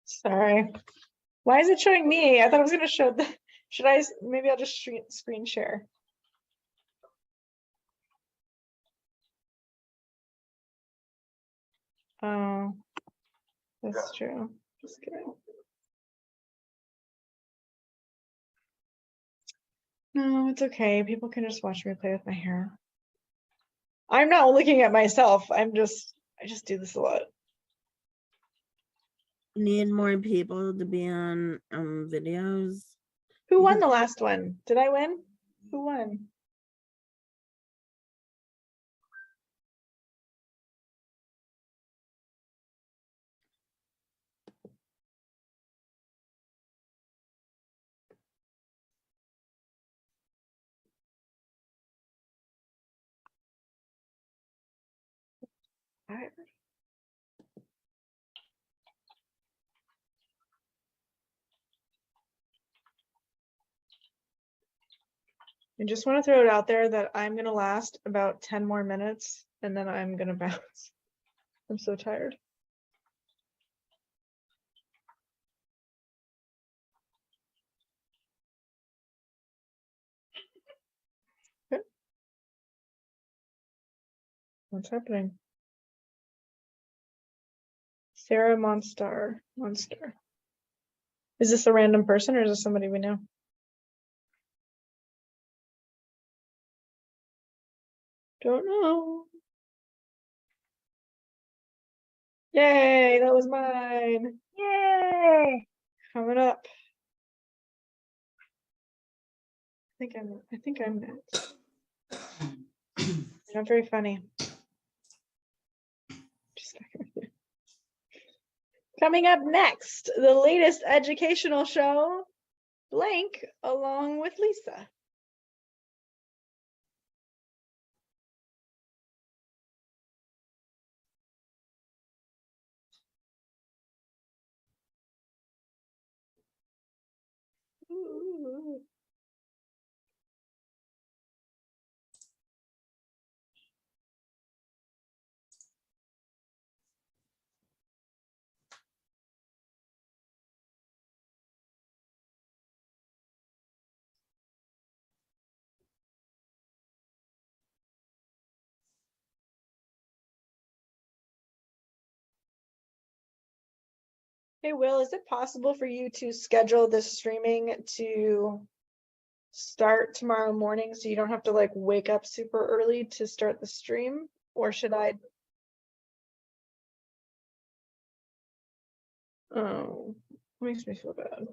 Sorry. Why is it showing me? I thought it was gonna show the. Should I? Maybe I'll just screen share. Oh, that's true. Just kidding. No, it's okay. People can just watch me play with my hair. I'm not looking at myself. I just do this a lot. Need more people to be on videos. Who won the last one? Did I win? Who won? All right. I just want to throw it out there that I'm going to last about 10 more minutes and then I'm going to bounce. I'm so tired. Okay. What's happening? Sarah Monster. Is this a random person or is this somebody we know? Don't know. Yay, that was mine. Yay! Coming up. I think I'm next. Not very funny. Just coming up next, the latest educational show, Blank, along with Lisa. Hey, Will, is it possible for you to schedule the streaming to start tomorrow morning so you don't have to like wake up super early to start the stream? Or should I? Oh, makes me feel bad.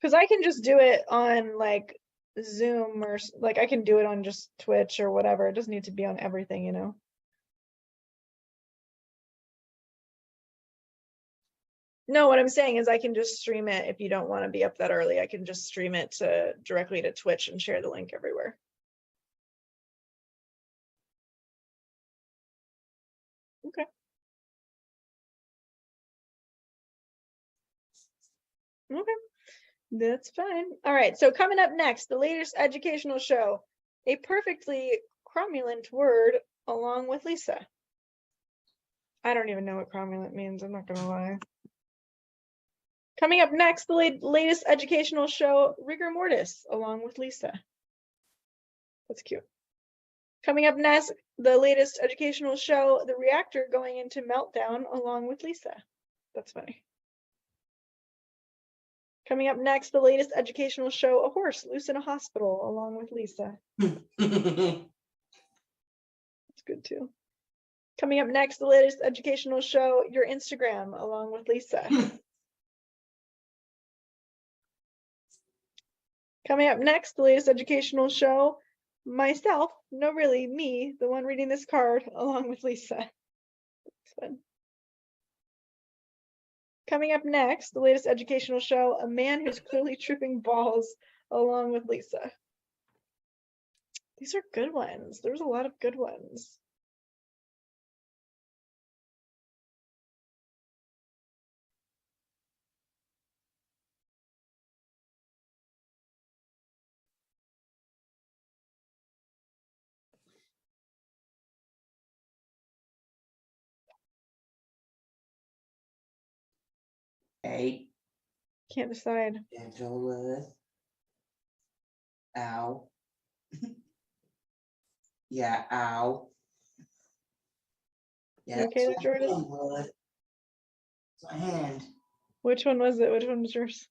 Because I can just do it on like Zoom or like I can do it on just Twitch or whatever. It doesn't need to be on everything, you know? No, what I'm saying is I can just stream it if you don't want to be up that early. I can just stream it to directly to Twitch and share the link everywhere. Okay. Okay. That's fine. All right. So coming up next, the latest educational show, a perfectly cromulent word along with Lisa. I don't even know what cromulent means. I'm not going to lie. Coming up next, the latest educational show, Rigor Mortis, along with Lisa. That's cute. Coming up next, the latest educational show, The Reactor Going into Meltdown, along with Lisa. That's funny. Coming up next, the latest educational show, A Horse Loose in a Hospital, along with Lisa. That's good too. Coming up next, the latest educational show, Your Instagram, along with Lisa. Coming up next, the latest educational show, myself, no really, me, the one reading this card, along with Lisa. That's fun. Coming up next, the latest educational show, a man who's clearly tripping balls, along with Lisa. These are good ones. There's a lot of good ones. A. Can't decide. Angelith. Ow. Yeah, ow. Yeah, You okay there, that's Jordan? my hand, Lilith. It's my hand. Which one was it? Which one was yours?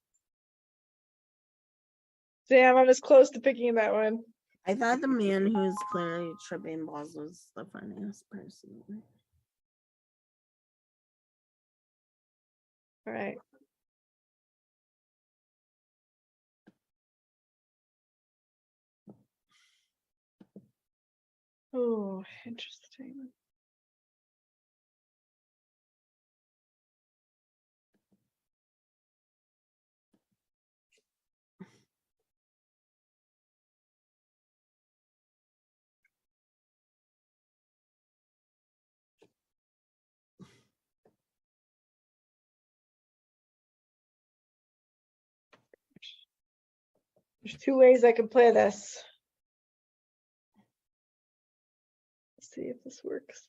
Damn, I was close to picking that one. I thought the man who's clearly tripping balls was the funniest person. All right. Oh, interesting. There's two ways I could play this. Let's see if this works.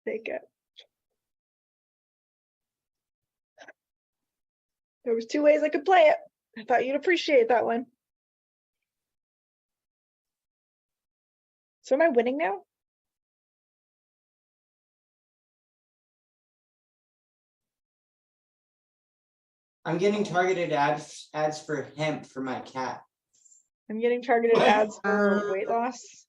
Take it. There was two ways I could play it. I thought you'd appreciate that one. So am I winning now? I'm getting targeted ads for hemp for my cat. I'm getting targeted ads for weight loss.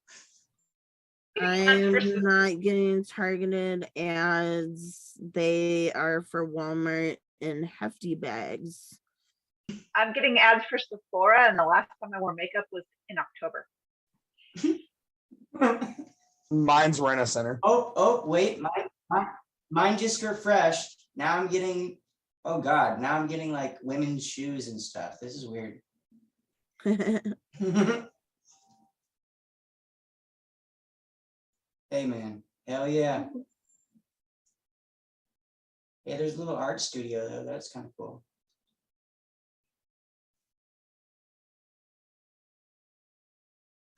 I am not getting targeted ads. They are for Walmart in hefty bags. I'm getting ads for Sephora, and the last time I wore makeup was in October. Mine's Rena Center. Oh, wait, mine just refreshed. Now I'm getting, oh God, now I'm getting like women's shoes and stuff. This is weird. Hey man, hell yeah. Yeah, there's a little art studio though. That's kind of cool.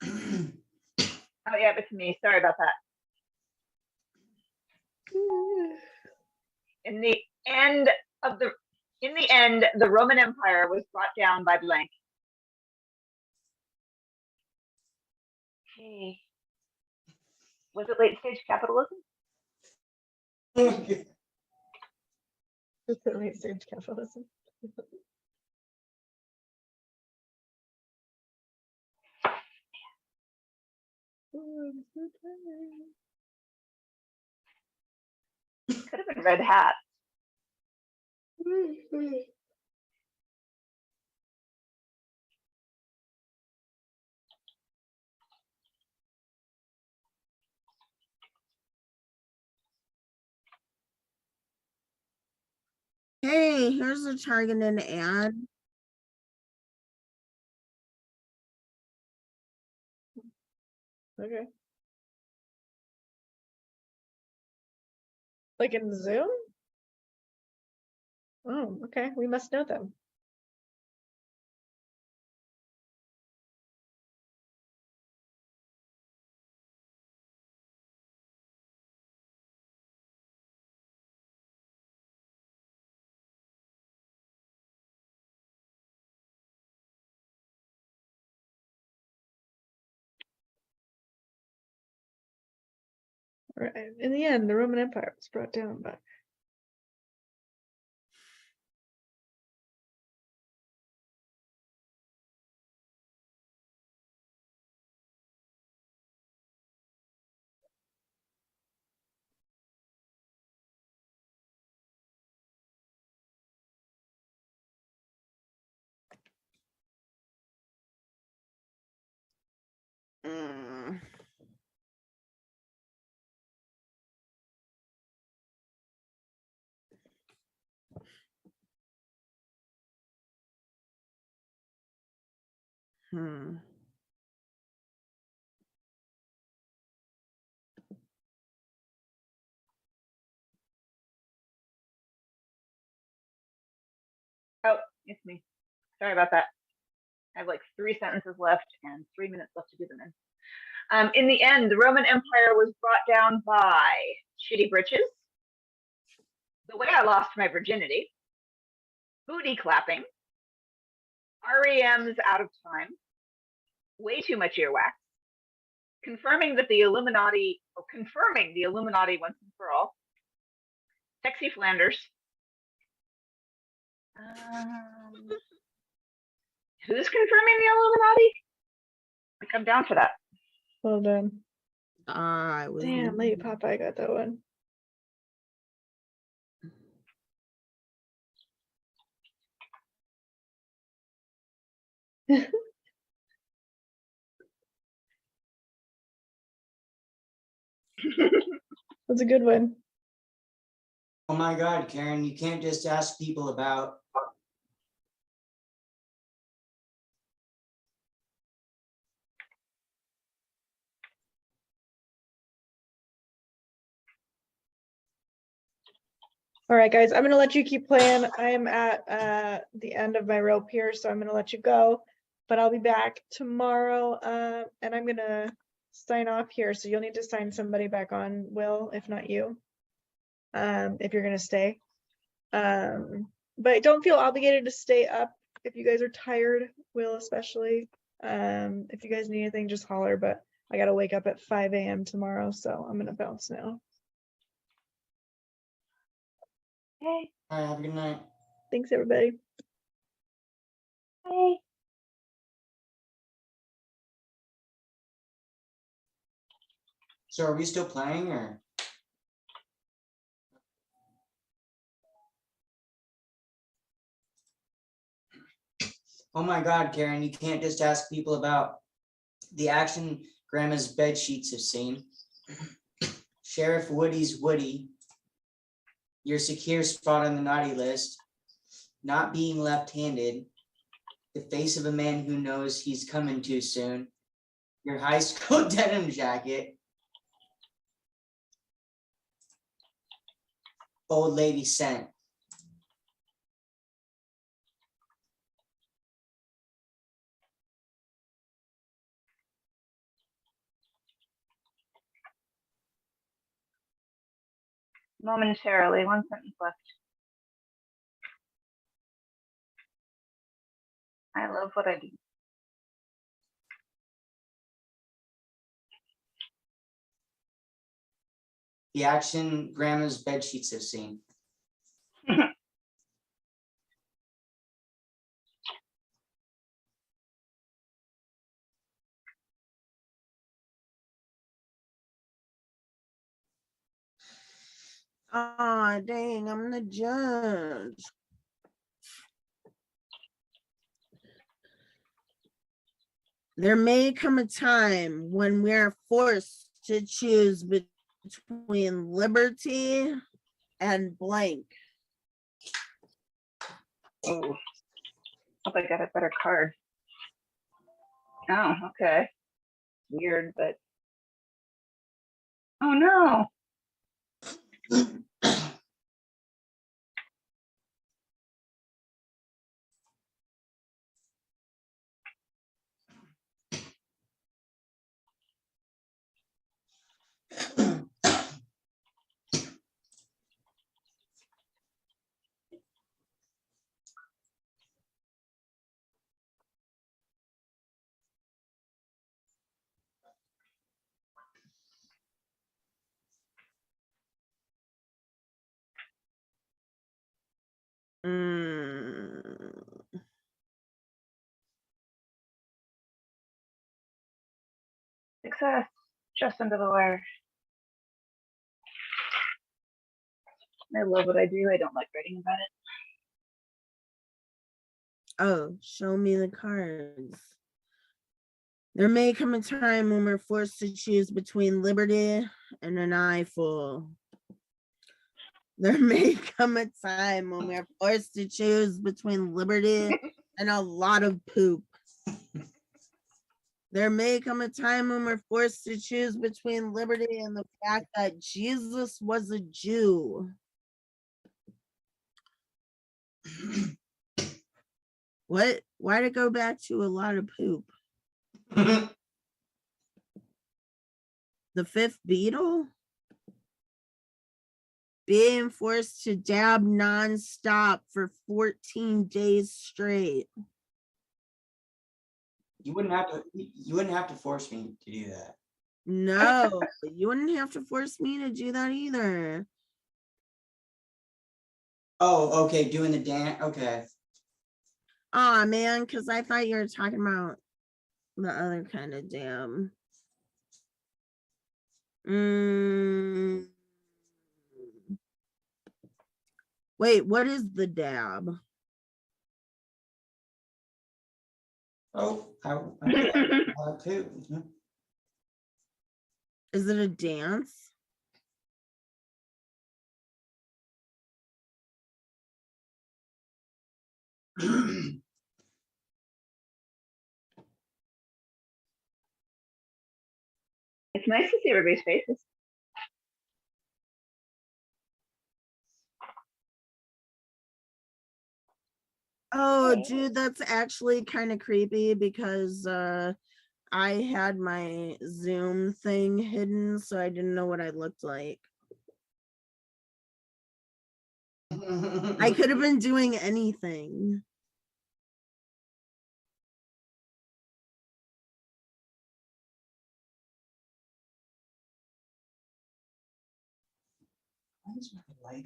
Oh yeah, it's me. Sorry about that. In the end, the Roman Empire was brought down by blank. Hey, was it late stage capitalism? Was it late stage capitalism? Oh, I'm so tired. Could have been red hat. Hey, here's a targeted ad. Okay. Like in Zoom? Oh, okay. We must know them. Right. In the end, the Roman Empire was brought down by. Mm. Hmm. Oh, it's me. Sorry about that. I have like 3 sentences left and 3 minutes left to do them in. In the end, the Roman Empire was brought down by shitty britches, the way I lost my virginity, booty clapping, REM's out of time, way too much earwax, confirming the Illuminati once and for all, sexy Flanders. Who's confirming the Illuminati? I come down for that. Well done. I was Damn, Lady Popeye got that one. That's a good one. Oh my God, Karen, you can't just ask people about. All right, guys, I'm gonna let you keep playing. I am at the end of my rope here, so I'm gonna let you go. But I'll be back tomorrow, and I'm gonna sign off here. So you'll need to sign somebody back on, Will, if not you, if you're gonna stay. But don't feel obligated to stay up if you guys are tired, Will especially. If you guys need anything, just holler. But I gotta wake up at 5 a.m. tomorrow, so I'm gonna bounce now. Hey. All right, have a good night. Thanks, everybody. Hey. So are we still playing or? Oh my God, Karen, you can't just ask people about the action Grandma's bed sheets have seen. Sheriff Woody's Woody, your secure spot on the naughty list, not being left-handed, the face of a man who knows he's coming too soon, your high school denim jacket, old lady scent. Momentarily, one sentence left. I love what I do. The action Grandma's bed sheets have seen. Oh, dang, I'm the judge. There may come a time when we are forced to choose between liberty and blank. Oh, hope I got a better card. Oh, okay. Weird, but oh no. Success. Just under the wire. I love what I do. I don't like writing about it. Oh, show me the cards. There may come a time when we're forced to choose between liberty and an eyeful. There may come a time when we're forced to choose between liberty and a lot of poop. There may come a time when we're forced to choose between liberty and the fact that Jesus was a Jew. What? Why'd it go back to a lot of poop? The fifth Beatle? Being forced to dab nonstop for 14 days straight. You wouldn't have to force me to do that. No, you wouldn't have to force me to do that either. Oh, okay, doing the dance. Okay. Aw, man, because I thought you were talking about the other kind of dam. Wait, what is the dab? Oh, poop. Is it a dance? It's nice to see everybody's faces. Oh, dude, that's actually kind of creepy because I had my Zoom thing hidden, so I didn't know what I looked like. I could have been doing anything. Why is my light?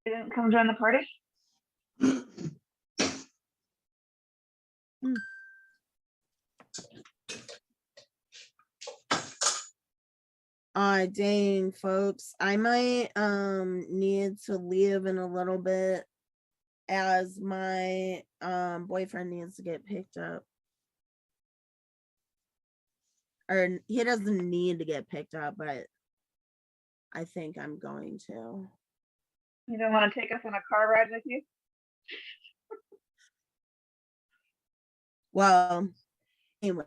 You didn't come join the party? Dang, folks. I might need to leave in a little bit as my boyfriend needs to get picked up. Or he doesn't need to get picked up, but I think I'm going to. You don't want to take us on a car ride with you? Well, anyway,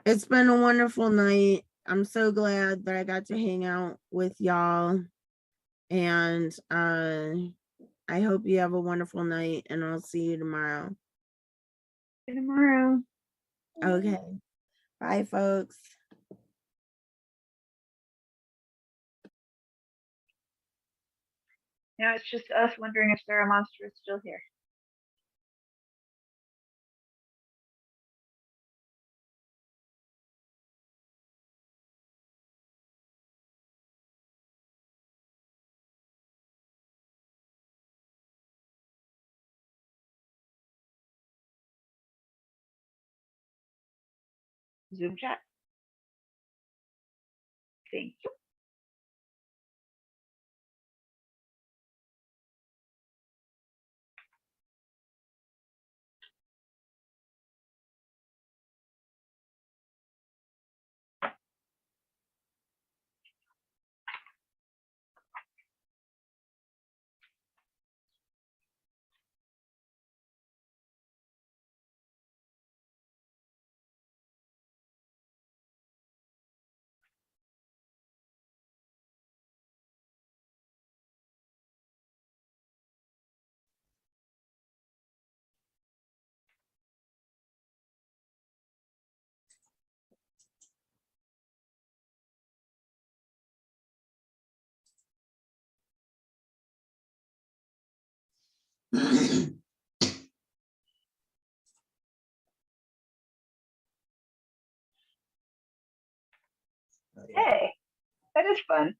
it's been a wonderful night. I'm so glad that I got to hang out with y'all. And I hope you have a wonderful night, and I'll see you tomorrow. See you tomorrow. Okay. Bye, folks. Now it's just us wondering if Sarah Monster is still here. Zoom chat. Thank you. Hey, that is fun.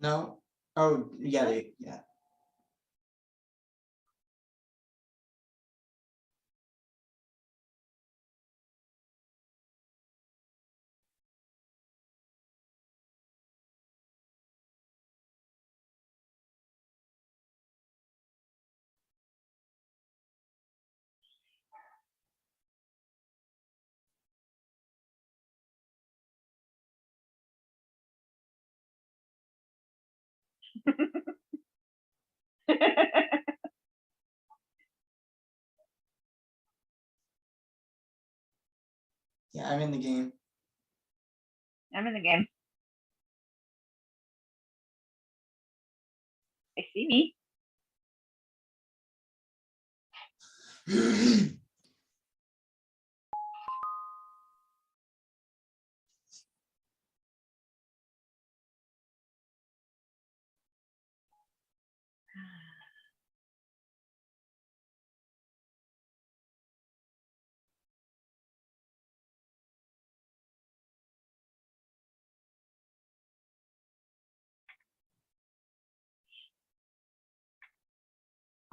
No. Oh, yeah, yeah. Yeah, I'm in the game. I'm in the game. I see me.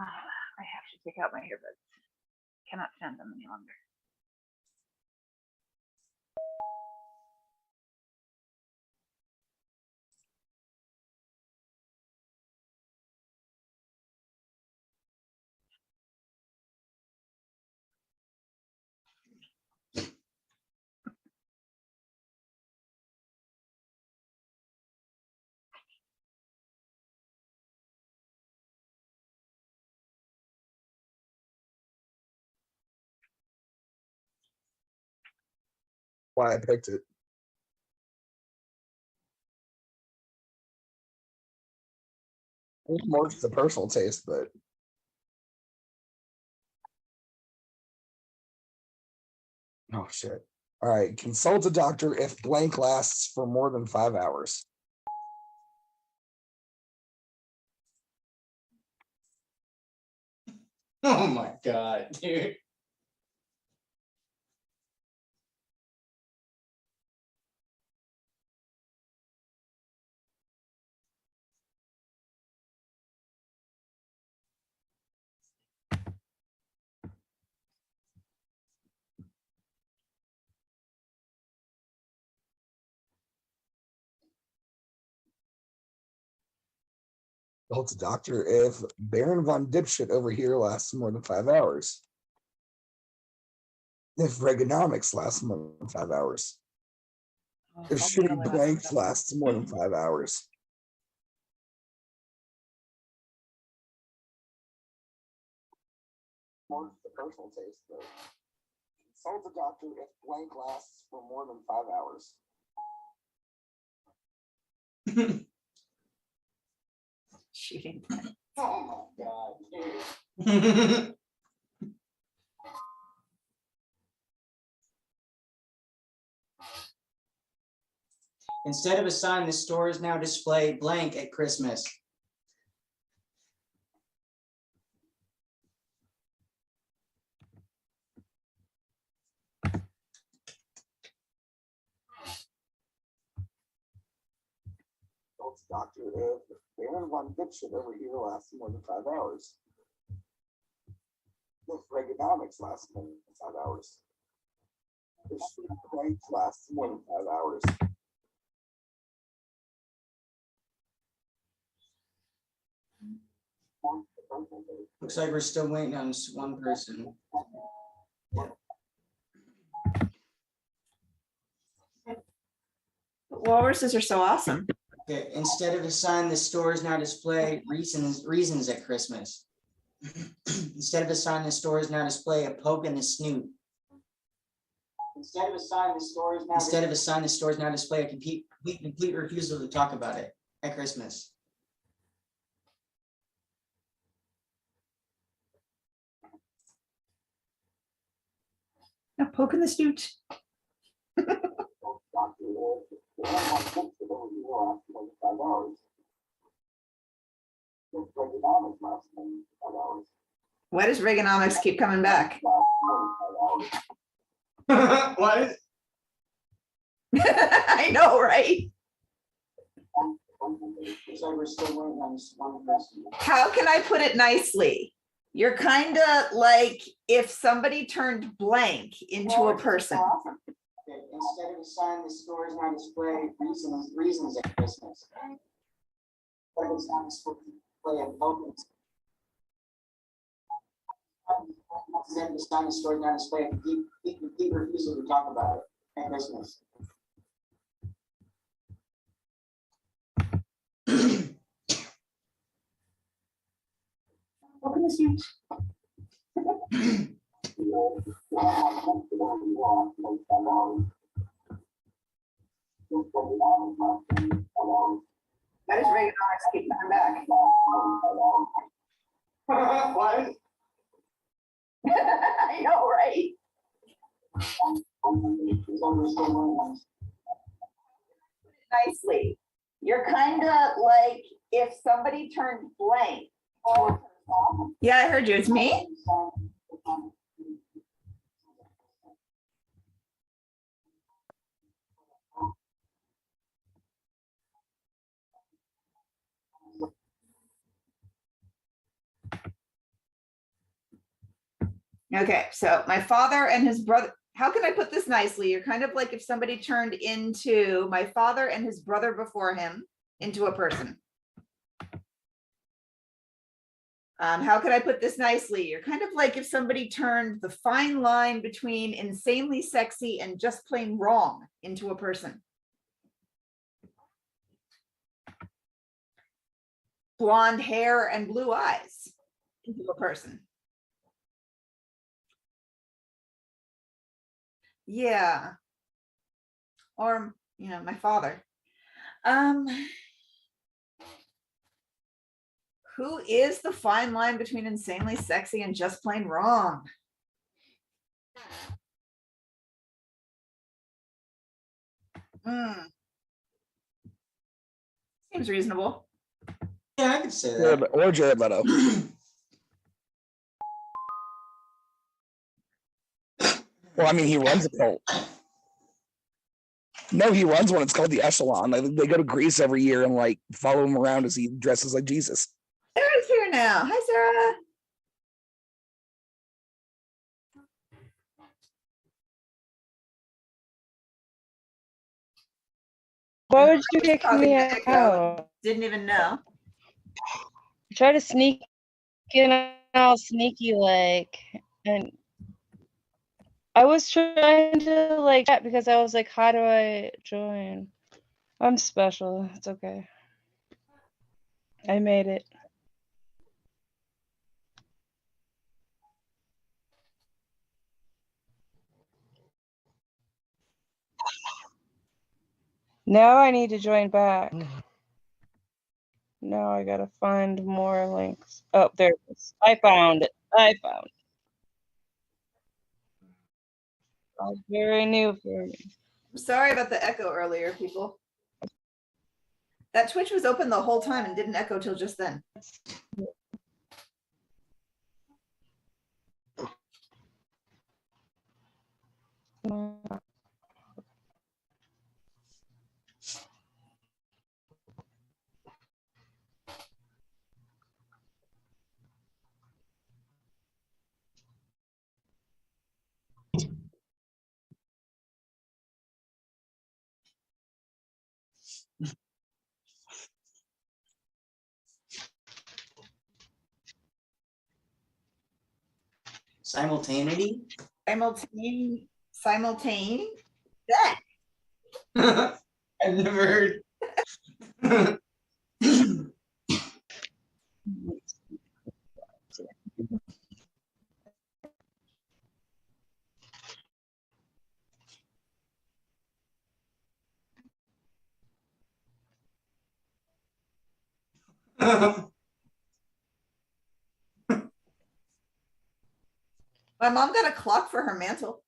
I have to take out my earbuds. Cannot stand them any longer. Why I picked it. It's more just a personal taste, but oh shit. All right, consult a doctor if blank lasts for more than 5 hours. Oh my god, dude. Told the doctor if Baron von Dipshit over here lasts more than 5 hours. If Reaganomics lasts more than 5 hours. If shitty blanks lasts more than 5 hours. More the personal taste, though. Told the doctor if blank lasts for more than 5 hours. Shooting. Oh my God. Instead of a sign, the stores now display blank at Christmas. Told the doctor if Baron von Dipshit over here lasts more than 5 hours. If Reaganomics lasts more than 5 hours. If shitty blanks lasts more than 5 hours. Looks like we're still waiting on this one person. Walruses are so awesome. Okay, instead of a sign, the stores now display reasons at Christmas. Instead of a sign, the stores now display a poke in the snoot. Instead of a sign, the stores now display a complete refusal to talk about it at Christmas. A poke in the snoot. Why does Reaganomics keep coming back? What? I know, right? Looks like we're still waiting on this one person. How can I put it nicely? You're kind of like if somebody turned blank into a person. Okay, instead of a sign, the stores now display reasons at Christmas. Instead of a sign, the stores display a poke. Instead of a sign, the stores now display a complete refusal to talk about it at Christmas. Open the snoot. Why does Reaganomics keep coming back? What? I know, right? Nicely. You're kind of like if somebody turned blank. Yeah, I heard you. It's me. Okay, so my father and his brother, how can I put this nicely? You're kind of like if somebody turned into my father and his brother before him into a person. How could I put this nicely? You're kind of like if somebody turned the fine line between insanely sexy and just plain wrong into a person. Blonde hair and blue eyes into a person. Yeah. Or, you know, my father. Who is the fine line between insanely sexy and just plain wrong? Seems reasonable. Yeah, I could say that. Or Jared Leto. Well, I mean, he runs a cult. No, he runs one. It's called the Echelon. They go to Greece every year and like follow him around as he dresses like Jesus. Sarah's here now. Hi, Sarah. Why would you kick Probably me gonna go. out? Didn't even know. Try to sneak in all sneaky like, and I was trying to like chat because I was like, how do I join? I'm special. It's okay. I made it. Now I need to join back. Now I gotta find more links. Oh, there it is. I found it. I found it. All very new for me. I'm sorry about the echo earlier, people. That Twitch was open the whole time and didn't echo till just then. Simultaneity? Simultane? That. I've never heard. My mom got a clock for her mantle.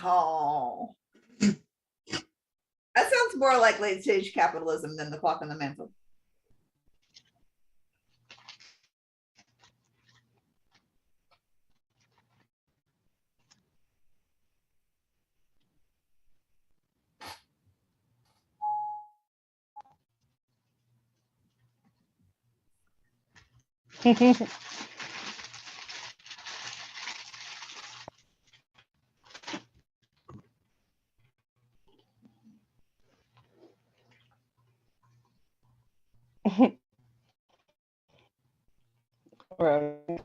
Oh. That sounds more like late stage capitalism than the clock on the mantle. Right.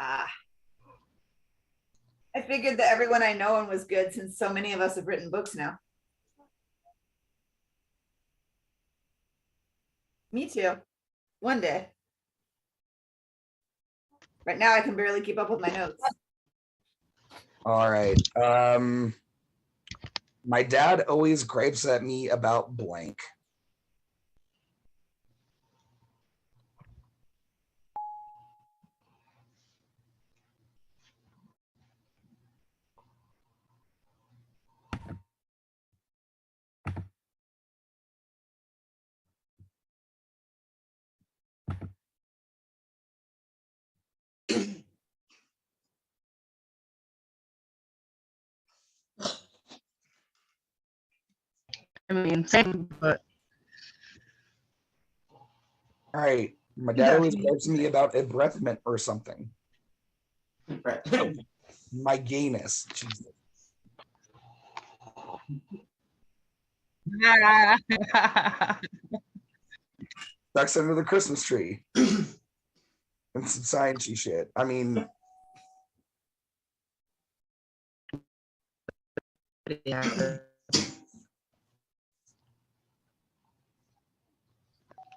Ah. I figured that everyone I know was good since so many of us have written books now. Me too. One day. Right now I can barely keep up with my notes. All right. My dad always gripes at me about blank. I mean, same, but All right. My dad always gripes at me about a breath mint or something. My gayness. Jesus. Ducks under the Christmas tree. And some sciencey shit. I mean, yeah.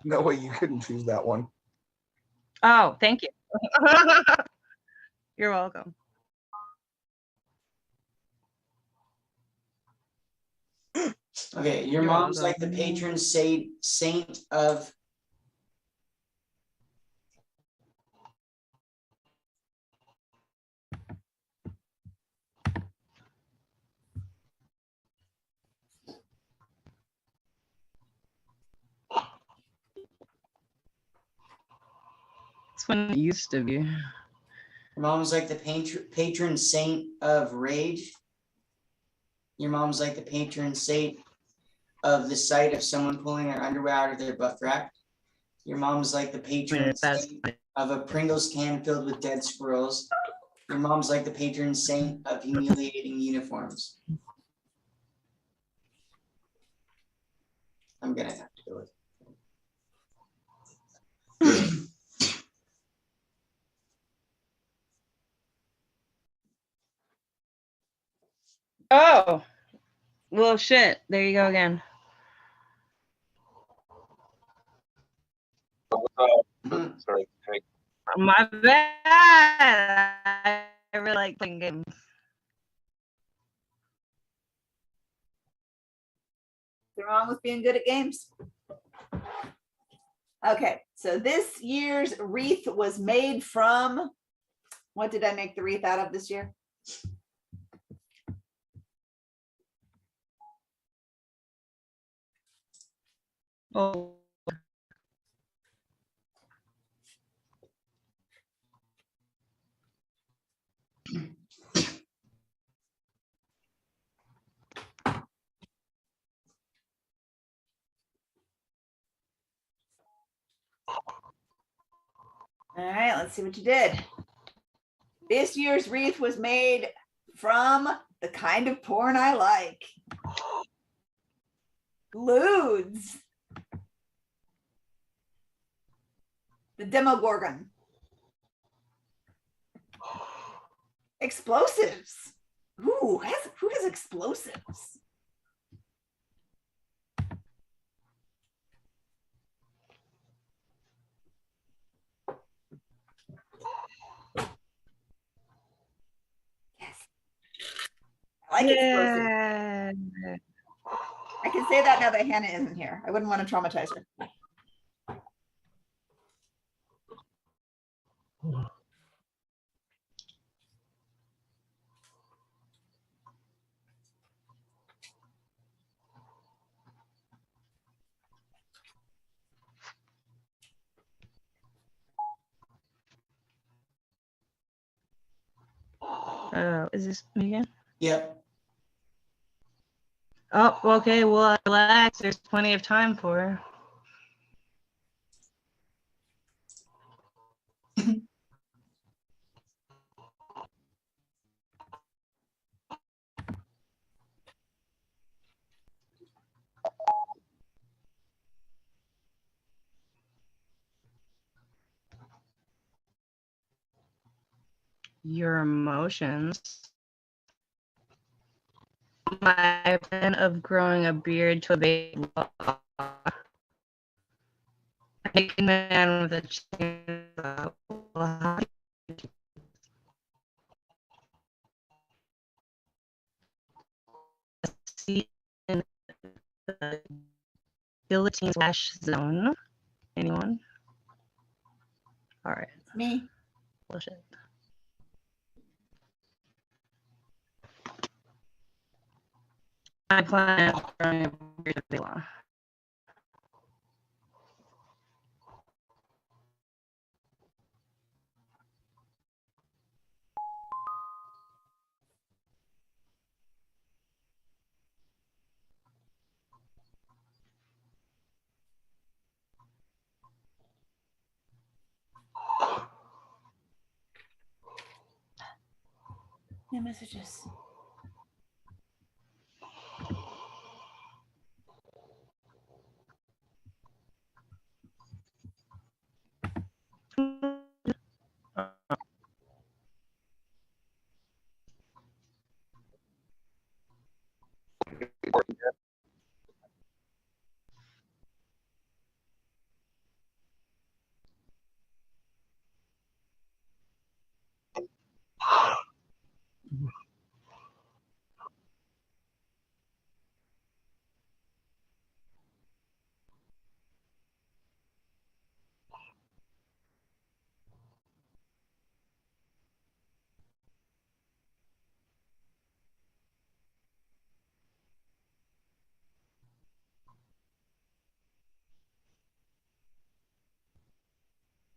No way you couldn't choose that one. Oh, thank you. You're welcome. Okay, your You're mom's like the welcome. patron saint of. That's when it used to be. Your mom's like the patron saint of rage. Your mom's like the patron saint of the sight of someone pulling their underwear out of their butt crack. Your mom's like the patron saint of a Pringles can filled with dead squirrels. Your mom's like the patron saint of humiliating uniforms. I'm gonna have to go with. Oh, well, shit. There you go again. Sorry. My bad. I really like playing games. Nothing wrong with being good at games. Okay, so this year's wreath was made from, what did I make the wreath out of this year? Oh. All right, let's see what you did. This year's wreath was made from the kind of porn I like. Ludes. The Demogorgon. Explosives. Ooh, who has explosives? I like explosives. I can say that now that Hannah isn't here. I wouldn't want to traumatize her. Is this me again? Yep. Oh, okay. Well, relax. There's plenty of time for her. Your emotions. My plan of growing a beard to a baby. Making man with a chainsaw. In the guillotine slash zone. Anyone? All right. Me. Bullshit. I plan on growing a beard to a baby. No messages.